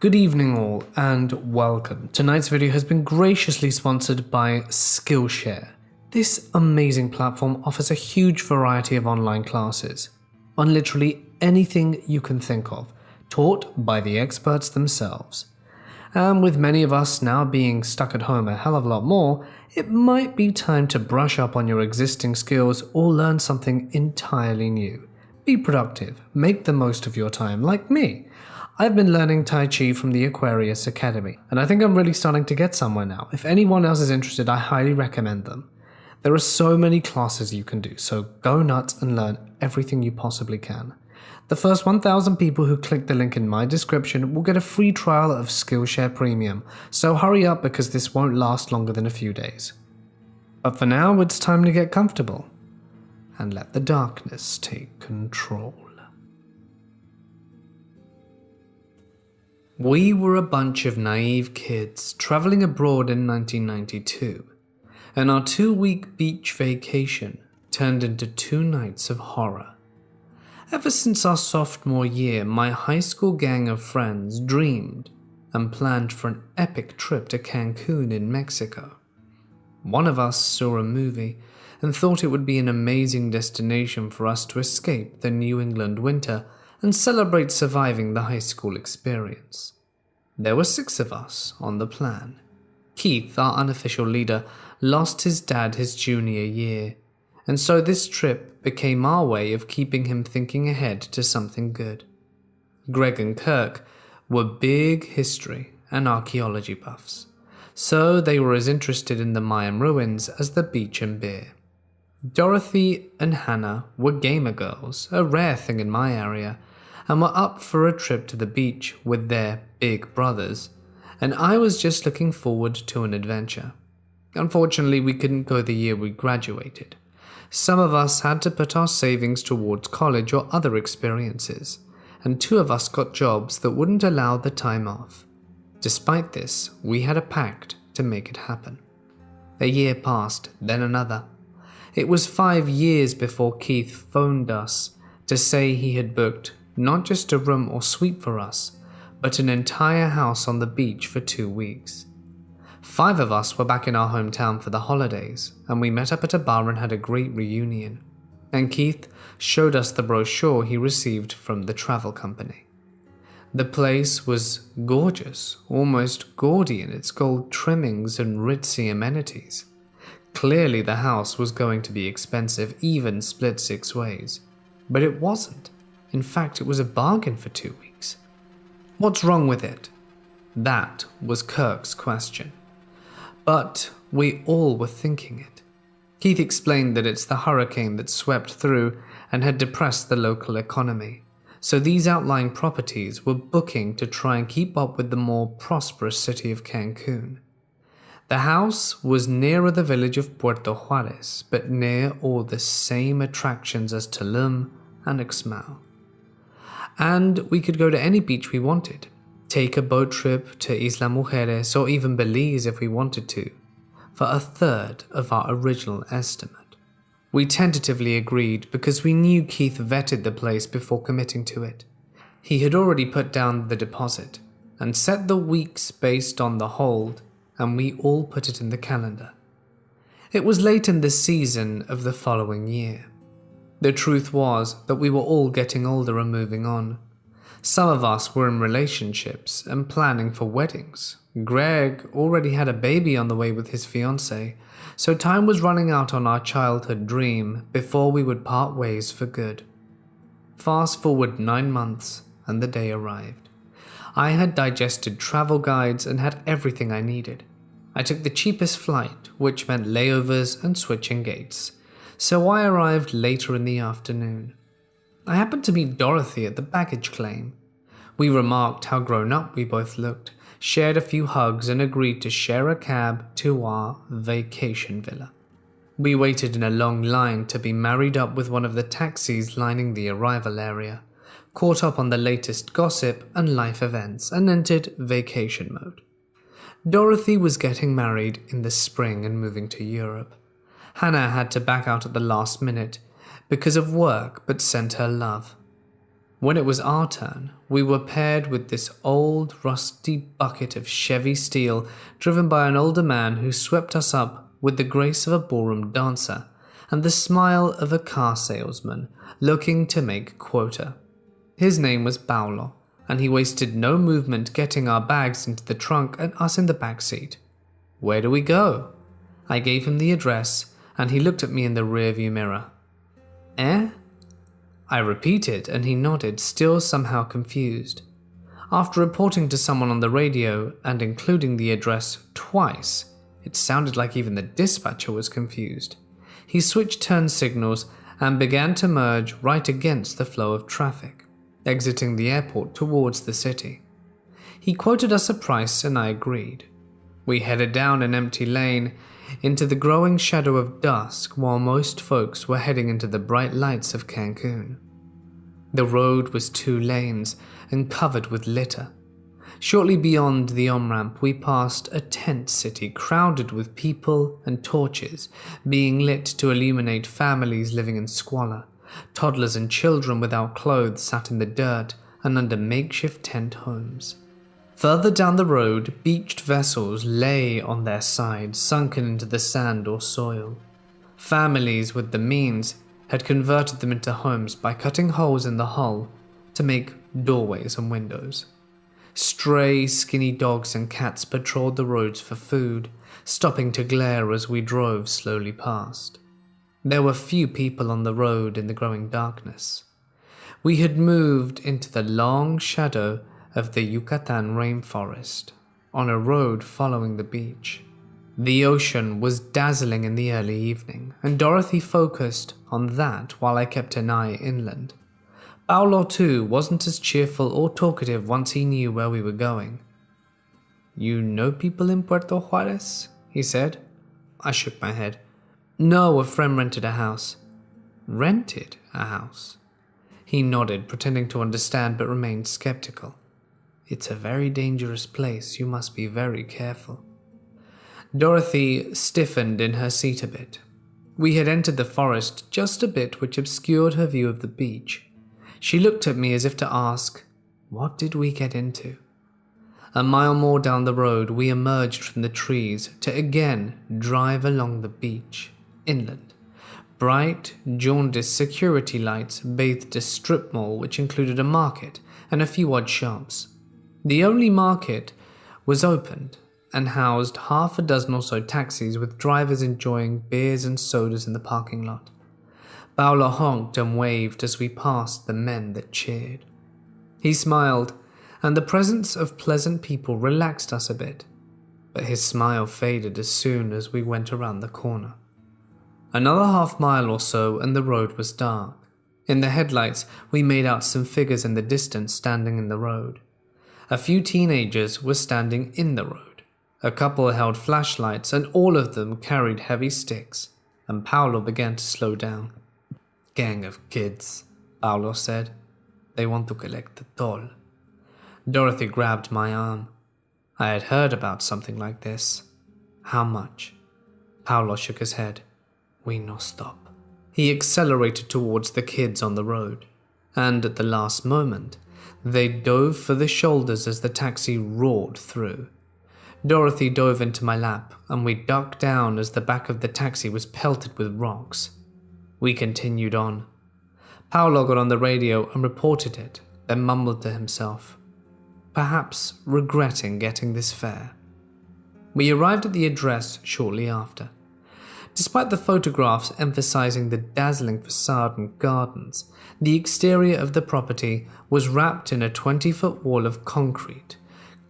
Good evening all and welcome. Tonight's video has been graciously sponsored by Skillshare. This amazing platform offers a huge variety of online classes on literally anything you can think of, taught by the experts themselves. And with many of us now being stuck at home a hell of a lot more, it might be time to brush up on your existing skills or learn something entirely new. Be productive, make the most of your time, like me. I've been learning Tai Chi from the Aquarius Academy, and I think I'm really starting to get somewhere now. If anyone else is interested, I highly recommend them. There are so many classes you can do, so go nuts and learn everything you possibly can. The first 1,000 people who click the link in my description will get a free trial of Skillshare Premium, so hurry up because this won't last longer than a few days. But for now, it's time to get comfortable and let the darkness take control. We were a bunch of naive kids traveling abroad in 1992, and our 2-week beach vacation turned into 2 nights of horror. Ever since our sophomore year, my high school gang of friends dreamed and planned for an epic trip to Cancun in Mexico. One of us saw a movie and thought it would be an amazing destination for us to escape the New England winter and celebrate surviving the high school experience. There were 6 of us on the plan. Keith, our unofficial leader, lost his dad his junior year, and so this trip became our way of keeping him thinking ahead to something good. Greg and Kirk were big history and archaeology buffs, so they were as interested in the Mayan ruins as the beach and beer. Dorothy and Hannah were gamer girls, a rare thing in my area, and were up for a trip to the beach with their big brothers, and I was just looking forward to an adventure. Unfortunately, we couldn't go the year we graduated. Some of us had to put our savings towards college or other experiences, and 2 of us got jobs that wouldn't allow the time off. Despite this, we had a pact to make it happen. A year passed, then another. It was 5 years before Keith phoned us to say he had booked not just a room or suite for us, but an entire house on the beach for 2 weeks. 5 of us were back in our hometown for the holidays, and we met up at a bar and had a great reunion. And Keith showed us the brochure he received from the travel company. The place was gorgeous, almost gaudy in its gold trimmings and ritzy amenities. Clearly the house was going to be expensive, even split 6 ways. But it wasn't. In fact, it was a bargain for 2 weeks. What's wrong with it? That was Kirk's question. But we all were thinking it. Keith explained that it's the hurricane that swept through and had depressed the local economy, so these outlying properties were booking to try and keep up with the more prosperous city of Cancun. The house was nearer the village of Puerto Juarez, but near all the same attractions as Tulum and Ixmal. And we could go to any beach we wanted, take a boat trip to Isla Mujeres or even Belize if we wanted to, for a third of our original estimate. We tentatively agreed because we knew Keith vetted the place before committing to it. He had already put down the deposit and set the weeks based on the hold, and we all put it in the calendar. It was late in the season of the following year. The truth was that we were all getting older and moving on. Some of us were in relationships and planning for weddings. Greg already had a baby on the way with his fiancée, so time was running out on our childhood dream before we would part ways for good. Fast forward 9 months and the day arrived. I had digested travel guides and had everything I needed. I took the cheapest flight, which meant layovers and switching gates, so I arrived later in the afternoon. I happened to meet Dorothy at the baggage claim. We remarked how grown up we both looked, shared a few hugs, and agreed to share a cab to our vacation villa. We waited in a long line to be married up with one of the taxis lining the arrival area, caught up on the latest gossip and life events, and entered vacation mode. Dorothy was getting married in the spring and moving to Europe. Hannah had to back out at the last minute because of work but sent her love. When it was our turn, we were paired with this old, rusty bucket of Chevy steel driven by an older man who swept us up with the grace of a ballroom dancer and the smile of a car salesman looking to make quota. His name was Paulo, and he wasted no movement getting our bags into the trunk and us in the back seat. "Where do we go?" I gave him the address, and he looked at me in the rearview mirror. "Eh?" I repeated, and he nodded, still somehow confused. After reporting to someone on the radio and including the address twice, it sounded like even the dispatcher was confused. He switched turn signals and began to merge right against the flow of traffic, exiting the airport towards the city. He quoted us a price and I agreed. We headed down an empty lane into the growing shadow of dusk while most folks were heading into the bright lights of Cancun. The road was 2 lanes and covered with litter. Shortly beyond the on-ramp, we passed a tent city crowded with people and torches being lit to illuminate families living in squalor. Toddlers and children without clothes sat in the dirt and under makeshift tent homes. Further down the road, beached vessels lay on their sides, sunken into the sand or soil. Families with the means had converted them into homes by cutting holes in the hull to make doorways and windows. Stray, skinny dogs and cats patrolled the roads for food, stopping to glare as we drove slowly past. There were few people on the road in the growing darkness. We had moved into the long shadow of the Yucatan rainforest, on a road following the beach. The ocean was dazzling in the early evening, and Dorothy focused on that while I kept an eye inland. Paulo, too, wasn't as cheerful or talkative once he knew where we were going. "You know people in Puerto Juarez?" he said. I shook my head. "No, a friend rented a house." "Rented a house?" He nodded, pretending to understand but remained skeptical. "It's a very dangerous place. You must be very careful." Dorothy stiffened in her seat a bit. We had entered the forest just a bit, which obscured her view of the beach. She looked at me as if to ask, what did we get into? A mile more down the road, we emerged from the trees to again drive along the beach, inland. Bright, jaundiced security lights bathed a strip mall which included a market and a few odd shops. The only market was opened and housed half a dozen or so taxis with drivers enjoying beers and sodas in the parking lot. Paulo honked and waved as we passed the men that cheered. He smiled, and the presence of pleasant people relaxed us a bit, but his smile faded as soon as we went around the corner. Another half-mile or so and the road was dark. In the headlights, we made out some figures in the distance standing in the road. A few teenagers were standing in the road. A couple held flashlights and all of them carried heavy sticks, and Paulo began to slow down. "Gang of kids," Paulo said. "They want to collect the toll." Dorothy grabbed my arm. I had heard about something like this. "How much?" Paulo shook his head. "We no stop." He accelerated towards the kids on the road, and at the last moment, they dove for the shoulders as the taxi roared through. Dorothy dove into my lap, and we ducked down as the back of the taxi was pelted with rocks. We continued on. Paulo got on the radio and reported it, then mumbled to himself, perhaps regretting getting this fare. We arrived at the address shortly after. Despite the photographs emphasizing the dazzling facade and gardens, the exterior of the property was wrapped in a 20-foot wall of concrete,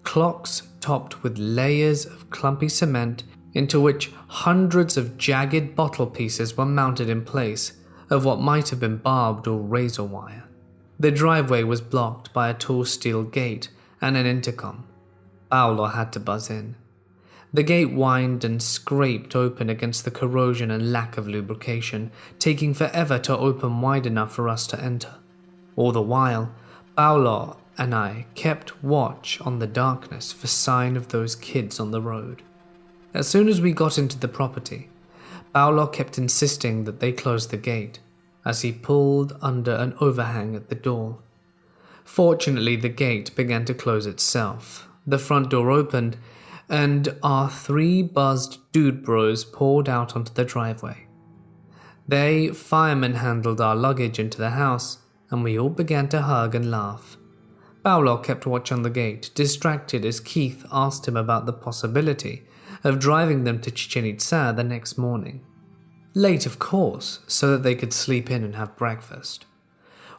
clocks topped with layers of clumpy cement into which hundreds of jagged bottle pieces were mounted in place of what might have been barbed or razor wire. The driveway was blocked by a tall steel gate and an intercom. Paulo had to buzz in. The gate whined and scraped open against the corrosion and lack of lubrication, taking forever to open wide enough for us to enter. All the while, Paulo and I kept watch on the darkness for sign of those kids on the road. As soon as we got into the property, Paulo kept insisting that they close the gate, as he pulled under an overhang at the door. Fortunately, the gate began to close itself. The front door opened, and our three buzzed dude bros poured out onto the driveway. They firemen handled our luggage into the house, and we all began to hug and laugh. Paolo kept watch on the gate, distracted as Keith asked him about the possibility of driving them to Chichen Itza the next morning. Late, of course, so that they could sleep in and have breakfast.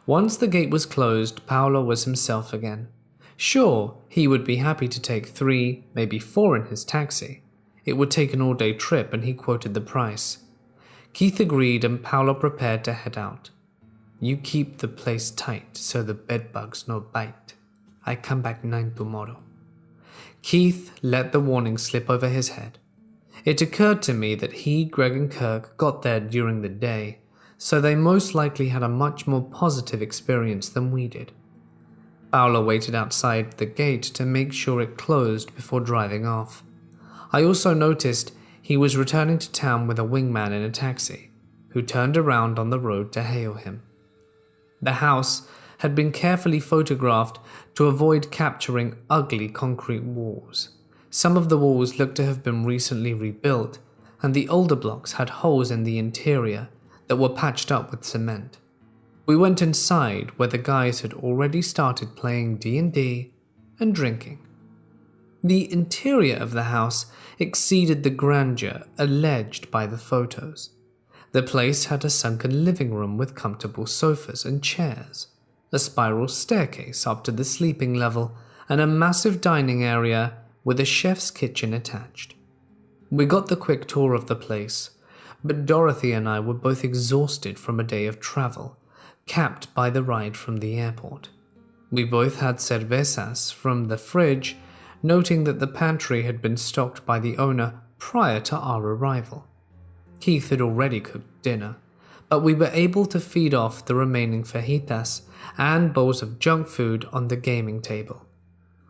Once the gate was closed, Paolo was himself again. Sure, he would be happy to take 3, maybe 4 in his taxi. It would take an all-day trip, and he quoted the price. Keith agreed, and Paolo prepared to head out. "You keep the place tight so the bedbugs no bite. I come back 9 tomorrow." Keith let the warning slip over his head. It occurred to me that he, Greg, and Kirk got there during the day, so they most likely had a much more positive experience than we did. Paolo waited outside the gate to make sure it closed before driving off. I also noticed he was returning to town with a wingman in a taxi, who turned around on the road to hail him. The house had been carefully photographed to avoid capturing ugly concrete walls. Some of the walls looked to have been recently rebuilt, and the older blocks had holes in the interior that were patched up with cement. We went inside where the guys had already started playing D&D and drinking. The interior of the house exceeded the grandeur alleged by the photos. The place had a sunken living room with comfortable sofas and chairs, a spiral staircase up to the sleeping level, and a massive dining area with a chef's kitchen attached. We got the quick tour of the place, but Dorothy and I were both exhausted from a day of travel, capped by the ride from the airport. We both had cervezas from the fridge, noting that the pantry had been stocked by the owner prior to our arrival. Keith had already cooked dinner, but we were able to feed off the remaining fajitas and bowls of junk food on the gaming table.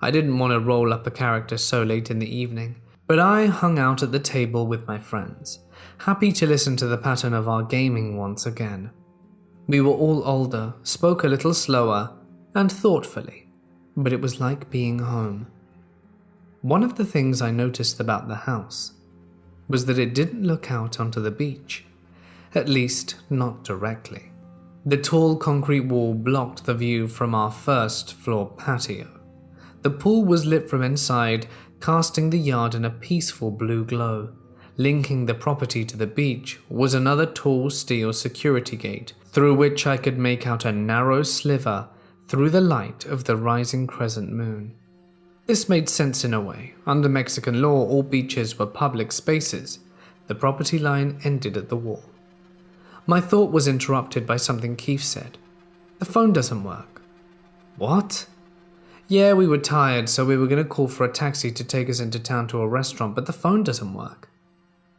I didn't want to roll up a character so late in the evening, but I hung out at the table with my friends, happy to listen to the pattern of our gaming once again. We were all older, spoke a little slower, and thoughtfully, but it was like being home. One of the things I noticed about the house was that it didn't look out onto the beach, at least not directly. The tall concrete wall blocked the view from our first floor patio. The pool was lit from inside, casting the yard in a peaceful blue glow. Linking the property to the beach was another tall steel security gate, through which I could make out a narrow sliver through the light of the rising crescent moon. This made sense in a way. Under Mexican law, all beaches were public spaces. The property line ended at the wall. My thought was interrupted by something Keith said. "The phone doesn't work." "What?" "Yeah, we were tired, so we were going to call for a taxi to take us into town to a restaurant, but the phone doesn't work."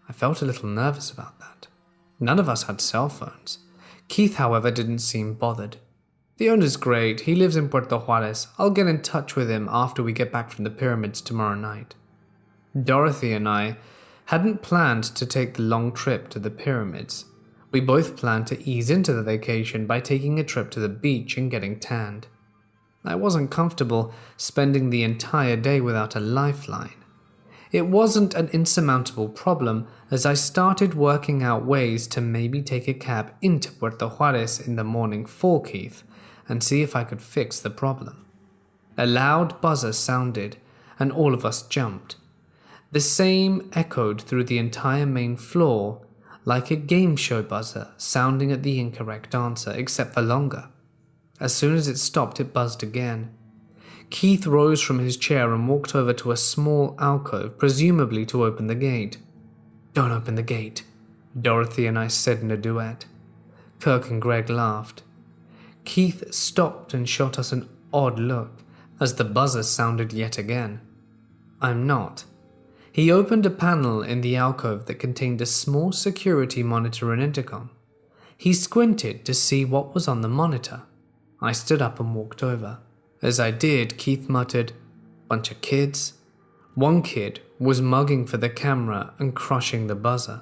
I felt a little nervous about that. None of us had cell phones. Keith, however, didn't seem bothered. "The owner's great. He lives in Puerto Juarez. I'll get in touch with him after we get back from the pyramids tomorrow night." Dorothy and I hadn't planned to take the long trip to the pyramids. We both planned to ease into the vacation by taking a trip to the beach and getting tanned. I wasn't comfortable spending the entire day without a lifeline. It wasn't an insurmountable problem, as I started working out ways to maybe take a cab into Puerto Juarez in the morning for Keith and see if I could fix the problem. A loud buzzer sounded, and all of us jumped. The same echoed through the entire main floor, like a game show buzzer sounding at the incorrect answer, except for longer. As soon as it stopped, it buzzed again. Keith rose from his chair and walked over to a small alcove, presumably to open the gate. "Don't open the gate," Dorothy and I said in a duet. Kirk and Greg laughed. Keith stopped and shot us an odd look as the buzzer sounded yet again. "I'm not." He opened a panel in the alcove that contained a small security monitor and intercom. He squinted to see what was on the monitor. I stood up and walked over. As I did, Keith muttered, "Bunch of kids." One kid was mugging for the camera and crushing the buzzer.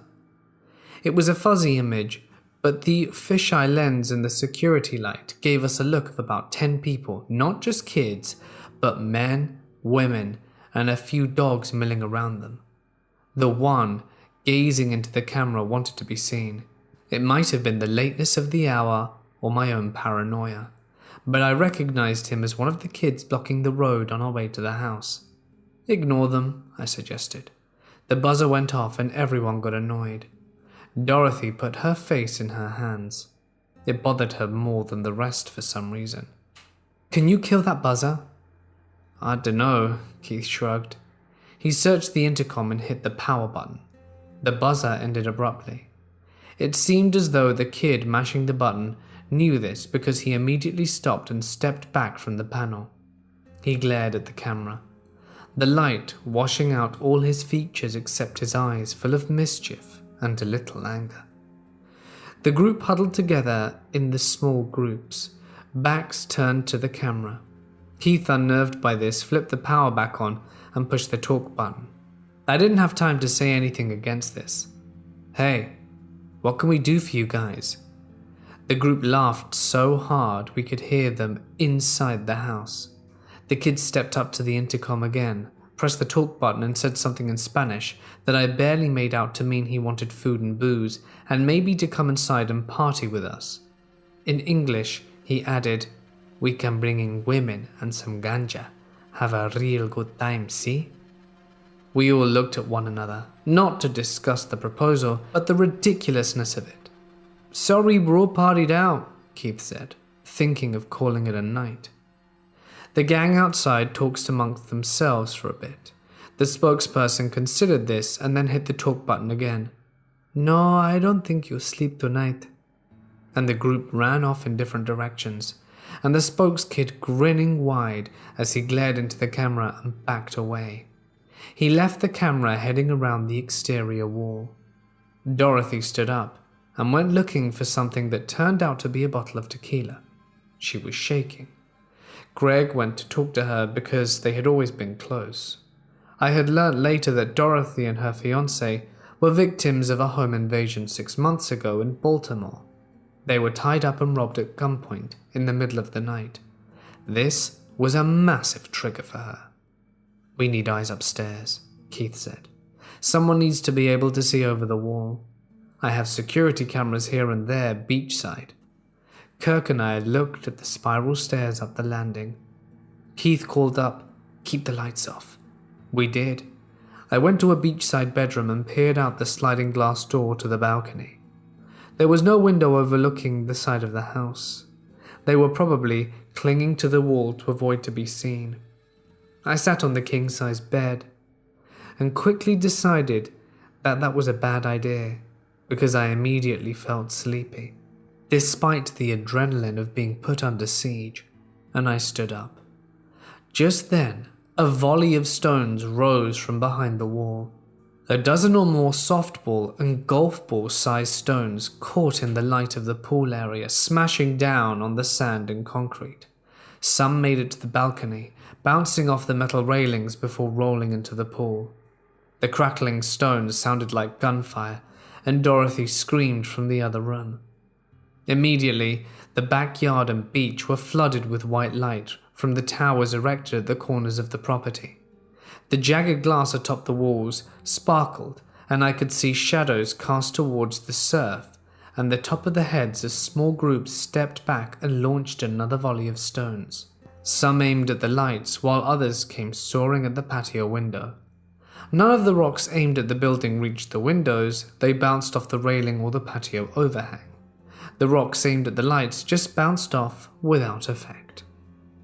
It was a fuzzy image, but the fisheye lens in the security light gave us a look of about 10 people, not just kids, but men, women, and a few dogs milling around them. The one gazing into the camera wanted to be seen. It might have been the lateness of the hour or my own paranoia, but I recognized him as one of the kids blocking the road on our way to the house. "Ignore them," I suggested. The buzzer went off and everyone got annoyed. Dorothy put her face in her hands. It bothered her more than the rest for some reason. "Can you kill that buzzer?" "I dunno," Keith shrugged. He searched the intercom and hit the power button. The buzzer ended abruptly. It seemed as though the kid mashing the button knew this because he immediately stopped and stepped back from the panel. He glared at the camera, the light washing out all his features except his eyes full of mischief and a little anger. The group huddled together in the small groups, backs turned to the camera. Keith, unnerved by this, flipped the power back on and pushed the talk button. I didn't have time to say anything against this. "Hey, what can we do for you guys?" The group laughed so hard we could hear them inside the house. The kid stepped up to the intercom again, pressed the talk button and said something in Spanish that I barely made out to mean he wanted food and booze and maybe to come inside and party with us. In English, he added, "We can bring in women and some ganja. Have a real good time, see?" We all looked at one another, not to discuss the proposal, but the ridiculousness of it. "Sorry, we're all partied out," Keith said, thinking of calling it a night. The gang outside talked amongst themselves for a bit. The spokesperson considered this and then hit the talk button again. "No, I don't think you'll sleep tonight." And the group ran off in different directions, and the spokeskid grinning wide as he glared into the camera and backed away. He left the camera heading around the exterior wall. Dorothy stood up and went looking for something that turned out to be a bottle of tequila. She was shaking. Greg went to talk to her because they had always been close. I had learnt later that Dorothy and her fiancé were victims of a home invasion 6 months ago in Baltimore. They were tied up and robbed at gunpoint in the middle of the night. This was a massive trigger for her. "We need eyes upstairs," Keith said. "Someone needs to be able to see over the wall. I have security cameras here and there beachside." Kirk and I looked at the spiral stairs up the landing. Keith called up, "Keep the lights off." We did. I went to a beachside bedroom and peered out the sliding glass door to the balcony. There was no window overlooking the side of the house. They were probably clinging to the wall to avoid to be seen. I sat on the king-size bed and quickly decided that that was a bad idea because I immediately felt sleepy, despite the adrenaline of being put under siege, and I stood up. Just then, a volley of stones rose from behind the wall. A dozen or more softball and golf ball sized stones caught in the light of the pool area, smashing down on the sand and concrete. Some made it to the balcony, bouncing off the metal railings before rolling into the pool. The crackling stones sounded like gunfire, and Dorothy screamed from the other room. Immediately, the backyard and beach were flooded with white light from the towers erected at the corners of the property. The jagged glass atop the walls sparkled, and I could see shadows cast towards the surf and the top of the heads as small groups stepped back and launched another volley of stones. Some aimed at the lights, while others came soaring at the patio window. None of the rocks aimed at the building reached the windows, they bounced off the railing or the patio overhang. The rocks aimed at the lights just bounced off without effect.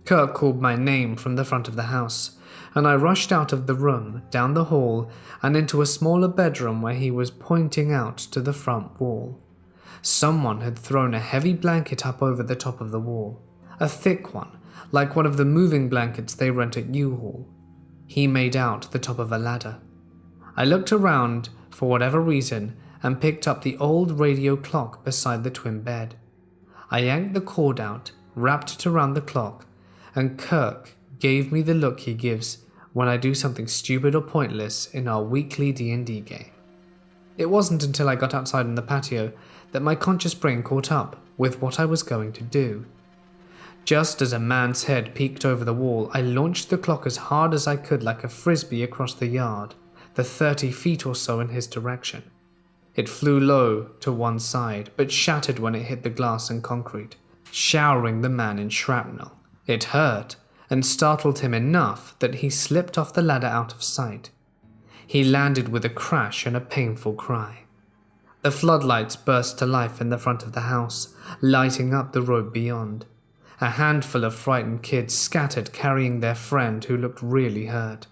Kirk called my name from the front of the house, and I rushed out of the room, down the hall, and into a smaller bedroom where he was pointing out to the front wall. Someone had thrown a heavy blanket up over the top of the wall, a thick one, like one of the moving blankets they rent at U-Haul. He made out the top of a ladder. I looked around for whatever reason and picked up the old radio clock beside the twin bed. I yanked the cord out, wrapped it around the clock, and Kirk gave me the look he gives when I do something stupid or pointless in our weekly D&D game. It wasn't until I got outside in the patio that my conscious brain caught up with what I was going to do. Just as a man's head peeked over the wall, I launched the clock as hard as I could like a frisbee across the yard, the 30 feet or so in his direction. It flew low to one side, but shattered when it hit the glass and concrete, showering the man in shrapnel. It hurt, and startled him enough that he slipped off the ladder out of sight. He landed with a crash and a painful cry. The floodlights burst to life in the front of the house, lighting up the road beyond. A handful of frightened kids scattered carrying their friend who looked really hurt.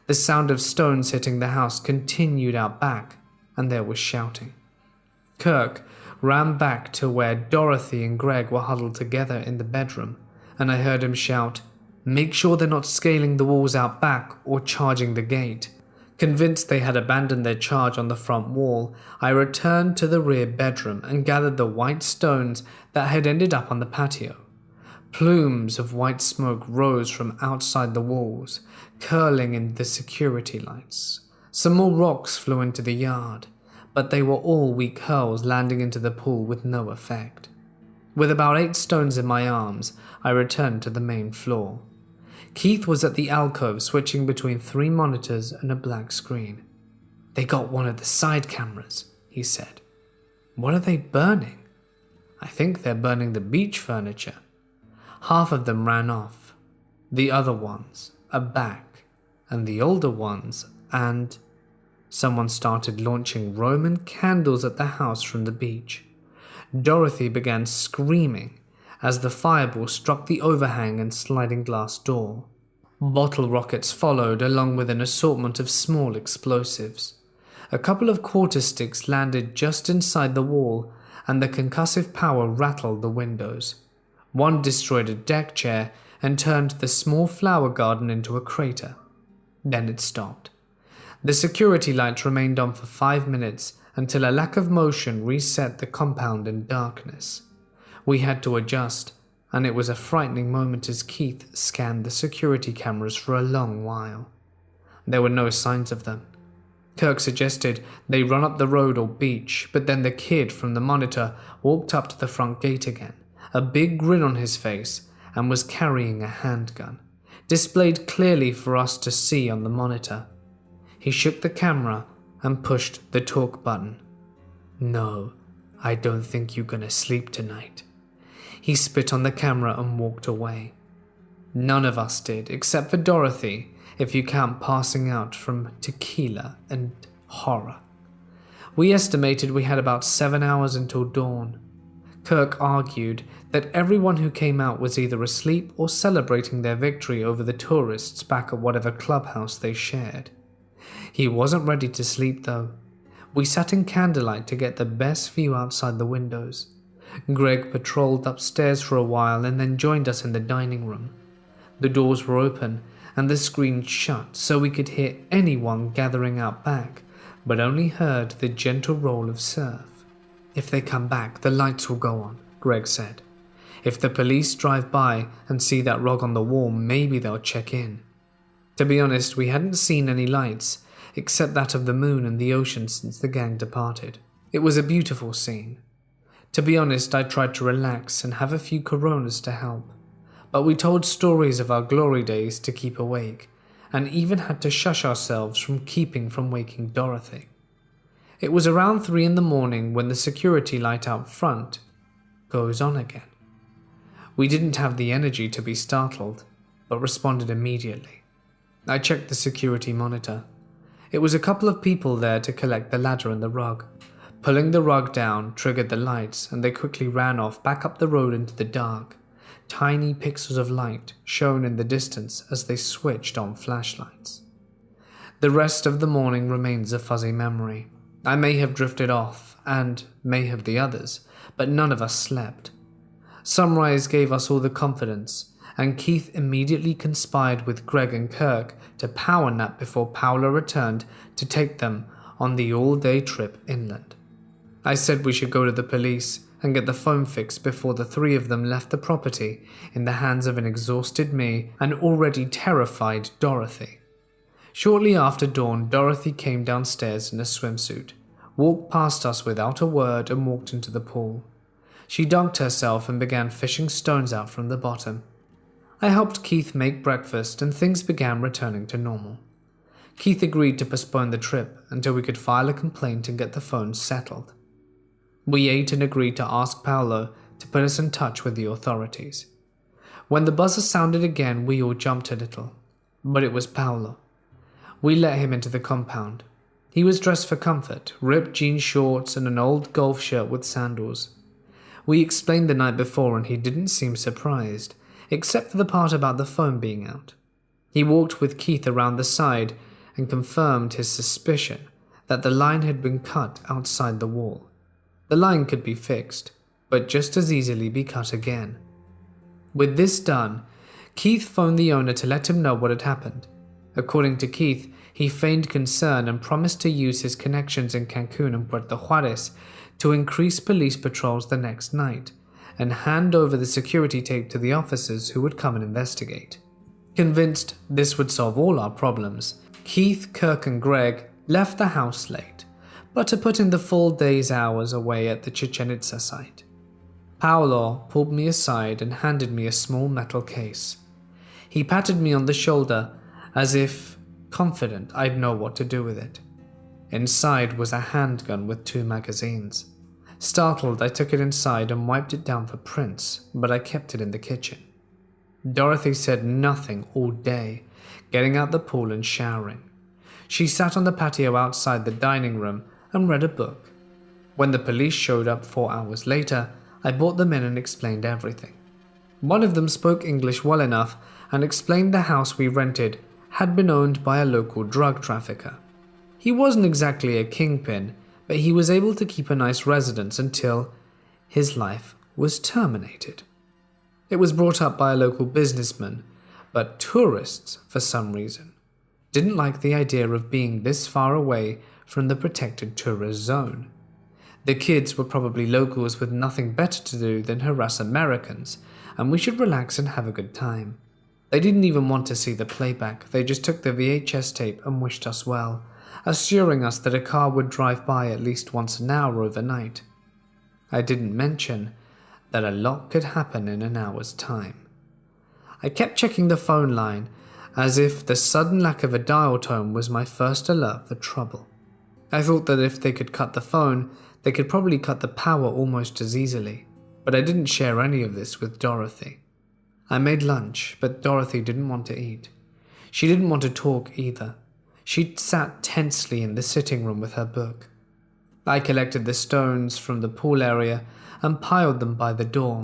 The sound of stones hitting the house continued out back, and there was shouting. Kirk ran back to where Dorothy and Greg were huddled together in the bedroom, and I heard him shout, "Make sure they're not scaling the walls out back or charging the gate." Convinced they had abandoned their charge on the front wall, I returned to the rear bedroom and gathered the white stones that had ended up on the patio. Plumes of white smoke rose from outside the walls, curling in the security lights. Some more rocks flew into the yard, but they were all weak hurls landing into the pool with no effect. With about 8 stones in my arms, I returned to the main floor. Keith was at the alcove switching between 3 monitors and a black screen. "They got one of the side cameras," he said. "What are they burning?" "I think they're burning the beach furniture." Half of them ran off. The other ones are back, and the older ones, and someone started launching Roman candles at the house from the beach. Dorothy began screaming as the fireball struck the overhang and sliding glass door. Bottle rockets followed along with an assortment of small explosives. A couple of quarter sticks landed just inside the wall, and the concussive power rattled the windows. One destroyed a deck chair and turned the small flower garden into a crater. Then it stopped. The security light remained on for 5 minutes until a lack of motion reset the compound in darkness. We had to adjust, and it was a frightening moment as Keith scanned the security cameras for a long while. There were no signs of them. Kirk suggested they run up the road or beach, but then the kid from the monitor walked up to the front gate again, a big grin on his face, and was carrying a handgun, displayed clearly for us to see on the monitor. He shook the camera and pushed the talk button. "No, I don't think you're gonna sleep tonight." He spit on the camera and walked away. None of us did, except for Dorothy, if you count passing out from tequila and horror. We estimated we had about 7 hours until dawn. Kirk argued that everyone who came out was either asleep or celebrating their victory over the tourists back at whatever clubhouse they shared. He wasn't ready to sleep though. We sat in candlelight to get the best view outside the windows. Greg patrolled upstairs for a while and then joined us in the dining room. The doors were open and the screen shut so we could hear anyone gathering out back, but only heard the gentle roll of surf. "If they come back, the lights will go on," Greg said. "If the police drive by and see that rug on the wall, maybe they'll check in." To be honest, we hadn't seen any lights, except that of the moon and the ocean since the gang departed. It was a beautiful scene. To be honest, I tried to relax and have a few Coronas to help, but we told stories of our glory days to keep awake, and even had to shush ourselves from keeping from waking Dorothy. It was around 3 in the morning when the security light out front goes on again. We didn't have the energy to be startled, but responded immediately. I checked the security monitor. It was a couple of people there to collect the ladder and the rug. Pulling the rug down triggered the lights, and they quickly ran off back up the road into the dark. Tiny pixels of light shone in the distance as they switched on flashlights. The rest of the morning remains a fuzzy memory. I may have drifted off, and may have the others, but none of us slept. Sunrise gave us all the confidence, and Keith immediately conspired with Greg and Kirk to power nap before Paula returned to take them on the all-day trip inland. I said we should go to the police and get the phone fixed before the 3 of them left the property in the hands of an exhausted me and already terrified Dorothy. Shortly after dawn, Dorothy came downstairs in a swimsuit. walked past us without a word and walked into the pool. She dunked herself and began fishing stones out from the bottom. I helped Keith make breakfast and things began returning to normal. Keith agreed to postpone the trip until we could file a complaint and get the phone settled. We ate and agreed to ask Paolo to put us in touch with the authorities. When the buzzer sounded again, we all jumped a little, but it was Paolo. We let him into the compound. He was dressed for comfort, ripped jean shorts and an old golf shirt with sandals. We explained the night before and he didn't seem surprised, except for the part about the phone being out. He walked with Keith around the side and confirmed his suspicion that the line had been cut outside the wall. The line could be fixed, but just as easily be cut again. With this done, Keith phoned the owner to let him know what had happened. According to Keith, he feigned concern and promised to use his connections in Cancun and Puerto Juarez to increase police patrols the next night and hand over the security tape to the officers who would come and investigate. Convinced this would solve all our problems, Keith, Kirk and Greg left the house late, but to put in the full day's hours away at the Chichen Itza site. Paolo pulled me aside and handed me a small metal case. He patted me on the shoulder as if confident I'd know what to do with it. Inside was a handgun with 2 magazines. Startled, I took it inside and wiped it down for prints, but I kept it in the kitchen. Dorothy said nothing all day, getting out the pool and showering. She sat on the patio outside the dining room and read a book. When the police showed up 4 hours later, I brought them in and explained everything. One of them spoke English well enough and explained the house we rented had been owned by a local drug trafficker. He wasn't exactly a kingpin, but he was able to keep a nice residence until his life was terminated. It was brought up by a local businessman, but tourists, for some reason, didn't like the idea of being this far away from the protected tourist zone. The kids were probably locals with nothing better to do than harass Americans, and we should relax and have a good time. They didn't even want to see the playback, they just took the VHS tape and wished us well, assuring us that a car would drive by at least once an hour overnight. I didn't mention that a lot could happen in an hour's time. I kept checking the phone line, as if the sudden lack of a dial tone was my first alert for trouble. I thought that if they could cut the phone, they could probably cut the power almost as easily, but I didn't share any of this with Dorothy. I made lunch, but Dorothy didn't want to eat. She didn't want to talk either. She'd sat tensely in the sitting room with her book. I collected the stones from the pool area and piled them by the door.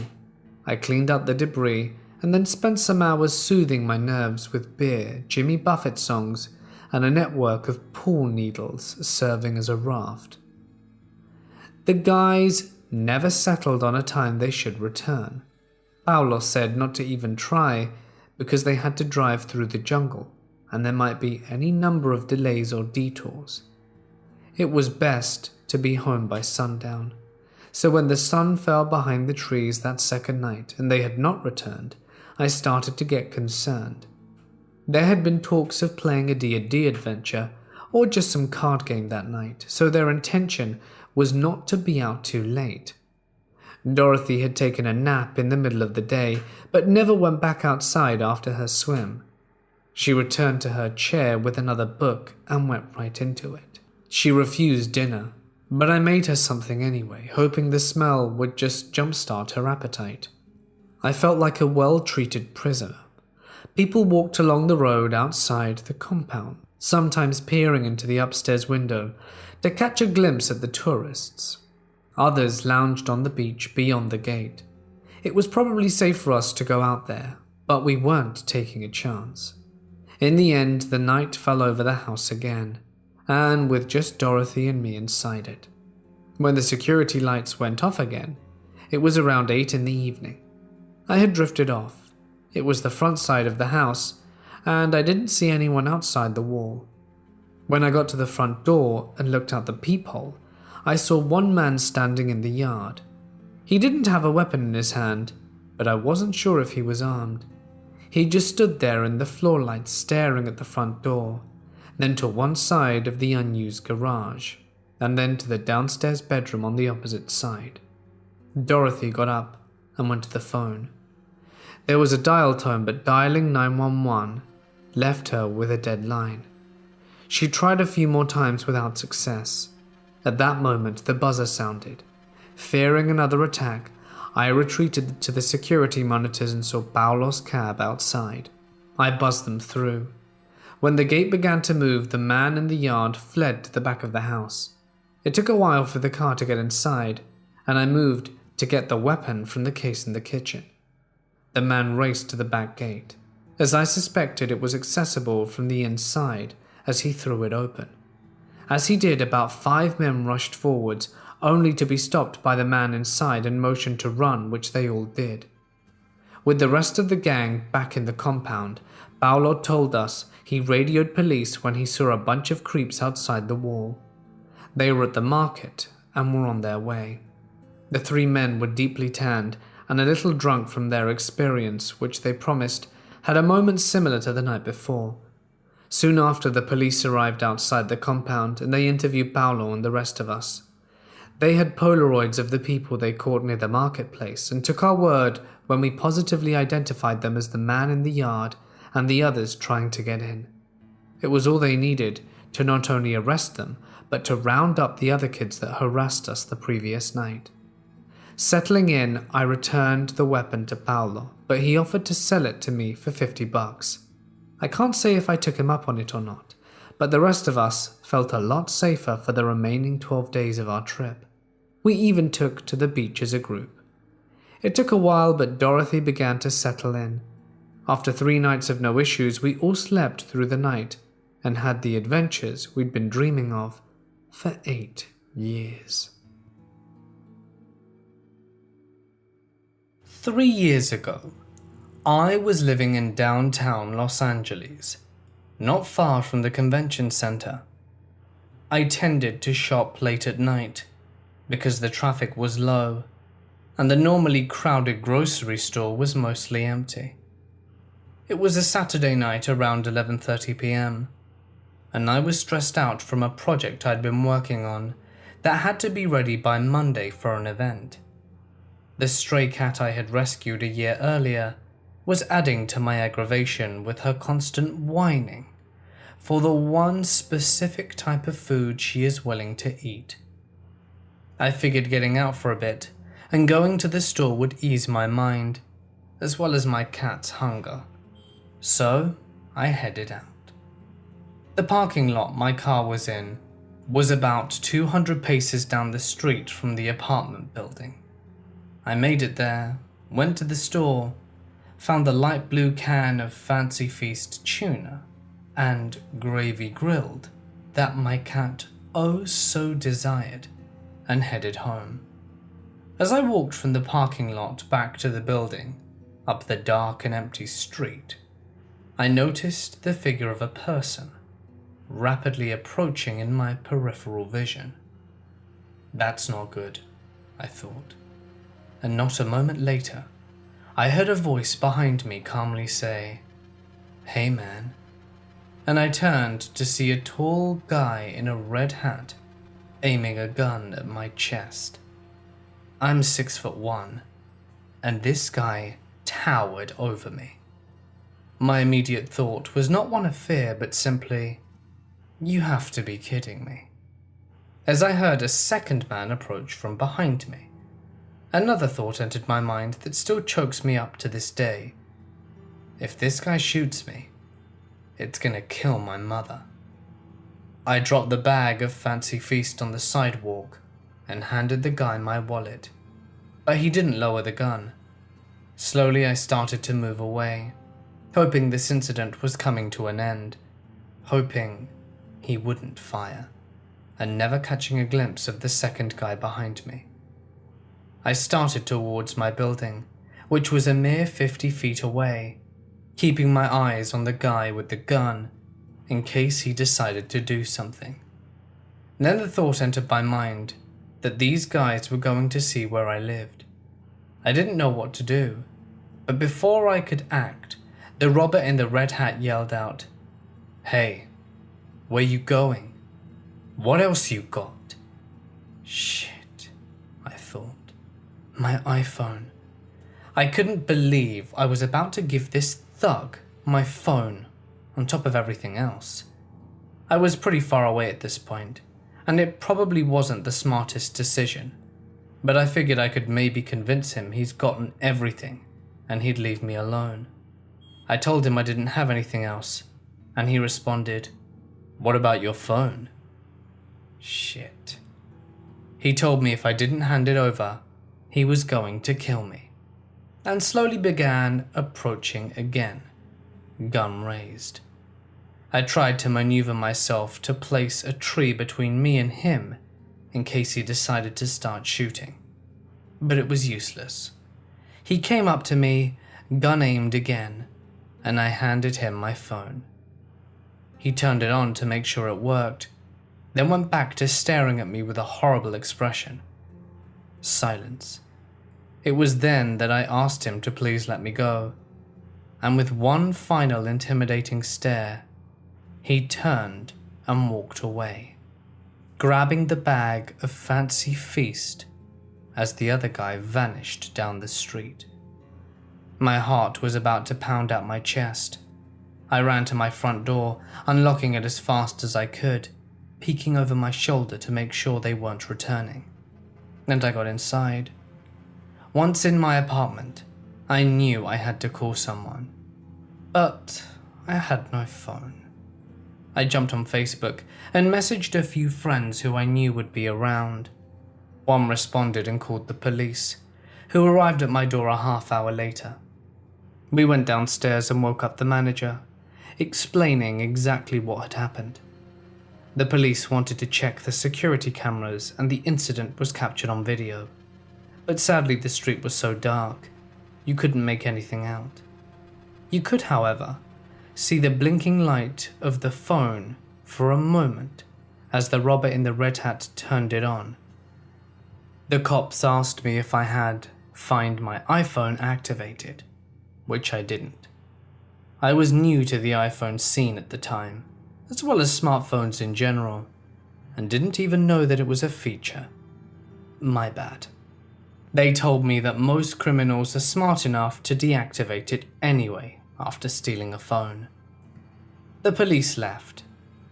I cleaned up the debris and then spent some hours soothing my nerves with beer, Jimmy Buffett songs, and a network of pool needles serving as a raft. The guys never settled on a time they should return. Paolo said not to even try because they had to drive through the jungle and there might be any number of delays or detours. It was best to be home by sundown, so when the sun fell behind the trees that second night and they had not returned, I started to get concerned. There had been talks of playing a D&D adventure or just some card game that night, so their intention was not to be out too late. Dorothy had taken a nap in the middle of the day, but never went back outside after her swim. She returned to her chair with another book and went right into it. She refused dinner, but I made her something anyway, hoping the smell would just jumpstart her appetite. I felt like a well-treated prisoner. People walked along the road outside the compound, sometimes peering into the upstairs window to catch a glimpse at the tourists. Others lounged on the beach beyond the gate. It was probably safe for us to go out there, but we weren't taking a chance. In the end, the night fell over the house again, and with just Dorothy and me inside it. When the security lights went off again, it was around 8 in the evening. I had drifted off. It was the front side of the house, and I didn't see anyone outside the wall. When I got to the front door and looked out the peephole, I saw one man standing in the yard. He didn't have a weapon in his hand, but I wasn't sure if he was armed. He just stood there in the floor light staring at the front door, then to one side of the unused garage. and then to the downstairs bedroom on the opposite side. Dorothy got up and went to the phone. There was a dial tone, but dialing 911 left her with a dead line. She tried a few more times without success. At that moment, the buzzer sounded. Fearing another attack, I retreated to the security monitors and saw Paulo's cab outside. I buzzed them through. When the gate began to move, the man in the yard fled to the back of the house. It took a while for the car to get inside, and I moved to get the weapon from the case in the kitchen. The man raced to the back gate. As I suspected, it was accessible from the inside as he threw it open. As he did, about 5 men rushed forwards, only to be stopped by the man inside and motioned to run, which they all did. With the rest of the gang back in the compound, Paulo told us he radioed police when he saw a bunch of creeps outside the wall. They were at the market and were on their way. The 3 men were deeply tanned and a little drunk from their experience, which they promised had a moment similar to the night before. Soon after, the police arrived outside the compound and they interviewed Paulo and the rest of us. They had Polaroids of the people they caught near the marketplace and took our word when we positively identified them as the man in the yard and the others trying to get in. It was all they needed to not only arrest them, but to round up the other kids that harassed us the previous night. Settling in, I returned the weapon to Paulo, but he offered to sell it to me for $50. I can't say if I took him up on it or not, but the rest of us felt a lot safer for the remaining 12 days of our trip. We even took to the beach as a group. It took a while, but Dorothy began to settle in. After 3 nights of no issues, we all slept through the night and had the adventures we'd been dreaming of for 8 years. 3 years ago, I was living in downtown Los Angeles, not far from the convention center. I tended to shop late at night because the traffic was low and the normally crowded grocery store was mostly empty. It was a Saturday night around 11:30 p.m. and I was stressed out from a project I'd been working on that had to be ready by Monday for an event. The stray cat I had rescued a year earlier was adding to my aggravation with her constant whining for the one specific type of food she is willing to eat. I figured getting out for a bit and going to the store would ease my mind, as well as my cat's hunger. So I headed out. The parking lot my car was in was about 200 paces down the street from the apartment building. I made it there, went to the store, found the light blue can of Fancy Feast tuna and gravy grilled that my cat oh so desired, and headed home. As I walked from the parking lot back to the building, up the dark and empty street, I noticed the figure of a person rapidly approaching in my peripheral vision. That's not good, I thought. And not a moment later, I heard a voice behind me calmly say, "Hey man," and I turned to see a tall guy in a red hat aiming a gun at my chest. I'm 6'1", and this guy towered over me. My immediate thought was not one of fear, but simply, "You have to be kidding me." As I heard a second man approach from behind me, another thought entered my mind that still chokes me up to this day. If this guy shoots me, it's gonna kill my mother. I dropped the bag of Fancy Feast on the sidewalk and handed the guy my wallet, but he didn't lower the gun. Slowly I started to move away, hoping this incident was coming to an end, hoping he wouldn't fire, and never catching a glimpse of the second guy behind me. I started towards my building, which was a mere 50 feet away, keeping my eyes on the guy with the gun in case he decided to do something. Then the thought entered my mind that these guys were going to see where I lived. I didn't know what to do, but before I could act, the robber in the red hat yelled out, "Hey, where you going? What else you got?" Shit, I thought. My iPhone. I couldn't believe I was about to give this thug my phone, on top of everything else. I was pretty far away at this point, and it probably wasn't the smartest decision, but I figured I could maybe convince him he's gotten everything, and he'd leave me alone. I told him I didn't have anything else, and he responded, "What about your phone?" Shit. He told me if I didn't hand it over, he was going to kill me, and slowly began approaching again, gun raised. I tried to maneuver myself to place a tree between me and him in case he decided to start shooting, but it was useless. He came up to me, gun aimed again, and I handed him my phone. He turned it on to make sure it worked, then went back to staring at me with a horrible expression. Silence. It was then that I asked him to please let me go, and with one final intimidating stare, he turned and walked away, grabbing the bag of fancy feast as the other guy vanished down the street. My heart was about to pound out my chest. I ran to my front door, unlocking it as fast as I could, peeking over my shoulder to make sure they weren't returning. And I got inside. Once in my apartment, I knew I had to call someone, but I had no phone. I jumped on Facebook and messaged a few friends who I knew would be around. One responded and called the police, who arrived at my door a half hour later. We went downstairs and woke up the manager, explaining exactly what had happened. The police wanted to check the security cameras and the incident was captured on video, but sadly the street was so dark, you couldn't make anything out. You could, however, see the blinking light of the phone for a moment as the robber in the red hat turned it on. The cops asked me if I had Find My iPhone activated, which I didn't. I was new to the iPhone scene at the time, as well as smartphones in general, and didn't even know that it was a feature. My bad. They told me that most criminals are smart enough to deactivate it anyway after stealing a phone. The police left,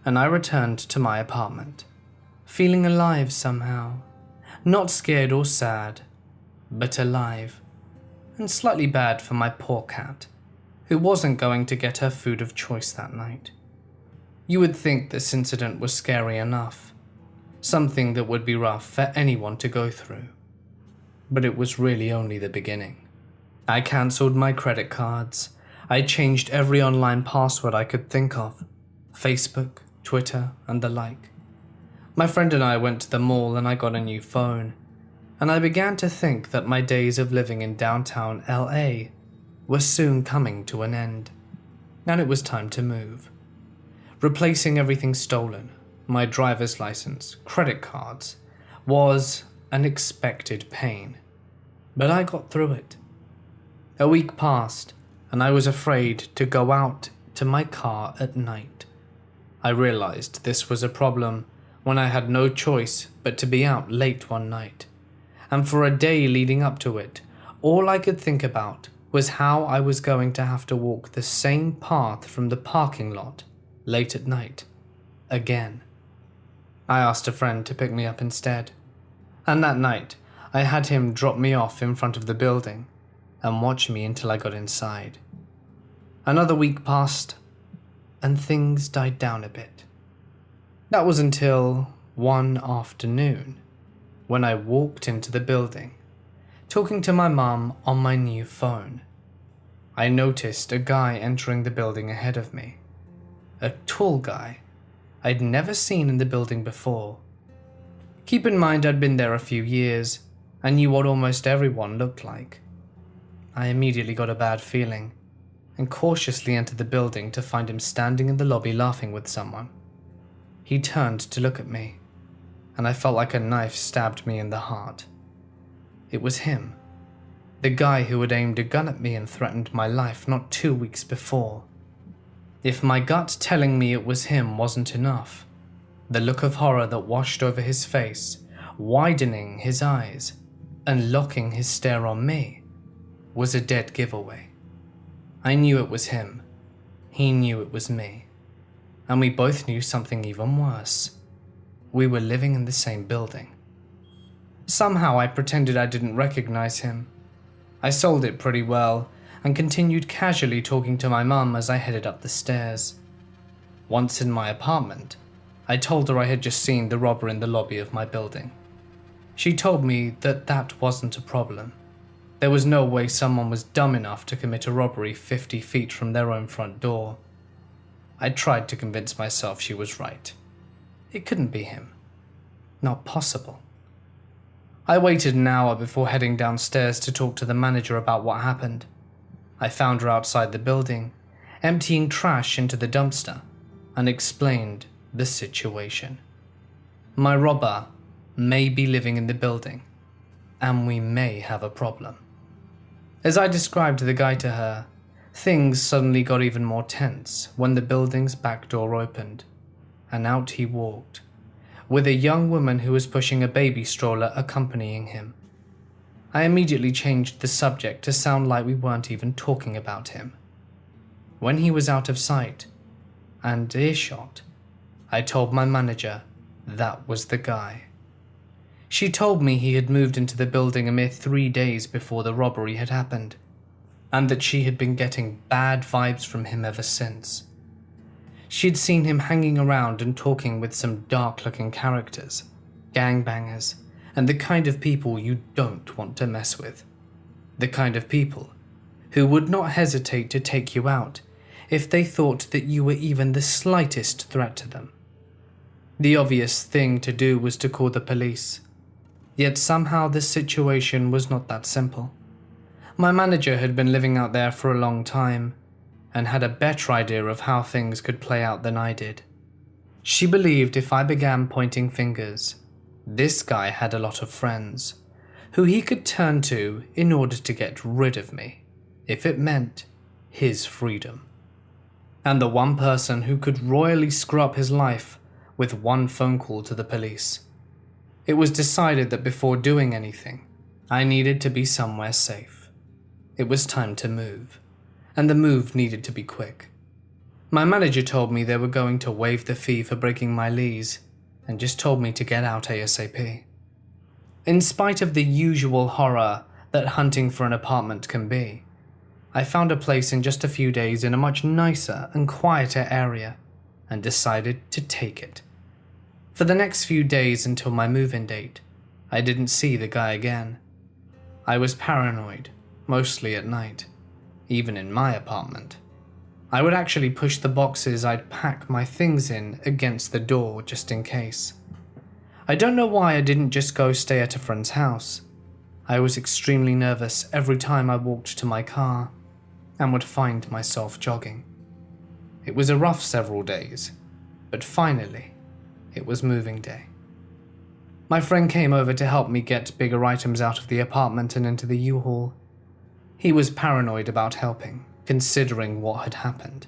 and I returned to my apartment, feeling alive somehow. Not scared or sad, but alive, and slightly bad for my poor cat, who wasn't going to get her food of choice that night. You would think this incident was scary enough, something that would be rough for anyone to go through. But it was really only the beginning. I cancelled my credit cards. I changed every online password I could think of, Facebook, Twitter, and the like. My friend and I went to the mall and I got a new phone, and I began to think that my days of living in downtown LA were soon coming to an end, and it was time to move. Replacing everything stolen, my driver's license, credit cards, was an expected pain, but I got through it. A week passed, and I was afraid to go out to my car at night. I realized this was a problem when I had no choice but to be out late one night, and for a day leading up to it, all I could think about was how I was going to have to walk the same path from the parking lot late at night, again. I asked a friend to pick me up instead, and that night I had him drop me off in front of the building and watch me until I got inside. Another week passed, and things died down a bit. That was until one afternoon, when I walked into the building, talking to my mum on my new phone. I noticed a guy entering the building ahead of me. A tall guy I'd never seen in the building before. Keep in mind I'd been there a few years and knew what almost everyone looked like. I immediately got a bad feeling and cautiously entered the building to find him standing in the lobby laughing with someone. He turned to look at me, and I felt like a knife stabbed me in the heart. It was him, the guy who had aimed a gun at me and threatened my life not 2 weeks before. If my gut telling me it was him wasn't enough, the look of horror that washed over his face widening his eyes and locking his stare on me was a dead giveaway. I knew it was him. He knew it was me. And we both knew something even worse. We were living in the same building. Somehow I pretended I didn't recognize him. I sold it pretty well and continued casually talking to my mum as I headed up the stairs. Once in my apartment, I told her I had just seen the robber in the lobby of my building. She told me that that wasn't a problem. There was no way someone was dumb enough to commit a robbery 50 feet from their own front door. I tried to convince myself she was right. It couldn't be him. Not possible. I waited an hour before heading downstairs to talk to the manager about what happened. I found her outside the building, emptying trash into the dumpster, and explained the situation. My robber may be living in the building, and we may have a problem. As I described the guy to her, things suddenly got even more tense when the building's back door opened, and out he walked, with a young woman who was pushing a baby stroller accompanying him. I immediately changed the subject to sound like we weren't even talking about him. When he was out of sight and earshot, I told my manager that was the guy. She told me he had moved into the building a mere 3 days before the robbery had happened, and that she had been getting bad vibes from him ever since. She'd seen him hanging around and talking with some dark-looking characters, gangbangers, and the kind of people you don't want to mess with. The kind of people who would not hesitate to take you out if they thought that you were even the slightest threat to them. The obvious thing to do was to call the police. Yet somehow this situation was not that simple. My manager had been living out there for a long time and had a better idea of how things could play out than I did. She believed if I began pointing fingers, this guy had a lot of friends who he could turn to in order to get rid of me, if it meant his freedom. And the one person who could royally screw up his life with one phone call to the police. It was decided that before doing anything, I needed to be somewhere safe. It was time to move, and the move needed to be quick. My manager told me they were going to waive the fee for breaking my lease, and just told me to get out ASAP. In spite of the usual horror that hunting for an apartment can be, I found a place in just a few days in a much nicer and quieter area, and decided to take it. For the next few days until my move-in date, I didn't see the guy again. I was paranoid, mostly at night, even in my apartment. I would actually push the boxes I'd pack my things in against the door just in case. I don't know why I didn't just go stay at a friend's house. I was extremely nervous every time I walked to my car and would find myself jogging. It was a rough several days, but finally, it was moving day. My friend came over to help me get bigger items out of the apartment and into the U-Haul. He was paranoid about helping, considering what had happened.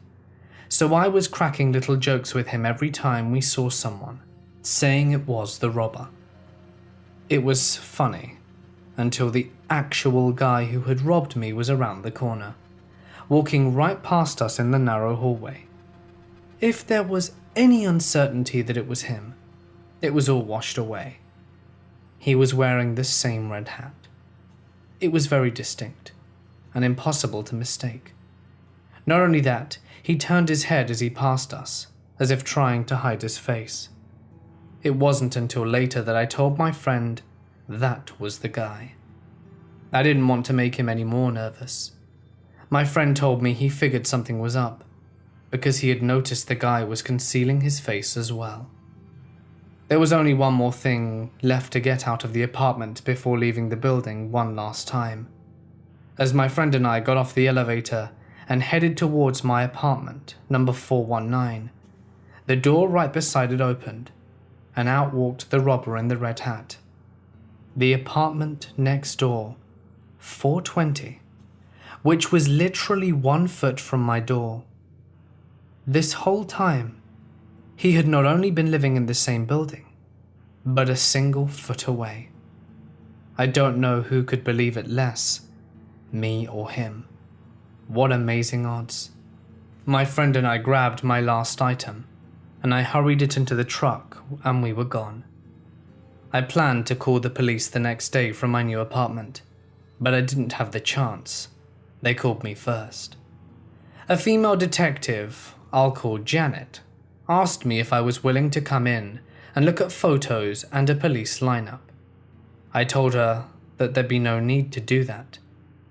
So I was cracking little jokes with him every time we saw someone, saying it was the robber. It was funny, until the actual guy who had robbed me was around the corner, walking right past us in the narrow hallway. If there was any uncertainty that it was him, it was all washed away. He was wearing the same red hat. It was very distinct, and impossible to mistake. Not only that, he turned his head as he passed us, as if trying to hide his face. It wasn't until later that I told my friend that was the guy. I didn't want to make him any more nervous. My friend told me he figured something was up, because he had noticed the guy was concealing his face as well. There was only one more thing left to get out of the apartment before leaving the building one last time. As my friend and I got off the elevator and headed towards my apartment, number 419, the door right beside it opened, and out walked the robber in the red hat. The apartment next door, 420, which was literally 1 foot from my door. This whole time, he had not only been living in the same building, but a single foot away. I don't know who could believe it less, me or him. What amazing odds. My friend and I grabbed my last item, and I hurried it into the truck, and we were gone. I planned to call the police the next day from my new apartment, but I didn't have the chance. They called me first. A female detective, I'll call Janet, asked me if I was willing to come in and look at photos and a police lineup. I told her that there'd be no need to do that,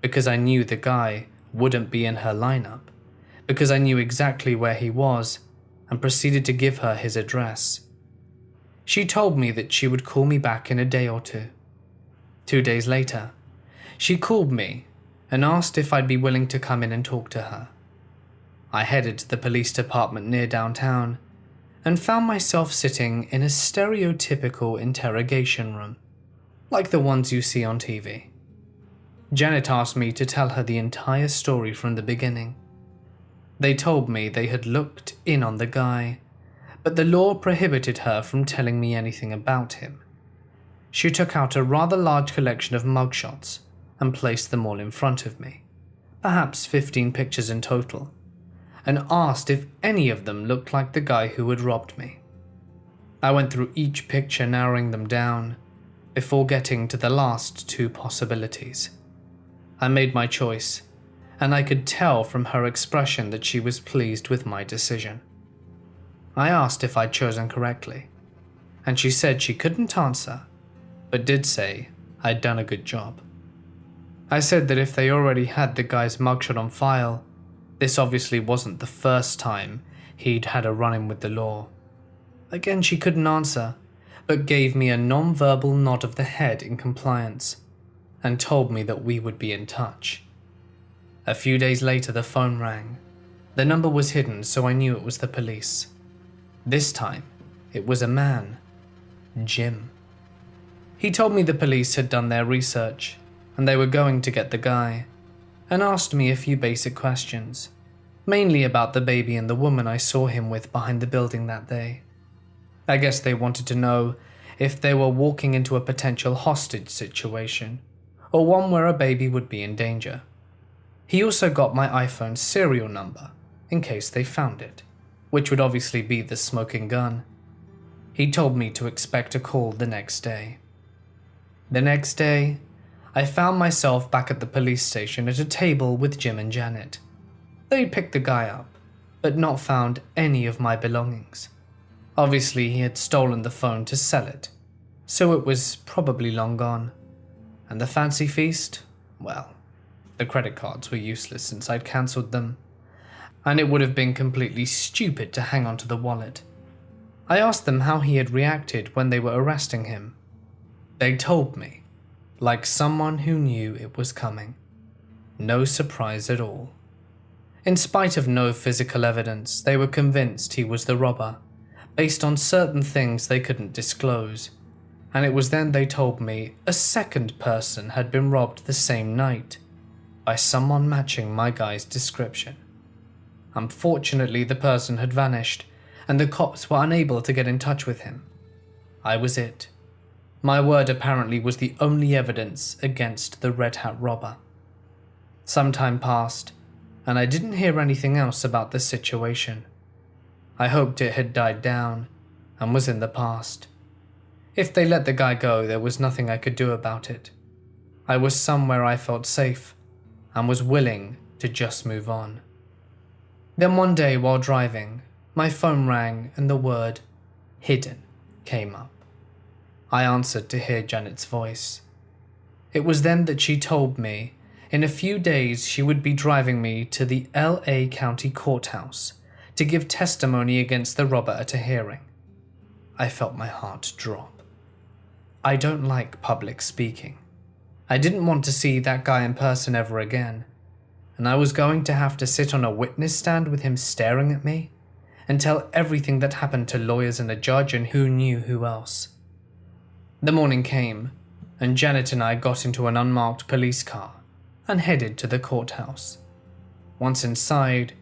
because I knew the guy wouldn't be in her lineup, because I knew exactly where he was, and proceeded to give her his address. She told me that she would call me back in a day or two. 2 days later, she called me and asked if I'd be willing to come in and talk to her. I headed to the police department near downtown and found myself sitting in a stereotypical interrogation room, like the ones you see on TV. Janet asked me to tell her the entire story from the beginning. They told me they had looked in on the guy, but the law prohibited her from telling me anything about him. She took out a rather large collection of mugshots and placed them all in front of me, perhaps 15 pictures in total, and asked if any of them looked like the guy who had robbed me. I went through each picture, narrowing them down, before getting to the last 2 possibilities. I made my choice, and I could tell from her expression that she was pleased with my decision. I asked if I'd chosen correctly, and she said she couldn't answer, but did say I'd done a good job. I said that if they already had the guy's mugshot on file, this obviously wasn't the first time he'd had a run-in with the law. Again, she couldn't answer, but gave me a non-verbal nod of the head in compliance, and told me that we would be in touch. A few days later, the phone rang. The number was hidden, so I knew it was the police. This time, it was a man, Jim. He told me the police had done their research, and they were going to get the guy, and asked me a few basic questions, mainly about the baby and the woman I saw him with behind the building that day. I guess they wanted to know if they were walking into a potential hostage situation, or one where a baby would be in danger. He also got my iPhone serial number, in case they found it, which would obviously be the smoking gun. He told me to expect a call the next day. The next day, I found myself back at the police station at a table with Jim and Janet. They'd picked the guy up, but not found any of my belongings. Obviously, he had stolen the phone to sell it, so it was probably long gone. And the fancy feast? Well, the credit cards were useless since I'd cancelled them, and it would have been completely stupid to hang on to the wallet. I asked them how he had reacted when they were arresting him. They told me, like someone who knew it was coming. No surprise at all. In spite of no physical evidence, they were convinced he was the robber, based on certain things they couldn't disclose. And it was then they told me a second person had been robbed the same night, by someone matching my guy's description. Unfortunately, the person had vanished, and the cops were unable to get in touch with him. I was it. My word apparently was the only evidence against the Red Hat robber. Some time passed, and I didn't hear anything else about the situation. I hoped it had died down, and was in the past. If they let the guy go, there was nothing I could do about it. I was somewhere I felt safe, and was willing to just move on. Then one day while driving, my phone rang and the word "hidden" came up. I answered to hear Janet's voice. It was then that she told me in a few days she would be driving me to the LA County Courthouse to give testimony against the robber at a hearing. I felt my heart drop. I don't like public speaking. I didn't want to see that guy in person ever again, and I was going to have to sit on a witness stand with him staring at me and tell everything that happened to lawyers and a judge and who knew who else. The morning came, and Janet and I got into an unmarked police car and headed to the courthouse. Once inside,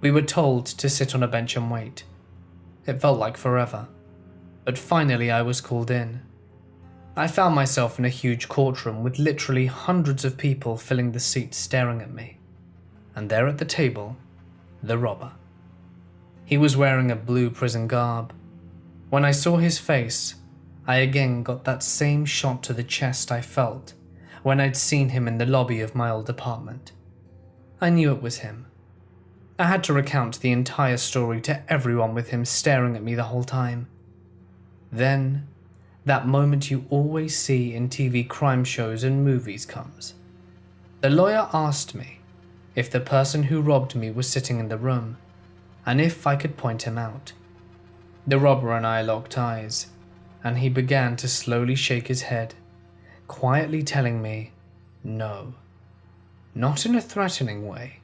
we were told to sit on a bench and wait. It felt like forever, but finally I was called in. I found myself in a huge courtroom with literally hundreds of people filling the seats staring at me. And there at the table, the robber. He was wearing a blue prison garb. When I saw his face, I again got that same shot to the chest I felt when I'd seen him in the lobby of my old apartment. I knew it was him. I had to recount the entire story to everyone with him staring at me the whole time. Then, that moment you always see in TV crime shows and movies comes. The lawyer asked me if the person who robbed me was sitting in the room, and if I could point him out. The robber and I locked eyes, and he began to slowly shake his head, quietly telling me, no. Not in a threatening way,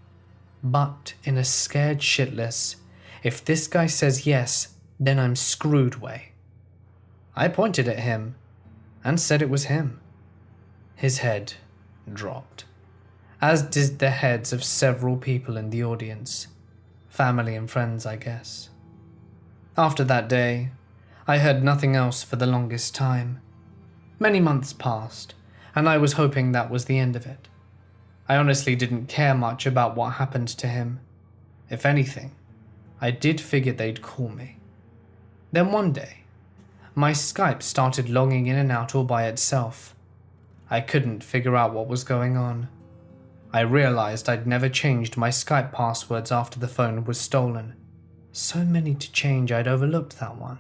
but in a scared shitless, if this guy says yes, then I'm screwed way. I pointed at him and said it was him. His head dropped, as did the heads of several people in the audience, family and friends, I guess. After that day, I heard nothing else for the longest time. Many months passed, and I was hoping that was the end of it. I honestly didn't care much about what happened to him. If anything, I did figure they'd call me. Then one day, my Skype started logging in and out all by itself. I couldn't figure out what was going on. I realized I'd never changed my Skype passwords after the phone was stolen. So many to change I'd overlooked that one.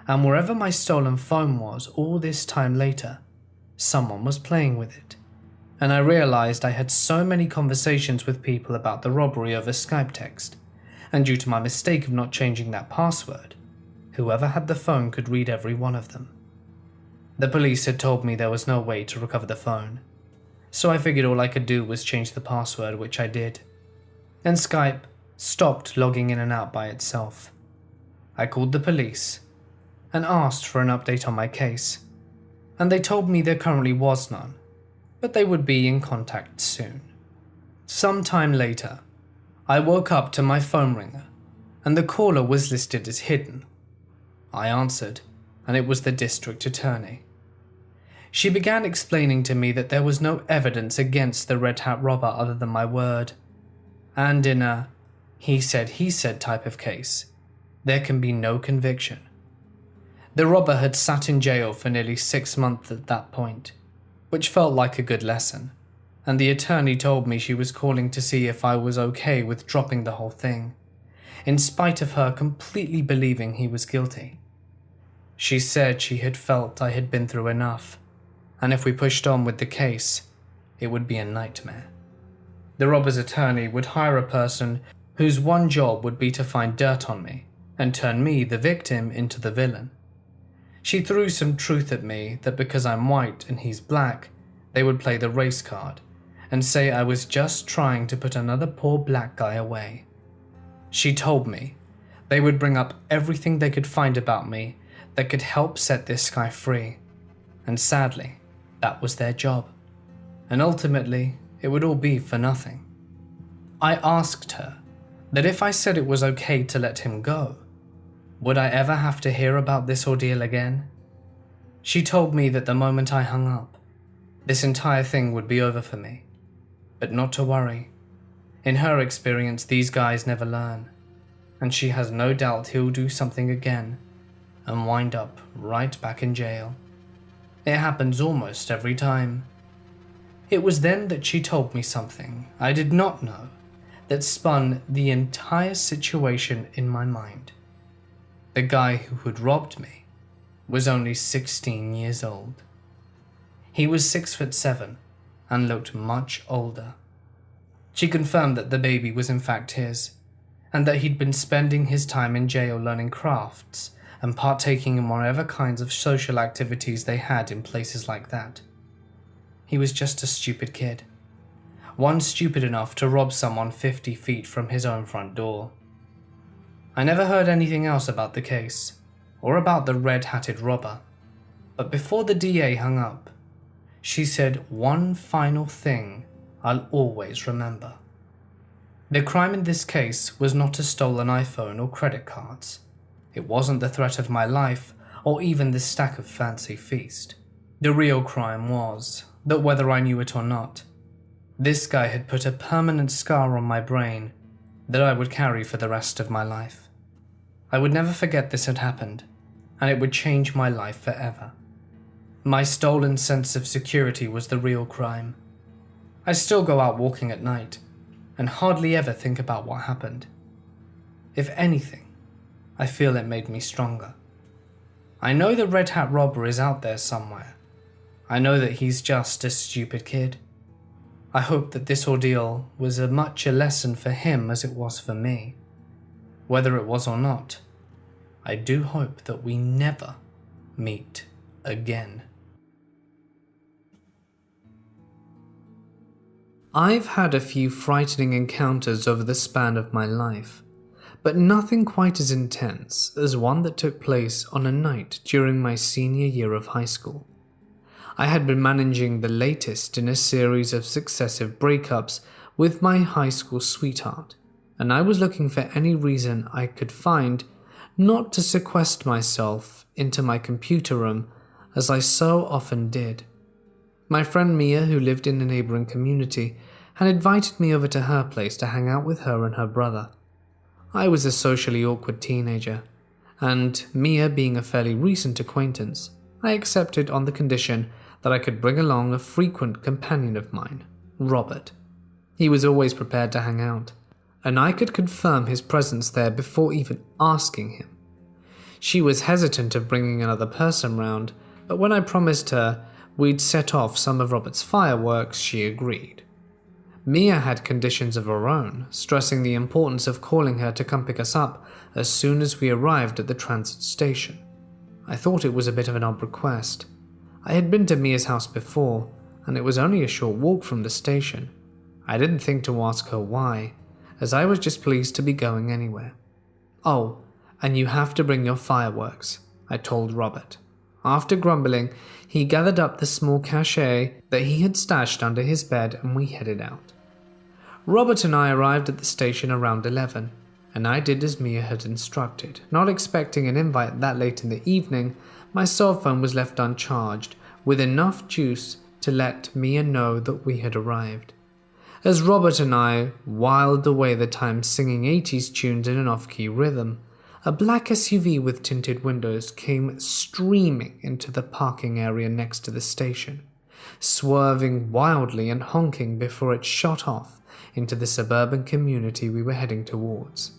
And wherever my stolen phone was all this time later, someone was playing with it. And I realized I had so many conversations with people about the robbery over Skype text, and due to my mistake of not changing that password, whoever had the phone could read every one of them. The police had told me there was no way to recover the phone, so I figured all I could do was change the password, which I did. And Skype stopped logging in and out by itself. I called the police and asked for an update on my case, and they told me there currently was none, but they would be in contact soon. Some time later, I woke up to my phone ringer, and the caller was listed as hidden. I answered, and it was the district attorney. She began explaining to me that there was no evidence against the Red Hat robber other than my word, and in a he said type of case, there can be no conviction. The robber had sat in jail for nearly 6 months at that point, which felt like a good lesson, and the attorney told me she was calling to see if I was okay with dropping the whole thing, in spite of her completely believing he was guilty. She said she had felt I had been through enough, and if we pushed on with the case, it would be a nightmare. The robber's attorney would hire a person whose one job would be to find dirt on me and turn me, the victim, into the villain. She threw some truth at me that because I'm white and he's black, they would play the race card and say I was just trying to put another poor black guy away. She told me they would bring up everything they could find about me that could help set this guy free, and sadly, that was their job, and ultimately, it would all be for nothing. I asked her that if I said it was okay to let him go, would I ever have to hear about this ordeal again? She told me that the moment I hung up, this entire thing would be over for me, but not to worry. In her experience, these guys never learn, and she has no doubt he'll do something again and wind up right back in jail. It happens almost every time. It was then that she told me something I did not know that spun the entire situation in my mind. The guy who had robbed me was only 16 years old. He was 6'7" and looked much older. She confirmed that the baby was in fact his, and that he'd been spending his time in jail learning crafts and partaking in whatever kinds of social activities they had in places like that. He was just a stupid kid. One stupid enough to rob someone 50 feet from his own front door. I never heard anything else about the case, or about the red-hatted robber, but before the DA hung up, she said one final thing I'll always remember. The crime in this case was not a stolen iPhone or credit cards. It wasn't the threat of my life or even this stack of fancy feast. The real crime was that whether I knew it or not, this guy had put a permanent scar on my brain that I would carry for the rest of my life. I would never forget this had happened, and it would change my life forever. My stolen sense of security was the real crime. I still go out walking at night, and hardly ever think about what happened. If anything, I feel it made me stronger. I know the Red Hat robber is out there somewhere. I know that he's just a stupid kid. I hope that this ordeal was as much a lesson for him as it was for me. Whether it was or not, I do hope that we never meet again. I've had a few frightening encounters over the span of my life, but nothing quite as intense as one that took place on a night during my senior year of high school. I had been managing the latest in a series of successive breakups with my high school sweetheart, and I was looking for any reason I could find not to sequester myself into my computer room as I so often did. My friend Mia, who lived in a neighboring community, had invited me over to her place to hang out with her and her brother. I was a socially awkward teenager, and Mia being a fairly recent acquaintance, I accepted on the condition that I could bring along a frequent companion of mine, Robert. He was always prepared to hang out, and I could confirm his presence there before even asking him. She was hesitant of bringing another person round, but when I promised her we'd set off some of Robert's fireworks, she agreed. Mia had conditions of her own, stressing the importance of calling her to come pick us up as soon as we arrived at the transit station. I thought it was a bit of an odd request. I had been to Mia's house before, and it was only a short walk from the station. I didn't think to ask her why, as I was just pleased to be going anywhere. "Oh, and you have to bring your fireworks," I told Robert. After grumbling, he gathered up the small cachet that he had stashed under his bed and we headed out. Robert and I arrived at the station around 11, and I did as Mia had instructed. Not expecting an invite that late in the evening, my cell phone was left uncharged, with enough juice to let Mia know that we had arrived. As Robert and I whiled away the time singing 80s tunes in an off-key rhythm, a black SUV with tinted windows came streaming into the parking area next to the station, swerving wildly and honking before it shot off into the suburban community we were heading towards.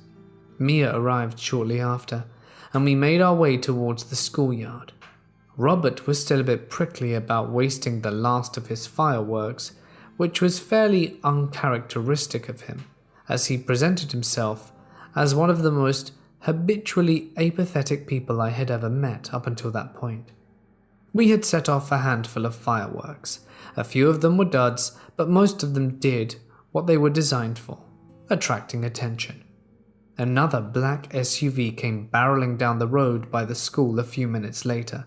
Mia arrived shortly after, and we made our way towards the schoolyard. Robert was still a bit prickly about wasting the last of his fireworks, which was fairly uncharacteristic of him, as he presented himself as one of the most habitually apathetic people I had ever met up until that point. We had set off a handful of fireworks. A few of them were duds, but most of them did what they were designed for, attracting attention. Another black SUV came barreling down the road by the school a few minutes later.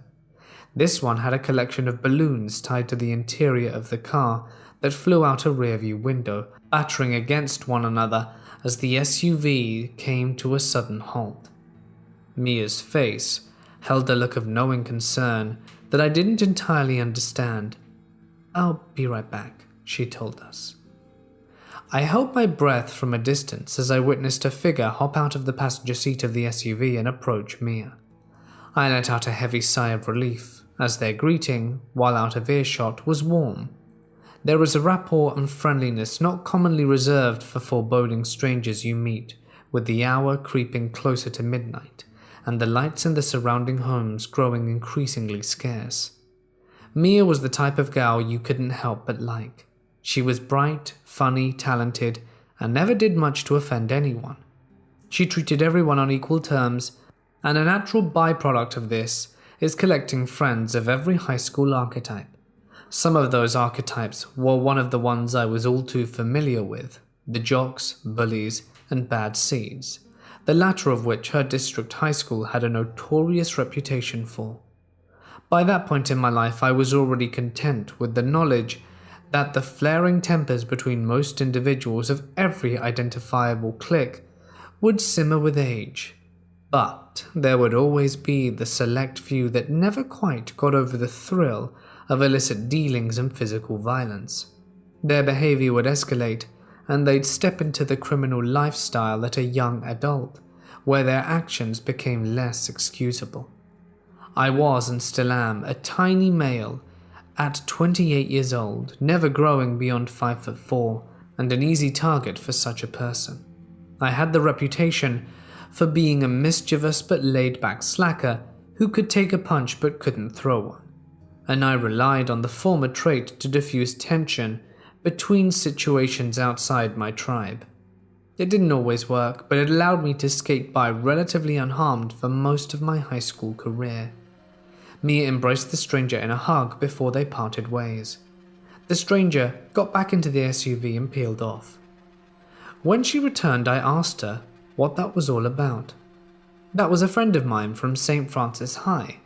This one had a collection of balloons tied to the interior of the car that flew out a rearview window, battering against one another as the SUV came to a sudden halt. Mia's face held a look of knowing concern that I didn't entirely understand. "I'll be right back," she told us. I held my breath from a distance as I witnessed a figure hop out of the passenger seat of the SUV and approach Mia. I let out a heavy sigh of relief, as their greeting, while out of earshot, was warm. There was a rapport and friendliness not commonly reserved for foreboding strangers you meet, with the hour creeping closer to midnight, and the lights in the surrounding homes growing increasingly scarce. Mia was the type of gal you couldn't help but like. She was bright, funny, talented, and never did much to offend anyone. She treated everyone on equal terms, and a natural byproduct of this is collecting friends of every high school archetype. Some of those archetypes were one of the ones I was all too familiar with, the jocks, bullies, and bad seeds, the latter of which her district high school had a notorious reputation for. By that point in my life, I was already content with the knowledge that the flaring tempers between most individuals of every identifiable clique would simmer with age. But there would always be the select few that never quite got over the thrill of illicit dealings and physical violence. Their behavior would escalate, and they'd step into the criminal lifestyle at a young adult, where their actions became less excusable. I was and still am a tiny male at 28 years old, never growing beyond 5'4", and an easy target for such a person. I had the reputation for being a mischievous but laid-back slacker who could take a punch but couldn't throw one, and I relied on the former trait to diffuse tension between situations outside my tribe. It didn't always work, but it allowed me to skate by relatively unharmed for most of my high school career. Mia embraced the stranger in a hug before they parted ways. The stranger got back into the SUV and peeled off. When she returned, I asked her what that was all about. That was a friend of mine from St. Francis High.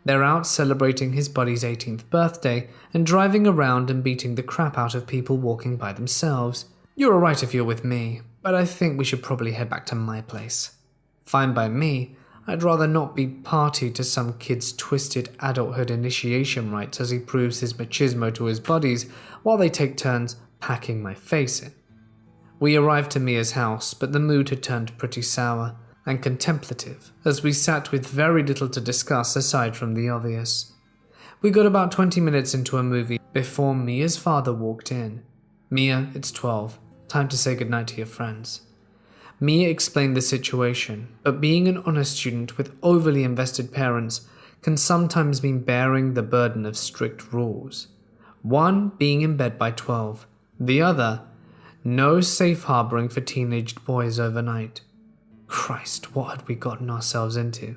They're out celebrating his buddy's 18th birthday and driving around and beating the crap out of people walking by themselves. You're alright if you're with me, but I think we should probably head back to my place. Fine by me. I'd rather not be party to some kid's twisted adulthood initiation rites as he proves his machismo to his buddies while they take turns packing my face in. We arrived to Mia's house, but the mood had turned pretty sour and contemplative as we sat with very little to discuss aside from the obvious. We got about 20 minutes into a movie before Mia's father walked in. Mia, it's 12. Time to say goodnight to your friends. Mia explained the situation, but being an honest student with overly invested parents can sometimes mean bearing the burden of strict rules. One, being in bed by 12. The other, no safe harboring for teenaged boys overnight. Christ, what had we gotten ourselves into?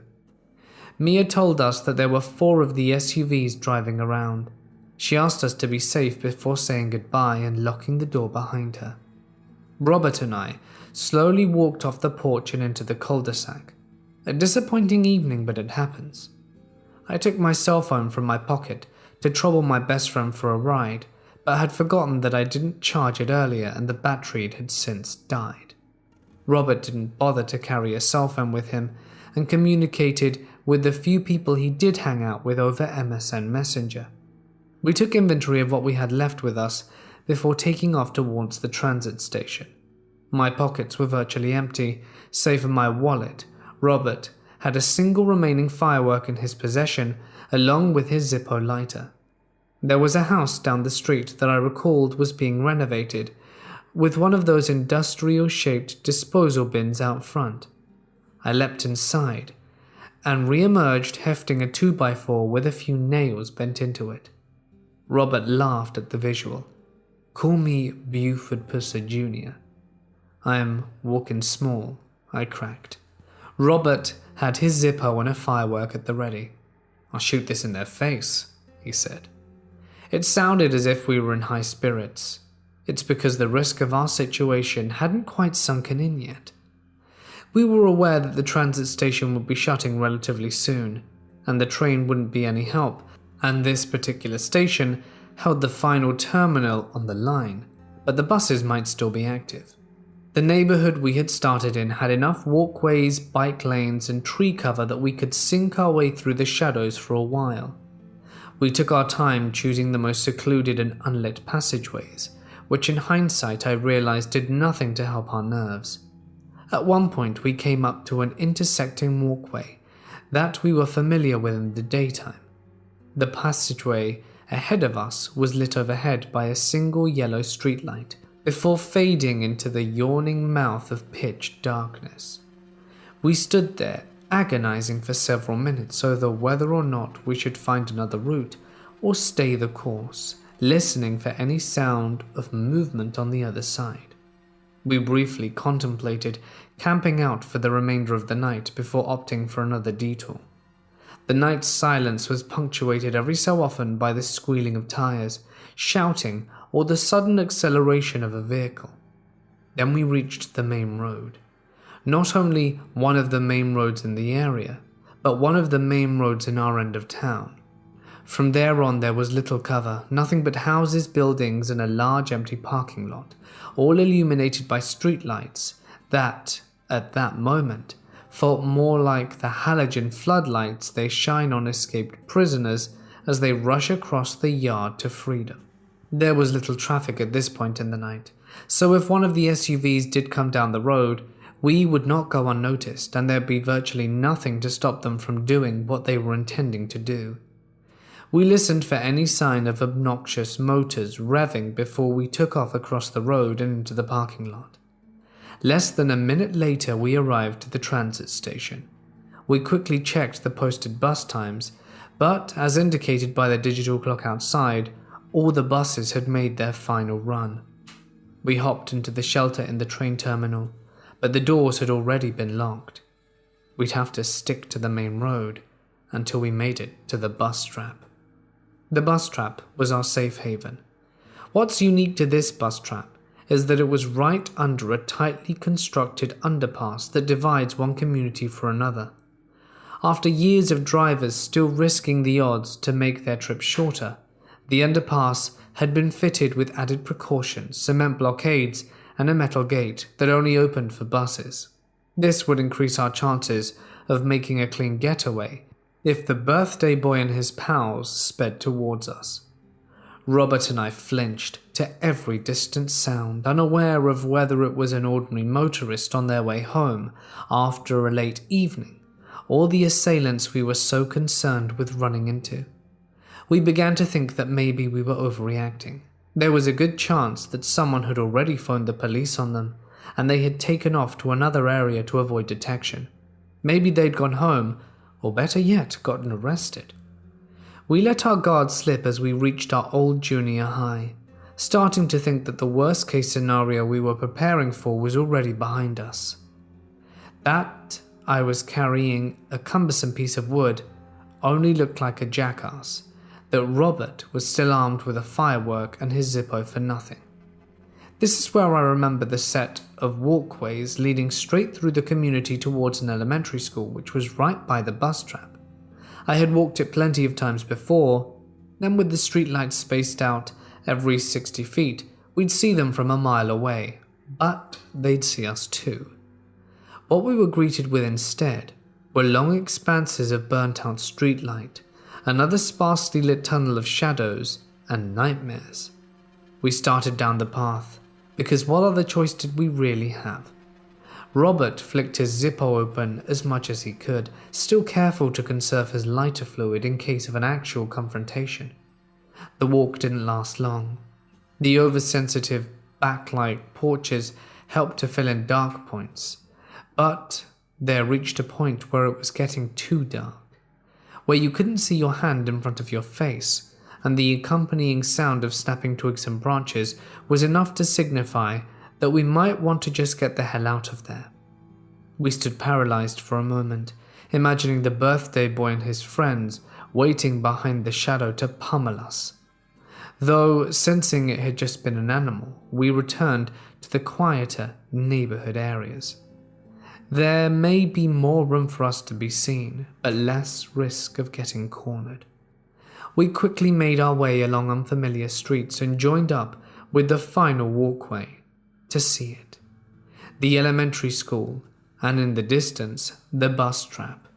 Mia told us that there were 4 of the SUVs driving around. She asked us to be safe before saying goodbye and locking the door behind her. Robert and I slowly walked off the porch and into the cul-de-sac. A disappointing evening, but it happens. I took my cell phone from my pocket to trouble my best friend for a ride, but had forgotten that I didn't charge it earlier and the battery had since died. Robert didn't bother to carry a cell phone with him and communicated with the few people he did hang out with over MSN Messenger. We took inventory of what we had left with us before taking off towards the transit station. My pockets were virtually empty, save for my wallet. Robert had a single remaining firework in his possession, along with his Zippo lighter. There was a house down the street that I recalled was being renovated, with one of those industrial-shaped disposal bins out front. I leapt inside, and re-emerged hefting a 2x4 with a few nails bent into it. Robert laughed at the visual. Call me Buford Pusser Jr. I am walking small, I cracked. Robert had his Zippo and a firework at the ready. I'll shoot this in their face, he said. It sounded as if we were in high spirits. It's because the risk of our situation hadn't quite sunken in yet. We were aware that the transit station would be shutting relatively soon, and the train wouldn't be any help, and this particular station held the final terminal on the line, but the buses might still be active. The neighborhood we had started in had enough walkways, bike lanes, and tree cover that we could sink our way through the shadows for a while. We took our time choosing the most secluded and unlit passageways, which in hindsight I realized did nothing to help our nerves. At one point we came up to an intersecting walkway that we were familiar with in the daytime. The passageway ahead of us was lit overhead by a single yellow streetlight, before fading into the yawning mouth of pitch darkness. We stood there, agonizing for several minutes over whether or not we should find another route or stay the course, listening for any sound of movement on the other side. We briefly contemplated camping out for the remainder of the night before opting for another detour. The night's silence was punctuated every so often by the squealing of tires, shouting, or the sudden acceleration of a vehicle. Then we reached the main road. Not only one of the main roads in the area, but one of the main roads in our end of town. From there on there was little cover, nothing but houses, buildings, and a large empty parking lot, all illuminated by streetlights that, at that moment, felt more like the halogen floodlights they shine on escaped prisoners as they rush across the yard to freedom. There was little traffic at this point in the night, so if one of the SUVs did come down the road, we would not go unnoticed, and there'd be virtually nothing to stop them from doing what they were intending to do. We listened for any sign of obnoxious motors revving before we took off across the road and into the parking lot. Less than a minute later, we arrived at the transit station. We quickly checked the posted bus times, but as indicated by the digital clock outside, all the buses had made their final run. We hopped into the shelter in the train terminal, but the doors had already been locked. We'd have to stick to the main road until we made it to the bus trap. The bus trap was our safe haven. What's unique to this bus trap is that it was right under a tightly constructed underpass that divides one community from another. After years of drivers still risking the odds to make their trip shorter, the underpass had been fitted with added precautions, cement blockades, and a metal gate that only opened for buses. This would increase our chances of making a clean getaway if the birthday boy and his pals sped towards us. Robert and I flinched to every distant sound, unaware of whether it was an ordinary motorist on their way home after a late evening, or the assailants we were so concerned with running into. We began to think that maybe we were overreacting. There was a good chance that someone had already phoned the police on them, and they had taken off to another area to avoid detection. Maybe they'd gone home, or better yet, gotten arrested. We let our guard slip as we reached our old junior high, starting to think that the worst case scenario we were preparing for was already behind us. That I was carrying a cumbersome piece of wood only looked like a jackass, that Robert was still armed with a firework and his Zippo for nothing. This is where I remember the set of walkways leading straight through the community towards an elementary school, which was right by the bus trap. I had walked it plenty of times before, and with the streetlights spaced out every 60 feet, we'd see them from a mile away, but they'd see us too. What we were greeted with instead were long expanses of burnt-out streetlight, another sparsely lit tunnel of shadows, and nightmares. We started down the path, because what other choice did we really have? Robert flicked his Zippo open as much as he could, still careful to conserve his lighter fluid in case of an actual confrontation. The walk didn't last long. The oversensitive backlight porches helped to fill in dark points, but there reached a point where it was getting too dark, where you couldn't see your hand in front of your face, and the accompanying sound of snapping twigs and branches was enough to signify that we might want to just get the hell out of there. We stood paralyzed for a moment, imagining the birthday boy and his friends waiting behind the shadow to pummel us. Though, sensing it had just been an animal, we returned to the quieter neighborhood areas. There may be more room for us to be seen, but less risk of getting cornered. We quickly made our way along unfamiliar streets and joined up with the final walkway to see it. The elementary school, and in the distance, the bus trap.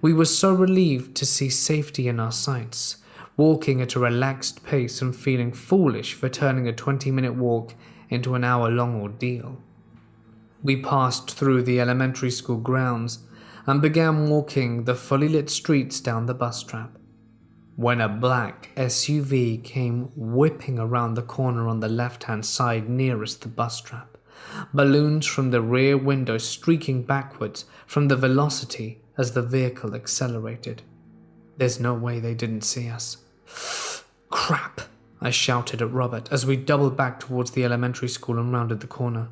We were so relieved to see safety in our sights, walking at a relaxed pace and feeling foolish for turning a 20-minute walk into an hour-long ordeal. We passed through the elementary school grounds and began walking the fully lit streets down the bus trap, when a black SUV came whipping around the corner on the left-hand side nearest the bus trap, balloons from the rear window streaking backwards from the velocity as the vehicle accelerated. There's no way they didn't see us. Crap! I shouted at Robert as we doubled back towards the elementary school and rounded the corner.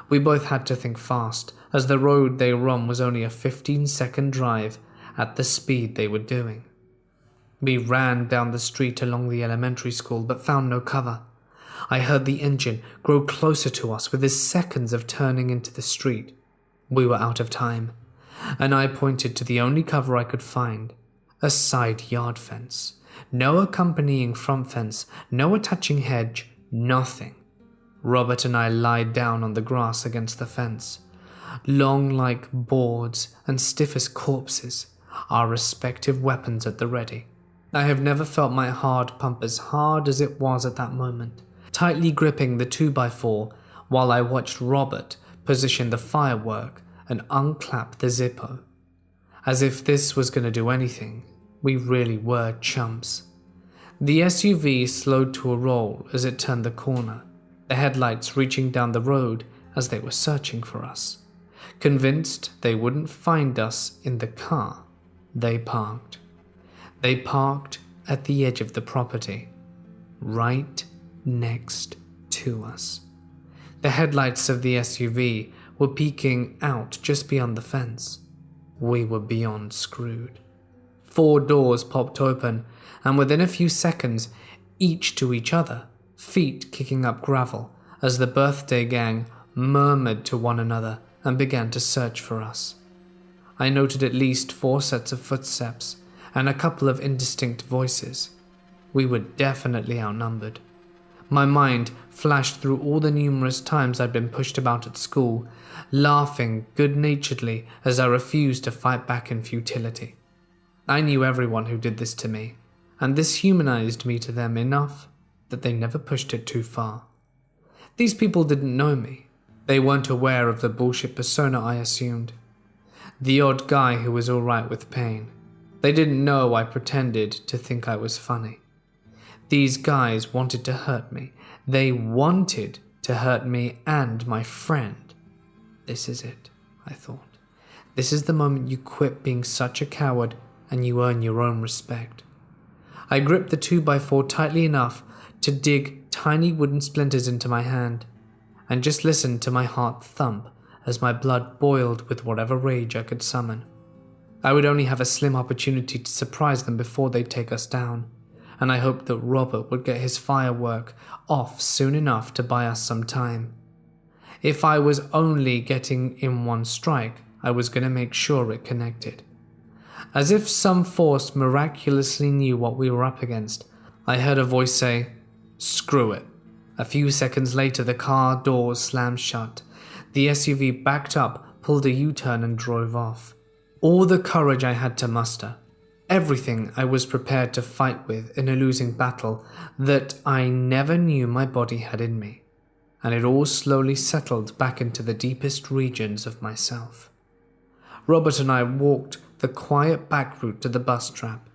We both had to think fast, as the road they were on was only a 15-second drive at the speed they were doing. We ran down the street along the elementary school but found no cover. I heard the engine grow closer to us within seconds of turning into the street. We were out of time, and I pointed to the only cover I could find, a side yard fence. No accompanying front fence, no attaching hedge, nothing. Robert and I lied down on the grass against the fence. long like boards and stiff as corpses, our respective weapons at the ready. I have never felt my heart pump as hard as it was at that moment, tightly gripping the 2x4 while I watched Robert position the firework and unclap the Zippo. As if this was going to do anything, we really were chumps. The SUV slowed to a roll as it turned the corner, the headlights reaching down the road as they were searching for us. Convinced they wouldn't find us in the car, they parked. They parked at the edge of the property, right next to us. The headlights of the SUV were peeking out just beyond the fence. We were beyond screwed. 4 doors popped open, and within a few seconds, each to each other, feet kicking up gravel as the birthday gang murmured to one another and began to search for us. I noted at least 4 sets of footsteps and a couple of indistinct voices. We were definitely outnumbered. My mind flashed through all the numerous times I'd been pushed about at school, laughing good-naturedly as I refused to fight back in futility. I knew everyone who did this to me, and this humanized me to them enough that they never pushed it too far. These people didn't know me. They weren't aware of the bullshit persona I assumed. The odd guy who was alright with pain. They didn't know I pretended to think I was funny. These guys wanted to hurt me. They wanted to hurt me and my friend. This is it, I thought. This is the moment you quit being such a coward and you earn your own respect. I gripped the 2x4 tightly enough to dig tiny wooden splinters into my hand, and just listened to my heart thump as my blood boiled with whatever rage I could summon. I would only have a slim opportunity to surprise them before they'd take us down, and I hoped that Robert would get his firework off soon enough to buy us some time. If I was only getting in one strike, I was going to make sure it connected. As if some force miraculously knew what we were up against, I heard a voice say, "Screw it." A few seconds later, the car doors slammed shut. The SUV backed up, pulled a U-turn and drove off. All the courage I had to muster, everything I was prepared to fight with in a losing battle that I never knew my body had in me, and it all slowly settled back into the deepest regions of myself. Robert and I walked the quiet back route to the bus trap.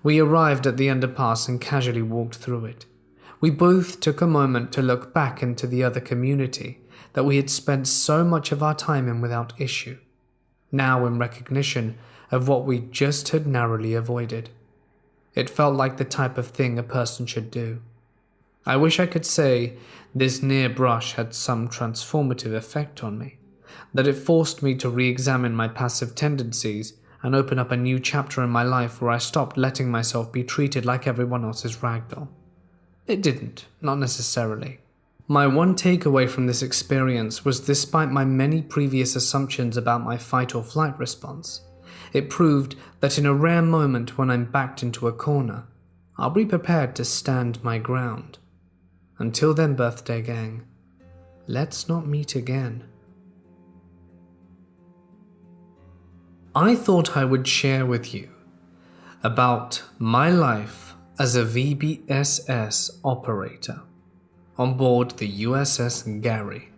We arrived at the underpass and casually walked through it. We both took a moment to look back into the other community that we had spent so much of our time in without issue, now in recognition of what we just had narrowly avoided. It felt like the type of thing a person should do. I wish I could say this near brush had some transformative effect on me, that it forced me to re-examine my passive tendencies and open up a new chapter in my life where I stopped letting myself be treated like everyone else's ragdoll. It didn't, not necessarily. My one takeaway from this experience was, despite my many previous assumptions about my fight or flight response, it proved that in a rare moment when I'm backed into a corner, I'll be prepared to stand my ground. Until then, birthday gang, let's not meet again. I thought I would share with you about my life as a VBSS operator on board the USS Gary.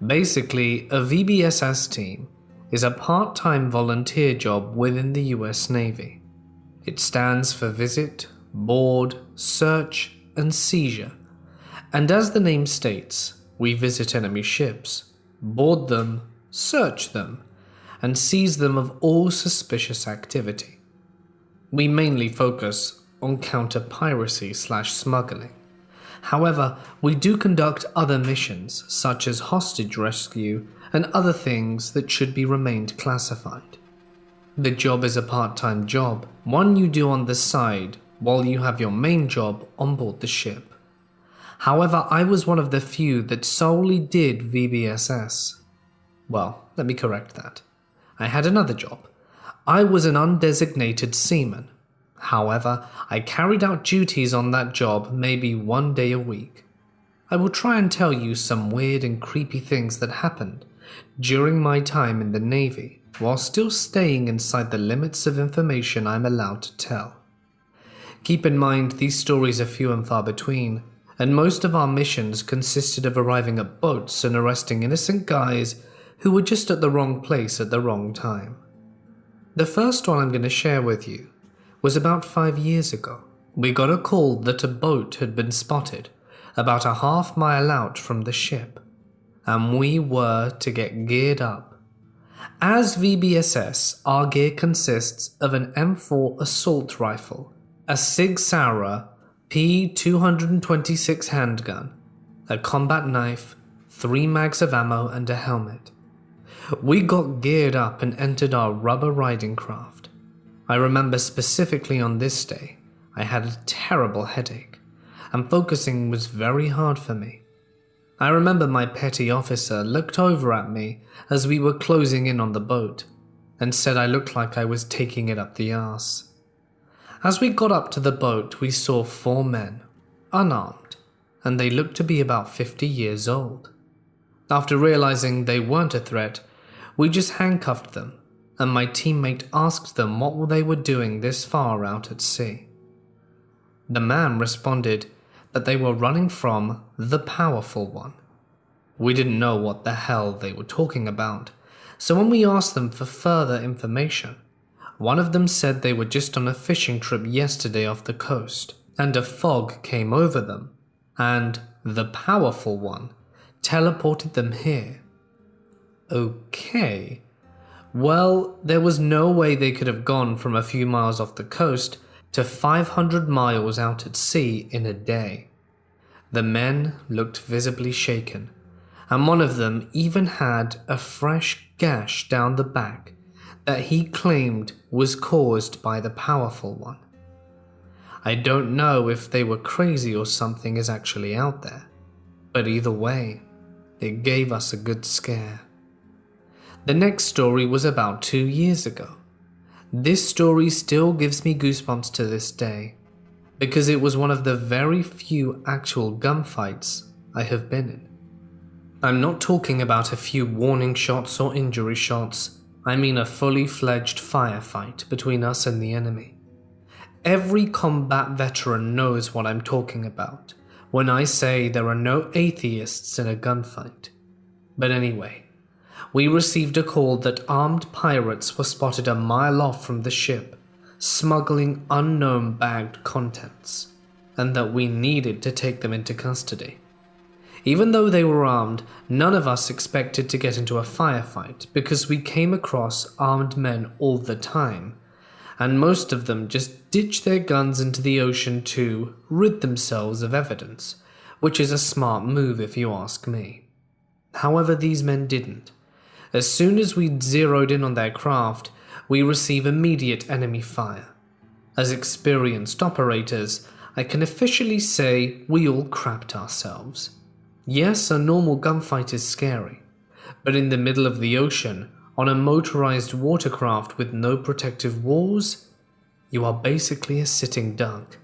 Basically, a VBSS team is a part-time volunteer job within the US Navy. It stands for Visit, Board, Search, and Seizure, and as the name states, we visit enemy ships, board them, search them, and seize them of all suspicious activity. We mainly focus on counter-piracy/smuggling. However, we do conduct other missions, such as hostage rescue and other things that should be remained classified. The job is a part-time job, one you do on the side while you have your main job on board the ship. However, I was one of the few that solely did VBSS. Well, let me correct that. I had another job. I was an undesignated seaman. However, I carried out duties on that job maybe 1 day a week. I will try and tell you some weird and creepy things that happened during my time in the Navy, while still staying inside the limits of information I'm allowed to tell. Keep in mind, these stories are few and far between, and most of our missions consisted of arriving at boats and arresting innocent guys who were just at the wrong place at the wrong time. The first one I'm going to share with you was about 5 years ago. We got a call that a boat had been spotted about a half-mile out from the ship, and we were to get geared up. As VBSS, our gear consists of an M4 assault rifle, a Sig Sauer P226 handgun, a combat knife, 3 mags of ammo, and a helmet. We got geared up and entered our rubber riding craft. I remember specifically on this day, I had a terrible headache, and focusing was very hard for me. I remember my petty officer looked over at me as we were closing in on the boat, and said I looked like I was taking it up the arse. As we got up to the boat, we saw 4 men, unarmed, and they looked to be about 50 years old. After realizing they weren't a threat, we just handcuffed them, and my teammate asked them what they were doing this far out at sea. The man responded that they were running from the Powerful One. We didn't know what the hell they were talking about, so when we asked them for further information, one of them said they were just on a fishing trip yesterday off the coast, and a fog came over them, and the Powerful One teleported them here. Okay. Well, there was no way they could have gone from a few miles off the coast to 500 miles out at sea in a day. The men looked visibly shaken, and one of them even had a fresh gash down the back that he claimed was caused by the Powerful One. I don't know if they were crazy or something is actually out there, but either way, it gave us a good scare. The next story was about 2 years ago. This story still gives me goosebumps to this day, because it was one of the very few actual gunfights I have been in. I'm not talking about a few warning shots or injury shots. I mean a fully fledged firefight between us and the enemy. Every combat veteran knows what I'm talking about when I say there are no atheists in a gunfight. But anyway, we received a call that armed pirates were spotted a mile off from the ship, smuggling unknown bagged contents, and that we needed to take them into custody. Even though they were armed, none of us expected to get into a firefight because we came across armed men all the time, and most of them just ditched their guns into the ocean to rid themselves of evidence, which is a smart move if you ask me. However, these men didn't. As soon as we zeroed in on their craft, we receive immediate enemy fire. As experienced operators, I can officially say we all crapped ourselves. Yes, a normal gunfight is scary, but in the middle of the ocean, on a motorized watercraft with no protective walls, you are basically a sitting duck.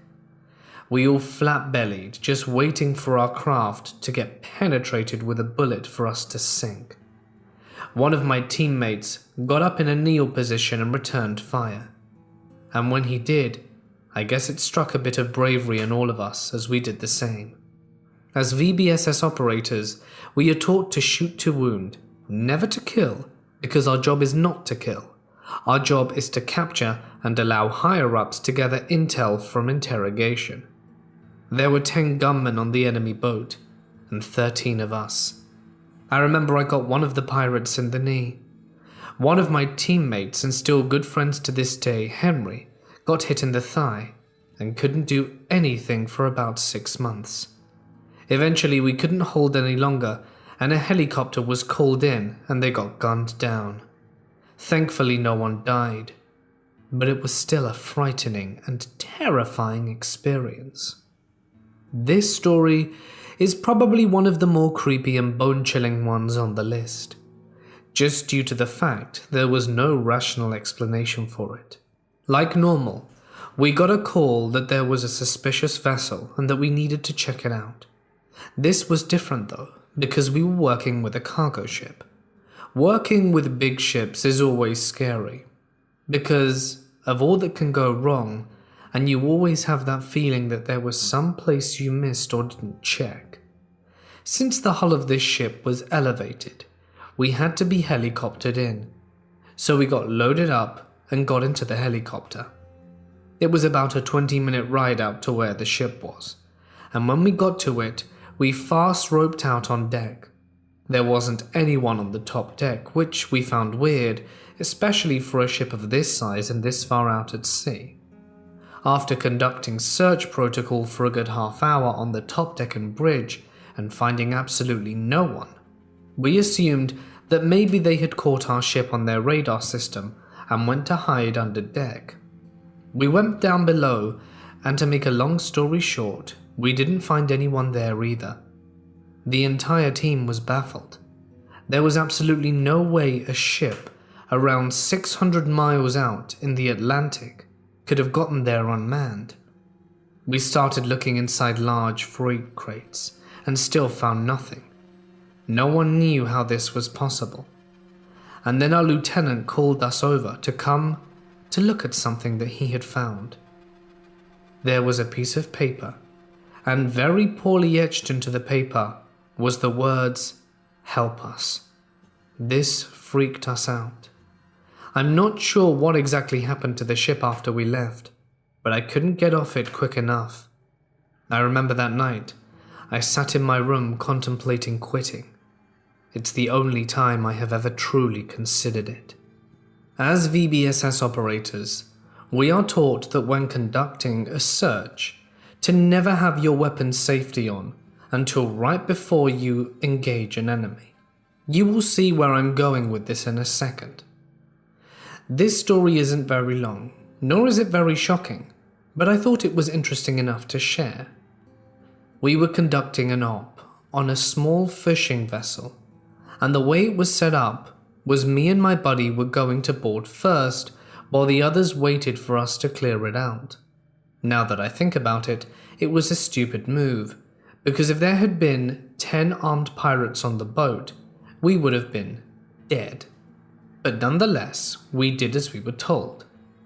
We all flat-bellied, just waiting for our craft to get penetrated with a bullet for us to sink. One of my teammates got up in a kneel position and returned fire. And when he did, I guess it struck a bit of bravery in all of us as we did the same. As VBSS operators, we are taught to shoot to wound, never to kill, because our job is not to kill. Our job is to capture and allow higher-ups to gather intel from interrogation. There were 10 gunmen on the enemy boat, and 13 of us. I remember I got one of the pirates in the knee. One of my teammates, and still good friends to this day, Henry, got hit in the thigh, and couldn't do anything for about 6 months. Eventually we couldn't hold any longer, and a helicopter was called in and they got gunned down. Thankfully no one died, but it was still a frightening and terrifying experience. This story is probably one of the more creepy and bone-chilling ones on the list, just due to the fact there was no rational explanation for it. Like normal, we got a call that there was a suspicious vessel and that we needed to check it out. This was different though, because we were working with a cargo ship. Working with big ships is always scary because of all that can go wrong, and you always have that feeling that there was some place you missed or didn't check. Since the hull of this ship was elevated, we had to be helicoptered in, so we got loaded up and got into the helicopter. It was about a 20-minute ride out to where the ship was, and when we got to it, we fast roped out on deck. There wasn't anyone on the top deck, which we found weird, especially for a ship of this size and this far out at sea. After conducting search protocol for a good half hour on the top deck and bridge and finding absolutely no one, we assumed that maybe they had caught our ship on their radar system and went to hide under deck. We went down below, and to make a long story short, we didn't find anyone there either. The entire team was baffled. There was absolutely no way a ship around 600 miles out in the Atlantic could have gotten there unmanned. We started looking inside large freight crates and still found nothing. No one knew how this was possible. And then our lieutenant called us over to come to look at something that he had found. There was a piece of paper, and very poorly etched into the paper was the words, "Help us." This freaked us out. I'm not sure what exactly happened to the ship after we left, but I couldn't get off it quick enough. I remember that night, I sat in my room contemplating quitting. It's the only time I have ever truly considered it. As VBSS operators, we are taught that when conducting a search, to never have your weapons safety on until right before you engage an enemy. You will see where I'm going with this in a second. This story isn't very long, nor is it very shocking, but I thought it was interesting enough to share. We were conducting an op on a small fishing vessel, and the way it was set up was me and my buddy were going to board first while the others waited for us to clear it out. Now that I think about it, it was a stupid move, because if there had been 10 armed pirates on the boat, we would have been dead. But nonetheless, we did as we were told.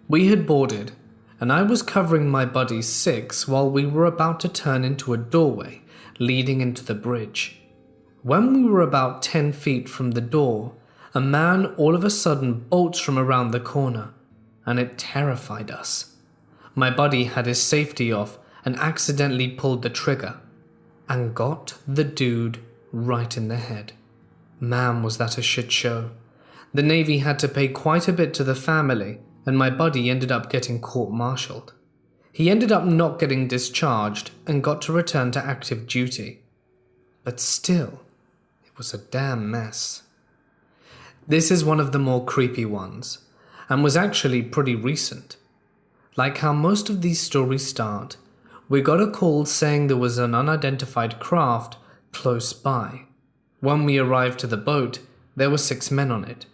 We had boarded, and I was covering my buddy's 6 while we were about to turn into a doorway leading into the bridge. When we were about 10 feet from the door, a man all of a sudden bolts from around the corner, and it terrified us. My buddy had his safety off and accidentally pulled the trigger, and got the dude right in the head. Man, was that a shit show. The Navy had to pay quite a bit to the family, and my buddy ended up getting court-martialed. He ended up not getting discharged and got to return to active duty. But still, it was a damn mess. This is one of the more creepy ones, and was actually pretty recent. Like how most of these stories start, we got a call saying there was an unidentified craft close by. When we arrived to the boat, there were 6 men on it.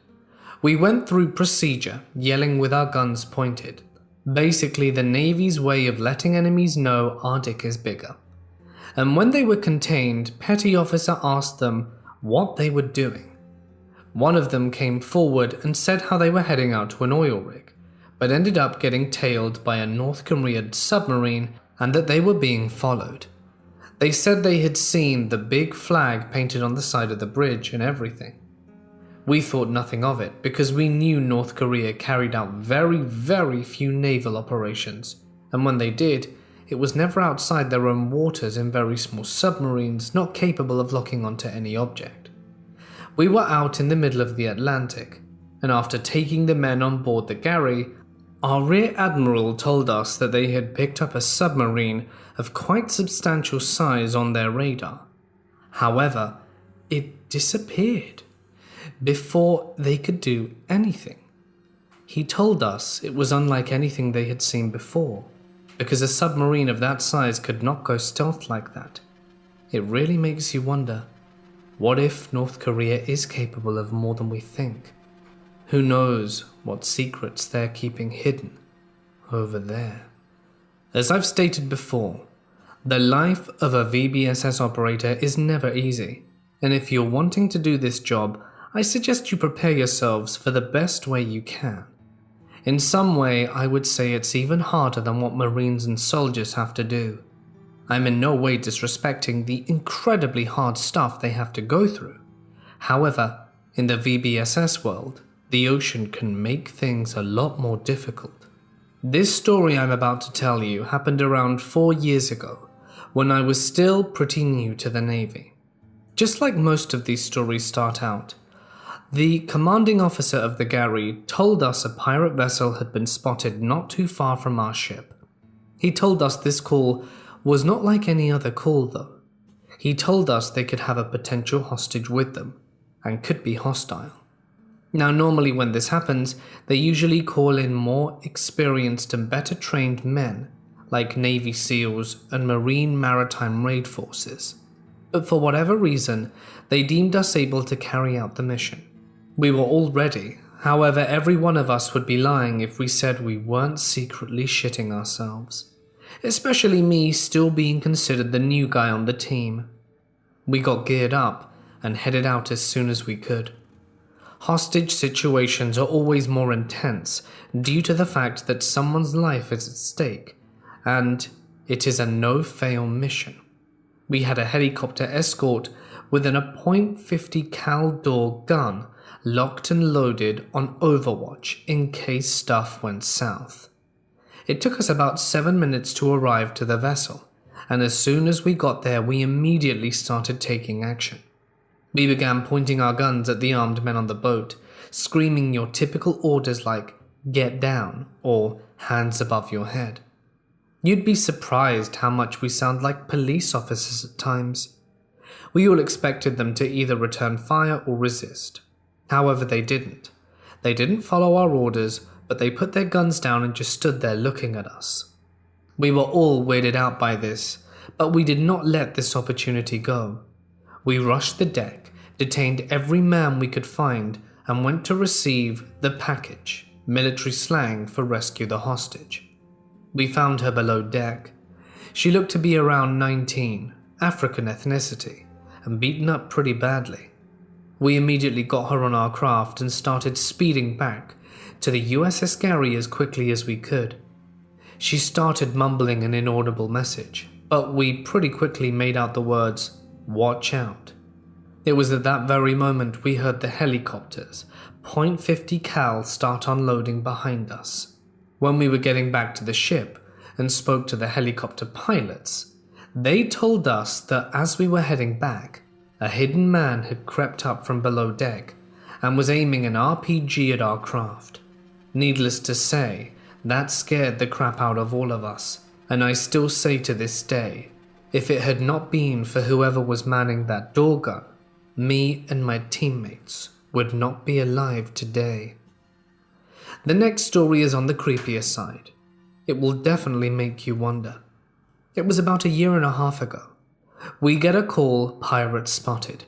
We went through procedure, yelling with our guns pointed. Basically the Navy's way of letting enemies know our dick is bigger. And when they were contained, Petty Officer asked them what they were doing. One of them came forward and said how they were heading out to an oil rig, but ended up getting tailed by a North Korean submarine and that they were being followed. They said they had seen the big flag painted on the side of the bridge and everything. We thought nothing of it because we knew North Korea carried out very, very few naval operations, and when they did, it was never outside their own waters in very small submarines not capable of locking onto any object. We were out in the middle of the Atlantic, and after taking the men on board the Gary, our Rear Admiral told us that they had picked up a submarine of quite substantial size on their radar. However, it disappeared before they could do anything. He told us it was unlike anything they had seen before, because a submarine of that size could not go stealth like that. It really makes you wonder, what if North Korea is capable of more than we think? Who knows what secrets they're keeping hidden over there? As I've stated before, the life of a VBSS operator is never easy, and if you're wanting to do this job, I suggest you prepare yourselves for the best way you can. In some way, I would say it's even harder than what Marines and soldiers have to do. I'm in no way disrespecting the incredibly hard stuff they have to go through. However, in the VBSS world, the ocean can make things a lot more difficult. This story I'm about to tell you happened around 4 years ago, when I was still pretty new to the Navy. Just like most of these stories start out, the commanding officer of the galley told us a pirate vessel had been spotted not too far from our ship. He told us this call was not like any other call though. He told us they could have a potential hostage with them, and could be hostile. Now normally when this happens, they usually call in more experienced and better trained men, like Navy SEALs and Marine Maritime Raid Forces. But for whatever reason, they deemed us able to carry out the mission. We were all ready, however every one of us would be lying if we said we weren't secretly shitting ourselves. Especially me, still being considered the new guy on the team. We got geared up and headed out as soon as we could. Hostage situations are always more intense due to the fact that someone's life is at stake, and it is a no-fail mission. We had a helicopter escort within a .50 cal door gun locked and loaded on overwatch in case stuff went south. It took us about 7 minutes to arrive to the vessel, and as soon as we got there we immediately started taking action. We began pointing our guns at the armed men on the boat, screaming your typical orders like, "Get down," or "Hands above your head." You'd be surprised how much we sound like police officers at times. We all expected them to either return fire or resist. However, they didn't. They didn't follow our orders, but they put their guns down and just stood there looking at us. We were all weirded out by this, but we did not let this opportunity go. We rushed the deck, detained every man we could find, and went to receive the package, military slang for rescue the hostage. We found her below deck. She looked to be around 19, African ethnicity, and beaten up pretty badly. We immediately got her on our craft and started speeding back to the USS Gary as quickly as we could. She started mumbling an inaudible message, but we pretty quickly made out the words, "Watch out." It was at that very moment we heard the helicopters, .50 cal, start unloading behind us. When we were getting back to the ship and spoke to the helicopter pilots, they told us that as we were heading back, a hidden man had crept up from below deck and was aiming an RPG at our craft. Needless to say, that scared the crap out of all of us, and I still say to this day, if it had not been for whoever was manning that door gun, me and my teammates would not be alive today. The next story is on the creepier side. It will definitely make you wonder. It was about 1.5 years ago. We get a call, pirate spotted.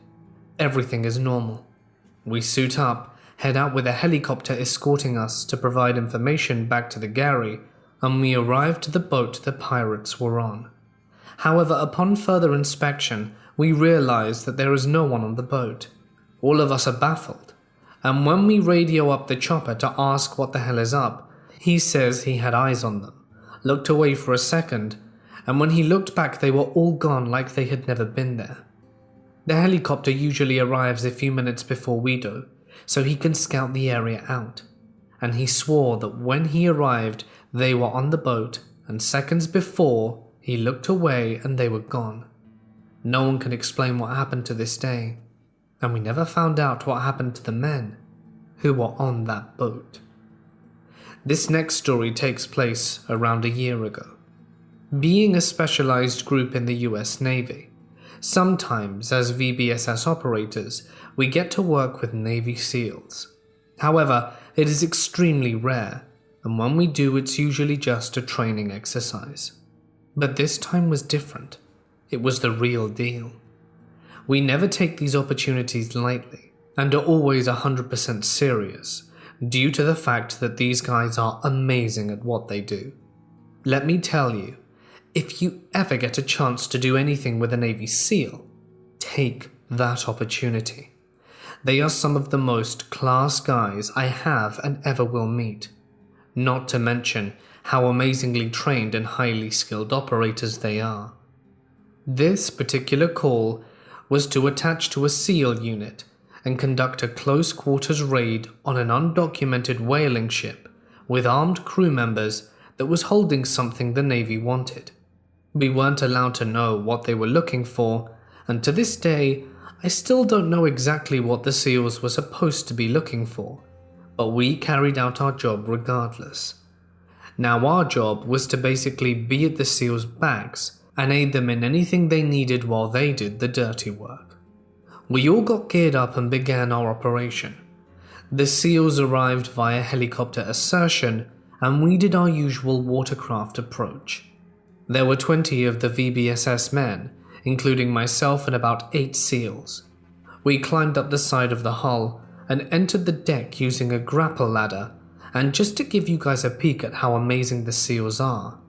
Everything is normal. We suit up, head out with a helicopter escorting us to provide information back to the galley, and we arrive to the boat the pirates were on. However, upon further inspection, we realize that there is no one on the boat. All of us are baffled, and when we radio up the chopper to ask what the hell is up, he says he had eyes on them, looked away for a second, and when he looked back they were all gone like they had never been there. The helicopter usually arrives a few minutes before we do, so he can scout the area out, and he swore that when he arrived they were on the boat, and seconds before he looked away and they were gone. No one can explain what happened to this day, and we never found out what happened to the men who were on that boat. This next story takes place around 1 year ago. Being a specialized group in the US Navy, sometimes as VBSS operators, we get to work with Navy SEALs. However, it is extremely rare, and when we do, it's usually just a training exercise. But this time was different. It was the real deal. We never take these opportunities lightly, and are always 100% serious, due to the fact that these guys are amazing at what they do. Let me tell you, if you ever get a chance to do anything with a Navy SEAL, take that opportunity. They are some of the most class guys I have and ever will meet. Not to mention how amazingly trained and highly skilled operators they are. This particular call was to attach to a SEAL unit and conduct a close quarters raid on an undocumented whaling ship with armed crew members that was holding something the Navy wanted. We weren't allowed to know what they were looking for, and to this day, I still don't know exactly what the SEALs were supposed to be looking for, but we carried out our job regardless. Now our job was to basically be at the SEALs' backs and aid them in anything they needed while they did the dirty work. We all got geared up and began our operation. The SEALs arrived via helicopter assertion, and we did our usual watercraft approach. There were 20 of the VBSS men, including myself and about 8 SEALs. We climbed up the side of the hull and entered the deck using a grapple ladder, and just to give you guys a peek at how amazing the SEALs are,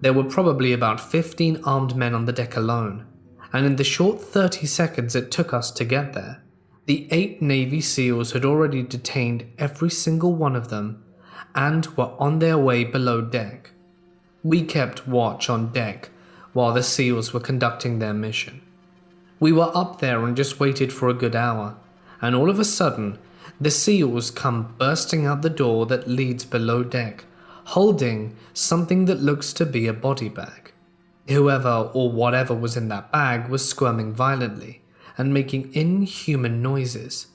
there were probably about 15 armed men on the deck alone, and in the short 30 seconds it took us to get there, the 8 Navy SEALs had already detained every single one of them and were on their way below deck. We kept watch on deck while the SEALs were conducting their mission. We were up there and just waited for a good hour, and all of a sudden, the SEALs come bursting out the door that leads below deck, holding something that looks to be a body bag. Whoever or whatever was in that bag was squirming violently and making inhuman noises.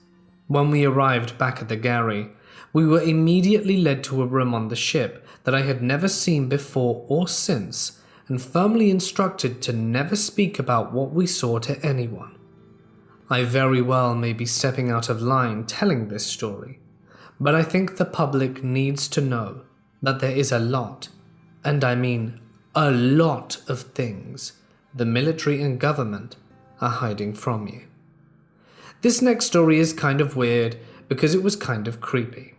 When we arrived back at the galley, we were immediately led to a room on the ship that I had never seen before or since, and firmly instructed to never speak about what we saw to anyone. I very well may be stepping out of line telling this story, but I think the public needs to know that there is a lot, and I mean a lot of things the military and government are hiding from you. This next story is kind of weird because it was kind of creepy,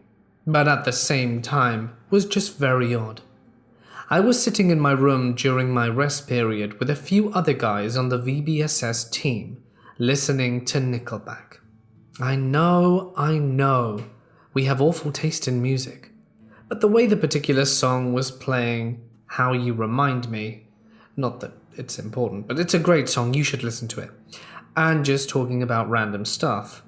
but at the same time was just very odd. I was sitting in my room during my rest period with a few other guys on the VBSS team, listening to Nickelback. I know, we have awful taste in music, but the way the particular song was playing, How You Remind Me, not that it's important, but it's a great song, you should listen to it, and just talking about random stuff.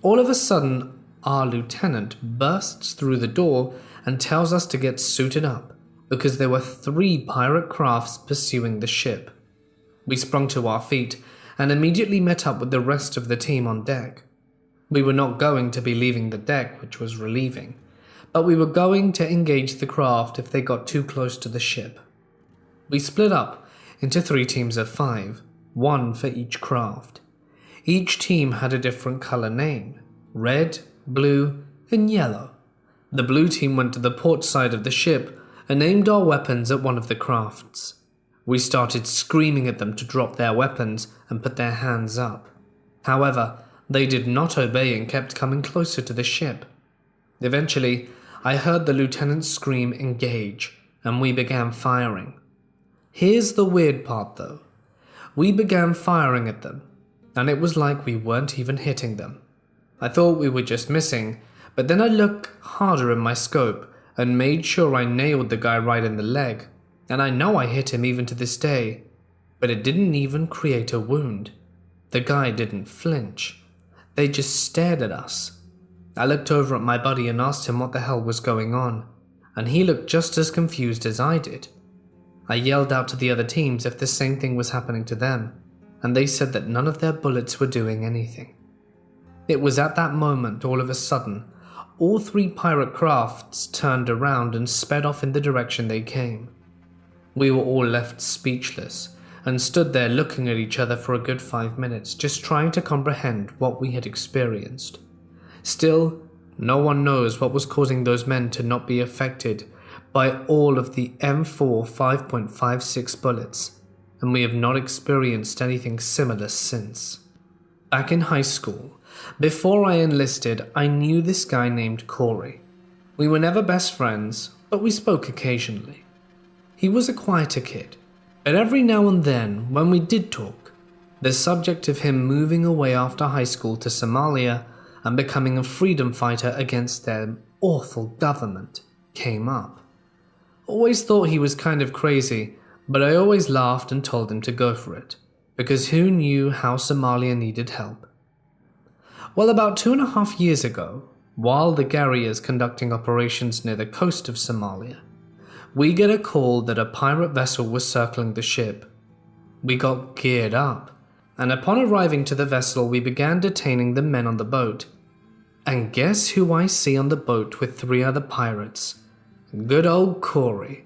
All of a sudden, our lieutenant bursts through the door and tells us to get suited up, because there were 3 pirate crafts pursuing the ship. We sprung to our feet and immediately met up with the rest of the team on deck. We were not going to be leaving the deck, which was relieving, but we were going to engage the craft if they got too close to the ship. We split up into 3 teams of 5, 1 for each craft. Each team had a different color name: red, blue, and yellow. The blue team went to the port side of the ship and aimed our weapons at one of the crafts. We started screaming at them to drop their weapons and put their hands up. However, they did not obey and kept coming closer to the ship. Eventually, I heard the lieutenant scream engage, and we began firing. Here's the weird part though. We began firing at them, and it was like we weren't even hitting them. I thought we were just missing, but then I looked harder in my scope and made sure I nailed the guy right in the leg, and I know I hit him even to this day, but it didn't even create a wound. The guy didn't flinch. They just stared at us. I looked over at my buddy and asked him what the hell was going on, and he looked just as confused as I did. I yelled out to the other teams if the same thing was happening to them, and they said that none of their bullets were doing anything. It was at that moment, all of a sudden, all 3 pirate crafts turned around and sped off in the direction they came. We were all left speechless and stood there looking at each other for a good 5 minutes, just trying to comprehend what we had experienced. Still, no one knows what was causing those men to not be affected by all of the M4 5.56 bullets, and we have not experienced anything similar since. Back in high school, before I enlisted, I knew this guy named Corey. We were never best friends, but we spoke occasionally. He was a quieter kid, but every now and then, when we did talk, the subject of him moving away after high school to Somalia and becoming a freedom fighter against their awful government came up. Always thought he was kind of crazy, but I always laughed and told him to go for it, because who knew how Somalia needed help? Well, about 2.5 years ago, while the Gary is conducting operations near the coast of Somalia, we get a call that a pirate vessel was circling the ship. We got geared up, and upon arriving to the vessel, we began detaining the men on the boat. And guess who I see on the boat with 3 other pirates? Good old Corey.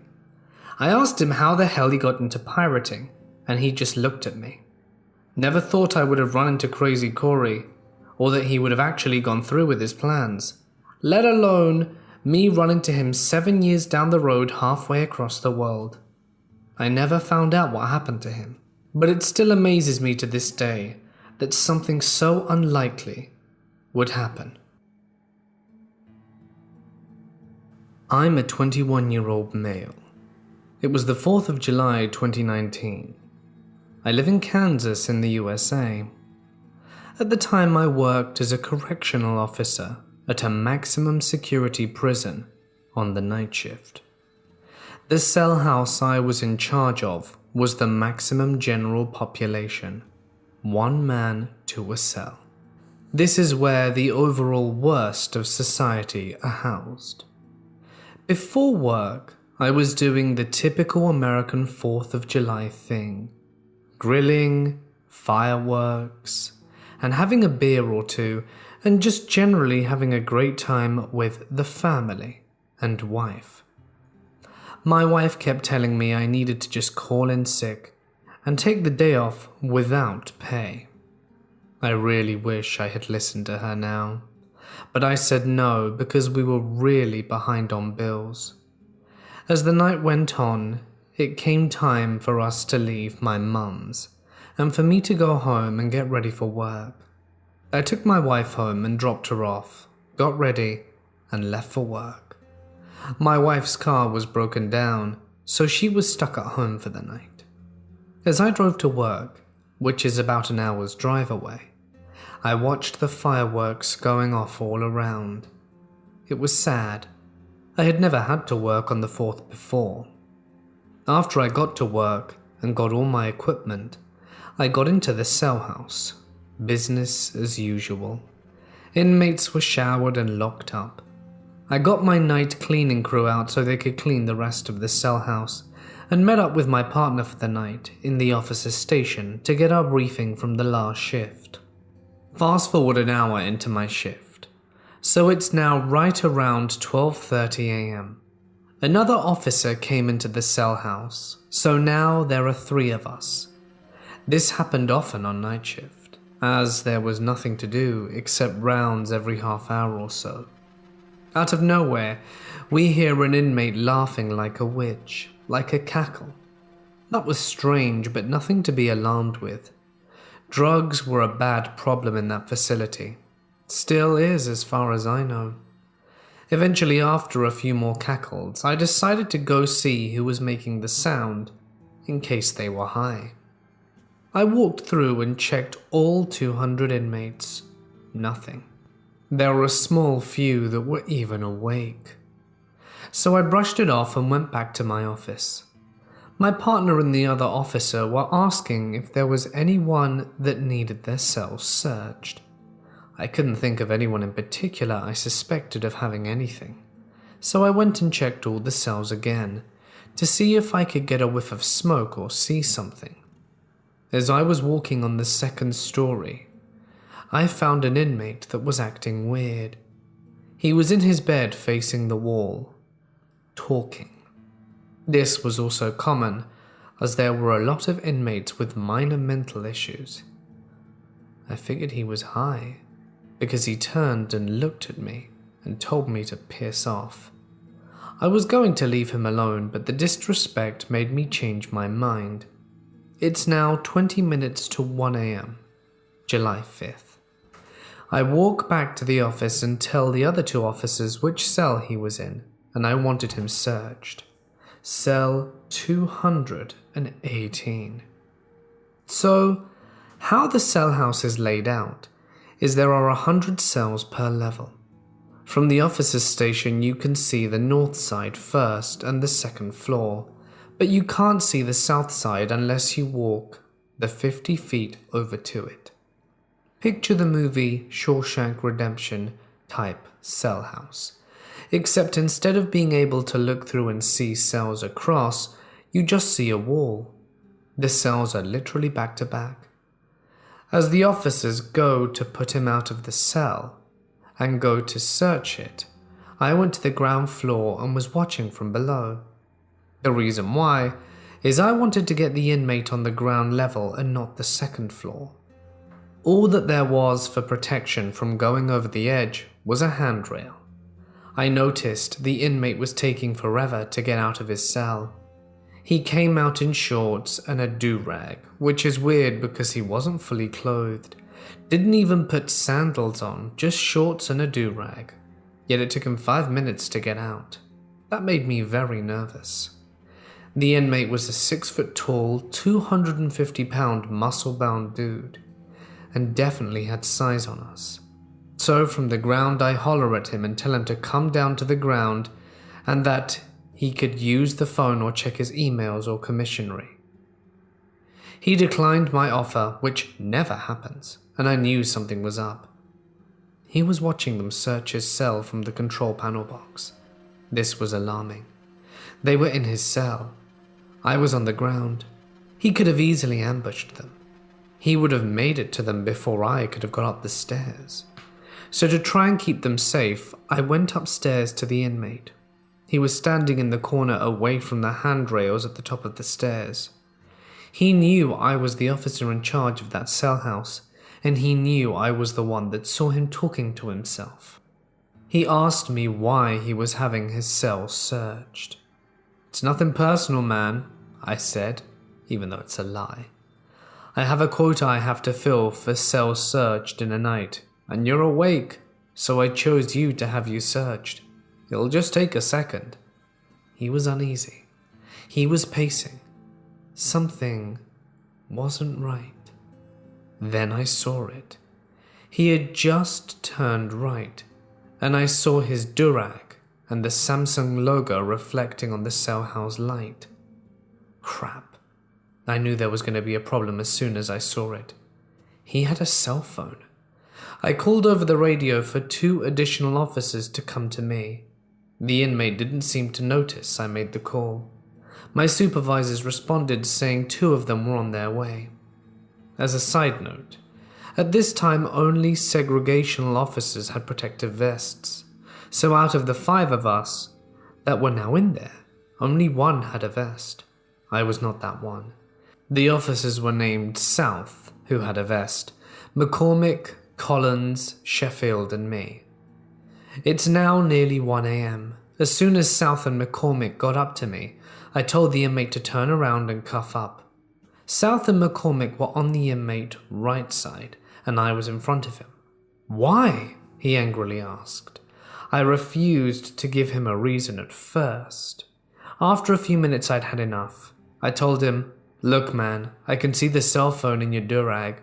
I asked him how the hell he got into pirating, and he just looked at me. Never thought I would have run into crazy Corey, or that he would have actually gone through with his plans, let alone me run into him 7 years down the road halfway across the world. I never found out what happened to him, but it still amazes me to this day that something so unlikely would happen. I'm a 21-year-old male. It was the 4th of July 2019. I live in Kansas in the USA. At the time, I worked as a correctional officer at a maximum security prison on the night shift. The cell house I was in charge of was the maximum general population, 1 man to a cell. This is where the overall worst of society are housed. Before work, I was doing the typical American 4th of July thing, grilling, fireworks, and having a beer or two, and just generally having a great time with the family and wife. My wife kept telling me I needed to just call in sick and take the day off without pay. I really wish I had listened to her now, but I said no because we were really behind on bills. As the night went on, it came time for us to leave my mum's and for me to go home and get ready for work. I took my wife home and dropped her off, got ready, and left for work. My wife's car was broken down, so she was stuck at home for the night. As I drove to work, which is about an hour's drive away, I watched the fireworks going off all around. It was sad. I had never had to work on the 4th before. After I got to work and got all my equipment, I got into the cell house. Business as usual. Inmates were showered and locked up. I got my night cleaning crew out so they could clean the rest of the cell house, and met up with my partner for the night in the officer's station to get our briefing from the last shift. Fast forward an hour into my shift, so it's now right around 12:30 a.m. Another officer came into the cell house, so now there are 3 of us. This happened often on night shift, as there was nothing to do except rounds every half hour or so. Out of nowhere, we hear an inmate laughing like a witch, like a cackle. That was strange, but nothing to be alarmed with. Drugs were a bad problem in that facility. Still is, as far as I know. Eventually, after a few more cackles, I decided to go see who was making the sound, in case they were high. I walked through and checked all 200 inmates. Nothing. There were a small few that were even awake. So I brushed it off and went back to my office. My partner and the other officer were asking if there was anyone that needed their cells searched. I couldn't think of anyone in particular I suspected of having anything. So I went and checked all the cells again, to see if I could get a whiff of smoke or see something. As I was walking on the 2nd story, I found an inmate that was acting weird. He was in his bed facing the wall, talking. This was also common, as there were a lot of inmates with minor mental issues. I figured he was high, because he turned and looked at me and told me to piss off. I was going to leave him alone, but the disrespect made me change my mind. It's now 20 minutes to 1 a.m., July 5th. I walk back to the office and tell the other 2 officers which cell he was in, and I wanted him searched. Cell 218. So, how the cell house is laid out is there are 100 cells per level. From the officers' station you can see the north side first and the second floor, but you can't see the south side unless you walk the 50 feet over to it. Picture the movie Shawshank Redemption type cell house, except instead of being able to look through and see cells across, you just see a wall. The cells are literally back to back. As the officers go to put him out of the cell and go to search it, I went to the ground floor and was watching from below. The reason why is I wanted to get the inmate on the ground level and not the second floor. All that there was for protection from going over the edge was a handrail. I noticed the inmate was taking forever to get out of his cell. He came out in shorts and a do-rag, which is weird because he wasn't fully clothed. Didn't even put sandals on, just shorts and a do-rag. Yet it took him 5 minutes to get out. That made me very nervous. The inmate was a 6-foot-tall, 250-pound muscle-bound dude, and definitely had size on us. So from the ground I holler at him and tell him to come down to the ground and that he could use the phone or check his emails or commissionary. He declined my offer, which never happens, and I knew something was up. He was watching them search his cell from the control panel box. This was alarming. They were in his cell. I was on the ground. He could have easily ambushed them. He would have made it to them before I could have got up the stairs. So to try and keep them safe, I went upstairs to the inmate. He was standing in the corner away from the handrails at the top of the stairs. He knew I was the officer in charge of that cell house, and he knew I was the one that saw him talking to himself. He asked me why he was having his cell searched. "It's nothing personal, man," I said, even though it's a lie. "I have a quota I have to fill for cells searched in a night, and you're awake, so I chose you to have you searched. It'll just take a second." He was uneasy. He was pacing. Something wasn't right. Then I saw it. He had just turned right, and I saw his durag and the Samsung logo reflecting on the cell house light. Crap. I knew there was going to be a problem as soon as I saw it. He had a cell phone. I called over the radio for 2 additional officers to come to me. The inmate didn't seem to notice I made the call. My supervisors responded saying 2 of them were on their way. As a side note, at this time only segregational officers had protective vests, so out of the 5 of us that were now in there, only 1 had a vest. I was not that one. The officers were named South, who had a vest, McCormick, Collins, Sheffield, and me. It's now nearly 1 a.m. As soon as South and McCormick got up to me, I told the inmate to turn around and cuff up. South and McCormick were on the inmate right side, and I was in front of him. "Why?" he angrily asked. I refused to give him a reason at first. After a few minutes I'd had enough. I told him, "Look man, I can see the cell phone in your durag.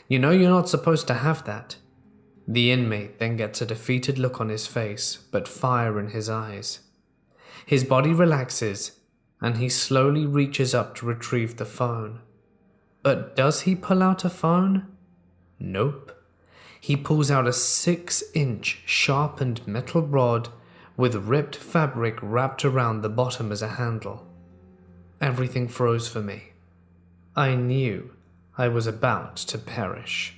You know you're not supposed to have that." The inmate then gets a defeated look on his face, but fire in his eyes. His body relaxes, and he slowly reaches up to retrieve the phone. But does he pull out a phone? Nope. He pulls out a 6-inch sharpened metal rod with ripped fabric wrapped around the bottom as a handle. Everything froze for me. I knew I was about to perish.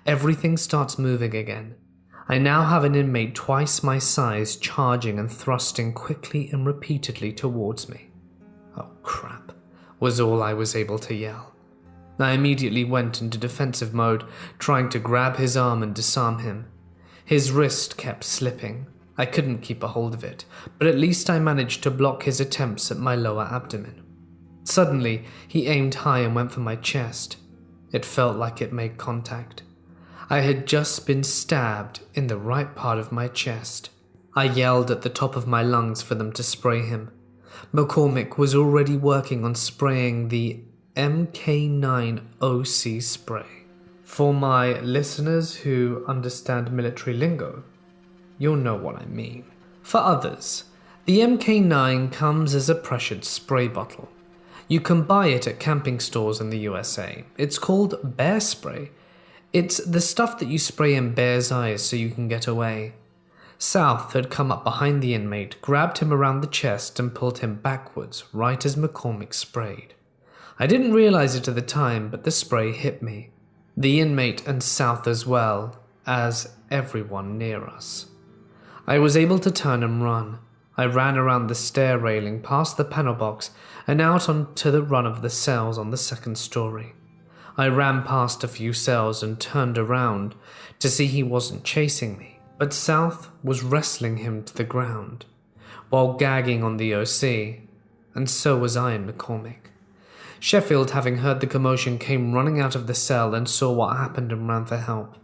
Everything starts moving again. I now have an inmate twice my size charging and thrusting quickly and repeatedly towards me. "Oh crap," was all I was able to yell. I immediately went into defensive mode, trying to grab his arm and disarm him. His wrist kept slipping. I couldn't keep a hold of it, but at least I managed to block his attempts at my lower abdomen. Suddenly, he aimed high and went for my chest. It felt like it made contact. I had just been stabbed in the right part of my chest. I yelled at the top of my lungs for them to spray him. McCormick was already working on spraying the MK9 OC spray. For my listeners who understand military lingo, you'll know what I mean. For others, the MK9 comes as a pressured spray bottle. You can buy it at camping stores in the USA. It's called bear spray. It's the stuff that you spray in bears' eyes so you can get away. South had come up behind the inmate, grabbed him around the chest and pulled him backwards right as McCormick sprayed. I didn't realize it at the time, but the spray hit me. The inmate and South as well as everyone near us. I was able to turn and run. I ran around the stair railing, past the panel box, and out onto the run of the cells on the second story. I ran past a few cells and turned around to see he wasn't chasing me, but South was wrestling him to the ground, while gagging on the OC, and so was I and McCormick. Sheffield, having heard the commotion, came running out of the cell and saw what happened and ran for help.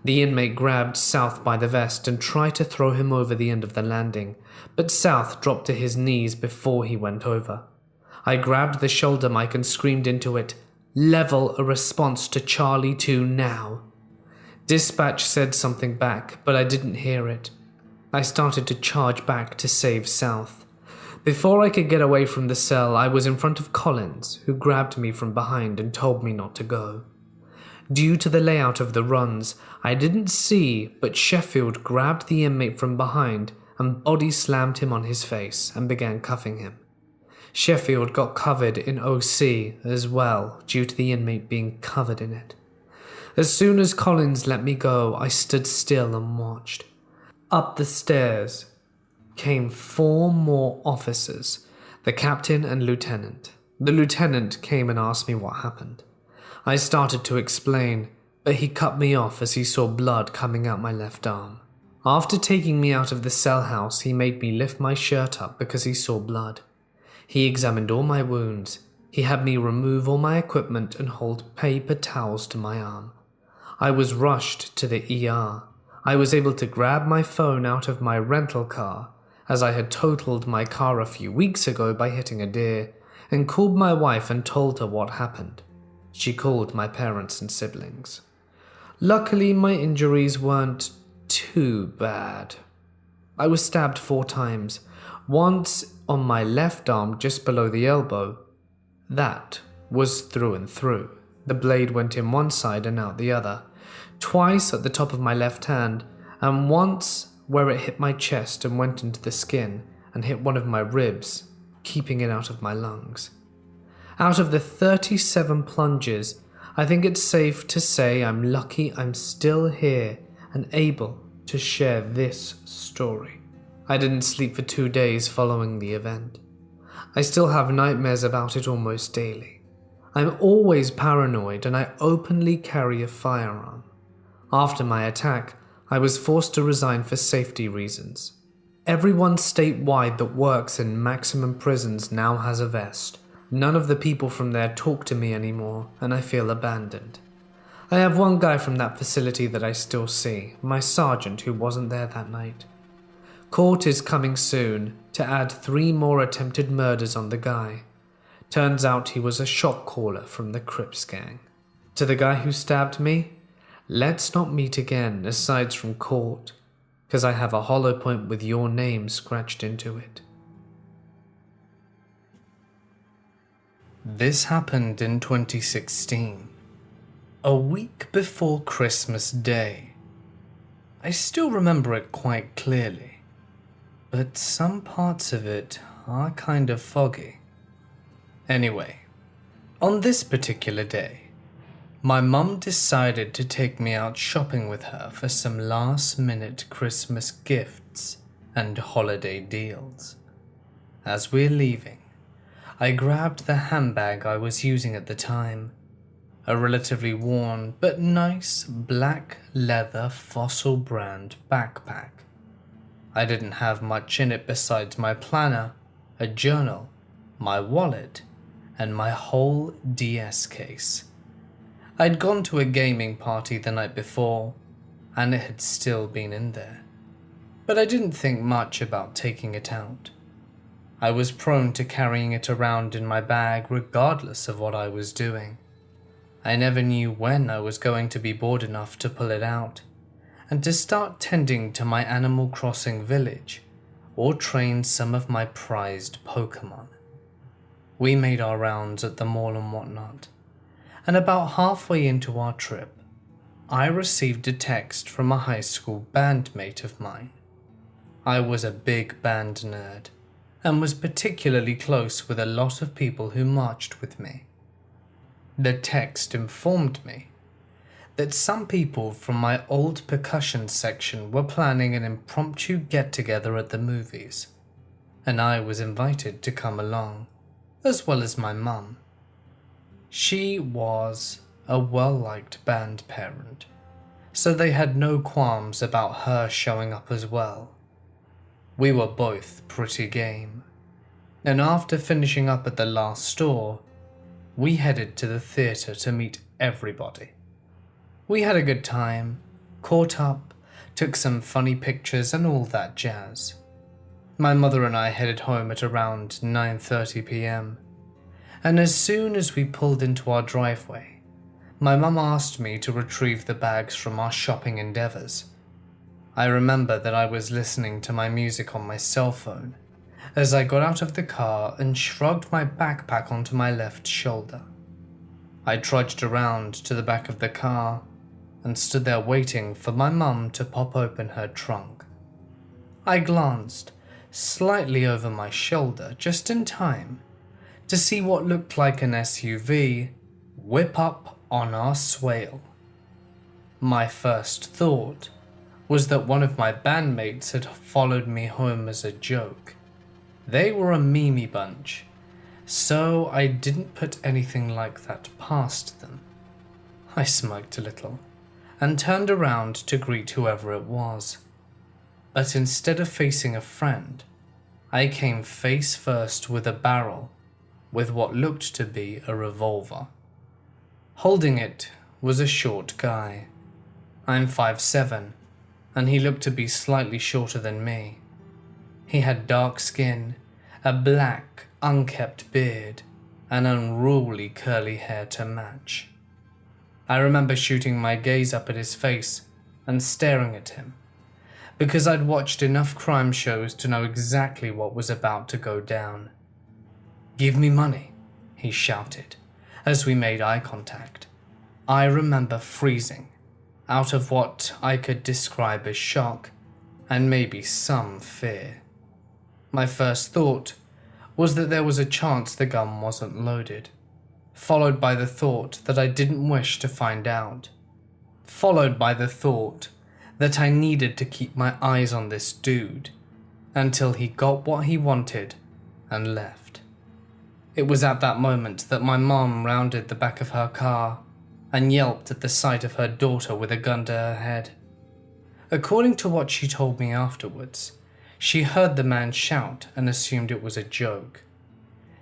The inmate grabbed South by the vest and tried to throw him over the end of the landing, but South dropped to his knees before he went over. I grabbed the shoulder mic and screamed into it, "Level a response to Charlie 2 now." Dispatch said something back, but I didn't hear it. I started to charge back to save South. Before I could get away from the cell, I was in front of Collins, who grabbed me from behind and told me not to go. Due to the layout of the runs, I didn't see, but Sheffield grabbed the inmate from behind and body slammed him on his face and began cuffing him. Sheffield got covered in OC as well, due to the inmate being covered in it. As soon as Collins let me go, I stood still and watched. Up the stairs came 4 more officers, the captain and lieutenant. The lieutenant came and asked me what happened. I started to explain, but he cut me off as he saw blood coming out my left arm. After taking me out of the cell house, he made me lift my shirt up because he saw blood. He examined all my wounds. He had me remove all my equipment and hold paper towels to my arm. I was rushed to the ER. I was able to grab my phone out of my rental car, as I had totaled my car a few weeks ago by hitting a deer, and called my wife and told her what happened. She called my parents and siblings. Luckily, my injuries weren't too bad. I was stabbed 4 times, once on my left arm just below the elbow. That was through and through. The blade went in one side and out the other. Twice at the top of my left hand, and once where it hit my chest and went into the skin and hit one of my ribs, keeping it out of my lungs. Out of the 37 plunges, I think it's safe to say I'm lucky I'm still here and able to share this story. I didn't sleep for 2 days following the event. I still have nightmares about it almost daily. I'm always paranoid and I openly carry a firearm. After my attack, I was forced to resign for safety reasons. Everyone statewide that works in maximum prisons now has a vest. None of the people from there talk to me anymore, and I feel abandoned. I have one guy from that facility that I still see, my sergeant who wasn't there that night. Court is coming soon to add 3 more attempted murders on the guy. Turns out he was a shot caller from the Crips gang. To the guy who stabbed me, let's not meet again aside from court, because I have a hollow point with your name scratched into it. This happened in 2016, a week before Christmas Day. I still remember it quite clearly, but some parts of it are kind of foggy. Anyway, on this particular day, my mum decided to take me out shopping with her for some last-minute Christmas gifts and holiday deals. As we're leaving, I grabbed the handbag I was using at the time, a relatively worn but nice black leather Fossil brand backpack. I didn't have much in it besides my planner, a journal, my wallet, and my whole DS case. I'd gone to a gaming party the night before, and it had still been in there, but I didn't think much about taking it out. I was prone to carrying it around in my bag regardless of what I was doing. I never knew when I was going to be bored enough to pull it out and to start tending to my Animal Crossing village or train some of my prized Pokemon. We made our rounds at the mall and whatnot, and about halfway into our trip, I received a text from a high school bandmate of mine. I was a big band nerd and was particularly close with a lot of people who marched with me. The text informed me that some people from my old percussion section were planning an impromptu get-together at the movies, and I was invited to come along, as well as my mum. She was a well-liked band parent, so they had no qualms about her showing up as well. We were both pretty game, and after finishing up at the last store, we headed to the theatre to meet everybody. We had a good time, caught up, took some funny pictures and all that jazz. My mother and I headed home at around 9:30 p.m, and as soon as we pulled into our driveway, my mum asked me to retrieve the bags from our shopping endeavours. I remember that I was listening to my music on my cell phone as I got out of the car and shrugged my backpack onto my left shoulder. I trudged around to the back of the car and stood there waiting for my mum to pop open her trunk. I glanced slightly over my shoulder just in time to see what looked like an SUV whip up on our swale. My first thought was that one of my bandmates had followed me home as a joke. They were a memey bunch, so I didn't put anything like that past them. I smirked a little and turned around to greet whoever it was. But instead of facing a friend, I came face first with a barrel with what looked to be a revolver. Holding it was a short guy. I'm 5'7", and he looked to be slightly shorter than me. He had dark skin, a black, unkempt beard, and unruly curly hair to match. I remember shooting my gaze up at his face and staring at him, because I'd watched enough crime shows to know exactly what was about to go down. "Give me money," he shouted, as we made eye contact. I remember freezing, out of what I could describe as shock and maybe some fear. My first thought was that there was a chance the gun wasn't loaded, followed by the thought that I didn't wish to find out, followed by the thought that I needed to keep my eyes on this dude until he got what he wanted and left. It was at that moment that my mom rounded the back of her car and yelped at the sight of her daughter with a gun to her head. According to what she told me afterwards, she heard the man shout and assumed it was a joke.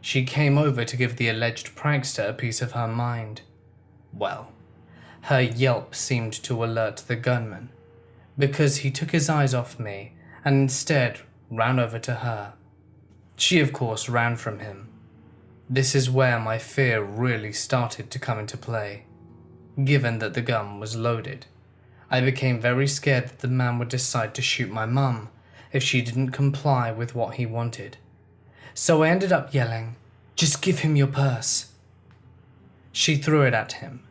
She came over to give the alleged prankster a piece of her mind. Well, her yelp seemed to alert the gunman, because he took his eyes off me and instead ran over to her. She of course ran from him. This is where my fear really started to come into play. Given that the gun was loaded, I became very scared that the man would decide to shoot my mum if she didn't comply with what he wanted. So I ended up yelling, "Just give him your purse." She threw it at him,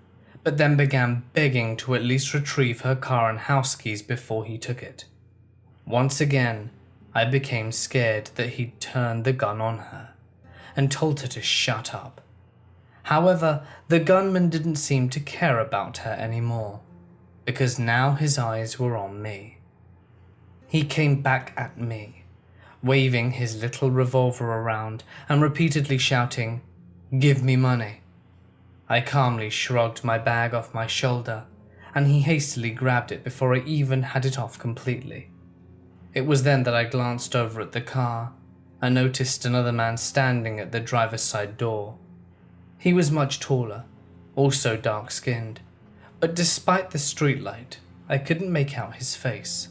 but then began begging to at least retrieve her car and house keys before he took it. Once again, I became scared that he'd turned the gun on her and told her to shut up. However, the gunman didn't seem to care about her anymore, because now his eyes were on me. He came back at me, waving his little revolver around and repeatedly shouting, "Give me money." I calmly shrugged my bag off my shoulder, and he hastily grabbed it before I even had it off completely. It was then that I glanced over at the car and noticed another man standing at the driver's side door. He was much taller, also dark-skinned, but despite the streetlight, I couldn't make out his face.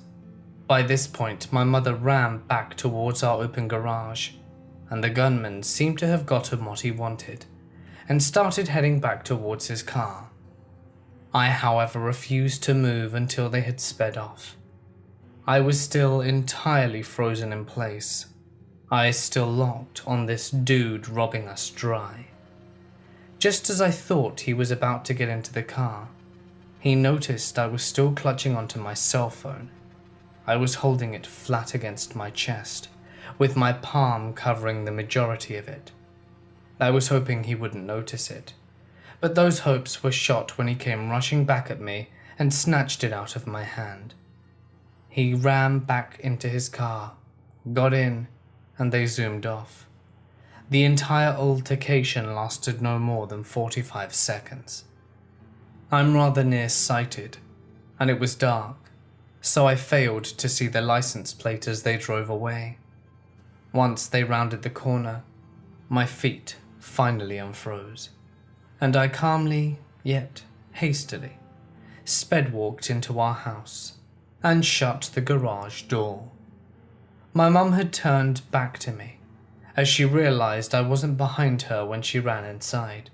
By this point, my mother ran back towards our open garage, and the gunman seemed to have gotten what he wanted, and started heading back towards his car. I, however, refused to move until they had sped off. I was still entirely frozen in place, eyes still locked on this dude robbing us dry. Just as I thought he was about to get into the car, he noticed I was still clutching onto my cell phone. I was holding it flat against my chest, with my palm covering the majority of it. I was hoping he wouldn't notice it, but those hopes were shot when he came rushing back at me and snatched it out of my hand. He ran back into his car, got in, and they zoomed off. The entire altercation lasted no more than 45 seconds. I'm rather nearsighted, and it was dark, so I failed to see the license plate as they drove away. Once they rounded the corner, my feet finally unfroze, and I calmly, yet hastily, sped-walked into our house and shut the garage door. My mum had turned back to me, as she realized I wasn't behind her when she ran inside.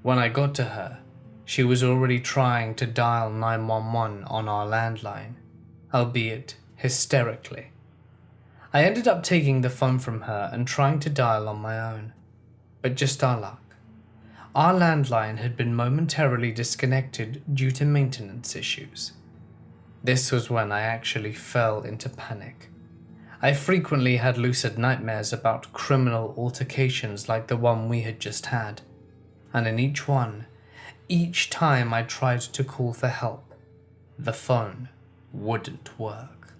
When I got to her, she was already trying to dial 911 on our landline, albeit hysterically. I ended up taking the phone from her and trying to dial on my own, but just our luck. Our landline had been momentarily disconnected due to maintenance issues. This was when I actually fell into panic. I frequently had lucid nightmares about criminal altercations like the one we had just had, and in each time I tried to call for help, the phone wouldn't work.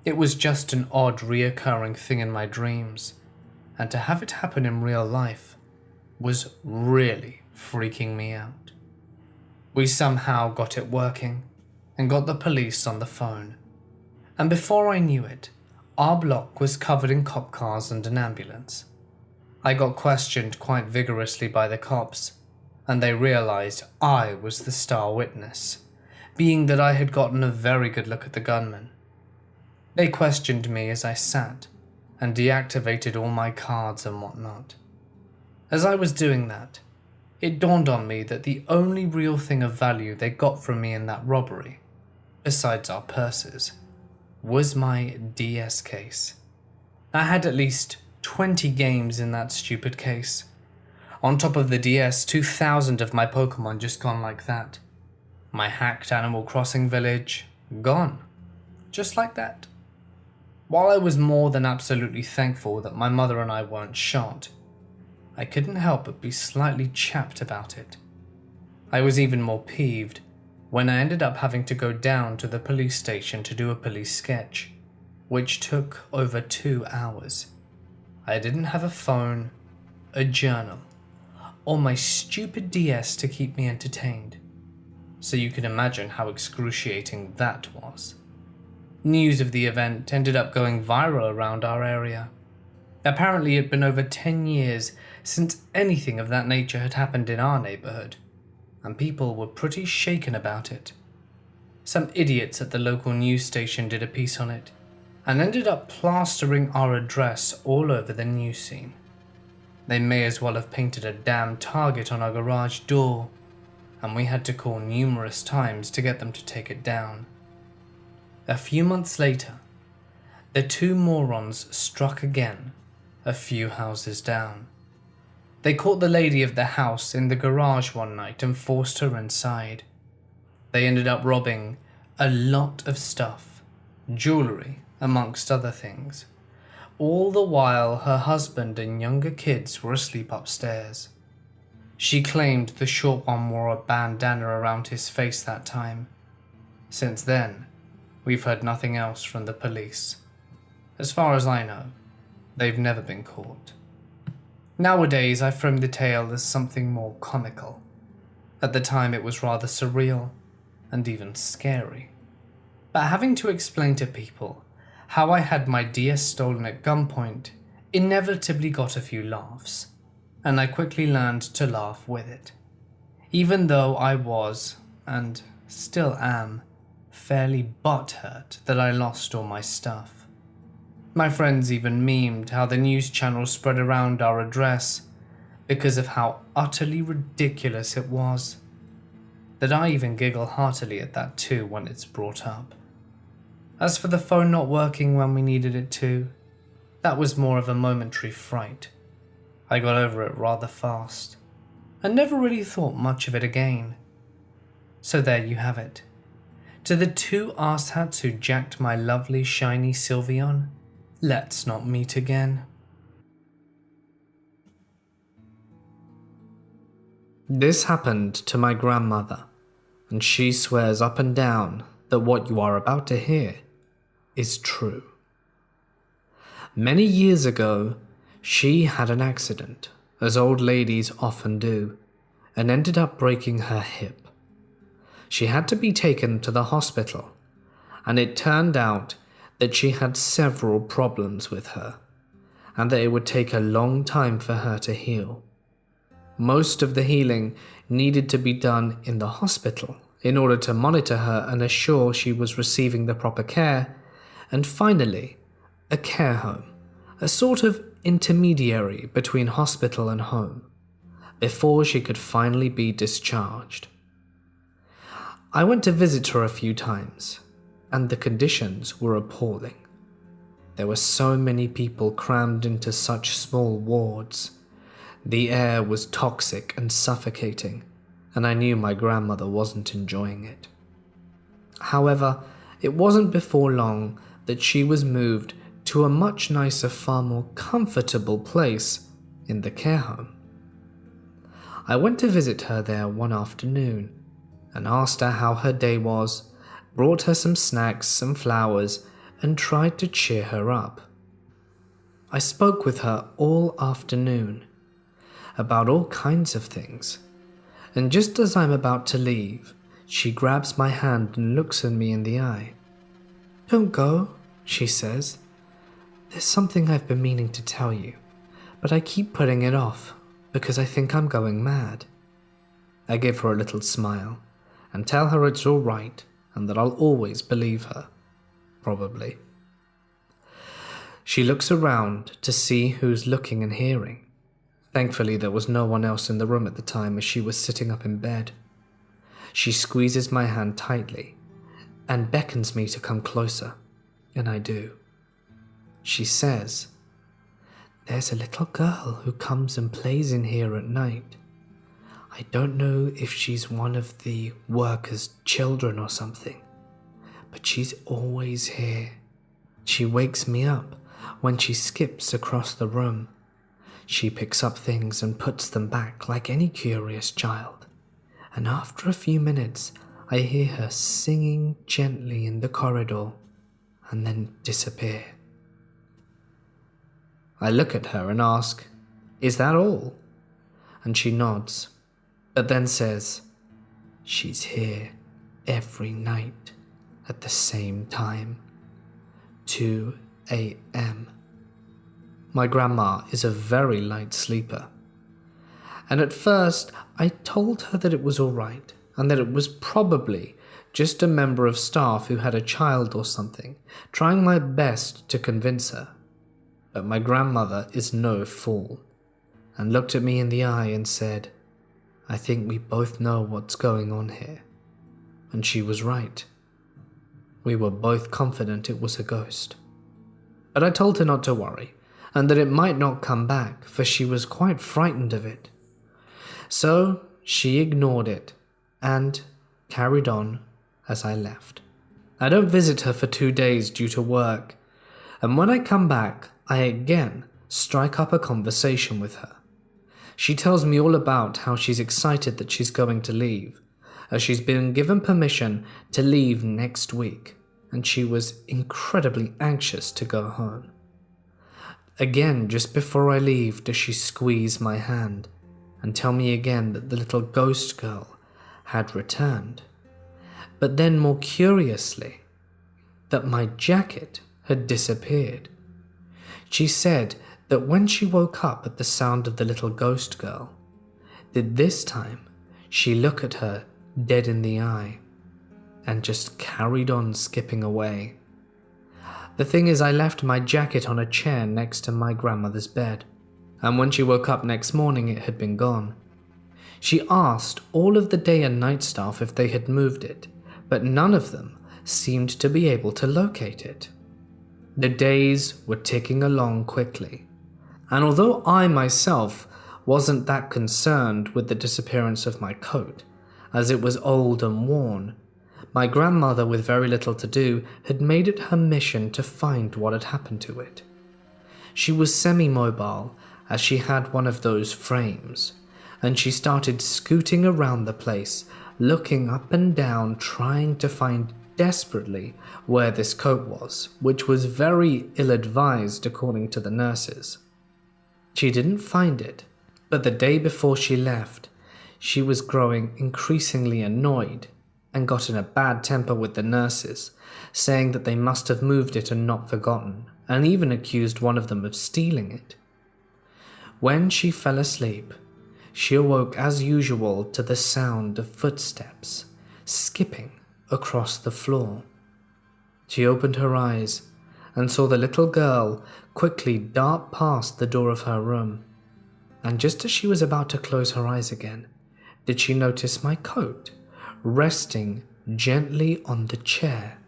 It was just an odd reoccurring thing in my dreams, and to have it happen in real life was really freaking me out. We somehow got it working and got the police on the phone, and before I knew it, our block was covered in cop cars and an ambulance. I got questioned quite vigorously by the cops, and they realized I was the star witness, being that I had gotten a very good look at the gunman. They questioned me as I sat and deactivated all my cards and whatnot. As I was doing that, it dawned on me that the only real thing of value they got from me in that robbery, besides our purses, was my DS case. I had at least 20 games in that stupid case. On top of the DS, 2,000 of my Pokemon just gone like that. My hacked Animal Crossing village, gone. Just like that. While I was more than absolutely thankful that my mother and I weren't shot, I couldn't help but be slightly chapped about it. I was even more peeved when I ended up having to go down to the police station to do a police sketch, which took over 2 hours. I didn't have a phone, a journal, or my stupid DS to keep me entertained, so you can imagine how excruciating that was. News of the event ended up going viral around our area. Apparently it had been over 10 years since anything of that nature had happened in our neighborhood, and people were pretty shaken about it. Some idiots at the local news station did a piece on it, and ended up plastering our address all over the news scene. They may as well have painted a damn target on our garage door, and we had to call numerous times to get them to take it down. A few months later, the two morons struck again, a few houses down. They caught the lady of the house in the garage one night and forced her inside. They ended up robbing a lot of stuff, jewelry amongst other things, all the while her husband and younger kids were asleep upstairs. She claimed the short one wore a bandana around his face that time. Since then, we've heard nothing else from the police. As far as I know, they've never been caught. Nowadays, I frame the tale as something more comical. At the time, it was rather surreal and even scary. But having to explain to people how I had my DS stolen at gunpoint inevitably got a few laughs, and I quickly learned to laugh with it. Even though I was, and still am, fairly butthurt that I lost all my stuff. My friends even memed how the news channel spread around our address because of how utterly ridiculous it was, that I even giggle heartily at that too when it's brought up. As for the phone not working when we needed it to, that was more of a momentary fright. I got over it rather fast, and never really thought much of it again. So there you have it. To the two arse-hats who jacked my lovely shiny Sylveon, let's not meet again. This happened to my grandmother, and she swears up and down that what you are about to hear is true. Many years ago, she had an accident, as old ladies often do, and ended up breaking her hip. She had to be taken to the hospital, and it turned out that she had several problems with her, and that it would take a long time for her to heal. Most of the healing needed to be done in the hospital in order to monitor her and assure she was receiving the proper care, and finally, a care home, a sort of intermediary between hospital and home, before she could finally be discharged. I went to visit her a few times, and the conditions were appalling. There were so many people crammed into such small wards. The air was toxic and suffocating, and I knew my grandmother wasn't enjoying it. However, it wasn't before long that she was moved to a much nicer, far more comfortable place in the care home. I went to visit her there one afternoon and asked her how her day was, brought her some snacks, some flowers, and tried to cheer her up. I spoke with her all afternoon about all kinds of things, and just as I'm about to leave, she grabs my hand and looks at me in the eye. "Don't go," she says. "There's something I've been meaning to tell you, but I keep putting it off because I think I'm going mad." I give her a little smile and tell her it's all right and that I'll always believe her. Probably. She looks around to see who's looking and hearing. Thankfully, there was no one else in the room at the time as she was sitting up in bed. She squeezes my hand tightly and beckons me to come closer, and I do. She says, "There's a little girl who comes and plays in here at night. I don't know if she's one of the workers' children or something, but she's always here. She wakes me up when she skips across the room. She picks up things and puts them back like any curious child, and after a few minutes I hear her singing gently in the corridor and then disappear." I look at her and ask, "Is that all?" And she nods, but then says, "She's here every night at the same time, 2 a.m. My grandma is a very light sleeper, and at first I told her that it was all right and that it was probably just a member of staff who had a child or something, trying my best to convince her. But my grandmother is no fool, and looked at me in the eye and said, "I think we both know what's going on here." And she was right. We were both confident it was a ghost. But I told her not to worry, and that it might not come back, for she was quite frightened of it. So she ignored it and carried on as I left. I don't visit her for 2 days due to work, and when I come back, I again strike up a conversation with her. She tells me all about how she's excited that she's going to leave, as she's been given permission to leave next week, and she was incredibly anxious to go home. Again, just before I leave, does she squeeze my hand and tell me again that the little ghost girl had returned, but then more curiously, that my jacket had disappeared. She said that when she woke up at the sound of the little ghost girl, that this time she looked at her dead in the eye and just carried on skipping away. The thing is, I left my jacket on a chair next to my grandmother's bed, and when she woke up next morning it had been gone. She asked all of the day and night staff if they had moved it, but none of them seemed to be able to locate it. The days were ticking along quickly, and although I myself wasn't that concerned with the disappearance of my coat, as it was old and worn, my grandmother, with very little to do, had made it her mission to find what had happened to it. She was semi-mobile, as she had one of those frames, and she started scooting around the place, looking up and down, trying to find desperately where this coat was, which was very ill-advised according to the nurses. She didn't find it, but the day before she left, she was growing increasingly annoyed and got in a bad temper with the nurses, saying that they must have moved it and not forgotten, and even accused one of them of stealing it. When she fell asleep, she awoke as usual to the sound of footsteps skipping across the floor. She opened her eyes and saw the little girl quickly dart past the door of her room. And just as she was about to close her eyes again, did she notice my coat resting gently on the chair.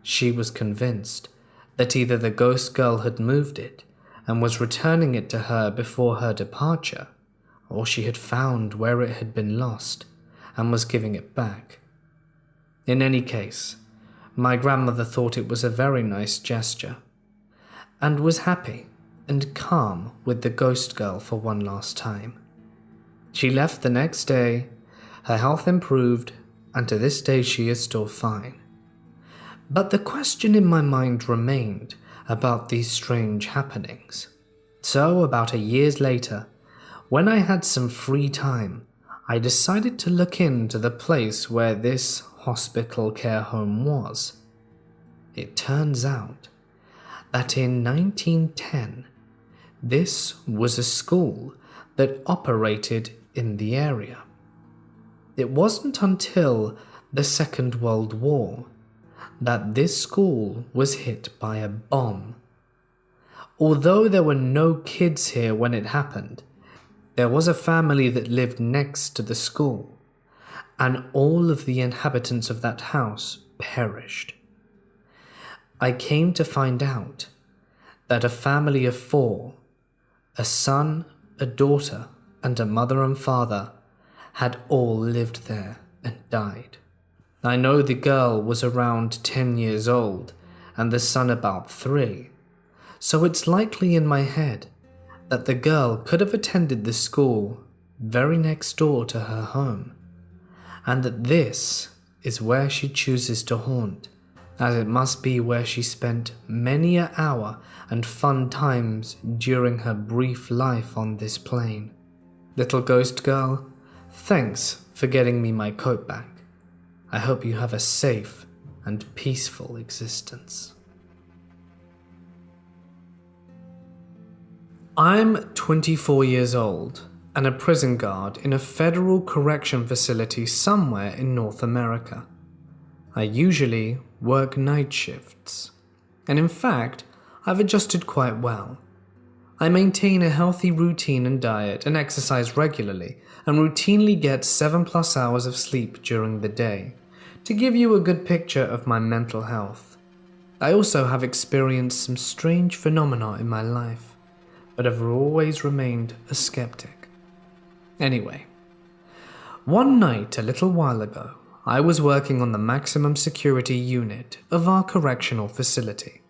She was convinced that either the ghost girl had moved it and was returning it to her before her departure, or she had found where it had been lost and was giving it back. In any case, my grandmother thought it was a very nice gesture, and was happy and calm with the ghost girl for one last time. She left the next day, her health improved, and to this day she is still fine. But the question in my mind remained about these strange happenings. So about a year later, when I had some free time, I decided to look into the place where this hospital care home was. It turns out that in 1910, this was a school that operated in the area. It wasn't until the Second World War that this school was hit by a bomb. Although there were no kids here when it happened, there was a family that lived next to the school, and all of the inhabitants of that house perished. I came to find out that a family of 4, a son, a daughter, and a mother and father, had all lived there and died. I know the girl was around 10 years old and the son about 3, so it's likely in my head that the girl could have attended the school very next door to her home, and that this is where she chooses to haunt, as it must be where she spent many an hour and fun times during her brief life on this plane. Little ghost girl, thanks for getting me my coat back. I hope you have a safe and peaceful existence. I'm 24 years old and a prison guard in a federal correction facility somewhere in North America. I usually work night shifts, and in fact, I've adjusted quite well. I maintain a healthy routine and diet and exercise regularly, and routinely get 7+ hours of sleep during the day, to give you a good picture of my mental health. I also have experienced some strange phenomena in my life, but have always remained a skeptic. Anyway, one night a little while ago, I was working on the maximum security unit of our correctional facility.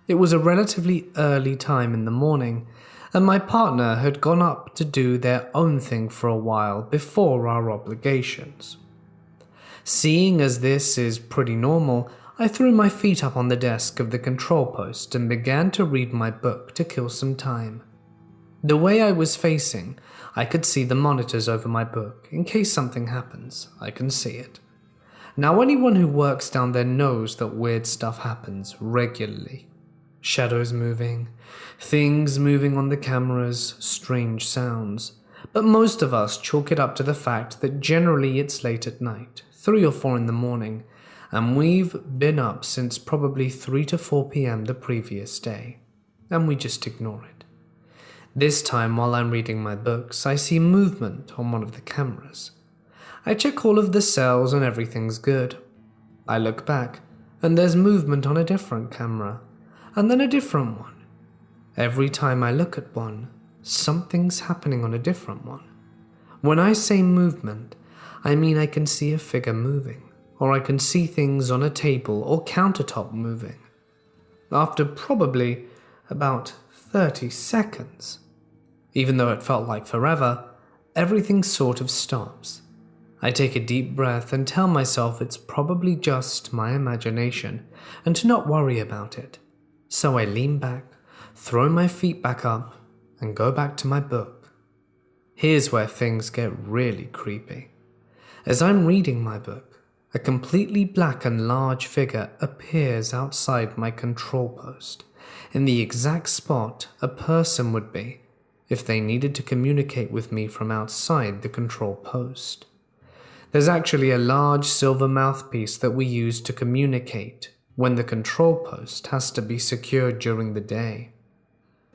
It was a relatively early time in the morning, and my partner had gone up to do their own thing for a while before our obligations. Seeing as this is pretty normal, I threw my feet up on the desk of the control post and began to read my book to kill some time. The way I was facing, I could see the monitors over my book. In case something happens, I can see it. Now, anyone who works down there knows that weird stuff happens regularly. Shadows moving, things moving on the cameras, strange sounds. But most of us chalk it up to the fact that generally it's late at night, 3 or 4 in the morning, and we've been up since probably 3 to 4 p.m. the previous day, and we just ignore it. This time, while I'm reading my books, I see movement on one of the cameras. I check all of the cells and everything's good. I look back, and there's movement on a different camera, and then a different one. Every time I look at one, something's happening on a different one. When I say movement, I mean I can see a figure moving, or I can see things on a table or countertop moving. After probably about 30 seconds, even though it felt like forever, everything sort of stops. I take a deep breath and tell myself it's probably just my imagination and to not worry about it. So I lean back, throw my feet back up, and go back to my book. Here's where things get really creepy. As I'm reading my book, a completely black and large figure appears outside my control post, in the exact spot a person would be if they needed to communicate with me from outside the control post. There's actually a large silver mouthpiece that we use to communicate when the control post has to be secured during the day.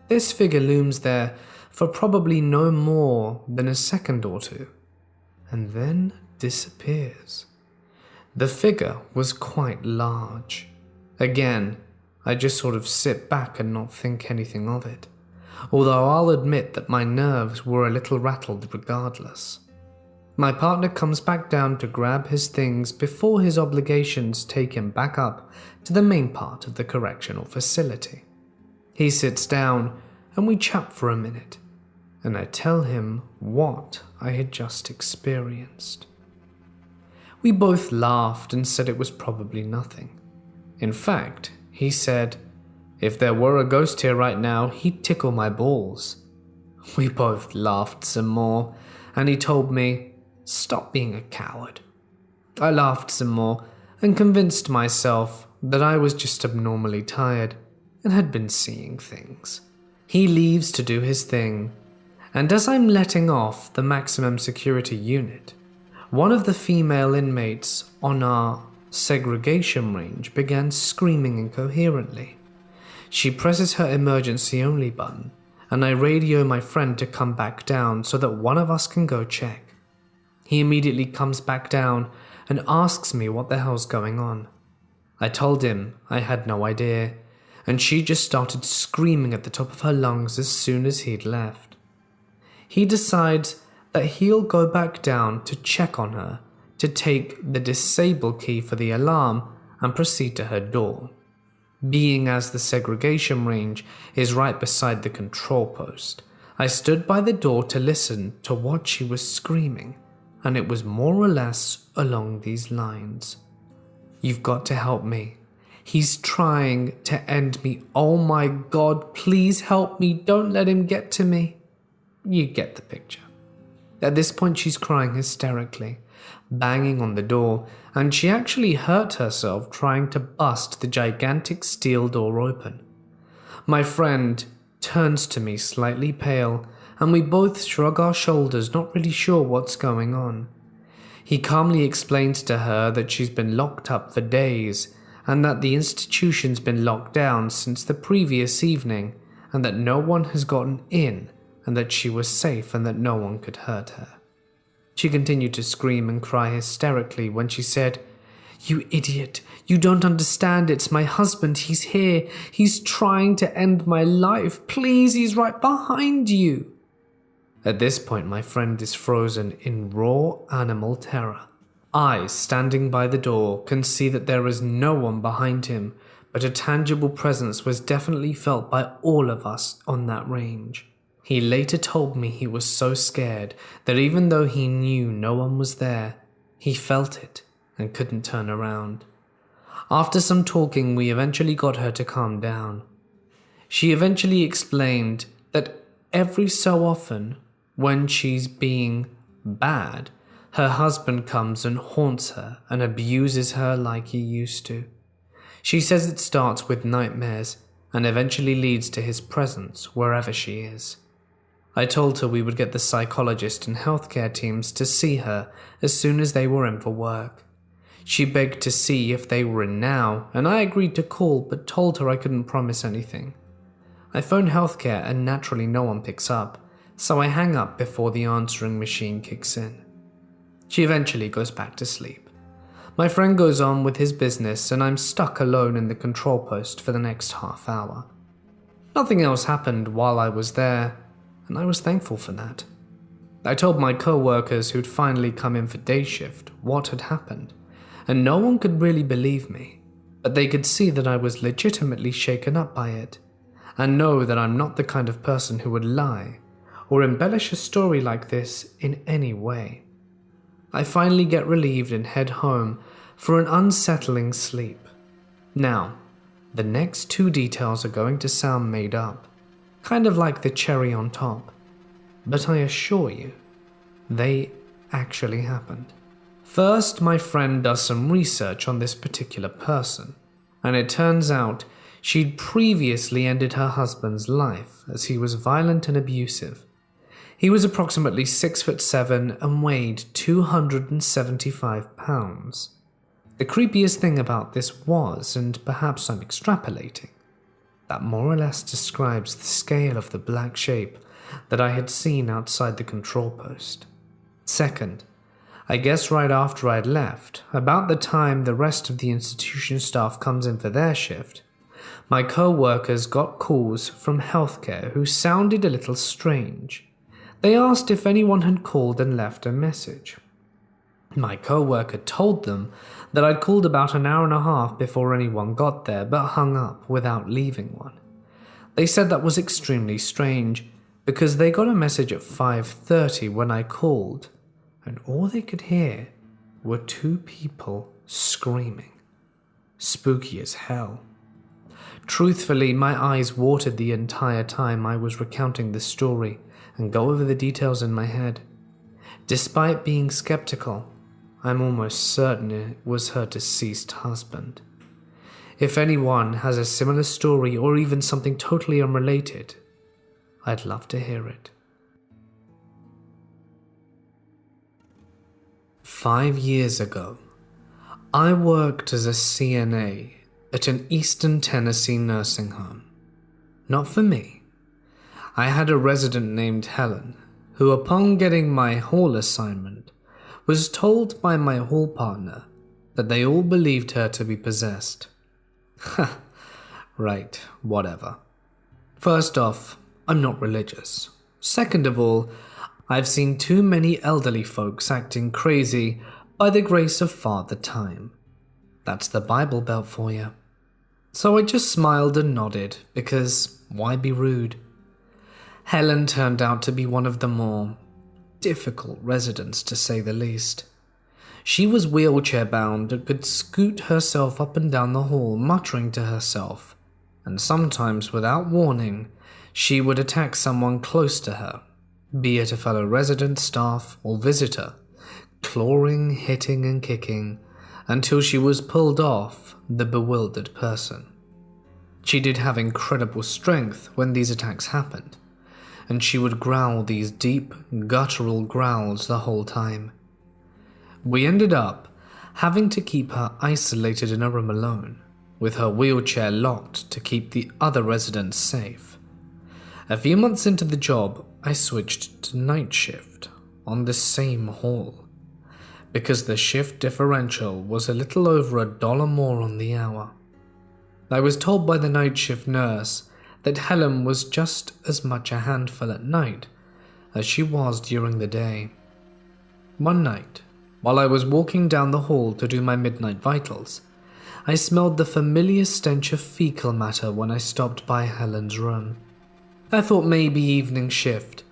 This figure looms there for probably no more than a second or two, and then disappears. The figure was quite large. Again, I just sort of sit back and not think anything of it, although I'll admit that my nerves were a little rattled regardless. My partner comes back down to grab his things before his obligations take him back up to the main part of the correctional facility. He sits down and we chat for a minute, and I tell him what I had just experienced. We both laughed and said it was probably nothing. In fact, he said, if there were a ghost here right now, he'd tickle my balls. We both laughed some more, and he told me, stop being a coward. I laughed some more and convinced myself that I was just abnormally tired and had been seeing things. He leaves to do his thing, and as I'm letting off the maximum security unit, one of the female inmates on our segregation range began screaming incoherently. She presses her emergency only button, and I radio my friend to come back down so that one of us can go check. He immediately comes back down and asks me what the hell's going on. I told him I had no idea, and she just started screaming at the top of her lungs as soon as he'd left. He decides that he'll go back down to check on her, to take the disable key for the alarm and proceed to her door. Being as the segregation range is right beside the control post, I stood by the door to listen to what she was screaming, and it was more or less along these lines. You've got to help me. He's trying to end me. Oh my God, please help me. Don't let him get to me. You get the picture. At this point, she's crying hysterically, banging on the door, and she actually hurt herself trying to bust the gigantic steel door open. My friend turns to me slightly pale, and we both shrug our shoulders, not really sure what's going on. He calmly explains to her that she's been locked up for days, and that the institution's been locked down since the previous evening, and that no one has gotten in, and that she was safe and that no one could hurt her. She continued to scream and cry hysterically when she said, "You idiot, you don't understand, it's my husband, he's here, he's trying to end my life, please, he's right behind you." At this point, my friend is frozen in raw animal terror. I, standing by the door, can see that there is no one behind him, but a tangible presence was definitely felt by all of us on that range. He later told me he was so scared that even though he knew no one was there, he felt it and couldn't turn around. After some talking, we eventually got her to calm down. She eventually explained that every so often, when she's being bad, her husband comes and haunts her and abuses her like he used to. She says it starts with nightmares and eventually leads to his presence wherever she is. I told her we would get the psychologist and healthcare teams to see her as soon as they were in for work. She begged to see if they were in now, and I agreed to call but told her I couldn't promise anything. I phone healthcare and naturally no one picks up, so I hang up before the answering machine kicks in. She eventually goes back to sleep. My friend goes on with his business and I'm stuck alone in the control post for the next half hour. Nothing else happened while I was there, and I was thankful for that. I told my co-workers who'd finally come in for day shift what had happened, and no one could really believe me, but they could see that I was legitimately shaken up by it, and know that I'm not the kind of person who would lie or embellish a story like this in any way. I finally get relieved and head home for an unsettling sleep. Now, the next two details are going to sound made up, kind of like the cherry on top, but I assure you, they actually happened. First, my friend does some research on this particular person, and it turns out she'd previously ended her husband's life as he was violent and abusive. He was approximately 6'7" and weighed 275 pounds. The creepiest thing about this was, and perhaps I'm extrapolating, that more or less describes the scale of the black shape that I had seen outside the control post. Second, I guess right after I'd left, about the time the rest of the institution staff comes in for their shift, my co-workers got calls from healthcare who sounded a little strange. They asked if anyone had called and left a message. My co-worker told them that I'd called about an hour and a half before anyone got there, but hung up without leaving one. They said that was extremely strange, because they got a message at 5:30 when I called, and all they could hear were two people screaming. Spooky as hell. Truthfully, my eyes watered the entire time I was recounting this story and go over the details in my head. Despite being skeptical, I'm almost certain it was her deceased husband. If anyone has a similar story or even something totally unrelated, I'd love to hear it. 5 years ago, I worked as a CNA at an Eastern Tennessee nursing home. Not for me. I had a resident named Helen, who upon getting my hall assignment, was told by my hall partner that they all believed her to be possessed. Ha, right, whatever. First off, I'm not religious. Second of all, I've seen too many elderly folks acting crazy by the grace of Father Time. That's the Bible Belt for you. So I just smiled and nodded, because why be rude? Helen turned out to be one of the more difficult residents, to say the least. She was wheelchair-bound and could scoot herself up and down the hall, muttering to herself, and sometimes, without warning, she would attack someone close to her, be it a fellow resident, staff, or visitor, clawing, hitting, and kicking, until she was pulled off the bewildered person. She did have incredible strength when these attacks happened, and she would growl these deep, guttural growls the whole time. We ended up having to keep her isolated in a room alone, with her wheelchair locked to keep the other residents safe. A few months into the job, I switched to night shift on the same hall, because the shift differential was a little over $1 more on the hour. I was told by the night shift nurse that Helen was just as much a handful at night as she was during the day. One night, while I was walking down the hall to do my midnight vitals, I smelled the familiar stench of fecal matter when I stopped by Helen's room. I thought maybe evening shift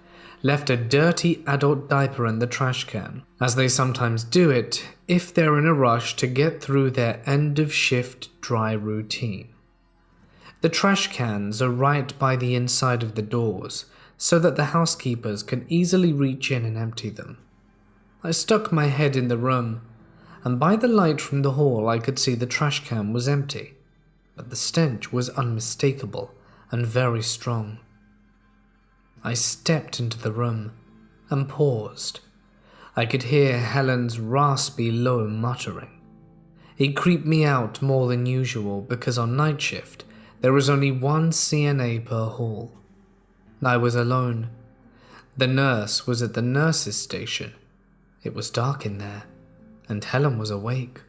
left a dirty adult diaper in the trash can, as they sometimes do it if they're in a rush to get through their end-of-shift dry routine. The trash cans are right by the inside of the doors, so that the housekeepers can easily reach in and empty them. I stuck my head in the room, and by the light from the hall I could see the trash can was empty, but the stench was unmistakable and very strong. I stepped into the room and paused. I could hear Helen's raspy, low muttering. It creeped me out more than usual because on night shift, There was only one CNA per hall. I was alone. The nurse was at the nurse's station. It was dark in there, and Helen was awake.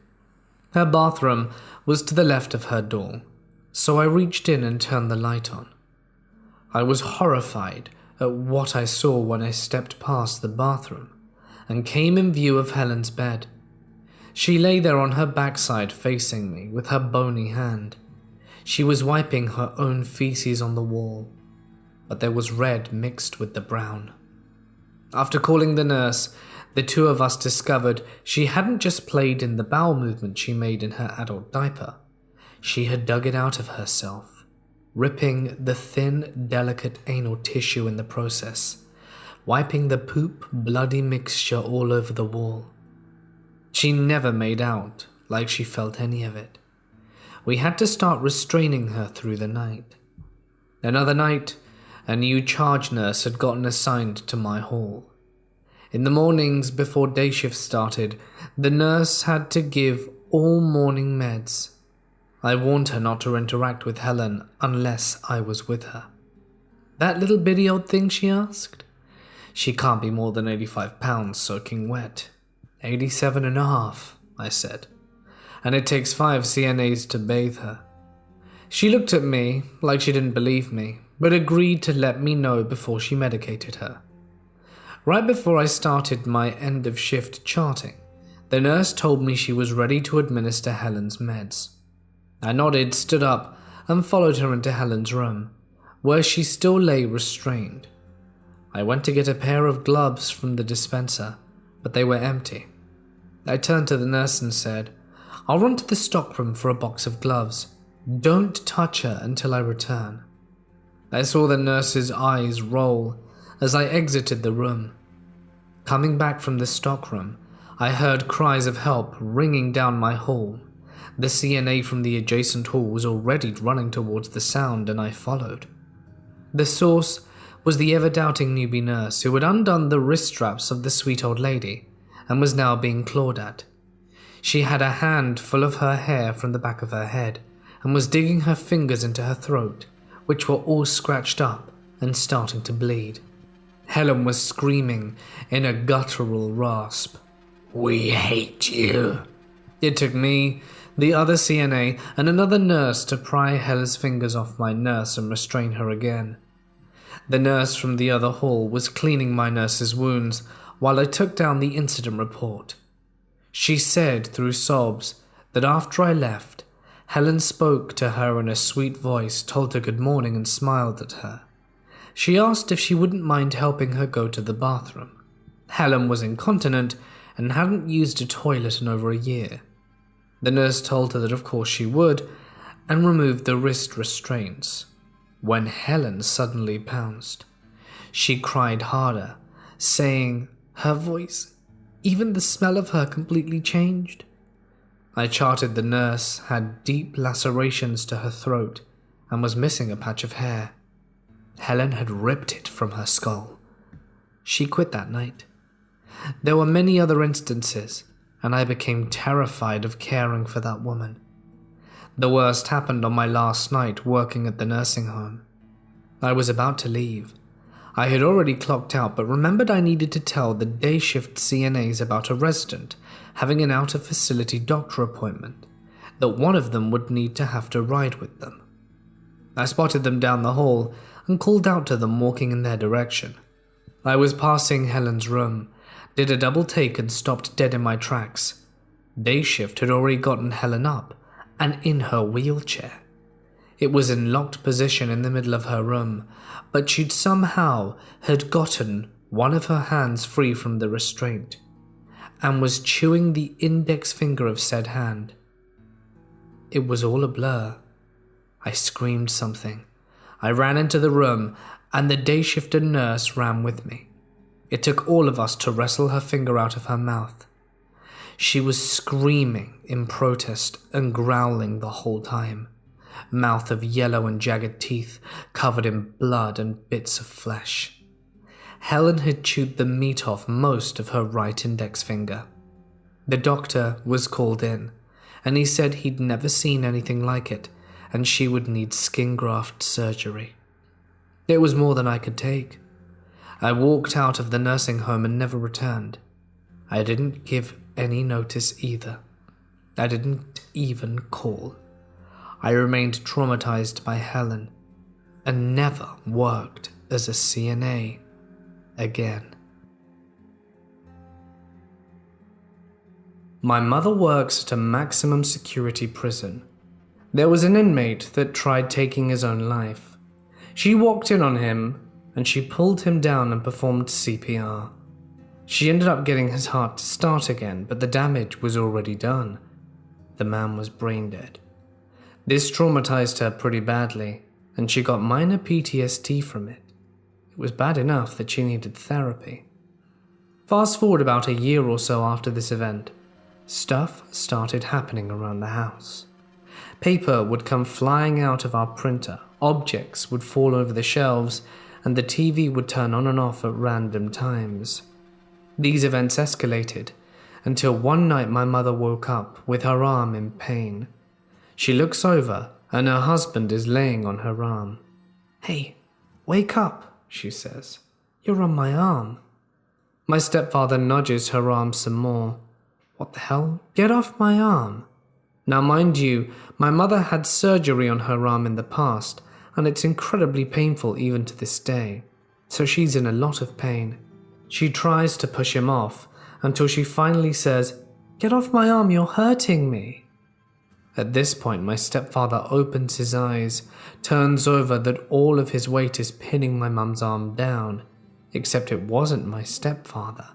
Her bathroom was to the left of her door, so I reached in and turned the light on. I was horrified at what I saw when I stepped past the bathroom and came in view of Helen's bed. She lay there on her backside facing me with her bony hand. She was wiping her own feces on the wall, but there was red mixed with the brown. After calling the nurse, the two of us discovered she hadn't just played in the bowel movement she made in her adult diaper. She had dug it out of herself, ripping the thin, delicate anal tissue in the process, wiping the poop, bloody mixture all over the wall. She never made out like she felt any of it. We had to start restraining her through the night. Another night, a new charge nurse had gotten assigned to my hall. In the mornings before day shift started, the nurse had to give all morning meds. I warned her not to interact with Helen unless I was with her. "That little bitty old thing?" she asked. "She can't be more than 85 pounds soaking wet." 87.5, I said. "And it takes 5 CNAs to bathe her." She looked at me like she didn't believe me, but agreed to let me know before she medicated her. Right before I started my end of shift charting, the nurse told me she was ready to administer Helen's meds. I nodded, stood up, and followed her into Helen's room, where she still lay restrained. I went to get a pair of gloves from the dispenser, but they were empty. I turned to the nurse and said, "I'll run to the stockroom for a box of gloves. Don't touch her until I return." I saw the nurse's eyes roll as I exited the room. Coming back from the stockroom, I heard cries of help ringing down my hall. The CNA from the adjacent hall was already running towards the sound, and I followed. The source was the ever-doubting newbie nurse who had undone the wrist straps of the sweet old lady and was now being clawed at. She had a hand full of her hair from the back of her head and was digging her fingers into her throat, which were all scratched up and starting to bleed. Helen was screaming in a guttural rasp. "We hate you." It took me, the other CNA, and another nurse to pry Helen's fingers off my nurse and restrain her again. The nurse from the other hall was cleaning my nurse's wounds while I took down the incident report. She said through sobs that after I left, Helen spoke to her in a sweet voice, told her good morning and smiled at her. She asked if she wouldn't mind helping her go to the bathroom. Helen was incontinent and hadn't used a toilet in over a year. The nurse told her that of course she would and removed the wrist restraints, when Helen suddenly pounced. She cried harder, saying her voice, even the smell of her, completely changed. I charted the nurse had deep lacerations to her throat and was missing a patch of hair. Helen had ripped it from her skull. She quit that night. There were many other instances, and I became terrified of caring for that woman. The worst happened on my last night working at the nursing home. I was about to leave. I had already clocked out, but remembered I needed to tell the day shift CNAs about a resident having an out-of-facility doctor appointment, that one of them would need to have to ride with them. I spotted them down the hall and called out to them walking in their direction. I was passing Helen's room, did a double take and stopped dead in my tracks. Day shift had already gotten Helen up and in her wheelchair. It was in locked position in the middle of her room, but she'd somehow had gotten one of her hands free from the restraint and was chewing the index finger of said hand. It was all a blur. I screamed something. I ran into the room and the day shifter nurse ran with me. It took all of us to wrestle her finger out of her mouth. She was screaming in protest and growling the whole time, mouth of yellow and jagged teeth covered in blood and bits of flesh. Helen had chewed the meat off most of her right index finger. The doctor was called in, and he said he'd never seen anything like it, and she would need skin graft surgery. It was more than I could take. I walked out of the nursing home and never returned. I didn't give any notice either. I didn't even call. I remained traumatized by Helen and never worked as a CNA again. My mother works at a maximum security prison. There was an inmate that tried taking his own life. She walked in on him and she pulled him down and performed CPR. She ended up getting his heart to start again, but the damage was already done. The man was brain dead. This traumatized her pretty badly, and she got minor PTSD from it. It was bad enough that she needed therapy. Fast forward about a year or so after this event, stuff started happening around the house. Paper would come flying out of our printer, objects would fall over the shelves, and the TV would turn on and off at random times. These events escalated until one night my mother woke up with her arm in pain. She looks over and her husband is laying on her arm. "Hey, wake up," she says. "You're on my arm." My stepfather nudges her arm some more. "What the hell? Get off my arm." Now mind you, my mother had surgery on her arm in the past, and it's incredibly painful even to this day, so she's in a lot of pain. She tries to push him off until she finally says, "Get off my arm, you're hurting me." At this point, my stepfather opens his eyes, turns over that all of his weight is pinning my mum's arm down, except it wasn't my stepfather.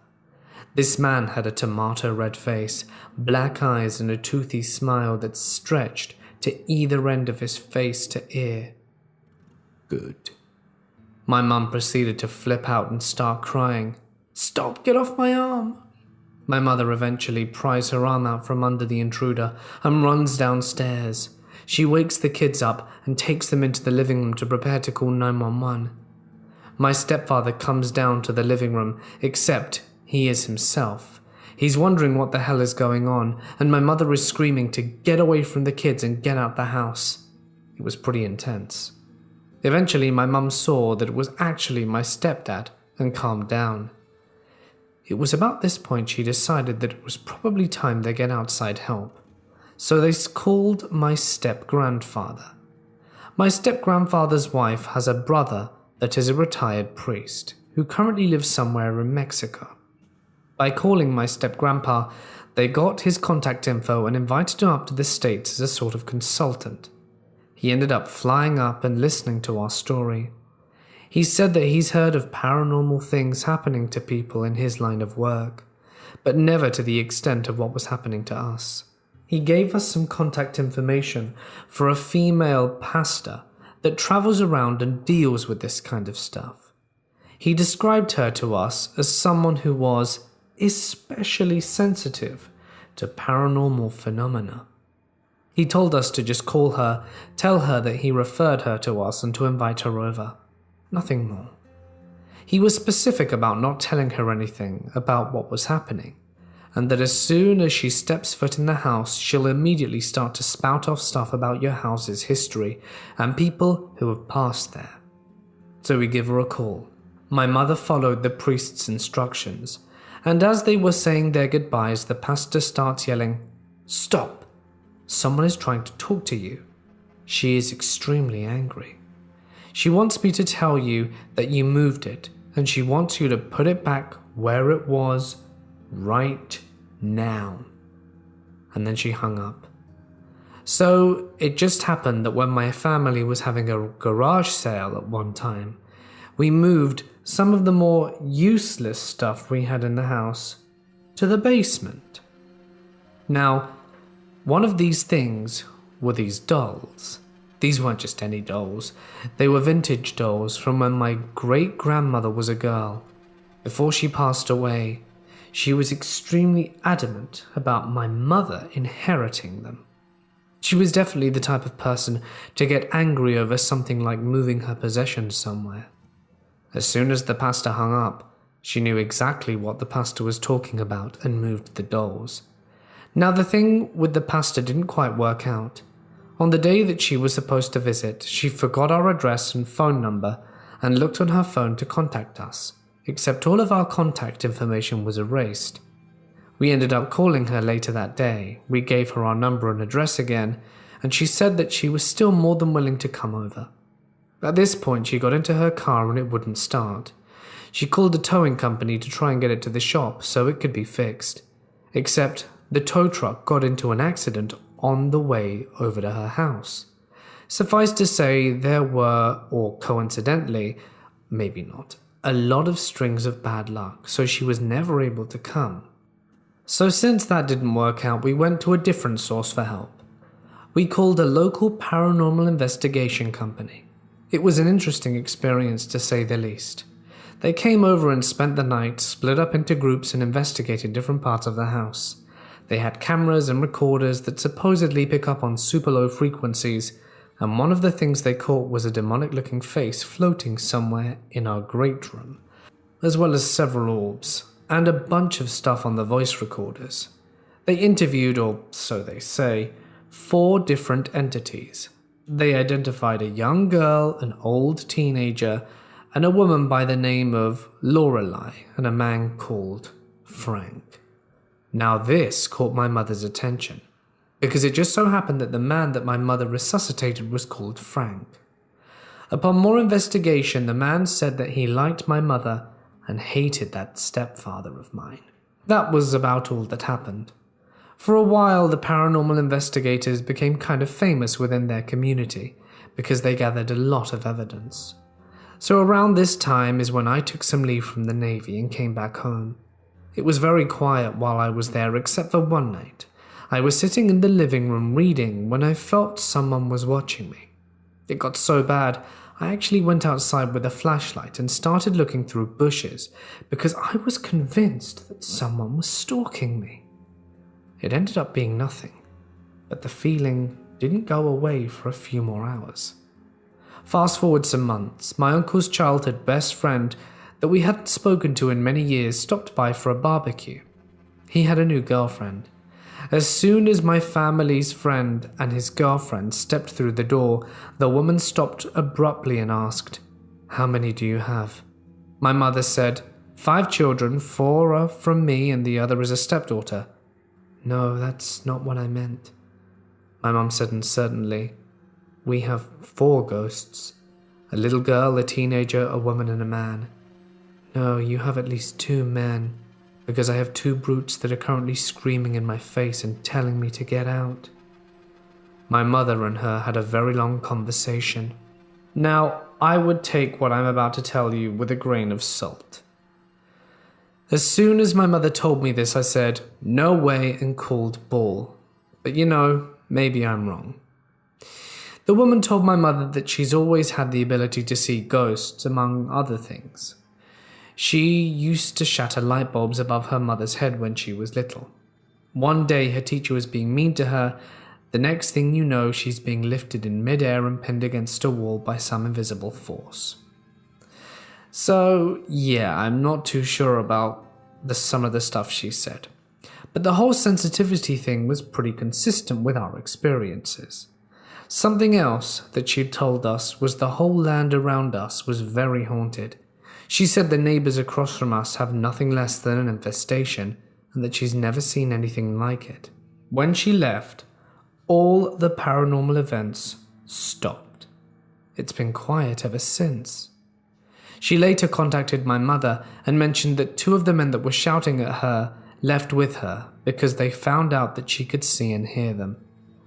This man had a tomato red face, black eyes, and a toothy smile that stretched to either end of his face to ear. Good. My mum proceeded to flip out and start crying. "Stop, get off my arm." My mother eventually pries her arm out from under the intruder and runs downstairs. She wakes the kids up and takes them into the living room to prepare to call 911. My stepfather comes down to the living room, except he is himself. He's wondering what the hell is going on, and my mother is screaming to get away from the kids and get out the house. It was pretty intense. Eventually, my mum saw that it was actually my stepdad and calmed down. It was about this point she decided that it was probably time they get outside help. So they called my step-grandfather. My step-grandfather's wife has a brother that is a retired priest who currently lives somewhere in Mexico. By calling my step-grandpa, they got his contact info and invited him up to the States as a sort of consultant. He ended up flying up and listening to our story. He said that he's heard of paranormal things happening to people in his line of work, but never to the extent of what was happening to us. He gave us some contact information for a female pastor that travels around and deals with this kind of stuff. He described her to us as someone who was especially sensitive to paranormal phenomena. He told us to just call her, tell her that he referred her to us and to invite her over. Nothing more. He was specific about not telling her anything about what was happening, and that as soon as she steps foot in the house, she'll immediately start to spout off stuff about your house's history and people who have passed there. So we give her a call. My mother followed the priest's instructions, and as they were saying their goodbyes, the pastor starts yelling, "Stop! Someone is trying to talk to you." She is extremely angry. She wants me to tell you that you moved it, and she wants you to put it back where it was right now. And then she hung up. So it just happened that when my family was having a garage sale at one time, we moved some of the more useless stuff we had in the house to the basement. Now, one of these things were these dolls. These weren't just any dolls. They were vintage dolls from when my great-grandmother was a girl. Before she passed away, she was extremely adamant about my mother inheriting them. She was definitely the type of person to get angry over something like moving her possessions somewhere. As soon as the pastor hung up, she knew exactly what the pastor was talking about and moved the dolls. Now the thing with the pastor didn't quite work out. On the day that she was supposed to visit, she forgot our address and phone number and looked on her phone to contact us, except all of our contact information was erased. We ended up calling her later that day. We gave her our number and address again, and she said that she was still more than willing to come over. At this point, she got into her car and it wouldn't start. She called a towing company to try and get it to the shop so it could be fixed. Except the tow truck got into an accident on the way over to her house. Suffice to say, there were, or coincidentally, maybe not, a lot of strings of bad luck, so she was never able to come. So since that didn't work out, we went to a different source for help. We called a local paranormal investigation company. It was an interesting experience to say the least. They came over and spent the night, split up into groups and investigated different parts of the house. They had cameras and recorders that supposedly pick up on super low frequencies, and one of the things they caught was a demonic-looking face floating somewhere in our great room, as well as several orbs, and a bunch of stuff on the voice recorders. They interviewed, or so they say, 4 different entities. They identified a young girl, an old teenager, and a woman by the name of Lorelei, and a man called Frank. Now this caught my mother's attention, because it just so happened that the man that my mother resuscitated was called Frank. Upon more investigation, the man said that he liked my mother and hated that stepfather of mine. That was about all that happened. For a while, the paranormal investigators became kind of famous within their community because they gathered a lot of evidence. So around this time is when I took some leave from the Navy and came back home. It was very quiet while I was there except for one night. I was sitting in the living room reading when I felt someone was watching me. It got so bad, I actually went outside with a flashlight and started looking through bushes because I was convinced that someone was stalking me. It ended up being nothing, but the feeling didn't go away for a few more hours. Fast forward some months, my uncle's childhood best friend that we hadn't spoken to in many years stopped by for a barbecue. He had a new girlfriend. As soon as my family's friend and his girlfriend stepped through the door, the woman stopped abruptly and asked, "How many do you have?" My mother said, 5 children, 4 are from me and the other is a stepdaughter. No, that's not what I meant. My mum said uncertainly, "We have 4 ghosts. A little girl, a teenager, a woman and a man." "No, you have at least 2 men, because I have 2 brutes that are currently screaming in my face and telling me to get out." My mother and her had a very long conversation. Now, I would take what I'm about to tell you with a grain of salt. As soon as my mother told me this, I said, "No way," and called ball. But maybe I'm wrong. The woman told my mother that she's always had the ability to see ghosts, among other things. She used to shatter light bulbs above her mother's head when she was little. One day her teacher was being mean to her. The next thing you know, she's being lifted in midair and pinned against a wall by some invisible force. So yeah, I'm not too sure about some of the stuff she said. But the whole sensitivity thing was pretty consistent with our experiences. Something else that she'd told us was the whole land around us was very haunted. She said the neighbors across from us have nothing less than an infestation and that she's never seen anything like it. When she left, all the paranormal events stopped. It's been quiet ever since. She later contacted my mother and mentioned that 2 of the men that were shouting at her left with her because they found out that she could see and hear them.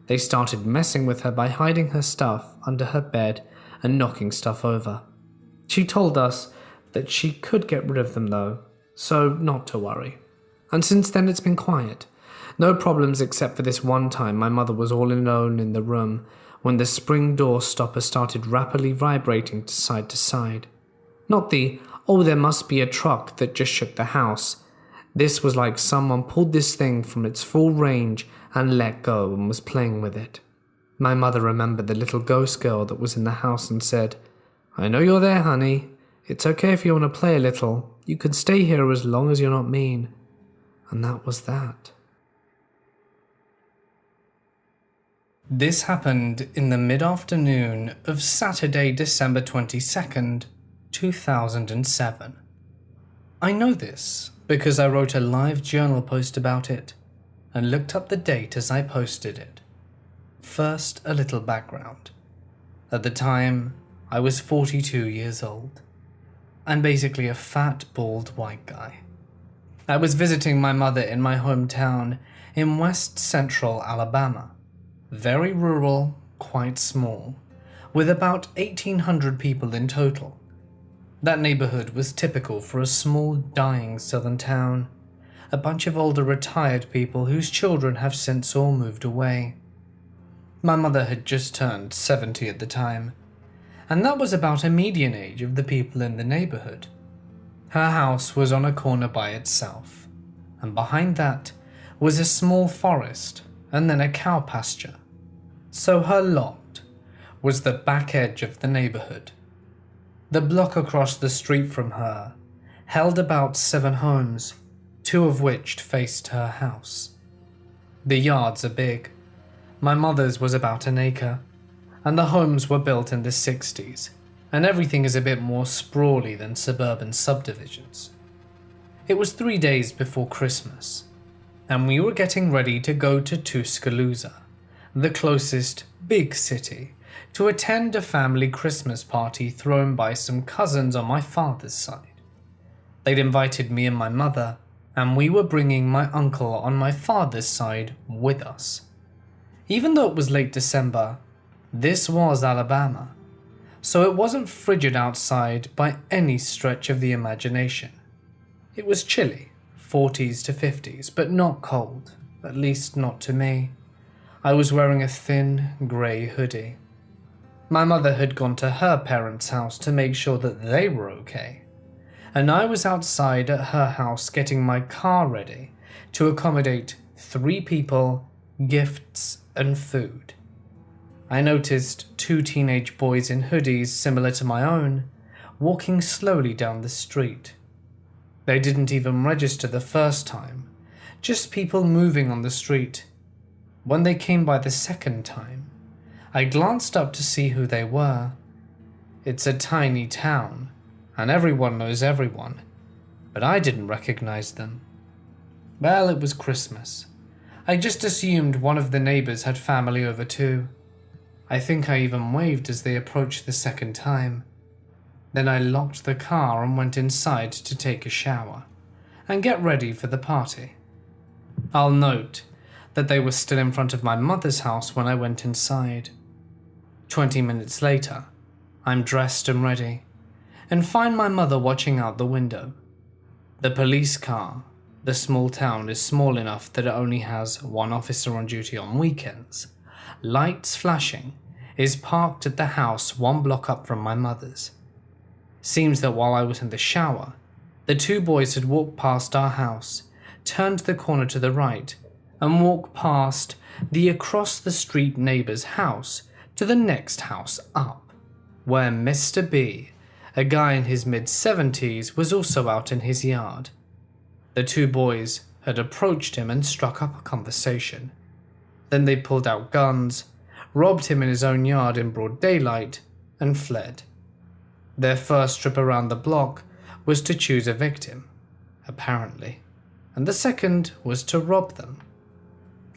They started messing with her by hiding her stuff under her bed and knocking stuff over. She told us that she could get rid of them though, so not to worry. And since then it's been quiet. No problems except for this one time my mother was all alone in the room when the spring door stopper started rapidly vibrating to side. Not the, "oh, there must be a truck" that just shook the house. This was like someone pulled this thing from its full range and let go and was playing with it. My mother remembered the little ghost girl that was in the house and said, "I know you're there, honey. It's okay if you want to play a little. You can stay here as long as you're not mean." And that was that. This happened in the mid-afternoon of Saturday, December 22nd, 2007. I know this because I wrote a live journal post about it and looked up the date as I posted it. First, a little background. At the time, I was 42 years old, and basically a fat, bald white guy. I was visiting my mother in my hometown in west central Alabama. Very rural, quite small, with about 1,800 people in total. That neighborhood was typical for a small, dying southern town. A bunch of older retired people whose children have since all moved away. My mother had just turned 70 at the time, and that was about a median age of the people in the neighborhood. Her house was on a corner by itself, and behind that was a small forest and then a cow pasture. So her lot was the back edge of the neighborhood. The block across the street from her held about 7 homes, 2 of which faced her house. The yards are big. My mother's was about an acre, and the homes were built in the 60s, and everything is a bit more sprawly than suburban subdivisions. It was 3 days before Christmas, and we were getting ready to go to Tuscaloosa, the closest big city, to attend a family Christmas party thrown by some cousins on my father's side. They'd invited me and my mother, and we were bringing my uncle on my father's side with us. Even though it was late December, this was Alabama, so it wasn't frigid outside by any stretch of the imagination. It was chilly, 40s to 50s, but not cold, at least not to me. I was wearing a thin, grey hoodie. My mother had gone to her parents' house to make sure that they were okay, and I was outside at her house getting my car ready to accommodate 3 people, gifts, and food. I noticed 2 teenage boys in hoodies similar to my own, walking slowly down the street. They didn't even register the first time, just people moving on the street. When they came by the second time, I glanced up to see who they were. It's a tiny town, and everyone knows everyone, but I didn't recognize them. Well, it was Christmas. I just assumed one of the neighbors had family over too. I think I even waved as they approached the second time. Then I locked the car and went inside to take a shower and get ready for the party. I'll note that they were still in front of my mother's house when I went inside. 20 minutes later, I'm dressed and ready, and find my mother watching out the window. The police car, the small town is small enough that it only has 1 officer on duty on weekends, lights flashing, is parked at the house 1 block up from my mother's. Seems that while I was in the shower, the 2 boys had walked past our house, turned the corner to the right, and walked past the across the street neighbor's house to the next house up, where Mr. B, a guy in his mid-70s, was also out in his yard. The 2 boys had approached him and struck up a conversation. Then they pulled out guns, robbed him in his own yard in broad daylight, and fled. Their first trip around the block was to choose a victim, apparently, and the second was to rob them.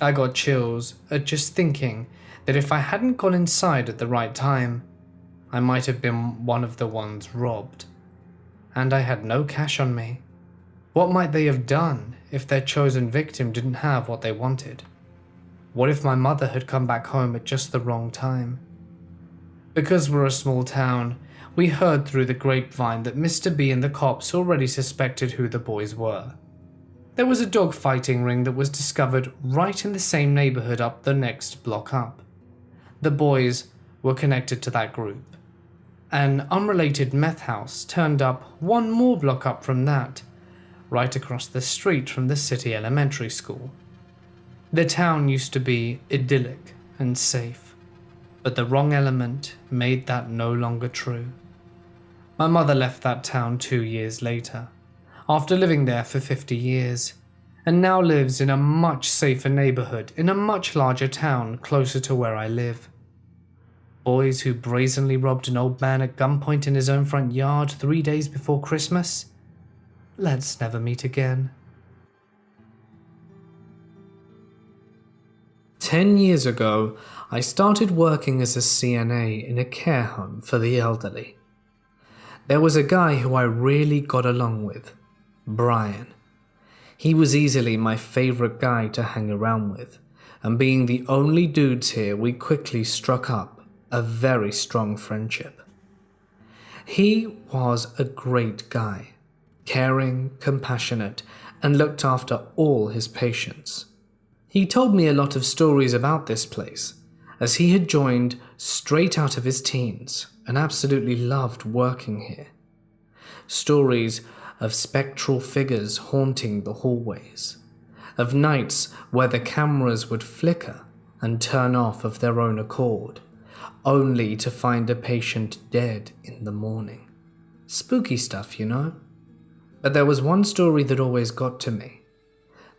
I got chills at just thinking that if I hadn't gone inside at the right time, I might have been one of the ones robbed. And I had no cash on me. What might they have done if their chosen victim didn't have what they wanted? What if my mother had come back home at just the wrong time? Because we're a small town, we heard through the grapevine that Mr. B and the cops already suspected who the boys were. There was a dog-fighting ring that was discovered right in the same neighborhood up the next block up. The boys were connected to that group. An unrelated meth house turned up 1 more block up from that, right across the street from the city elementary school. The town used to be idyllic and safe, but the wrong element made that no longer true. My mother left that town 2 years later, after living there for 50 years, and now lives in a much safer neighborhood in a much larger town closer to where I live. Boys who brazenly robbed an old man at gunpoint in his own front yard 3 days before Christmas? Let's never meet again. 10 years ago, I started working as a CNA in a care home for the elderly. There was a guy who I really got along with, Brian. He was easily my favorite guy to hang around with, and being the only dudes here, we quickly struck up a very strong friendship. He was a great guy, caring, compassionate, and looked after all his patients. He told me a lot of stories about this place, as he had joined straight out of his teens and absolutely loved working here. Stories of spectral figures haunting the hallways, of nights where the cameras would flicker and turn off of their own accord, only to find a patient dead in the morning. Spooky stuff, you know? But there was one story that always got to me.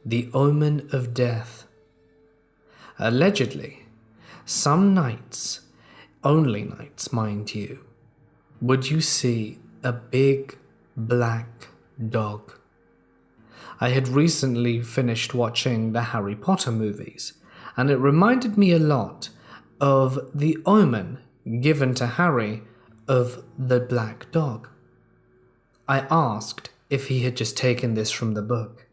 The omen of death. Allegedly, some nights, only nights mind you, would you see a big black dog. I had recently finished watching the Harry Potter movies, and it reminded me a lot of the omen given to Harry of the black dog. I asked if he had just taken this from the book,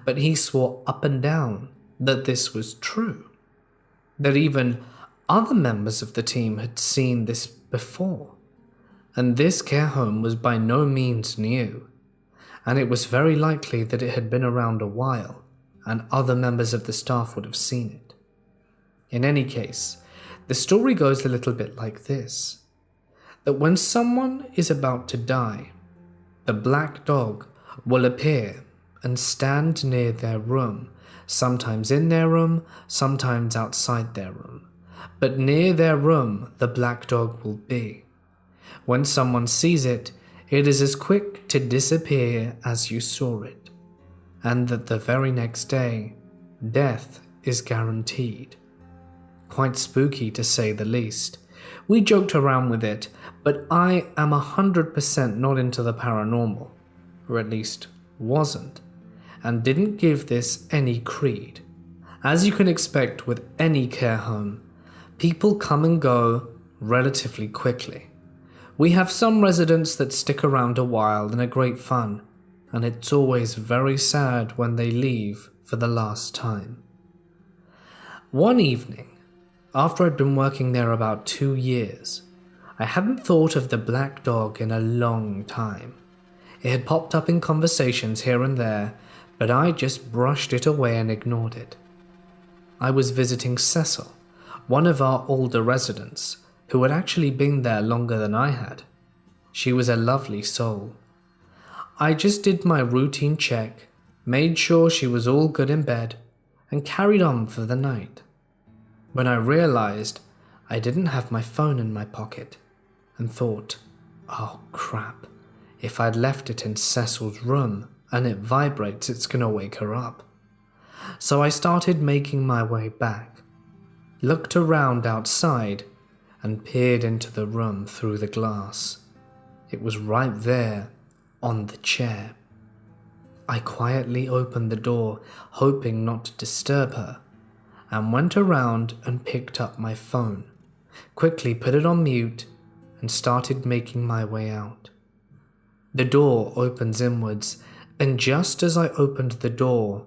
but he swore up and down that this was true, that even other members of the team had seen this before, and this care home was by no means new, and it was very likely that it had been around a while, and other members of the staff would have seen it. In any case, the story goes a little bit like this, that when someone is about to die, the black dog will appear and stand near their room, sometimes in their room, sometimes outside their room, but near their room the black dog will be. When someone sees it, it is as quick to disappear as you saw it, and that the very next day, death is guaranteed. Quite spooky to say the least. We joked around with it, but I am 100% not into the paranormal, or at least wasn't, and didn't give this any creed. As you can expect with any care home, people come and go relatively quickly. We have some residents that stick around a while and are great fun, and it's always very sad when they leave for the last time. One evening, after I'd been working there about 2 years, I hadn't thought of the black dog in a long time. It had popped up in conversations here and there, but I just brushed it away and ignored it. I was visiting Cecil, one of our older residents, who had actually been there longer than I had. She was a lovely soul. I just did my routine check, made sure she was all good in bed, and carried on for the night. When I realized I didn't have my phone in my pocket, and thought, oh crap, if I'd left it in Cecil's room and it vibrates, it's gonna wake her up. So I started making my way back, looked around outside, and peered into the room through the glass. It was right there, on the chair. I quietly opened the door, hoping not to disturb her, and went around and picked up my phone, quickly put it on mute, and started making my way out. The door opens inwards, and just as I opened the door,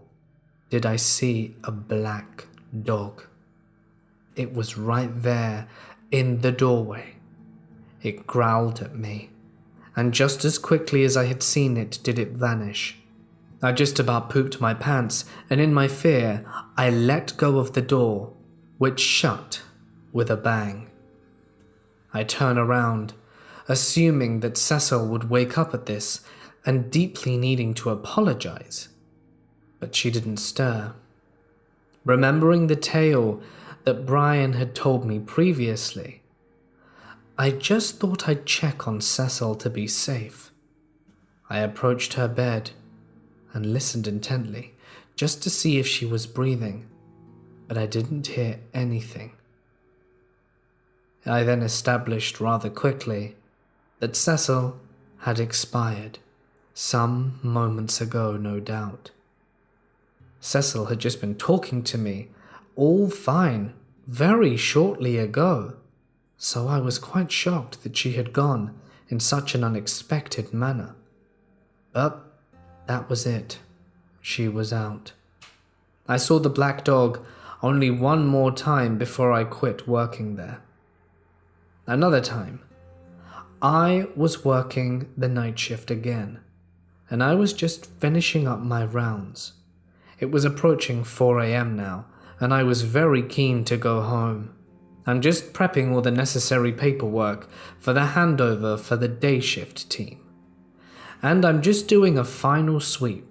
did I see a black dog. It was right there in the doorway. It growled at me, and just as quickly as I had seen it did it vanish. I just about pooped my pants, and in my fear, I let go of the door, which shut with a bang. I turn around, assuming that Cecil would wake up at this, and deeply needing to apologize, but she didn't stir. Remembering the tale that Brian had told me previously, I just thought I'd check on Cecil to be safe. I approached her bed and listened intently, just to see if she was breathing, but I didn't hear anything. I then established rather quickly that Cecil had expired, some moments ago, no doubt. Cecil had just been talking to me, all fine, very shortly ago, so I was quite shocked that she had gone in such an unexpected manner. But that was it. She was out. I saw the black dog only one more time before I quit working there. Another time, I was working the night shift again, and I was just finishing up my rounds. It was approaching 4 a.m. now, and I was very keen to go home. I'm just prepping all the necessary paperwork for the handover for the day shift team. And I'm just doing a final sweep,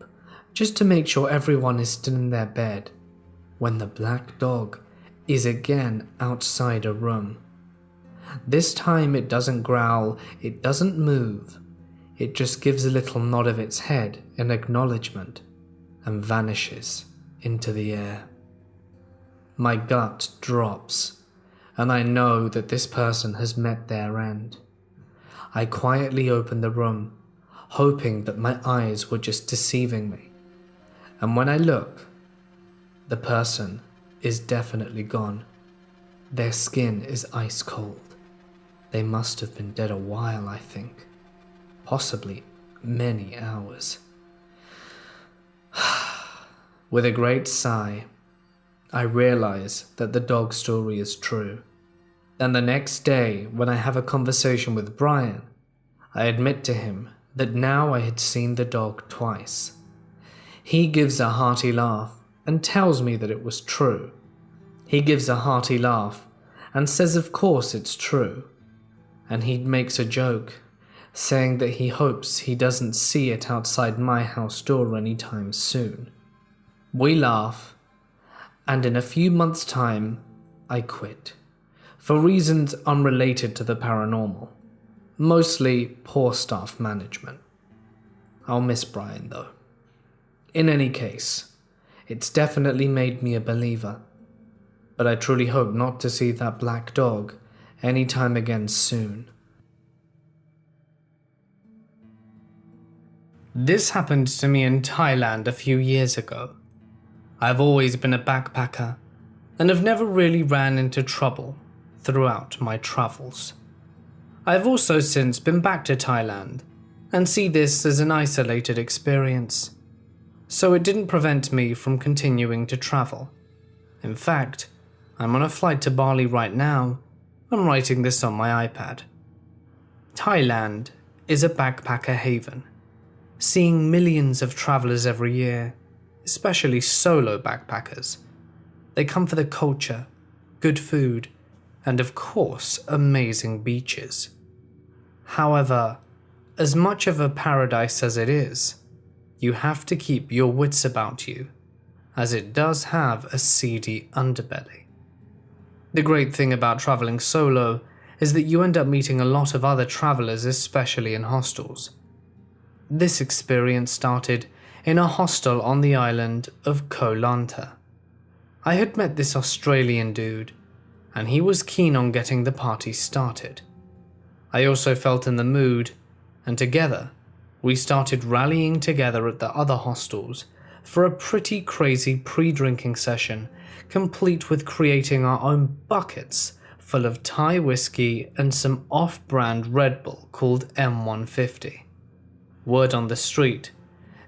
just to make sure everyone is still in their bed, when the black dog is again outside a room. This time it doesn't growl, it doesn't move. It just gives a little nod of its head in acknowledgement and vanishes into the air. My gut drops, and I know that this person has met their end. I quietly open the room, hoping that my eyes were just deceiving me. And when I look, the person is definitely gone. Their skin is ice cold. They must have been dead a while, I think. Possibly many hours. With a great sigh, I realize that the dog story is true. And the next day, when I have a conversation with Brian, I admit to him that now I had seen the dog twice. He gives a hearty laugh and tells me that it was true. He gives a hearty laugh and says of course it's true. And he makes a joke, saying that he hopes he doesn't see it outside my house door anytime soon. We laugh, and in a few months' time, I quit, for reasons unrelated to the paranormal, mostly poor staff management. I'll miss Brian though. In any case, it's definitely made me a believer, but I truly hope not to see that black dog anytime again soon. This happened to me in Thailand a few years ago. I've always been a backpacker and have never really ran into trouble throughout my travels. I've also since been back to Thailand and see this as an isolated experience, so it didn't prevent me from continuing to travel. In fact, I'm on a flight to Bali right now. I'm writing this on my iPad. Thailand is a backpacker haven, seeing millions of travelers every year, especially solo backpackers. They come for the culture, good food, and of course, amazing beaches. However, as much of a paradise as it is, you have to keep your wits about you, as it does have a seedy underbelly. The great thing about traveling solo is that you end up meeting a lot of other travelers, especially in hostels. This experience started in a hostel on the island of Koh Lanta. I had met this Australian dude, and he was keen on getting the party started. I also felt in the mood, and together, we started rallying together at the other hostels for a pretty crazy pre-drinking session, complete with creating our own buckets full of Thai whiskey and some off-brand Red Bull called M150. Word on the street,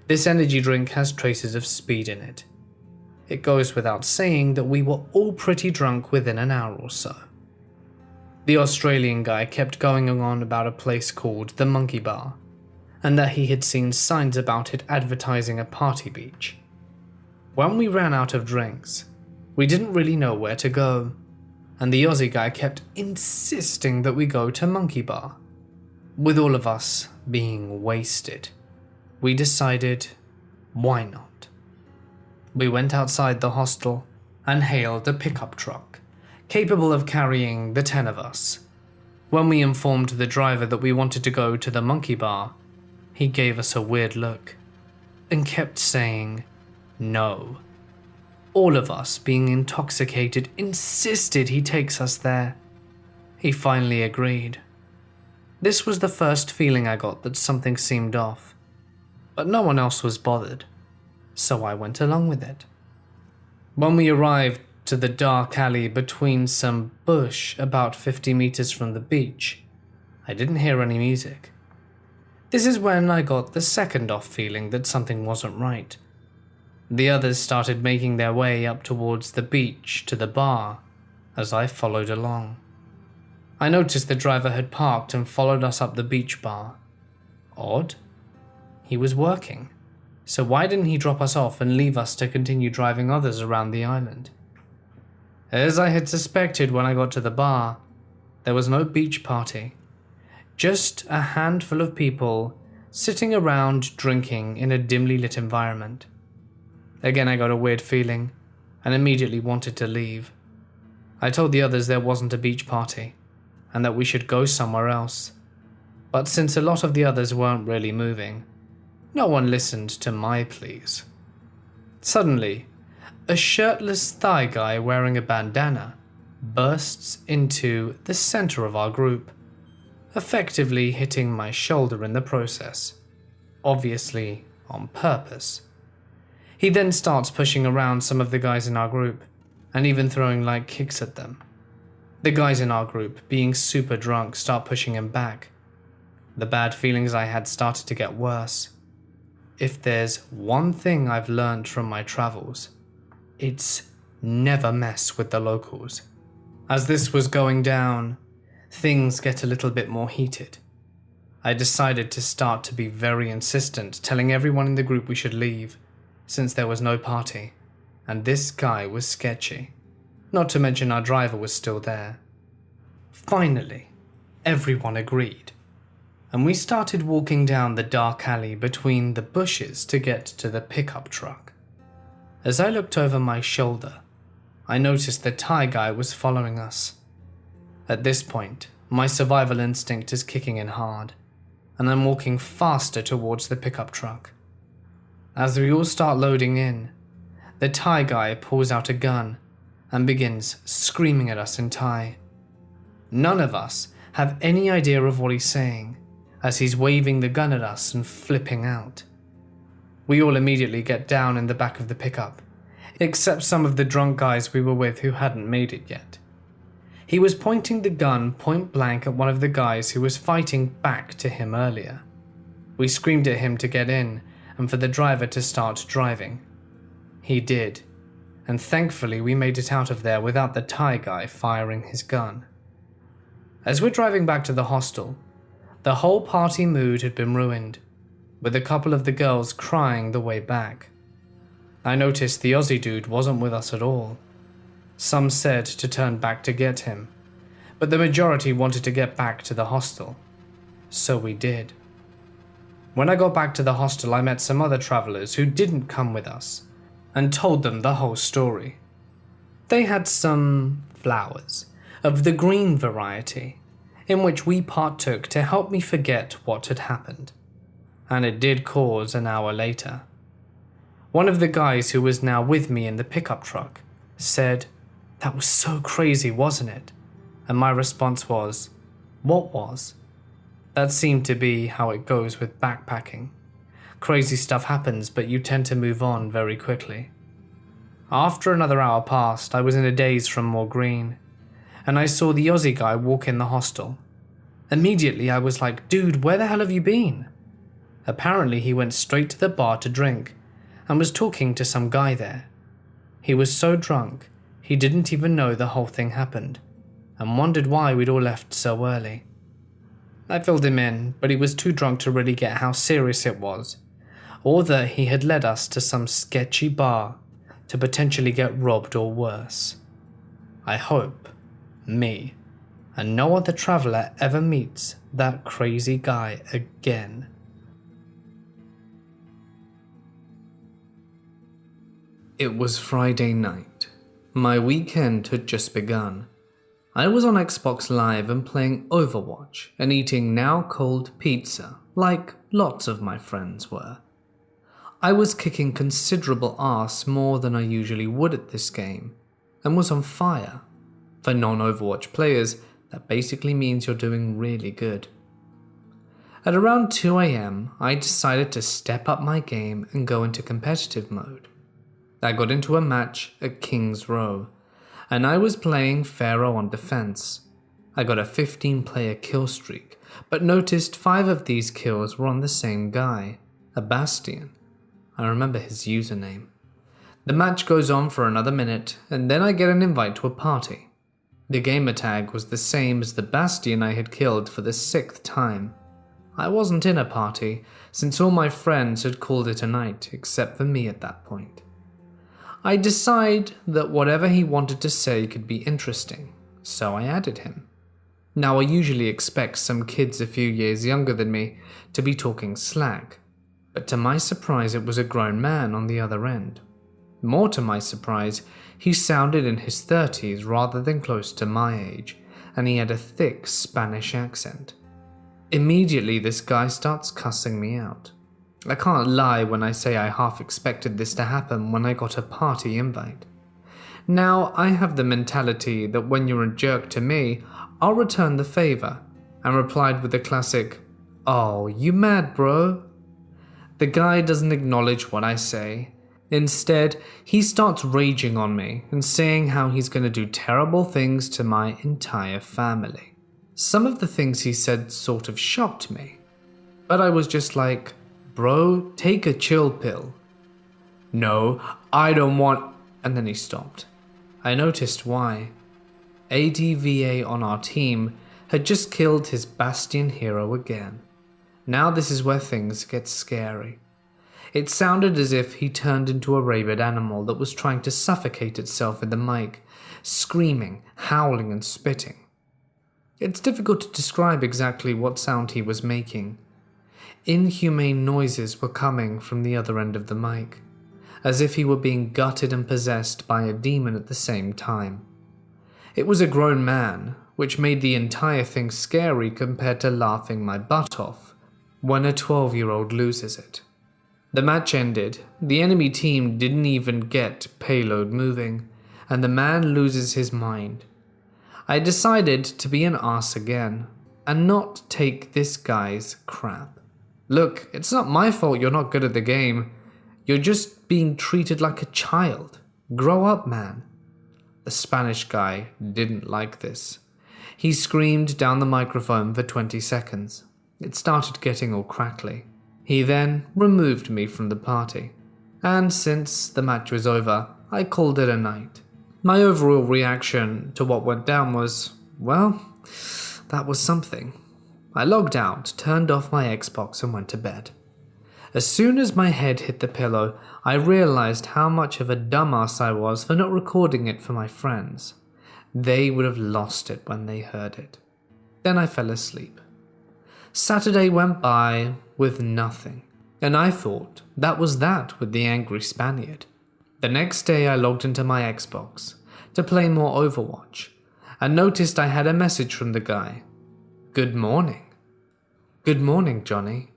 this energy drink has traces of speed in it. It goes without saying that we were all pretty drunk within an hour or so. The Australian guy kept going on about a place called the Monkey Bar, and that he had seen signs about it advertising a party beach. When we ran out of drinks, we didn't really know where to go, and the Aussie guy kept insisting that we go to Monkey Bar. With all of us being wasted, we decided, why not? We went outside the hostel and hailed a pickup truck, capable of carrying the 10 of us. When we informed the driver that we wanted to go to the Monkey Bar, he gave us a weird look and kept saying, no. All of us, being intoxicated, insisted he takes us there. He finally agreed. This was the first feeling I got that something seemed off, but no one else was bothered, so I went along with it. When we arrived to the dark alley between some bush about 50 meters from the beach, I didn't hear any music. This is when I got the second off feeling that something wasn't right. The others started making their way up towards the beach to the bar as I followed along. I noticed the driver had parked and followed us up the beach bar. Odd. He was working, so why didn't he drop us off and leave us to continue driving others around the island? As I had suspected when I got to the bar, there was no beach party. Just a handful of people sitting around drinking in a dimly lit environment. Again, I got a weird feeling and immediately wanted to leave. I told the others there wasn't a beach party and that we should go somewhere else. But since a lot of the others weren't really moving, no one listened to my pleas. Suddenly, a shirtless Thai guy wearing a bandana bursts into the center of our group, effectively hitting my shoulder in the process, obviously on purpose. He then starts pushing around some of the guys in our group, and even throwing light kicks at them. The guys in our group, being super drunk, start pushing him back. The bad feelings I had started to get worse. If there's one thing I've learned from my travels, it's never mess with the locals. As this was going down, things get a little bit more heated. I decided to start to be very insistent, telling everyone in the group we should leave, since there was no party, and this guy was sketchy. Not to mention our driver was still there. Finally, everyone agreed, and we started walking down the dark alley between the bushes to get to the pickup truck. As I looked over my shoulder, I noticed the Thai guy was following us. At this point, my survival instinct is kicking in hard, and I'm walking faster towards the pickup truck. As we all start loading in, the Thai guy pulls out a gun and begins screaming at us in Thai. None of us have any idea of what he's saying, as he's waving the gun at us and flipping out. We all immediately get down in the back of the pickup, except some of the drunk guys we were with who hadn't made it yet. He was pointing the gun point blank at one of the guys who was fighting back to him earlier. We screamed at him to get in and for the driver to start driving. He did, and thankfully we made it out of there without the Thai guy firing his gun. As we're driving back to the hostel, the whole party mood had been ruined, with a couple of the girls crying the way back. I noticed the Aussie dude wasn't with us at all. Some said to turn back to get him, but the majority wanted to get back to the hostel, so we did. When I got back to the hostel, I met some other travelers who didn't come with us, and told them the whole story. They had some flowers, of the green variety, in which we partook to help me forget what had happened, and it did cause an hour later. One of the guys who was now with me in the pickup truck said, "That was so crazy, wasn't it?" And my response was, "What was?" That seemed to be how it goes with backpacking. Crazy stuff happens, but you tend to move on very quickly. After another hour passed, I was in a daze from more green, and I saw the Aussie guy walk in the hostel. Immediately I was like, "Dude, where the hell have you been?" Apparently he went straight to the bar to drink, and was talking to some guy there. He was so drunk, he didn't even know the whole thing happened, and wondered why we'd all left so early. I filled him in, but he was too drunk to really get how serious it was, or that he had led us to some sketchy bar to potentially get robbed or worse. I hope me and no other traveler ever meets that crazy guy again. It was Friday night. My weekend had just begun. I was on Xbox Live and playing Overwatch and eating now cold pizza, like lots of my friends were. I was kicking considerable ass more than I usually would at this game, and was on fire. For non-Overwatch players, that basically means you're doing really good. At around 2 AM, I decided to step up my game and go into competitive mode. I got into a match at King's Row, and I was playing Pharaoh on defense. I got a 15-player kill streak, but noticed 5 of these kills were on the same guy, a Bastion. I remember his username. The match goes on for another minute, and then I get an invite to a party. The gamer tag was the same as the Bastion I had killed for the 6th time. I wasn't in a party, since all my friends had called it a night, except for me at that point. I decide that whatever he wanted to say could be interesting, so I added him. Now I usually expect some kids a few years younger than me to be talking slack, but to my surprise it was a grown man on the other end. More to my surprise, he sounded in his 30s rather than close to my age, and he had a thick Spanish accent. Immediately this guy starts cussing me out. I can't lie when I say I half expected this to happen when I got a party invite. Now I have the mentality that when you're a jerk to me, I'll return the favor, and replied with the classic, "Oh, you mad bro?" The guy doesn't acknowledge what I say. Instead, he starts raging on me and saying how he's going to do terrible things to my entire family. Some of the things he said sort of shocked me, but I was just like, "Bro, take a chill pill." "No, I don't want," and then he stopped. I noticed why. ADVA on our team had just killed his Bastion hero again. Now this is where things get scary. It sounded as if he turned into a rabid animal that was trying to suffocate itself in the mic, screaming, howling and spitting. It's difficult to describe exactly what sound he was making. Inhumane noises were coming from the other end of the mic, as if he were being gutted and possessed by a demon at the same time. It was a grown man, which made the entire thing scary compared to laughing my butt off when a 12-year-old loses it. The match ended, the enemy team didn't even get payload moving, and the man loses his mind. I decided to be an arse again, and not take this guy's crap. Look, it's not my fault you're not good at the game. You're just being treated like a child. Grow up, man. The Spanish guy didn't like this. He screamed down the microphone for 20 seconds. It started getting all crackly. He then removed me from the party. And since the match was over, I called it a night. My overall reaction to what went down was, well, that was something. I logged out, turned off my Xbox and went to bed. As soon as my head hit the pillow, I realized how much of a dumbass I was for not recording it for my friends. They would have lost it when they heard it. Then I fell asleep. Saturday went by with nothing, and I thought that was that with the angry Spaniard. The next day I logged into my Xbox to play more Overwatch, and noticed I had a message from the guy. "Good morning." "Good morning, Johnny.